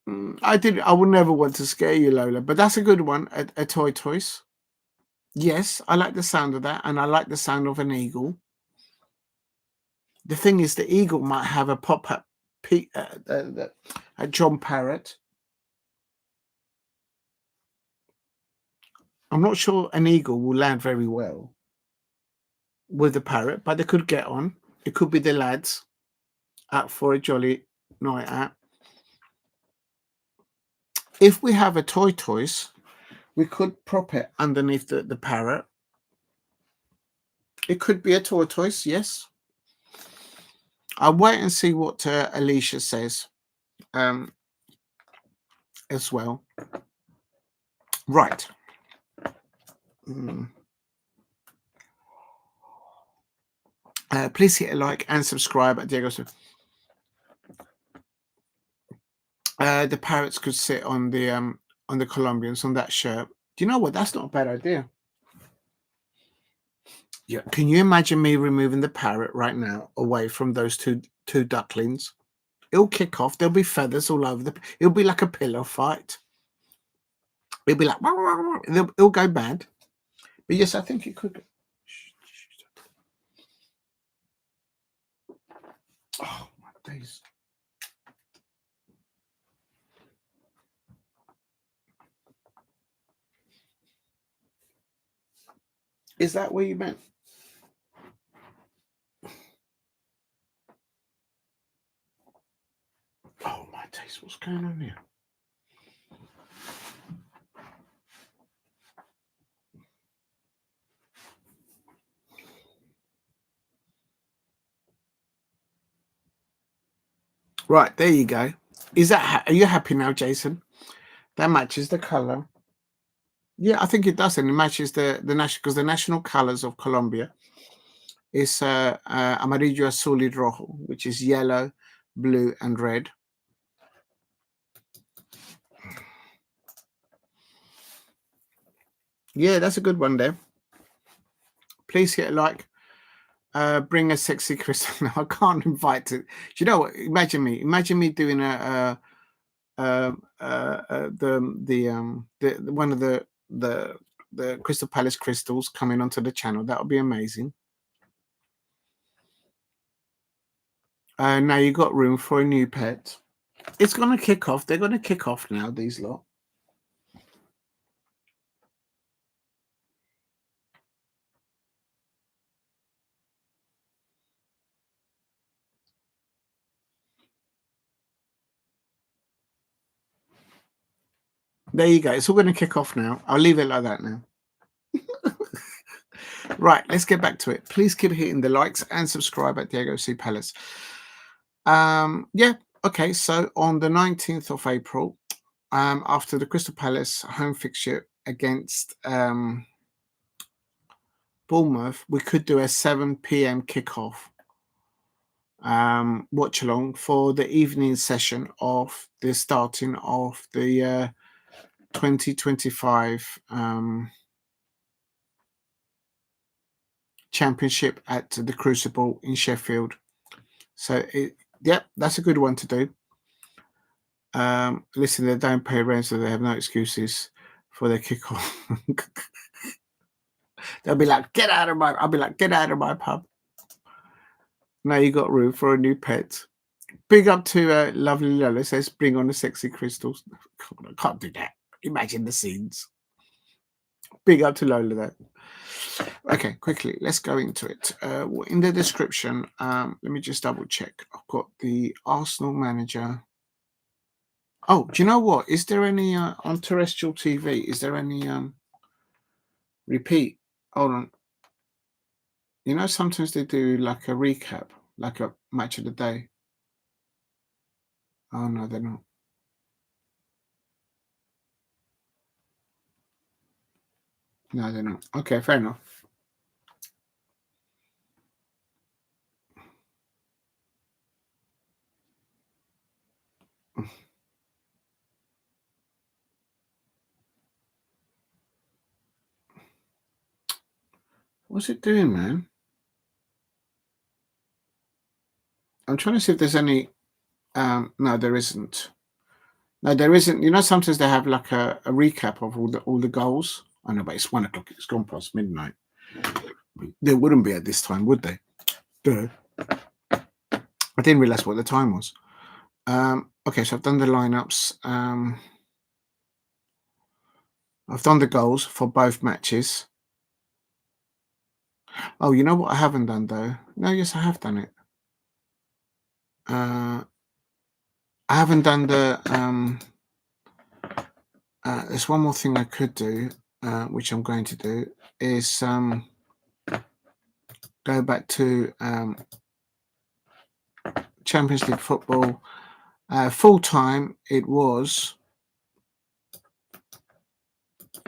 I would never want to scare you, Lola, but that's a good one. A toy toys. Yes, I like the sound of that, and I like the sound of an eagle. The thing is, the eagle might have a pop-up a John Parrott. I'm not sure an eagle will land very well with the parrot, but they could get on. It could be the lads out for a jolly night out. If we have a toys, we could prop it underneath the parrot. It could be a tortoise, yes. I'll wait and see what Alicia says as well. Right. Please hit a like and subscribe at Diego. The parrots could sit on the Colombians on that shirt. Do you know what? That's not a bad idea. Yeah. Can you imagine me removing the parrot right now away from those two ducklings? It'll kick off. There'll be feathers all over it'll be like a pillow fight. It'll be like it'll go bad. But yes, I think it could. Oh my days. Is that what you meant? Oh my taste, what's going on here? Right, there you go. Is that? Are you happy now, Jason? That matches the color. Yeah, I think it does, and it matches the national, because the national colors of Colombia is amarillo, azul, y rojo, which is yellow, blue, and red. Yeah, that's a good one there. Please hit a like. Bring a sexy crystal. No, I can't invite it. Do you know what? Imagine me. Imagine me doing the one of the Crystal Palace crystals coming onto the channel. That would be amazing. Now you got room for a new pet. It's going to kick off. They're going to kick off now, these lot. There you go. It's all going to kick off now. I'll leave it like that now. Right, let's get back to it. Please keep hitting the likes and subscribe at Diego C. Palace. Yeah, okay. So on the 19th of April, after the Crystal Palace home fixture against Bournemouth, we could do a 7 p.m. kickoff watch along for the evening session of the starting of the 2025 championship at the Crucible in Sheffield. So, yeah, that's a good one to do. Listen, they don't pay rent, so they have no excuses for their kickoff. They'll be like, "Get out of my!" I'll be like, "Get out of my pub." Now you got room for a new pet. Big up to lovely Lola. Says, "Bring on the sexy crystals." God, I can't do that. Imagine the scenes. Big up to Lola though. Okay, quickly, let's go into it. In the description, let me just double check. I've got the Arsenal manager. Oh, do you know what? Is there any on terrestrial TV? Is there any repeat? Hold on. You know, sometimes they do like a recap, like a match of the day. Oh no, they're not. No, they're not. Okay, fair enough. What's it doing, man? I'm trying to see if there's any. No, there isn't. No, there isn't. You know, sometimes they have like a recap of all the goals. I know, but it's 1 o'clock. It's gone past midnight. They wouldn't be at this time, would they? Duh. I didn't realize what the time was. Okay, so I've done the lineups. I've done the goals for both matches. Oh, you know what I haven't done though? No, yes, I have done it. I haven't done the. There's one more thing I could do, which I'm going to do, is go back to Champions League football. Full time, it was.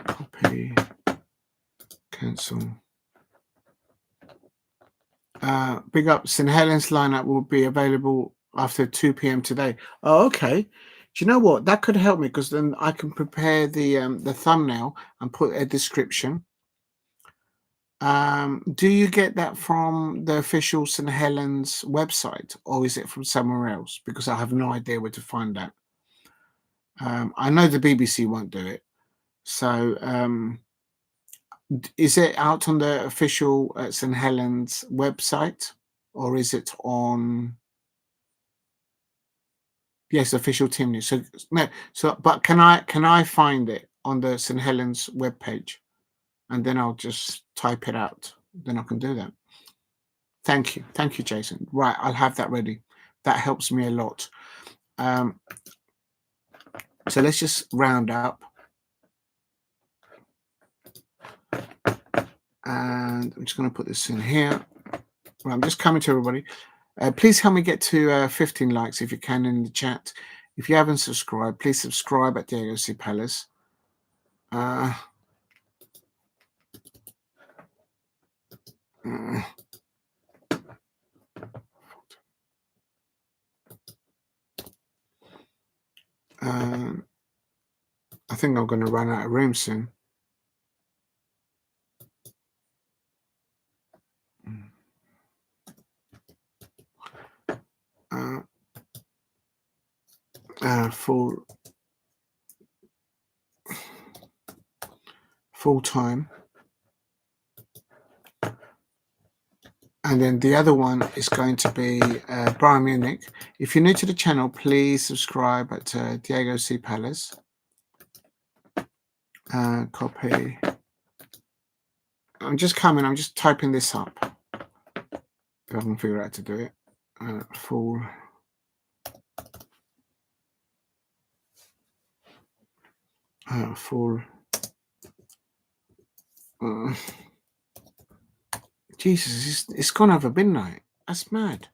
Copy. Cancel. Big up. St Helens lineup will be available after 2 p.m. today. Oh, okay. Do you know what? That could help me, because then I can prepare the thumbnail and put a description. Do you get that from the official St Helens website, or is it from somewhere else? Because I have no idea where to find that. I know the BBC won't do it. So, is it out on the official St Helens website, or is it on? Yes, official team news. So no. So, but can I find it on the St Helens webpage? and then I'll just type it out. Then I can do that. Thank you, Jason. Right, I'll have that ready. That helps me a lot. So let's just round up. And I'm just going to put this in here. Right, I'm just coming to everybody. Please help me get to 15 likes if you can in the chat. If you haven't subscribed, please subscribe at Diego C. Palace. I think I'm going to run out of room soon. Full time. And then the other one is going to be Bayern Munich. If you're new to the channel, please subscribe at Diego C. Palace. Copy. I'm just typing this up. If I can figure out how to do it. Full. Jesus, it's gone over midnight. That's mad.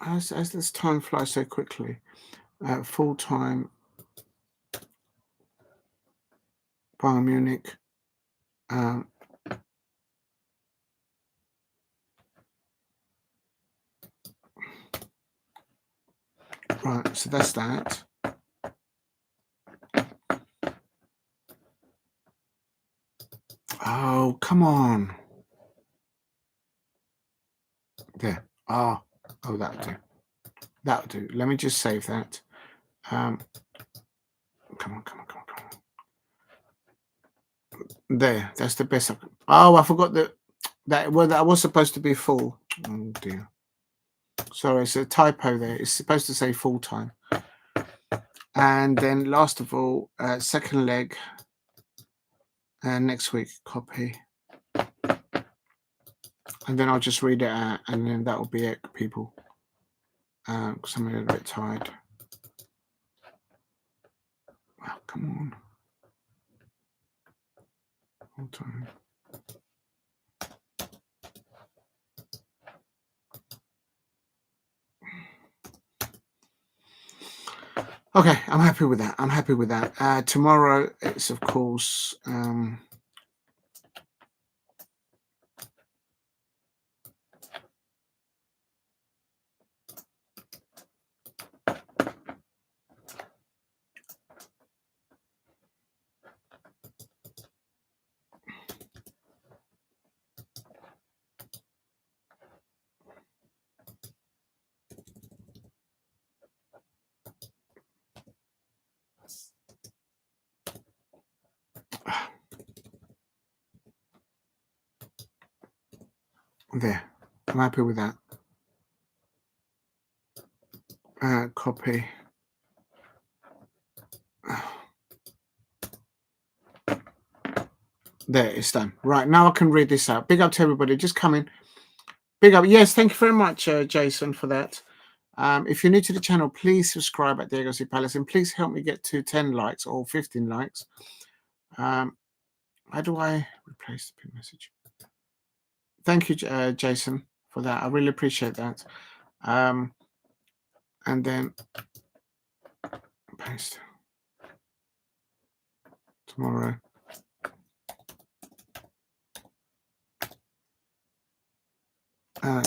As this time flies so quickly. Full time. Bayern Munich. Right, so that's that. Oh, come on. There. Oh, that'll do. That'll do. Let me just save that. Come on. There. That's the best. Oh, I forgot that was supposed to be full. Oh dear. Sorry, it's a typo there. It's supposed to say full time. And then last of all, second leg. Next week, copy. And then I'll just read it out, and then that will be it, people. Because I'm a little bit tired. Wow, come on. Hold on. Okay, I'm happy with that. Tomorrow, it's of course. There, I'm happy with that. Copy. There, it's done. Right, now I can read this out. Big up to everybody. Just coming. Big up. Yes, thank you very much, Jason, for that. If you're new to the channel, please subscribe at Diego C. Palace, and please help me get to 10 likes or 15 likes. How do I replace the pin message? Thank you, Jason, for that. I really appreciate that. And then paste tomorrow.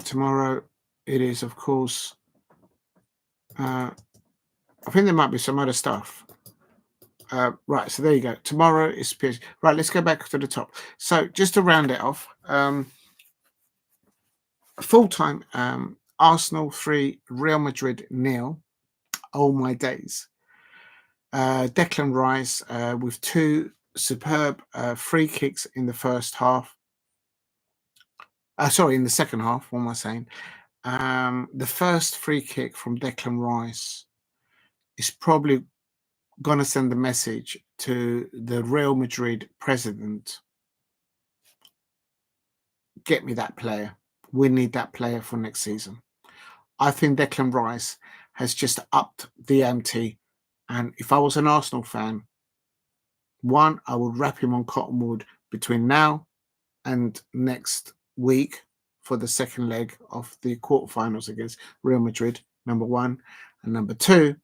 Tomorrow it is, of course. I think there might be some other stuff. Right, so there you go. Tomorrow is PSG. Right, let's go back to the top. So just to round it off, full time, Arsenal 3, Real Madrid 0. Oh my days. Declan Rice with 2 superb free kicks in the first half. In the second half. What am I saying? The first free kick from Declan Rice is probably going to send the message to the Real Madrid president. Get me that player. We need that player for next season. I think Declan Rice has just upped the ante. And if I was an Arsenal fan, one, I would wrap him on cottonwood between now and next week for the second leg of the quarterfinals against Real Madrid, number one. And number two,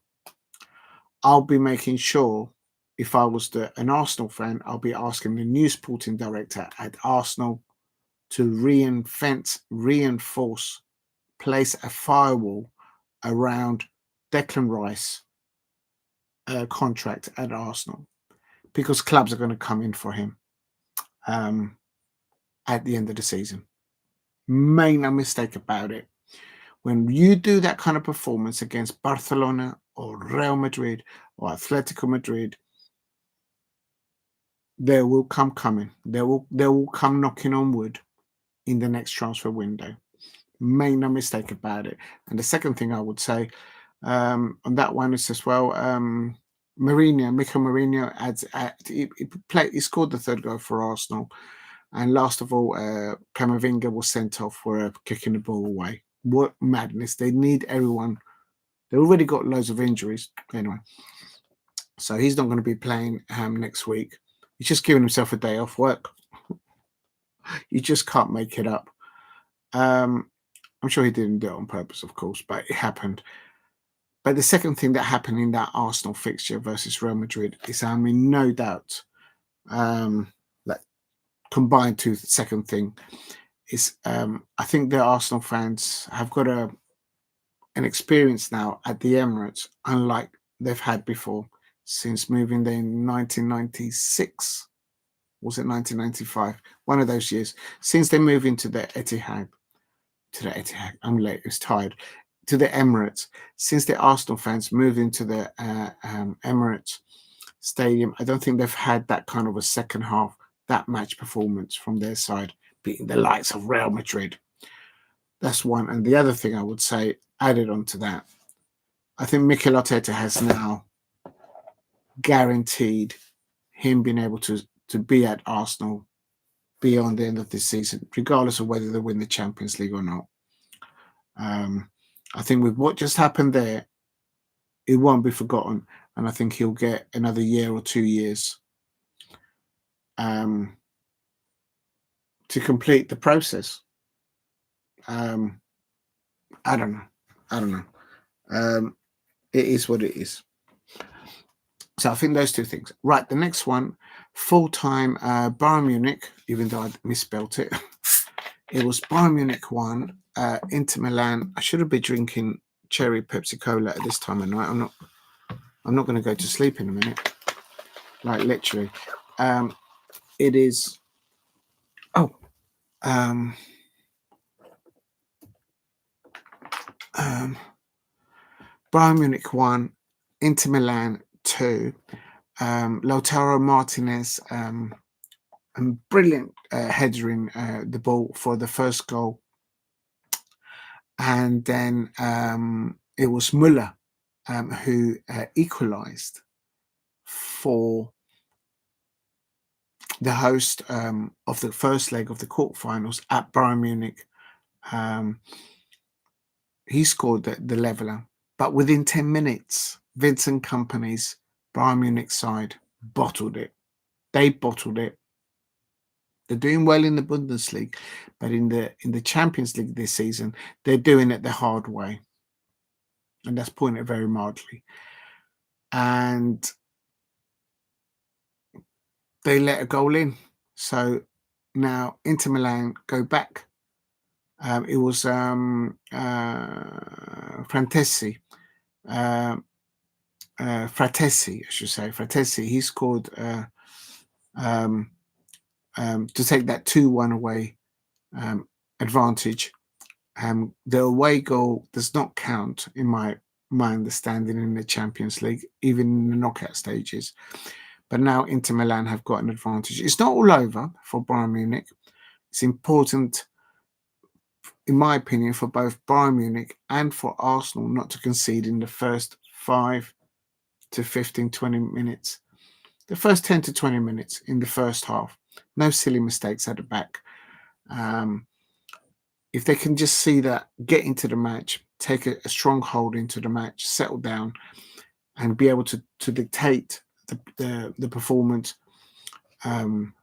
I'll be making sure, if I was an Arsenal fan, I'll be asking the new sporting director at Arsenal to reinforce, place a firewall around Declan Rice contract at Arsenal, because clubs are going to come in for him at the end of the season. Make no mistake about it. When you do that kind of performance against Barcelona or Real Madrid or Atletico Madrid, they will come coming. They will come knocking on wood in the next transfer window. Make no mistake about it. And the second thing I would say on that one is as well, Mikel Merino he scored the third goal for Arsenal. And last of all, Camavinga was sent off for kicking the ball away. What madness. They need everyone. They've already got loads of injuries. Anyway, so he's not going to be playing next week. He's just giving himself a day off work. You just can't make it up. I'm sure he didn't do it on purpose, of course, but it happened. But the second thing that happened in that Arsenal fixture versus Real Madrid is, no doubt, that combined to the second thing is, I think the Arsenal fans have got an experience now at the Emirates, unlike they've had before, since moving there in 1996. Was it 1995? One of those years. Since they moved into the Etihad, I'm late, it's tired. To the Emirates. Since the Arsenal fans moved into the Emirates Stadium, I don't think they've had that kind of a second half, that match performance from their side, beating the likes of Real Madrid. That's one. And the other thing I would say, added on to that, I think Mikel Arteta has now guaranteed him being able to be at Arsenal beyond the end of this season, regardless of whether they win the Champions League or not. I think with what just happened there, it won't be forgotten, and I think he'll get another year or 2 years to complete the process. I don't know. It is what it is. So I think those two things. Right, the next one, full-time Bayern Munich, even though I misspelt it. It was Bayern Munich 1, Inter Milan. I should have been drinking cherry Pepsi Cola at this time of night. I'm not going to go to sleep in a minute. Like literally. It is. Bayern Munich 1, Inter Milan 2. Lautaro Martinez and brilliant headering the ball for the first goal. And then it was Müller who equalised for the host of the first leg of the quarterfinals at Bayern Munich. He scored the leveller, but within 10 minutes, Vincent Kompany's Bayern Munich side bottled it. They bottled it. They're doing well in the Bundesliga, but in the Champions League this season, they're doing it the hard way. And that's putting it very mildly. And they let a goal in. So now Inter Milan go back. It was Fratesi, I should say. Fratesi, he scored to take that 2-1 away advantage. The away goal does not count in my understanding in the Champions League, even in the knockout stages. But now Inter Milan have got an advantage. It's not all over for Bayern Munich. It's important, in my opinion, for both Bayern Munich and for Arsenal not to concede in the first 5 to 15, 20 minutes. The first 10 to 20 minutes in the first half. No silly mistakes at the back. If they can just see that, get into the match, take a strong hold into the match, settle down, and be able to dictate the performance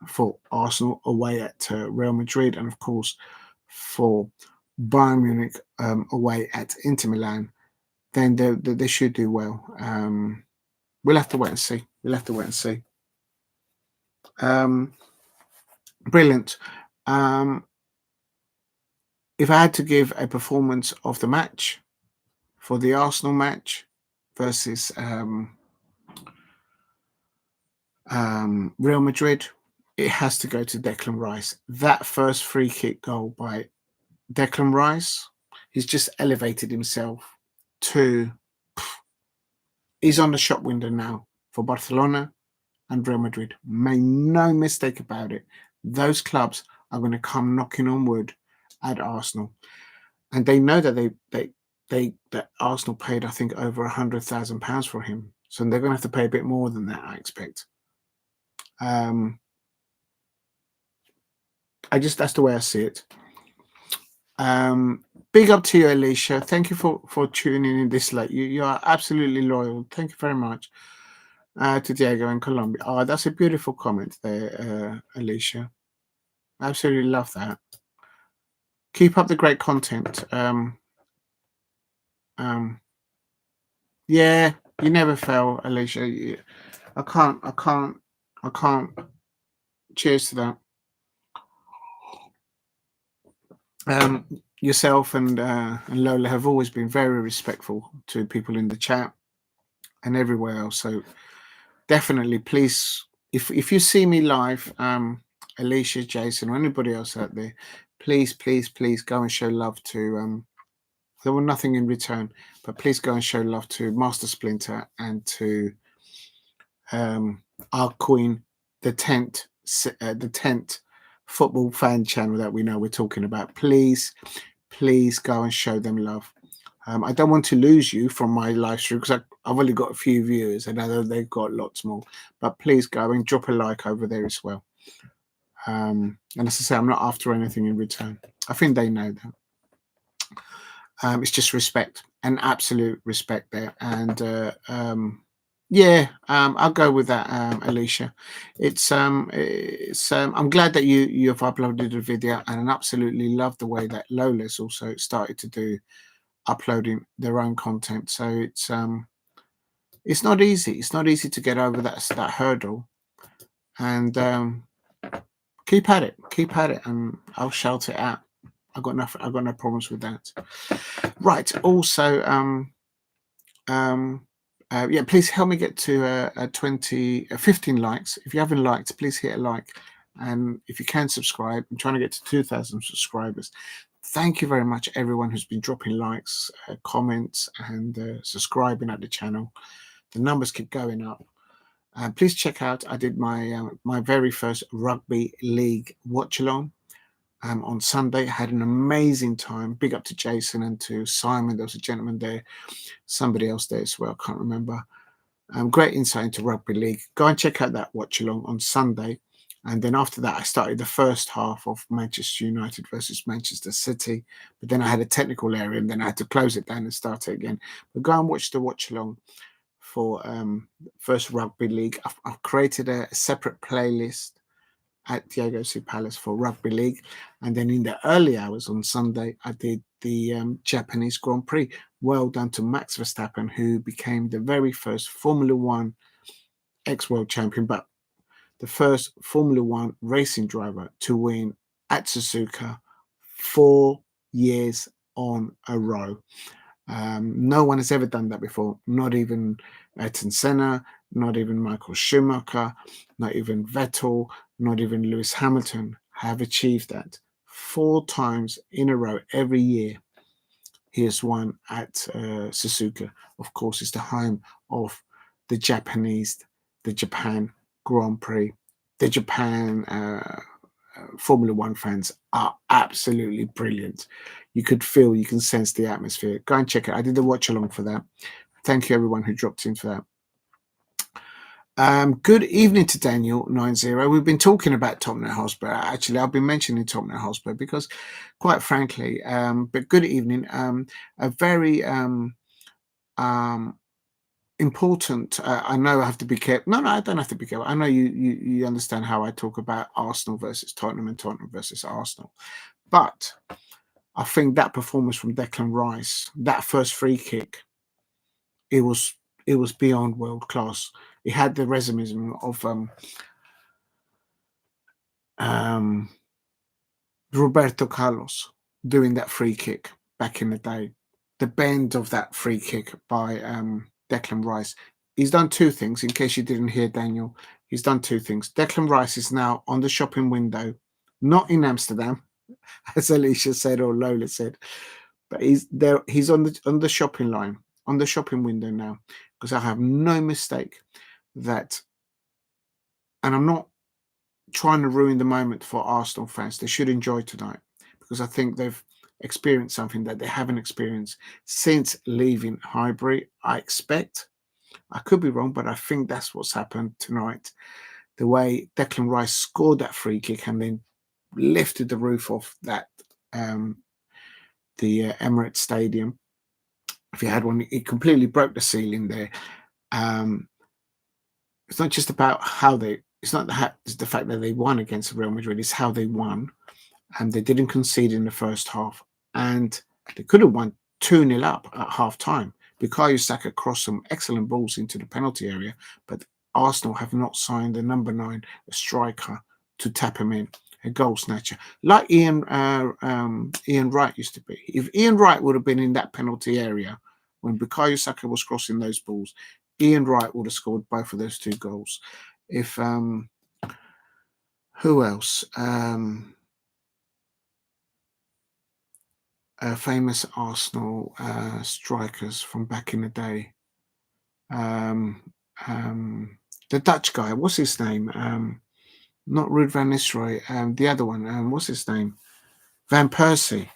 for Arsenal away at Real Madrid, and of course for Bayern Munich away at Inter Milan, then they should do well. We'll have to wait and see. Brilliant. If I had to give a performance of the match for the Arsenal match versus Real Madrid, it has to go to Declan Rice. That first free kick goal by Declan Rice, he's just elevated himself to... He's on the shop window now for Barcelona and Real Madrid. Make no mistake about it. Those clubs are going to come knocking on wood at Arsenal. And they know that that Arsenal paid, I think, over £100,000 for him. So they're going to have to pay a bit more than that, I expect. That's the way I see it. Big up to you, Alicia. Thank you for tuning in this late. You are absolutely loyal. Thank you very much. To Diego in Colombia. Oh, that's a beautiful comment there, Alicia. Absolutely love that. Keep up the great content. Yeah, you never fail, Alicia. I can't. Cheers to that. Yourself and Lola have always been very respectful to people in the chat and everywhere else. So definitely, please, if you see me live, Alicia, Jason, or anybody else out there, please go and show love to. There were nothing in return, but please go and show love to Master Splinter and to our queen, the tent football fan channel that we know we're talking about. Please go and show them love. I don't want to lose you from my live stream because I've only got a few viewers and I know they've got lots more. But please go and drop a like over there as well. And as I say, I'm not after anything in return. I think they know that. It's just respect and absolute respect there. And I'll go with that, Alicia. I'm glad that you have uploaded a video, and I absolutely love the way that Lola's also started to do uploading their own content. So it's not easy. It's not easy to get over that hurdle. And keep at it, and I'll shout it out. I've got no problems with that. Right. Also, please help me get to 15 likes. If you haven't liked, please hit a like. And if you can subscribe, I'm trying to get to 2,000 subscribers. Thank you very much, everyone who's been dropping likes, comments, and subscribing at the channel. The numbers keep going up. Please check out, I did my very first rugby league watch along on Sunday. I had an amazing time. Big up to Jason and to Simon. There was a gentleman there, somebody else there as well, can't remember. Great insight into rugby league. Go and check out that watch along on Sunday. And then after that, I started the first half of Manchester United versus Manchester City. But then I had a technical area and then I had to close it down and start it again. But go and watch the watch along for first rugby league. I've created a separate playlist at Diego C. Palace for rugby league. And then in the early hours on Sunday, I did the Japanese Grand Prix. Well done to Max Verstappen, who became the very first Formula One ex-world champion, but the first Formula One racing driver to win at Suzuka 4 years on a row. No one has ever done that before. Not even Ayrton Senna, not even Michael Schumacher, not even Vettel, not even Lewis Hamilton have achieved that 4 times in a row. Every year he has won at Suzuka. Of course, it's the home of the Japan Grand Prix. The Japan Formula One fans are absolutely brilliant. You can sense the atmosphere. Go and check it. I did the watch along for that. Thank you everyone who dropped in for that. Good evening to Daniel 90. We've been talking about Tottenham Hotspur. Actually, I've been mentioning Tottenham Hotspur because, quite frankly, but good evening. A very important. I know I have to be careful. No, I don't have to be careful. I know you understand how I talk about Arsenal versus Tottenham and Tottenham versus Arsenal. But I think that performance from Declan Rice, that first free kick, it was beyond world class. It had the resume of Roberto Carlos doing that free kick back in the day. The bend of that free kick by Declan Rice. He's done two things, in case you didn't hear Daniel. He's done two things. Declan Rice is now on the shopping window, not in Amsterdam, as Alicia said or Lola said, but he's there. He's on the shopping line, on the shopping window now, because I have no mistake that, and I'm not trying to ruin the moment for Arsenal fans. They should enjoy tonight because I think they've experienced something that they haven't experienced since leaving Highbury. I expect, I could be wrong, but I think that's what's happened tonight. The way Declan Rice scored that free kick and then lifted the roof off that the Emirates Stadium. If you had one, it completely broke the ceiling there. It's not just about how they. It's not the fact that they won against Real Madrid. It's how they won, and they didn't concede in the first half, and they could have won 2-0 up at half time. Bukayo Saka crossed some excellent balls into the penalty area, but Arsenal have not signed the number 9, a striker, to tap him in, a goal snatcher, like Ian Wright used to be. If Ian Wright would have been in that penalty area when Bukayo Saka was crossing those balls, Ian Wright would have scored both of those 2 goals. If who else? Famous Arsenal strikers from back in the day. The Dutch guy, what's his name? Not Ruud van Nistelrooy. The other one, what's his name? Van Persie.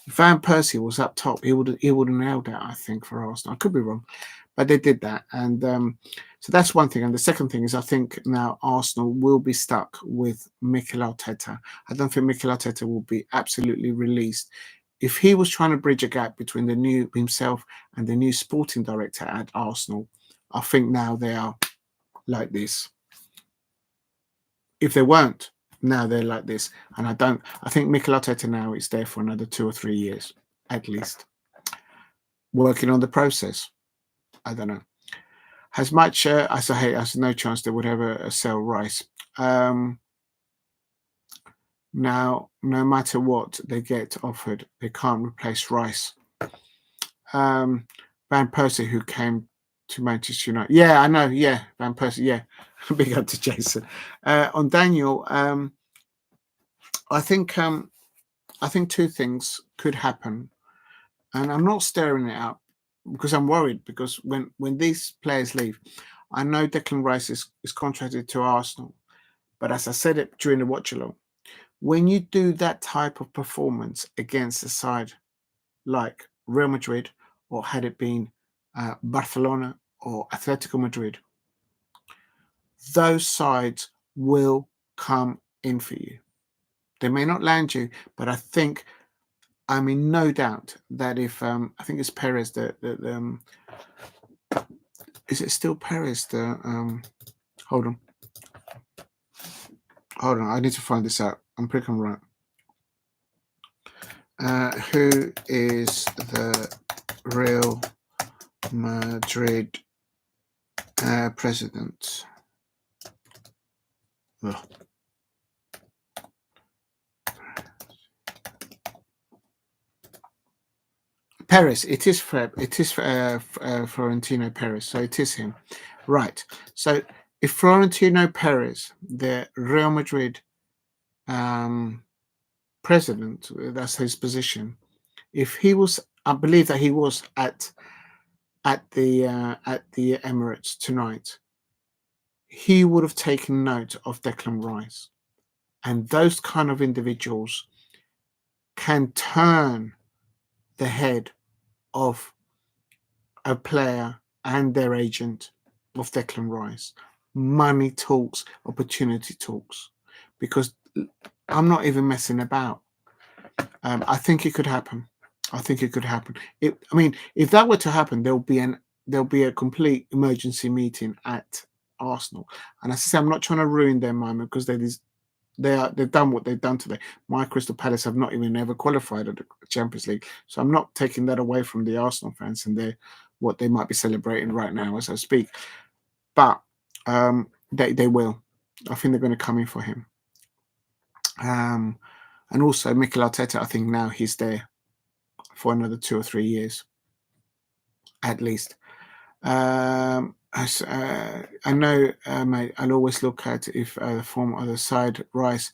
If Van Persie was up top, he would have nailed that, I think, for Arsenal. I could be wrong, but they did that, and so that's one thing. And the second thing is, I think now Arsenal will be stuck with Mikel Arteta. I don't think Mikel Arteta will be absolutely released. If he was trying to bridge a gap between the new himself and the new sporting director at Arsenal, I think now they are like this. If they weren't, now they're like this. And I think Mikel Arteta now is there for another 2 or 3 years, at least, working on the process. I don't know. As much as I hate, there's no chance they would ever sell Rice. Now, no matter what they get offered, they can't replace Rice. Van Persie, who came to Manchester United. Yeah, I know. Yeah, Van Persie. Yeah, big up to Jason. On Daniel, I think 2 things could happen, and I'm not staring it out because I'm worried. Because when these players leave, I know Declan Rice is contracted to Arsenal, but as I said it during the watch along, when you do that type of performance against a side like Real Madrid, or had it been Barcelona or Atletico Madrid, those sides will come in for you. They may not land you, but I think I'm in no doubt that if I think it's Perez, is it still Perez? Hold on, I need to find this out. I'm pretty right. Who is the Real Madrid president? Ugh. Perez. It is Florentino Perez. So it is him, right? So if Florentino Perez, the Real Madrid president, that's his position. If he was, I believe that he was at the Emirates tonight, he would have taken note of Declan Rice, and those kind of individuals can turn the head of a player and their agent of Declan Rice. money talks, opportunity talks, because I'm not even messing about. I think it could happen. I think it could happen. I mean, if that were to happen, there'll be a complete emergency meeting at Arsenal. And as I say, I'm not trying to ruin their moment because they've done what they've done today. My Crystal Palace have not even ever qualified at the Champions League, so I'm not taking that away from the Arsenal fans and what they might be celebrating right now as I speak. But they will. I think they're going to come in for him. And also Mikel Arteta, I think now he's there for another 2 or 3 years, at least. I know, mate, I'll always look at if the former other side, Rice,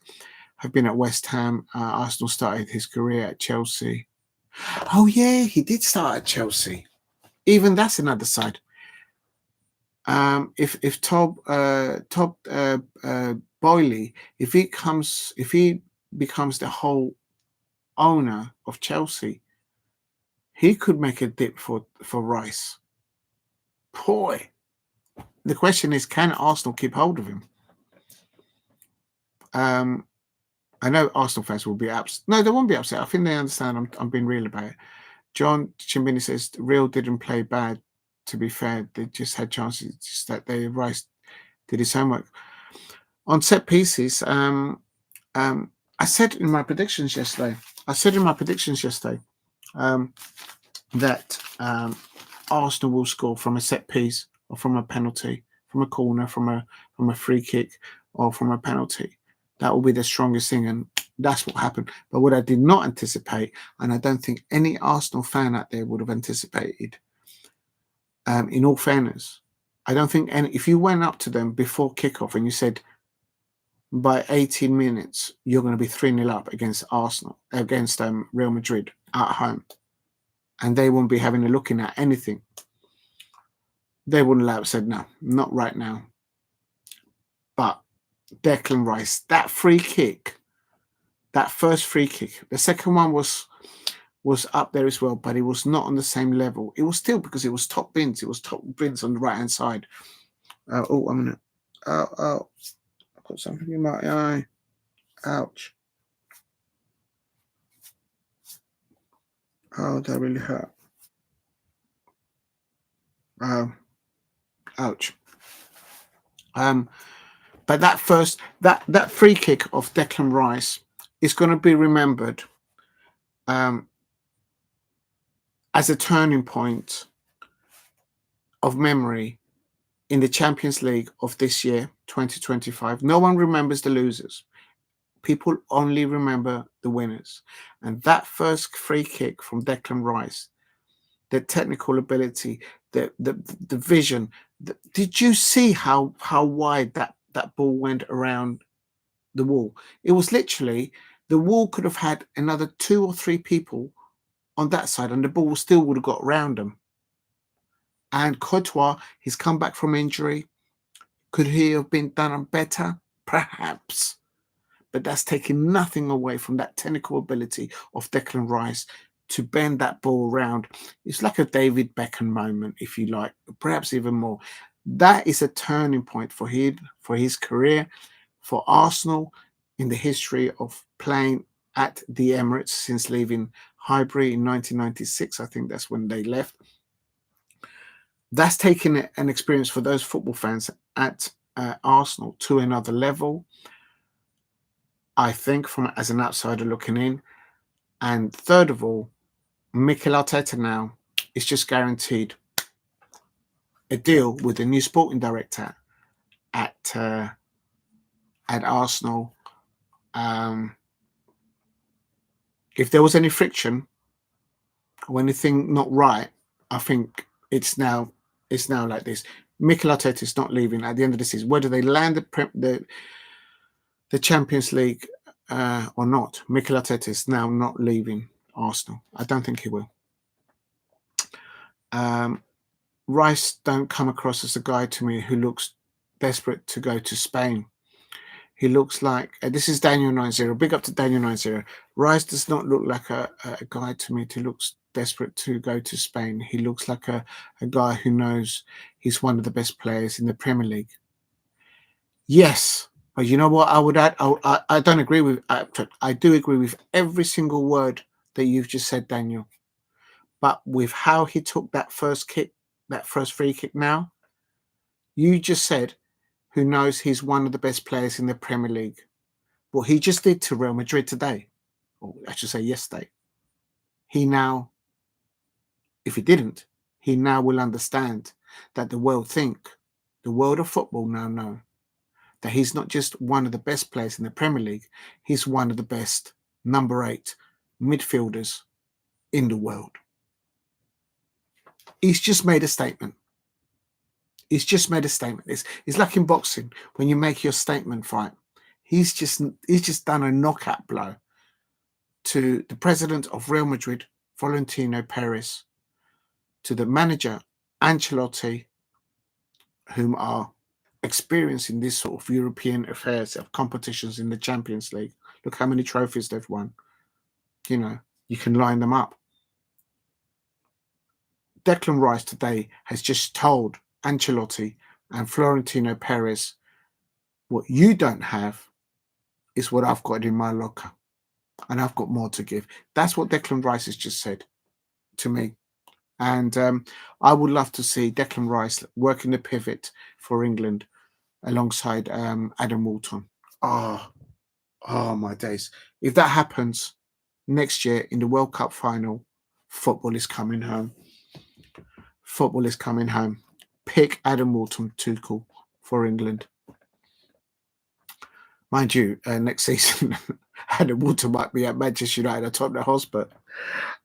have been at West Ham. Arsenal started his career at Chelsea. Oh, yeah, he did start at Chelsea. Even that's another side. If Todd Boehly, if he becomes the whole owner of Chelsea, he could make a dip for Rice. Boy, the question is, can Arsenal keep hold of him? I know Arsenal fans will be upset. No, they won't be upset. I think they understand. I'm being real about it. John Chimbini says Real didn't play bad. To be fair, they just had chances. It's just that Rice did his homework on set pieces. I said in my predictions yesterday. That Arsenal will score from a set piece or from a penalty, from a corner, from a free kick, or from a penalty. That will be the strongest thing, and that's what happened. But what I did not anticipate, and I don't think any Arsenal fan out there would have anticipated, in all fairness, I don't think any. If you went up to them before kickoff and you said, by 18 minutes, you're going to be 3-0 up against Real Madrid at home, and they won't be having a looking at anything, they wouldn't have said, no, not right now. But Declan Rice, that free kick, that first free kick, the second one was up there as well, but it was not on the same level. It was still, because it was top bins. It was top bins on the right-hand side. I've got something in my eye. Ouch. Oh, that really hurt. Ouch. But that free kick of Declan Rice is going to be remembered as a turning point of memory in the Champions League of this year, 2025. No one remembers the losers. People only remember the winners. And that first free kick from Declan Rice, the technical ability, the vision. Did you see how wide that ball went around the wall? It was literally, the wall could have had another 2 or 3 people on that side, and the ball still would have got around them. And Courtois, he's come back from injury. Could he have been done better? Perhaps. But that's taking nothing away from that technical ability of Declan Rice to bend that ball around. It's like a David Beckham moment, if you like, perhaps even more. That is a turning point for his career, for Arsenal, in the history of playing at the Emirates since leaving Highbury in 1996. I think that's when they left. That's taken an experience for those football fans at Arsenal to another level, I think, as an outsider looking in. And third of all, Mikel Arteta now is just guaranteed a deal with the new sporting director at Arsenal. If there was any friction or anything not right, I think it's now like this. Mikel Arteta is not leaving at the end of the season. Whether they land the Champions League or not, Mikel Arteta is now not leaving Arsenal. I don't think he will. Rice don't come across as a guy to me who looks desperate to go to Spain. He looks like, this is Daniel 90. Big up to Daniel 90. Rice does not look like a guy to me who looks desperate to go to Spain. He looks like a guy who knows he's one of the best players in the Premier League. Yes, but you know what? I would add. I don't agree with. I do agree with every single word that you've just said, Daniel. But with how he took that first kick, that first free kick, now you just said, who knows? He's one of the best players in the Premier League. What he just did to Real Madrid today, or I should say yesterday, he now, if he didn't, he now will understand that the world of football now know that he's not just one of the best players in the Premier League, he's one of the best number 8 midfielders in the world. He's just made a statement. He's just made a statement. It's like in boxing when you make your statement fight. He's just done a knockout blow to the president of Real Madrid, Florentino Perez, to the manager Ancelotti, whom are experiencing this sort of European affairs of competitions in the Champions League. Look how many trophies they've won. You know, you can line them up. Declan Rice today has just told Ancelotti and Florentino Perez, what you don't have is what I've got in my locker, and I've got more to give. That's what Declan Rice has just said to me. And I would love to see Declan Rice working the pivot for England alongside Adam Walton. Oh, my days. If that happens next year in the World Cup final, football is coming home. Football is coming home. Pick Adam Walton Tuchel for England. Mind you, next season, Adam Walton might be at Manchester United or Tottenham Hotspur.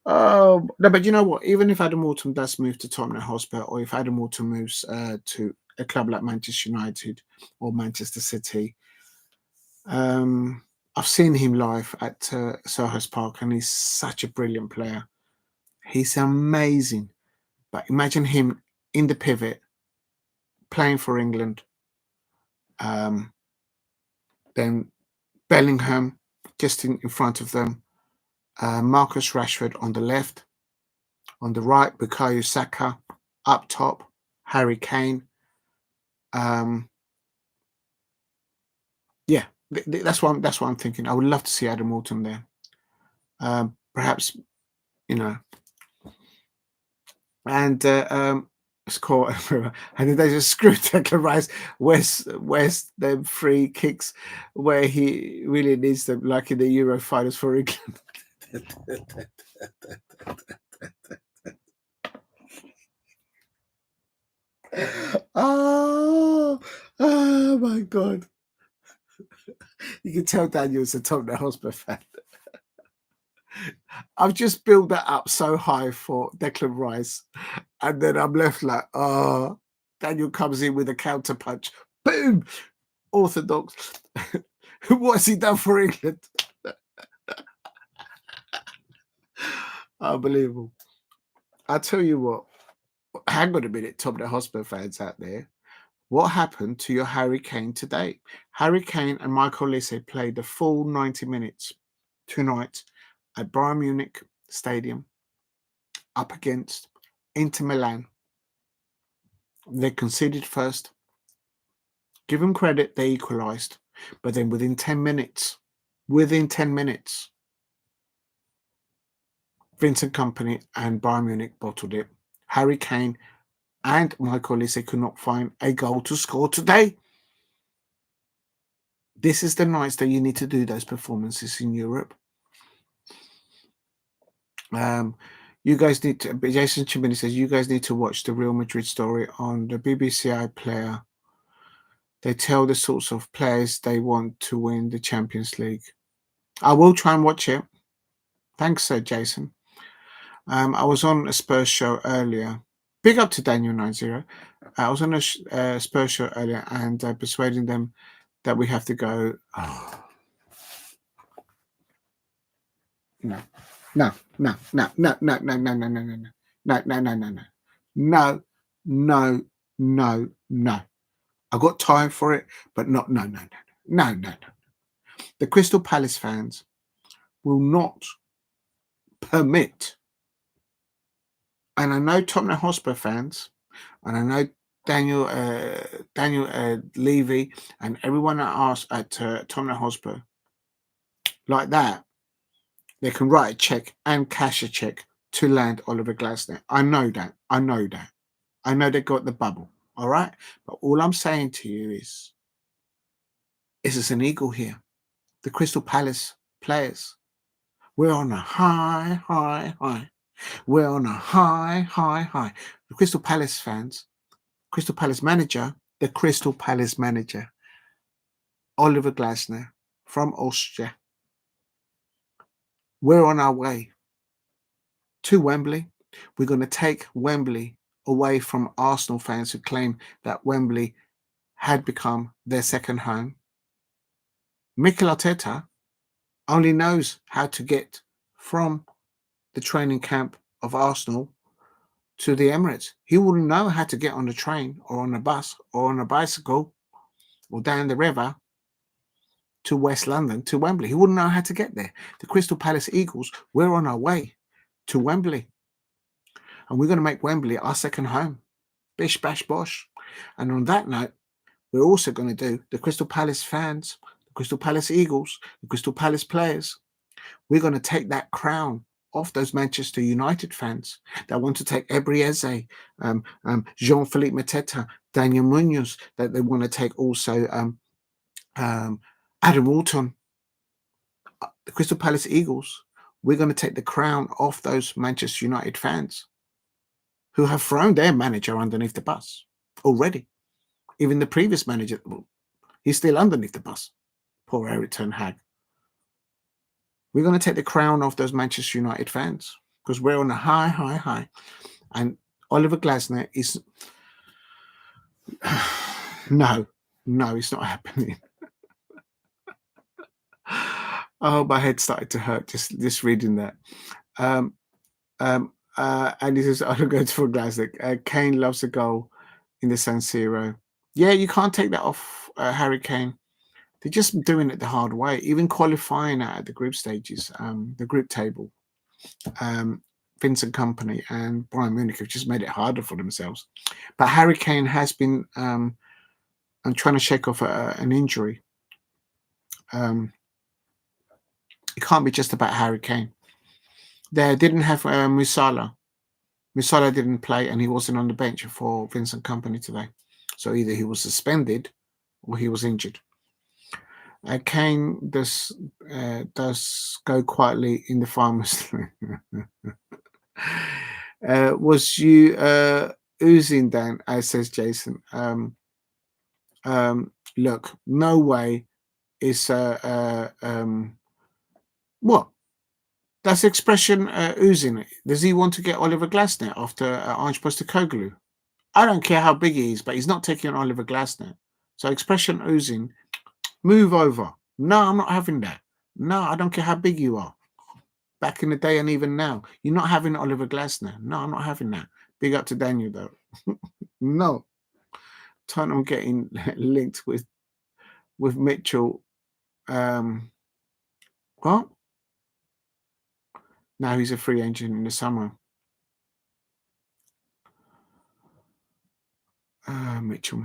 No, but you know what? Even if Adam Walton does move to Tottenham Hotspur, or if Adam Walton moves to a club like Manchester United or Manchester City, I've seen him live at Selhurst Park, and he's such a brilliant player. He's amazing. But imagine him in the pivot, playing for England. Then Bellingham just in front of them. Marcus Rashford on the left. On the right, Bukayo Saka. Up top, Harry Kane. Yeah, that's what I'm thinking. I would love to see Adam Walton there. Perhaps, you know. And it's called. And then they just screw Declan Rice. Where's them free kicks where he really needs them, like in the Euro finals for England. Oh my God. You can tell Daniel's a Tottenham Hotspur fan. I've just built that up so high for Declan Rice, and then I'm left like, oh, Daniel comes in with a counter punch. Boom! Orthodox. What's he done for England? Unbelievable. I'll tell you what, hang on a minute, Tottenham Hotspur fans out there. What happened to your Harry Kane today? Harry Kane and Michael Olise played the full 90 minutes tonight at Bayern Munich Stadium up against Inter Milan. They conceded first. Give them credit, they equalised. But then within 10 minutes, Vincent Kompany and Bayern Munich bottled it. Harry Kane and Michael Olise could not find a goal to score today. This is the nights that you need to do those performances in Europe. You guys need to. Jason Chimini says you guys need to watch the Real Madrid story on the BBC iPlayer. They tell the sorts of players they want to win the Champions League. I will try and watch it. Thanks, Sir Jason. I was on a Spurs show earlier. Big up to Daniel 90. I was on a Spurs show earlier and persuading them that we have to go. Oh. No. I got time for it, but no. The Crystal Palace fans will not permit, and I know Tottenham Hotspur fans, and I know Daniel Levy and everyone at Tottenham Hotspur like that, they can write a check and cash a check to land Oliver Glasner. I know that. I know they got the bubble. All right. But all I'm saying to you is it's an eagle here. The Crystal Palace players. We're on a high. We're on a high. The Crystal Palace fans, Crystal Palace manager, the Crystal Palace manager, Oliver Glasner from Austria. We're on our way to Wembley. We're going to take Wembley away from Arsenal fans who claim that Wembley had become their second home. Mikel Arteta only knows how to get from the training camp of Arsenal to the Emirates. He wouldn't know how to get on a train or on a bus or on a bicycle or down the river to West London, to Wembley. He wouldn't know how to get there. The Crystal Palace Eagles, we're on our way to Wembley. And we're going to make Wembley our second home. Bish, bash, bosh. And on that note, we're also going to do the Crystal Palace fans, the Crystal Palace Eagles, the Crystal Palace players. We're going to take that crown off those Manchester United fans that want to take Ebery Eze, Jean-Philippe Mateta, Daniel Munoz, that they want to take also Adam Walton. The Crystal Palace Eagles, we're going to take the crown off those Manchester United fans who have thrown their manager underneath the bus already. Even the previous manager, he's still underneath the bus. Poor Eric Ten Hag. We're going to take the crown off those Manchester United fans because we're on a high. And Oliver Glasner is... No, it's not happening. Oh, my head started to hurt just reading that. And he says, I'm going for Glasner. Kane loves a goal in the San Siro. Yeah, you can't take that off Harry Kane. They're just doing it the hard way, even qualifying out at the group stages, the group table. Vincent Kompany and Bayern Munich have just made it harder for themselves. But Harry Kane has been trying to shake off an injury. It can't be just about Harry Kane. They didn't have Musala. Musala didn't play, and he wasn't on the bench for Vincent Kompany today. So either he was suspended or he was injured. Kane does go quietly in the farmers. Was you oozing, Dan? Says Jason. Look, no way is what? That's the expression oozing. Does he want to get Oliver Glasner after Ange Postecoglou? I don't care how big he is, but he's not taking on Oliver Glasner. So expression oozing, move over. No, I'm not having that. No, I don't care how big you are. Back in the day and even now, you're not having Oliver Glasner. No, I'm not having that. Big up to Daniel, though. No. Tottenham getting linked with Mitchell. What? Now he's a free agent in the summer. Mitchell.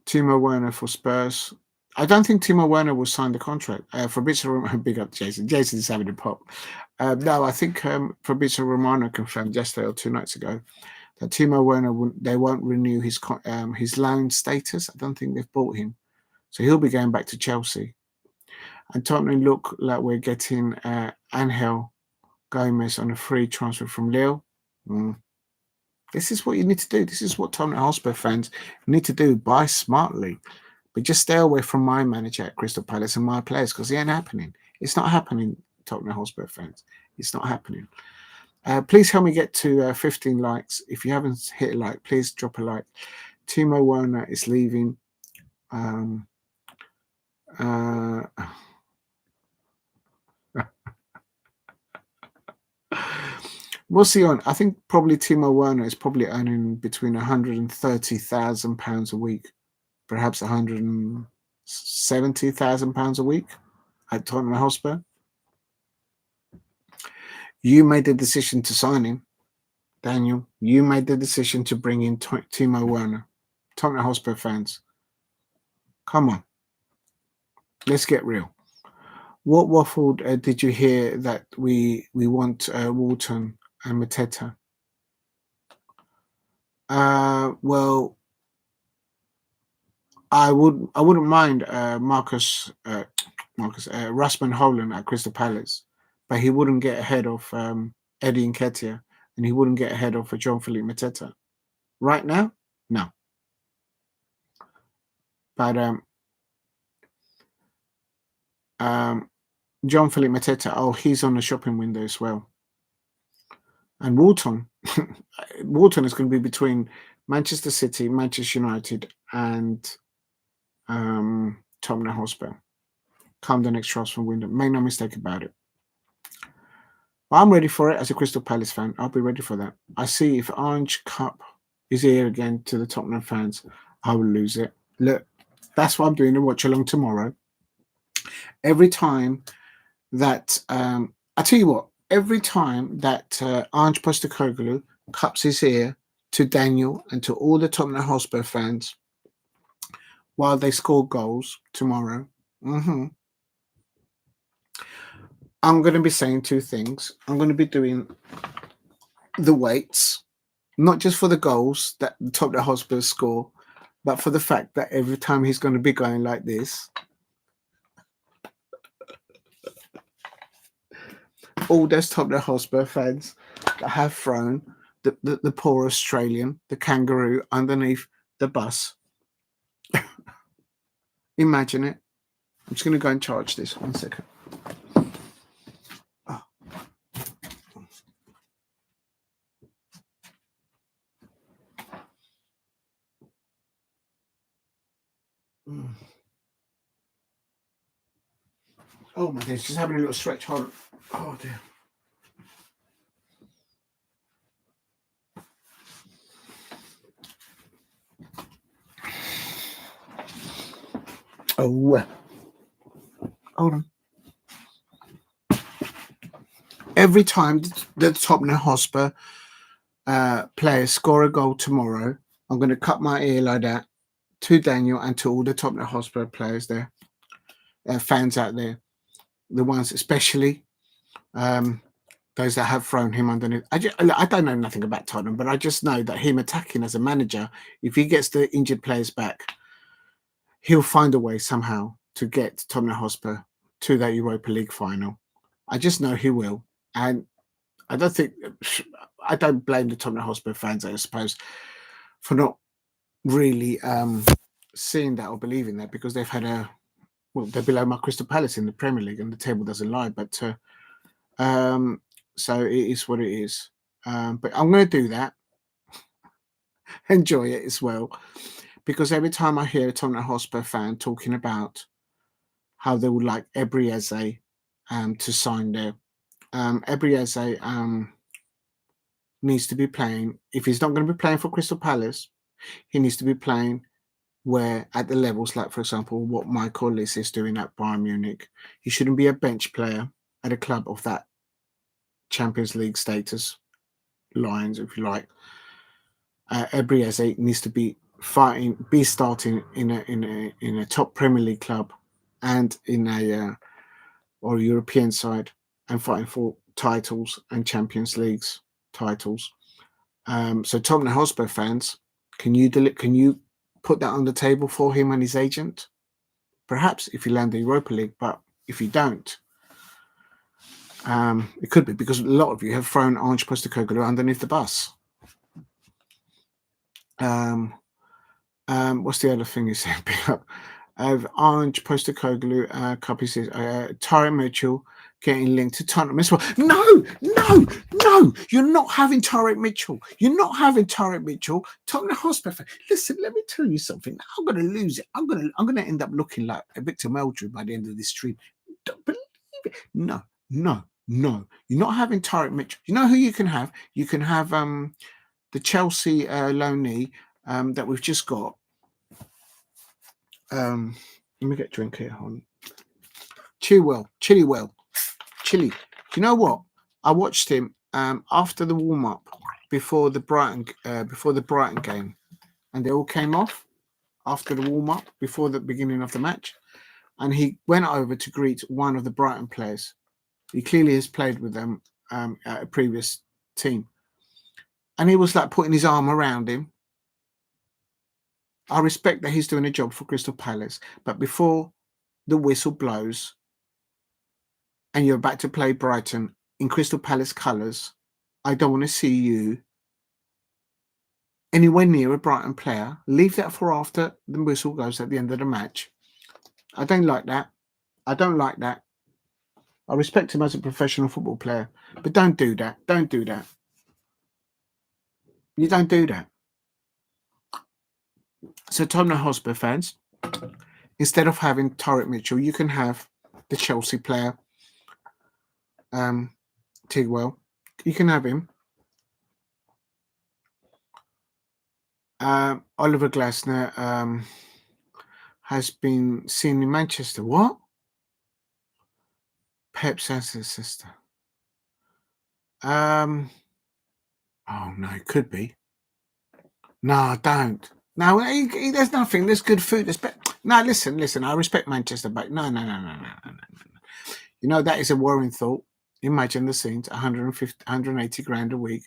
Timo Werner for Spurs. I don't think Timo Werner will sign the contract. Fabrizio Romano, big up Jason. Jason is having a pop. No, I think Fabrizio Romano confirmed yesterday or 2 nights ago that Timo Werner they won't renew his loan status. I don't think they've bought him, so he'll be going back to Chelsea. And Tottenham look like we're getting Angel Gomez on a free transfer from Lille. This is what you need to do. This is what Tottenham Hotspur fans need to do. Buy smartly. But just stay away from my manager at Crystal Palace and my players because it ain't happening. It's not happening, Tottenham Hotspur fans. It's not happening. Please help me get to 15 likes. If you haven't hit a like, please drop a like. Timo Werner is leaving. What's he on? I think probably Timo Werner is probably earning between £130,000 a week, perhaps £170,000 a week at Tottenham Hotspur. You made the decision to sign him. Daniel, you made the decision to bring in Timo Werner. Tottenham Hotspur fans, come on. Let's get real. What waffled did you hear that we want Walton and Mateta? Well, I wouldn't mind Rasmus Holland at Crystal Palace, but he wouldn't get ahead of Eddie Nketiah, and he wouldn't get ahead of Jean-Philippe Mateta. Right now, no. But Jean-Philippe Mateta, he's on the shopping window as well. And Walton, Walton is going to be between Manchester City, Manchester United, and Tottenham Hotspur. Come the next transfer window. Make no mistake about it. But I'm ready for it as a Crystal Palace fan. I'll be ready for that. I see if Orange Cup is here again to the Tottenham fans, I will lose it. Look, that's what I'm doing to watch along tomorrow. Every time that I tell you what, every time that Ange Postecoglou cups his ear to Daniel and to all the Tottenham Hotspur fans while they score goals tomorrow, I'm going to be saying two things. I'm going to be doing the weights, not just for the goals that the Tottenham Hotspur score, but for the fact that every time he's going to be going like this, all those Tottenham Hotspur fans that have thrown the poor Australian, the kangaroo, underneath the bus. Imagine it. I'm just going to go and charge this. 1 second. Oh my days, just having a little stretch. Hold on. Oh dear. Oh, hold on. Every time the Tottenham Hotspur players score a goal tomorrow, I'm going to cut my ear like that to Daniel and to all the Tottenham Hotspur players there, fans out there, the ones especially those that have thrown him underneath. I don't know nothing about Tottenham, but I just know that him attacking as a manager, if he gets the injured players back, he'll find a way somehow to get Tottenham Hotspur to that Europa League final. I just know he will. And I don't blame the Tottenham Hotspur fans, I suppose, for not really seeing that or believing that, because they've had they're below my Crystal Palace in the Premier League, and the table doesn't lie. But so it is what it is. But I'm going to do that, enjoy it as well, because every time I hear a Tottenham Hotspur fan talking about how they would like Ebrieze to sign there, Ebrieze needs to be playing. If he's not going to be playing for Crystal Palace, he needs to be playing where at the levels, like for example, what Mikel is doing at Bayern Munich. He shouldn't be a bench player at a club of that Champions League status, Lions, if you like. Ebrieze needs to be starting in a top Premier League club and in a or European side, and fighting for titles and Champions Leagues titles. So Tottenham Hotspur fans, can you put that on the table for him and his agent? Perhaps if you land the Europa League, but if you don't, it could be because a lot of you have thrown Ange Postecoglou underneath the bus. What's the other thing you said? Ange Postecoglou, copy says Tyron Mitchell getting linked to Tottenham as well. No, you're not having Tyreek Mitchell. You're not having Tyreek Mitchell. Tottenham Hotspur. Listen, let me tell you something. I'm going to lose it. I'm going to end up looking like a Victor Meldrew by the end of this stream. Don't believe it. No. You're not having Tyreek Mitchell. You know who you can have? You can have the Chelsea loanee that we've just got. Let me get a drink here. Chilwell. Do you know what? I watched him after the warm-up before the Brighton game, and they all came off after the warm up before the beginning of the match, and he went over to greet one of the Brighton players. He clearly has played with them at a previous team, and he was like putting his arm around him. I respect that he's doing a job for Crystal Palace, but before the whistle blows and you're about to play Brighton in Crystal Palace colours, I don't want to see you anywhere near a Brighton player. Leave that for after the whistle goes at the end of the match. I don't like that. I don't like that. I respect him as a professional football player, but don't do that. Don't do that. You don't do that. So Tottenham Hotspur fans, instead of having Tyrick Mitchell, you can have the Chelsea player, Tigwell. You can have him. Oliver Glasner has been seen in Manchester. What? Pep's sister. Oh no, it could be. No, don't. No, there's nothing. There's good food. No, listen. I respect Manchester, but no. You know, that is a worrying thought. Imagine the scenes. 150, 180 grand a week.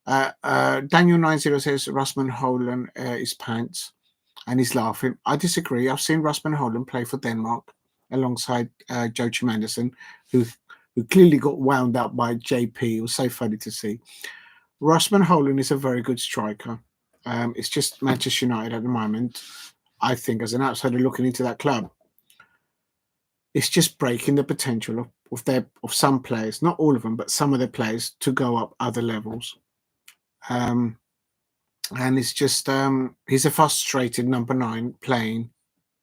Daniel 90 says Rasmus Højlund is pants, and he's laughing. I disagree. I've seen Rasmus Højlund play for Denmark alongside Joachim Andersen, who clearly got wound up by JP. It was so funny to see. Rasmus Højlund is a very good striker. It's just Manchester United at the moment, I think, as an outsider looking into that club, it's just breaking the potential of some players, not all of them, but some of their players to go up other levels. And it's just he's a frustrated number 9 playing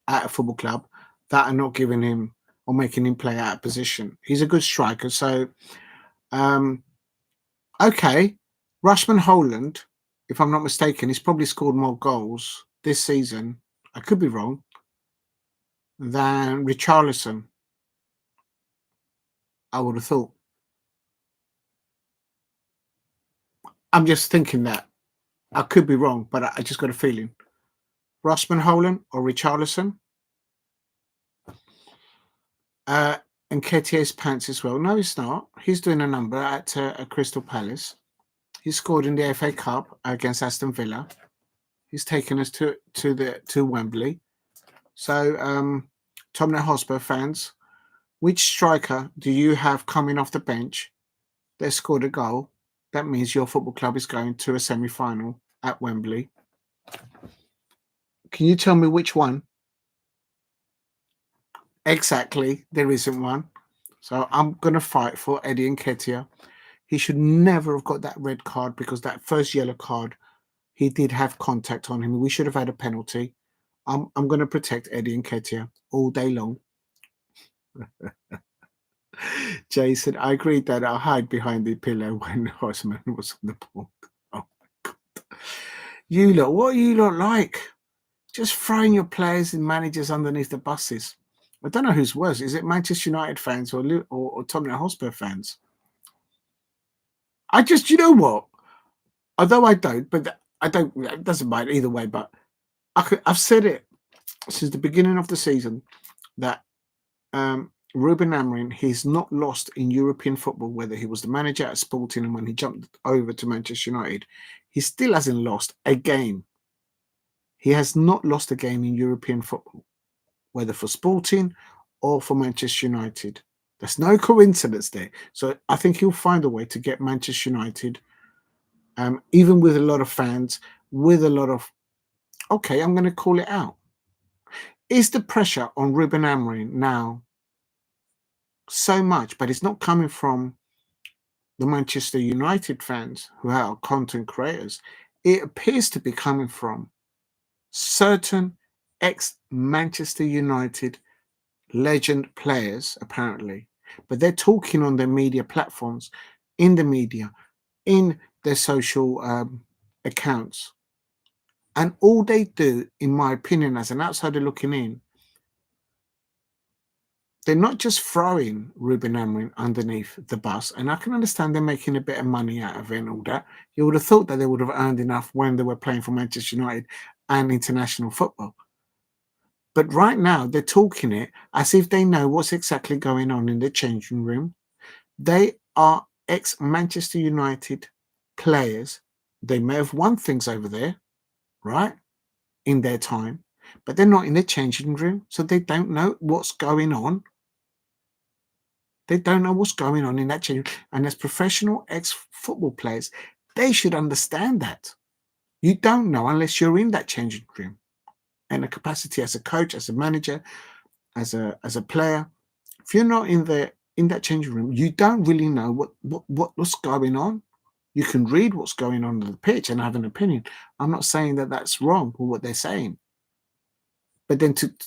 at a football club that are not giving him or making him play out of position. He's a good striker, so okay, Rasmus Højlund, if I'm not mistaken, he's probably scored more goals this season, I could be wrong, than Richarlison, I would have thought. I'm just thinking that. I could be wrong, but I just got a feeling. Rasmus Højlund or Richarlison? And Nketiah's pants as well. No, he's not. He's doing a number at Crystal Palace. He scored in the FA Cup against Aston Villa. He's taken us to Wembley. So, Tottenham Hotspur fans, which striker do you have coming off the bench that scored a goal? That means your football club is going to a semi-final at Wembley. Can you tell me which one? Exactly, there isn't one. So I'm going to fight for Eddie Nketiah. He should never have got that red card, because that first yellow card, he did have contact on him. We should have had a penalty. I'm going to protect Eddie Nketiah all day long. Jason, I agree that I'll hide behind the pillow when Osman was on the ball. Oh my God. You lot, what are you lot like? Just throwing your players and managers underneath the buses. I don't know who's worse. Is it Manchester United fans or Tottenham Hotspur fans? You know what? Although I don't, but I don't, it doesn't matter either way, but I've said it since the beginning of the season that Ruben Amorim, he's not lost in European football, whether he was the manager at Sporting and when he jumped over to Manchester United. He still hasn't lost a game. He has not lost a game in European football, whether for Sporting or for Manchester United. There's no coincidence there. So I think he'll find a way to get Manchester United, even with a lot of fans, with a lot of, okay, I'm going to call it out. Is the pressure on Ruben Amorim now so much, but it's not coming from the Manchester United fans who are content creators? It appears to be coming from certain ex-Manchester United legend players, apparently, but they're talking on their media platforms, in the media, in their social accounts, and all they do, in my opinion, as an outsider looking in, they're not just throwing Ruben Amorim underneath the bus, and I can understand they're making a bit of money out of it and all that. You would have thought that they would have earned enough when they were playing for Manchester United and international football. But right now, they're talking it as if they know what's exactly going on in the changing room. They are ex-Manchester United players. They may have won things over there, right, in their time, but they're not in the changing room, so they don't know what's going on. They don't know what's going on in that changing room. And as professional ex-football players, they should understand that. You don't know unless you're in that changing room. And a capacity as a coach, as a manager, as a player, if you're not in that changing room, you don't really know what's going on. You can read what's going on the pitch and have an opinion. I'm not saying that that's wrong or what they're saying, but then to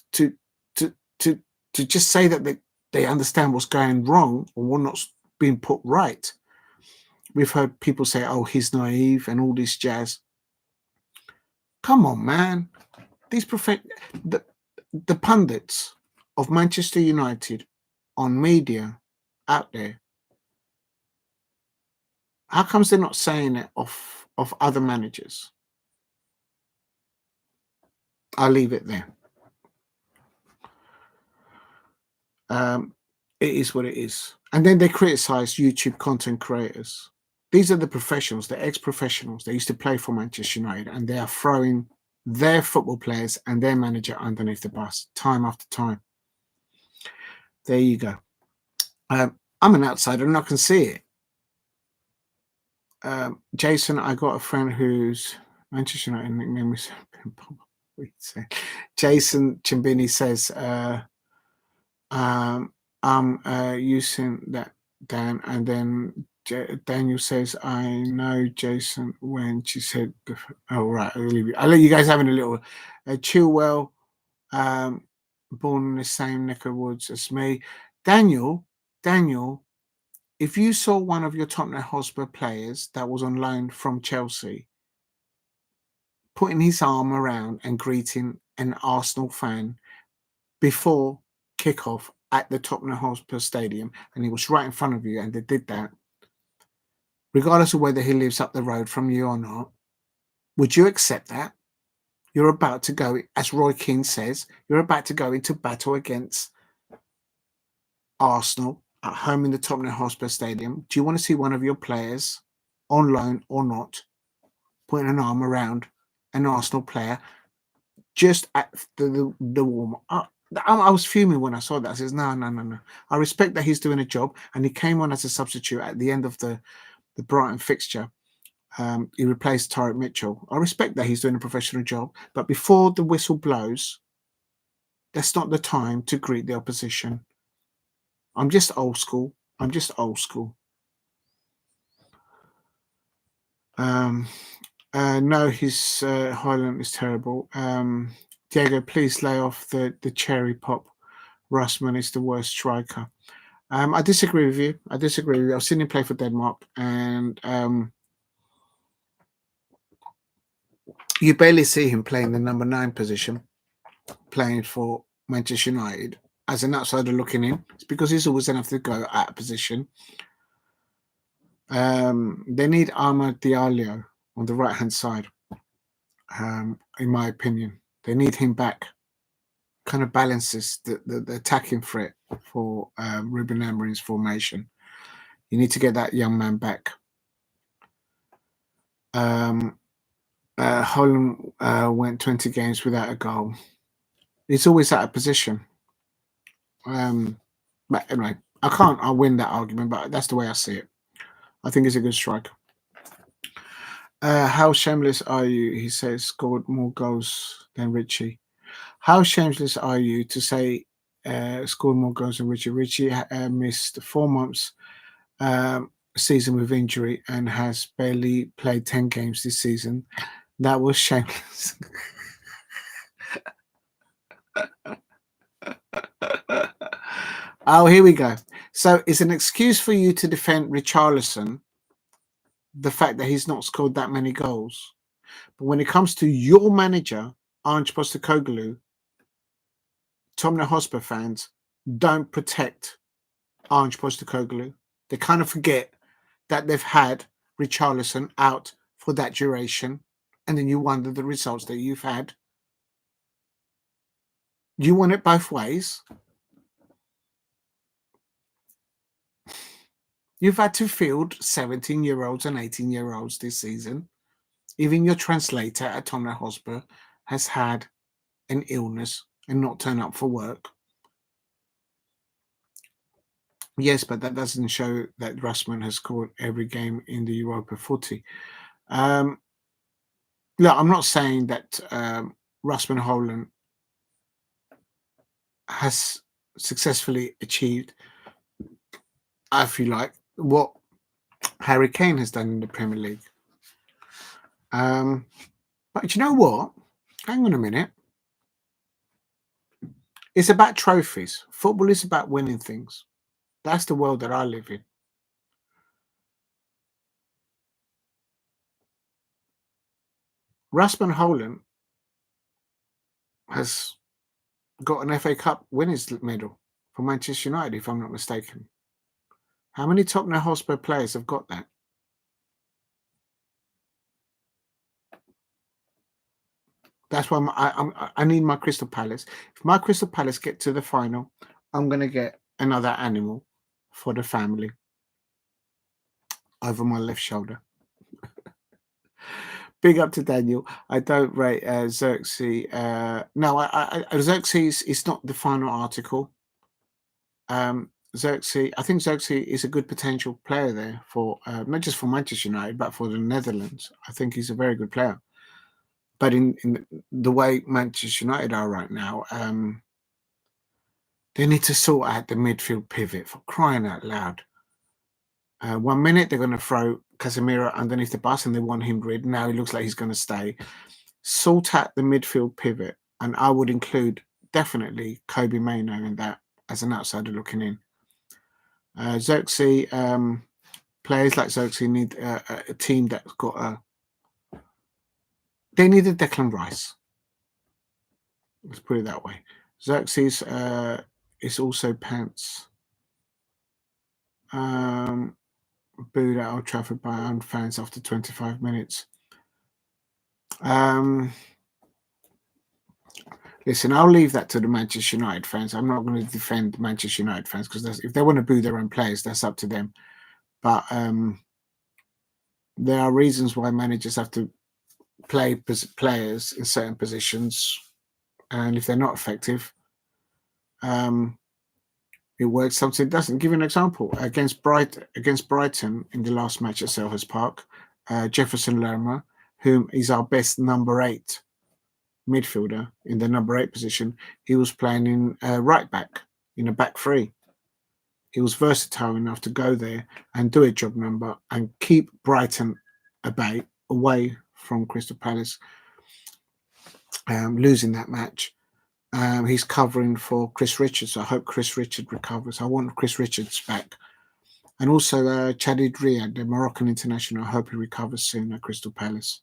just say that they understand what's going wrong or what's being put right. We've heard people say, "Oh, he's naive" and all this jazz. Come on, man. These the pundits of Manchester United on media out there, how comes they're not saying it of other managers? I'll leave it there. It is what it is. And then they criticize YouTube content creators. These are the professionals, the ex-professionals. They used to play for Manchester United, and they are throwing their football players and their manager underneath the bus time after time. There you go. I'm an outsider and I can see it. Jason, I got a friend who's Manchester United nickname is Jason Chimbini says, I'm using that, Dan. And then Daniel says, I know Jason when she said, oh, right, I'll let you guys having a little Chilwell, born in the same neck of woods as me. Daniel, if you saw one of your Tottenham Hotspur players that was on loan from Chelsea putting his arm around and greeting an Arsenal fan before kickoff at the Tottenham Hotspur Stadium, and he was right in front of you, and they did that, regardless of whether he lives up the road from you or not, would you accept that? You're about to go, as Roy Keane says, you're about to go into battle against Arsenal at home in the Tottenham Hotspur Stadium. Do you want to see one of your players, on loan or not, putting an arm around an Arsenal player just at the warm-up? I was fuming when I saw that. I says, no. I respect that he's doing a job, and he came on as a substitute at the end of the Brighton fixture. He replaced Tyrick Mitchell. I respect that he's doing a professional job, but before the whistle blows, that's not the time to greet the opposition. I'm just old school. No, his Highland is terrible. Diego, please lay off the cherry pop. Russman is the worst striker. I disagree with you. I've seen him play for Denmark, and you barely see him playing the number 9 position, playing for Manchester United. As an outsider looking in, it's because he's always going to have to go out of position. They need Amad Diallo on the right-hand side, in my opinion. They need him back. Kind of balances the attacking threat for Ruben Amorim's formation. You need to get that young man back. Holland went 20 games without a goal. He's always out of position. But anyway, I'll win that argument, but that's the way I see it. I think he's a good striker. How shameless are you? He says, scored more goals than Richie. How shameless are you to say scored more goals than Richie? Richie missed 4 months season with injury and has barely played 10 games this season. That was shameless. Oh, here we go. So it's an excuse for you to defend Richarlison, the fact that he's not scored that many goals. But when it comes to your manager, Ange Postecoglou, Tottenham Hotspur fans, don't protect Ange Postecoglou. They kind of forget that they've had Richarlison out for that duration, and then you wonder the results that you've had. You want it both ways. You've had to field 17-year-olds and 18-year-olds this season. Even your translator at Tottenham Hotspur has had an illness and not turn up for work. Yes, but that doesn't show that Russman has scored every game in the Europa footy. Look, I'm not saying that Russman Holland has successfully achieved, I feel like, what Harry Kane has done in the Premier League. But you know what? Hang on a minute. It's about trophies. Football is about winning things. That's the world that I live in. Rasmus Holland has got an FA Cup winners medal for Manchester United, if I'm not mistaken. How many Tottenham Hotspur players have got that? That's why I need my Crystal Palace. If my Crystal Palace get to the final, I'm going to get another animal for the family over my left shoulder. Big up to Daniel. I don't rate Xerxes. No, Xerxes is not the final article. Xerxes, I think Xerxes is a good potential player there for not just for Manchester United, but for the Netherlands. I think he's a very good player. But in the way Manchester United are right now, they need to sort out the midfield pivot, for crying out loud. 1 minute they're going to throw Casemiro underneath the bus and they want him rid. Now he looks like he's going to stay. Sort out the midfield pivot, and I would include definitely Kobe Mainoo in that as an outsider looking in. Xerxes, players like Xerxes need a team that's got a. They need a Declan Rice. Let's put it that way. Xerxes is also pants. Booed at Old Trafford by own fans after 25 minutes. Listen, I'll leave that to the Manchester United fans. I'm not going to defend Manchester United fans because if they want to boo their own players, that's up to them. But there are reasons why managers have to play players in certain positions, and if they're not effective, it works. Sometimes it doesn't. Give you an example against Brighton in the last match at Selhurst Park. Jefferson Lerma, whom is our best number 8 midfielder in the number 8 position, he was playing in right back in a back 3. He was versatile enough to go there and do a job number and keep Brighton away from Crystal Palace, losing that match. He's covering for Chris Richards. I hope Chris Richards recovers. I want Chris Richards back. And also Chadid Riyad, the Moroccan international. I hope he recovers soon at Crystal Palace.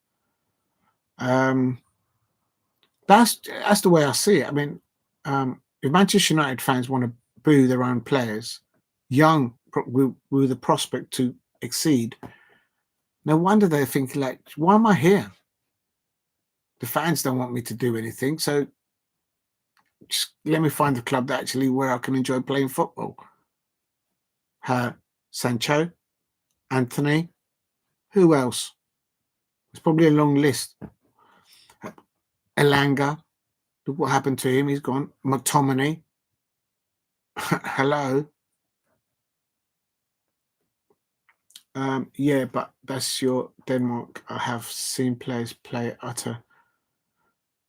That's the way I see it. I mean, if Manchester United fans want to boo their own players, young with the prospect to exceed, no wonder they're thinking like, why am I here? The fans don't want me to do anything, so just let me find a club that actually where I can enjoy playing football. Sancho, Anthony, who else? It's probably a long list. Elanga, look what happened to him. He's gone. McTominay. Hello. Yeah, but that's your Denmark. I have seen players play utter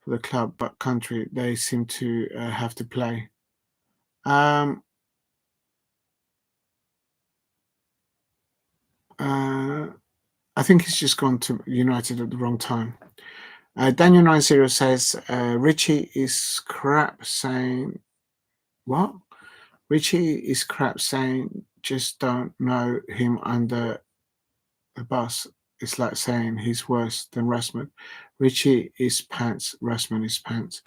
for the club, but country they seem to have to play. I think he's just gone to United at the wrong time. Daniel 90 says Richie is crap saying what? Richie is crap saying just don't know him under the bus. It's like saying he's worse than Rasmus. Richie is pants. Rasmus is pants.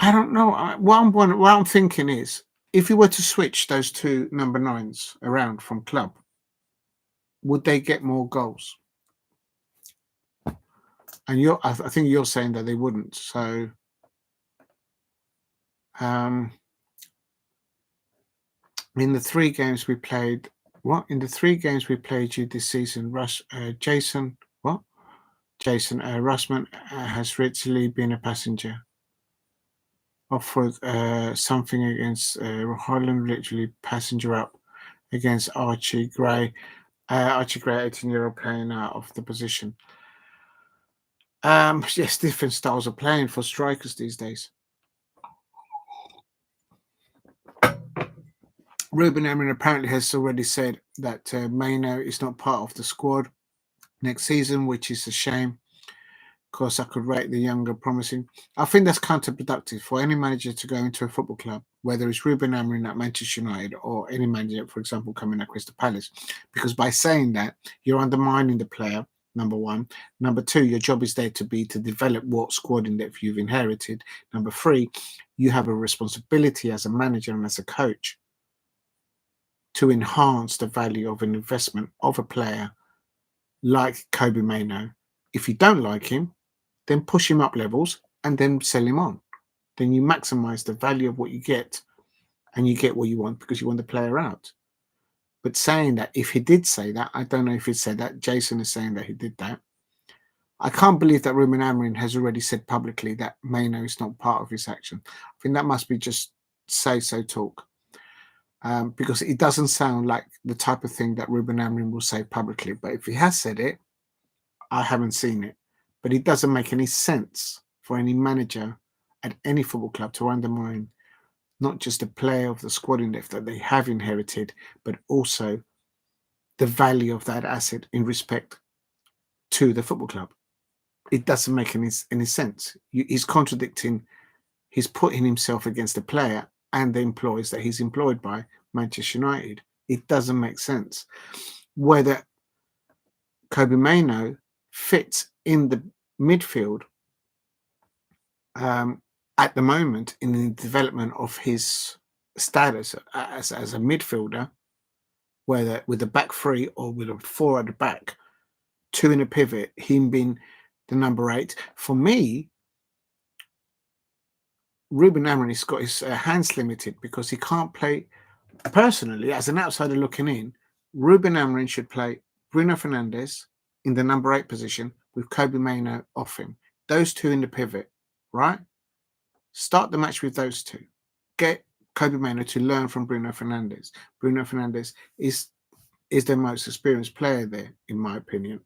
I don't know. What I'm thinking is, if you were to switch those two number 9s around from club, would they get more goals? And I think you're saying that they wouldn't. So, in the 3 games we played, in the 3 games we played you this season, Jason Russman has literally been a passenger. Offered something against Holland, literally passenger up against Archie Gray. Archie Gray, 18-year-old, playing out of the position. Yes, different styles of playing for strikers these days. Ruben Amorim apparently has already said that Merino is not part of the squad next season, which is a shame. Of course, I could rate the younger promising. I think that's counterproductive for any manager to go into a football club, whether it's Ruben Amorim at Manchester United or any manager, for example, coming at Crystal Palace, because by saying that, you're undermining the player. Number 1. Number 2, your job is there to develop what squad in depth you've inherited. Number 3, you have a responsibility as a manager and as a coach to enhance the value of an investment of a player like Kobbie Mainoo. If you don't like him, then push him up levels and then sell him on. Then you maximize the value of what you get and you get what you want because you want the player out. But saying that, if he did say that, I don't know if he said that. Jason is saying that he did that. I can't believe that Ruben Amorim has already said publicly that Mainoo is not part of his action. I think that must be just say-so talk. Because it doesn't sound like the type of thing that Ruben Amorim will say publicly. But if he has said it, I haven't seen it. But it doesn't make any sense for any manager at any football club to undermine not just the player of the squad in depth that they have inherited, but also the value of that asset in respect to the football club. It doesn't make any sense. He's contradicting, he's putting himself against the player and the employees that he's employed by, Manchester United. It doesn't make sense. Whether Kobbie Mainoo fits in the midfield at the moment in the development of his status as a midfielder, whether with the back 3 or with a 4 at the back, 2 in a pivot, him being the number 8. For me, Ruben Amorim has got his hands limited because he can't play. Personally, as an outsider looking in, Ruben Amorim should play Bruno Fernandes in the number 8 position with Kobbie Mainoo off him. Those 2 in the pivot, right? Start the match with those 2. Get Kobbie Mainoo to learn from Bruno Fernandes. Bruno Fernandes is the most experienced player there, in my opinion,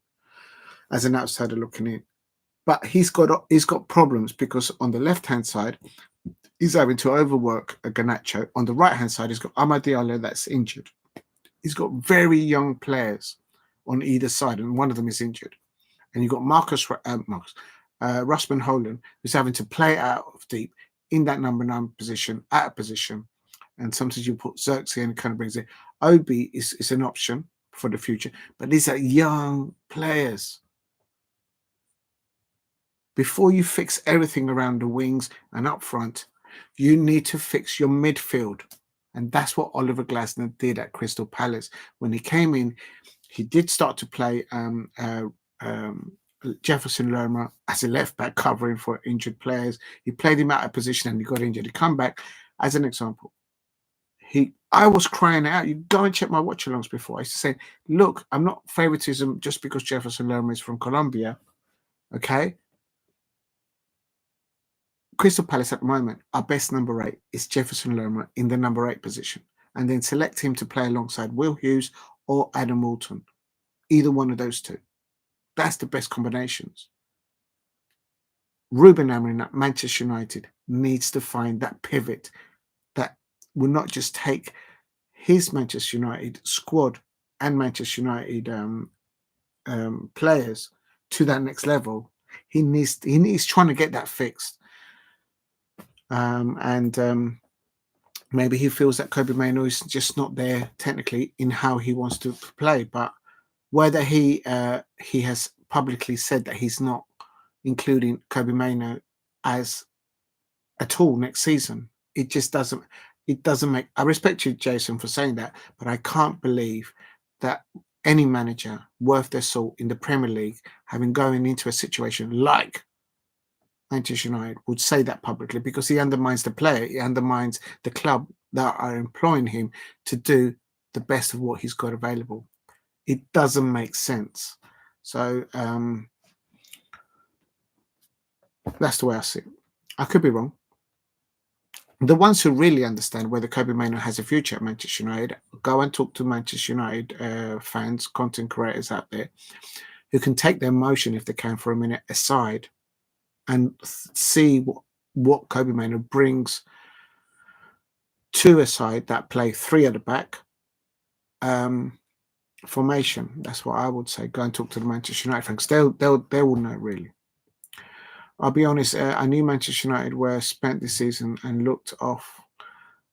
as an outsider looking in. But he's got problems because on the left-hand side, he's having to overwork a Garnacho. On the right-hand side, he's got Amad Diallo that's injured. He's got very young players on either side, and one of them is injured. And you've got Russman Holland, who's having to play out of deep in that number 9 position, at a position. And sometimes you put Xerxes and it kind of brings it. Obi is an option for the future, but these are young players. Before you fix everything around the wings and up front, you need to fix your midfield. And that's what Oliver Glasner did at Crystal Palace. When he came in, he did start to play Jefferson Lerma as a left back covering for injured players. He played him out of position and he got injured. He come back as an example. I was crying out. You go and check my watch-alongs before. I used to say, look, I'm not favoritism just because Jefferson Lerma is from Colombia. Okay? Crystal Palace at the moment, our best number 8 is Jefferson Lerma in the number 8 position. And then select him to play alongside Will Hughes or Adam Walton. Either one of those 2. That's the best combinations. Ruben Amorim at Manchester United needs to find that pivot that will not just take his Manchester United squad and Manchester United players to that next level. He's trying to get that fixed. Maybe he feels that Kobbie Mainoo is just not there technically in how he wants to play. But whether he has publicly said that he's not including Kobbie Mainoo as at all next season. It just doesn't. It doesn't make. I respect you, Jason, for saying that, but I can't believe that any manager worth their salt in the Premier League, having going into a situation like Manchester United, would say that publicly, because he undermines the player, he undermines the club that are employing him to do the best of what he's got available. It doesn't make sense. So that's the way I see it. I could be wrong. The ones who really understand whether Kobe Mainoo has a future at Manchester United, go and talk to Manchester United fans, content creators out there, who can take their emotion, if they can, for a minute aside and see what Kobe Mainoo brings to a side that play three at the back formation. That's what I would say. Go and talk to the Manchester United fans. They will know, really. I'll be honest, I knew Manchester United were spent this season and looked off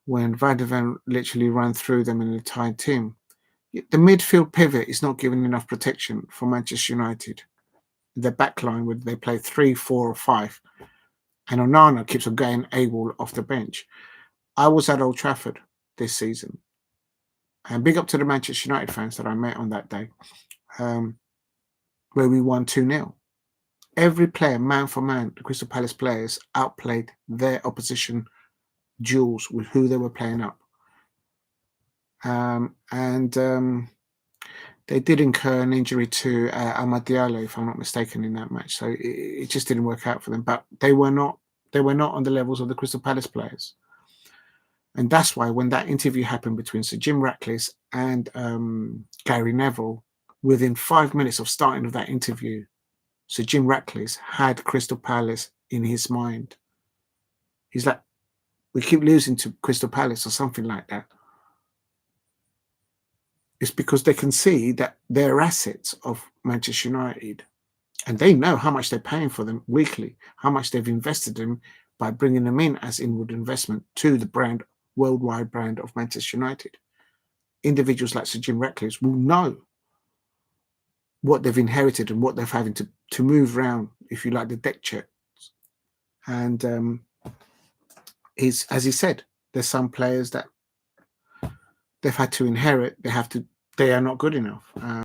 when Van de Ven literally ran through them in the entire team. The midfield pivot is not giving enough protection for Manchester United. The back line, where they play 3, 4, or 5, and Onana keeps on going AWOL off the bench. I was at Old Trafford this season, and big up to the Manchester United fans that I met on that day, where we won 2-0. Every player, man for man, the Crystal Palace players outplayed their opposition duels with who they were playing up. They did incur an injury to Amad Diallo, if I'm not mistaken, in that match. So it just didn't work out for them. But they were not on the levels of the Crystal Palace players. And that's why when that interview happened between Sir Jim Ratcliffe and Gary Neville, within 5 minutes of starting of that interview, Sir Jim Ratcliffe had Crystal Palace in his mind. He's like, we keep losing to Crystal Palace or something like that. It's because they can see that they're assets of Manchester United, and they know how much they're paying for them weekly, how much they've invested in by bringing them in as inward investment to the brand, worldwide brand of Manchester United. Individuals like Sir Jim Ratcliffe will know what they've inherited and what they're having to move around, if you like, the deck chairs. And as he said, there's some players that they've had to inherit. They are not good enough.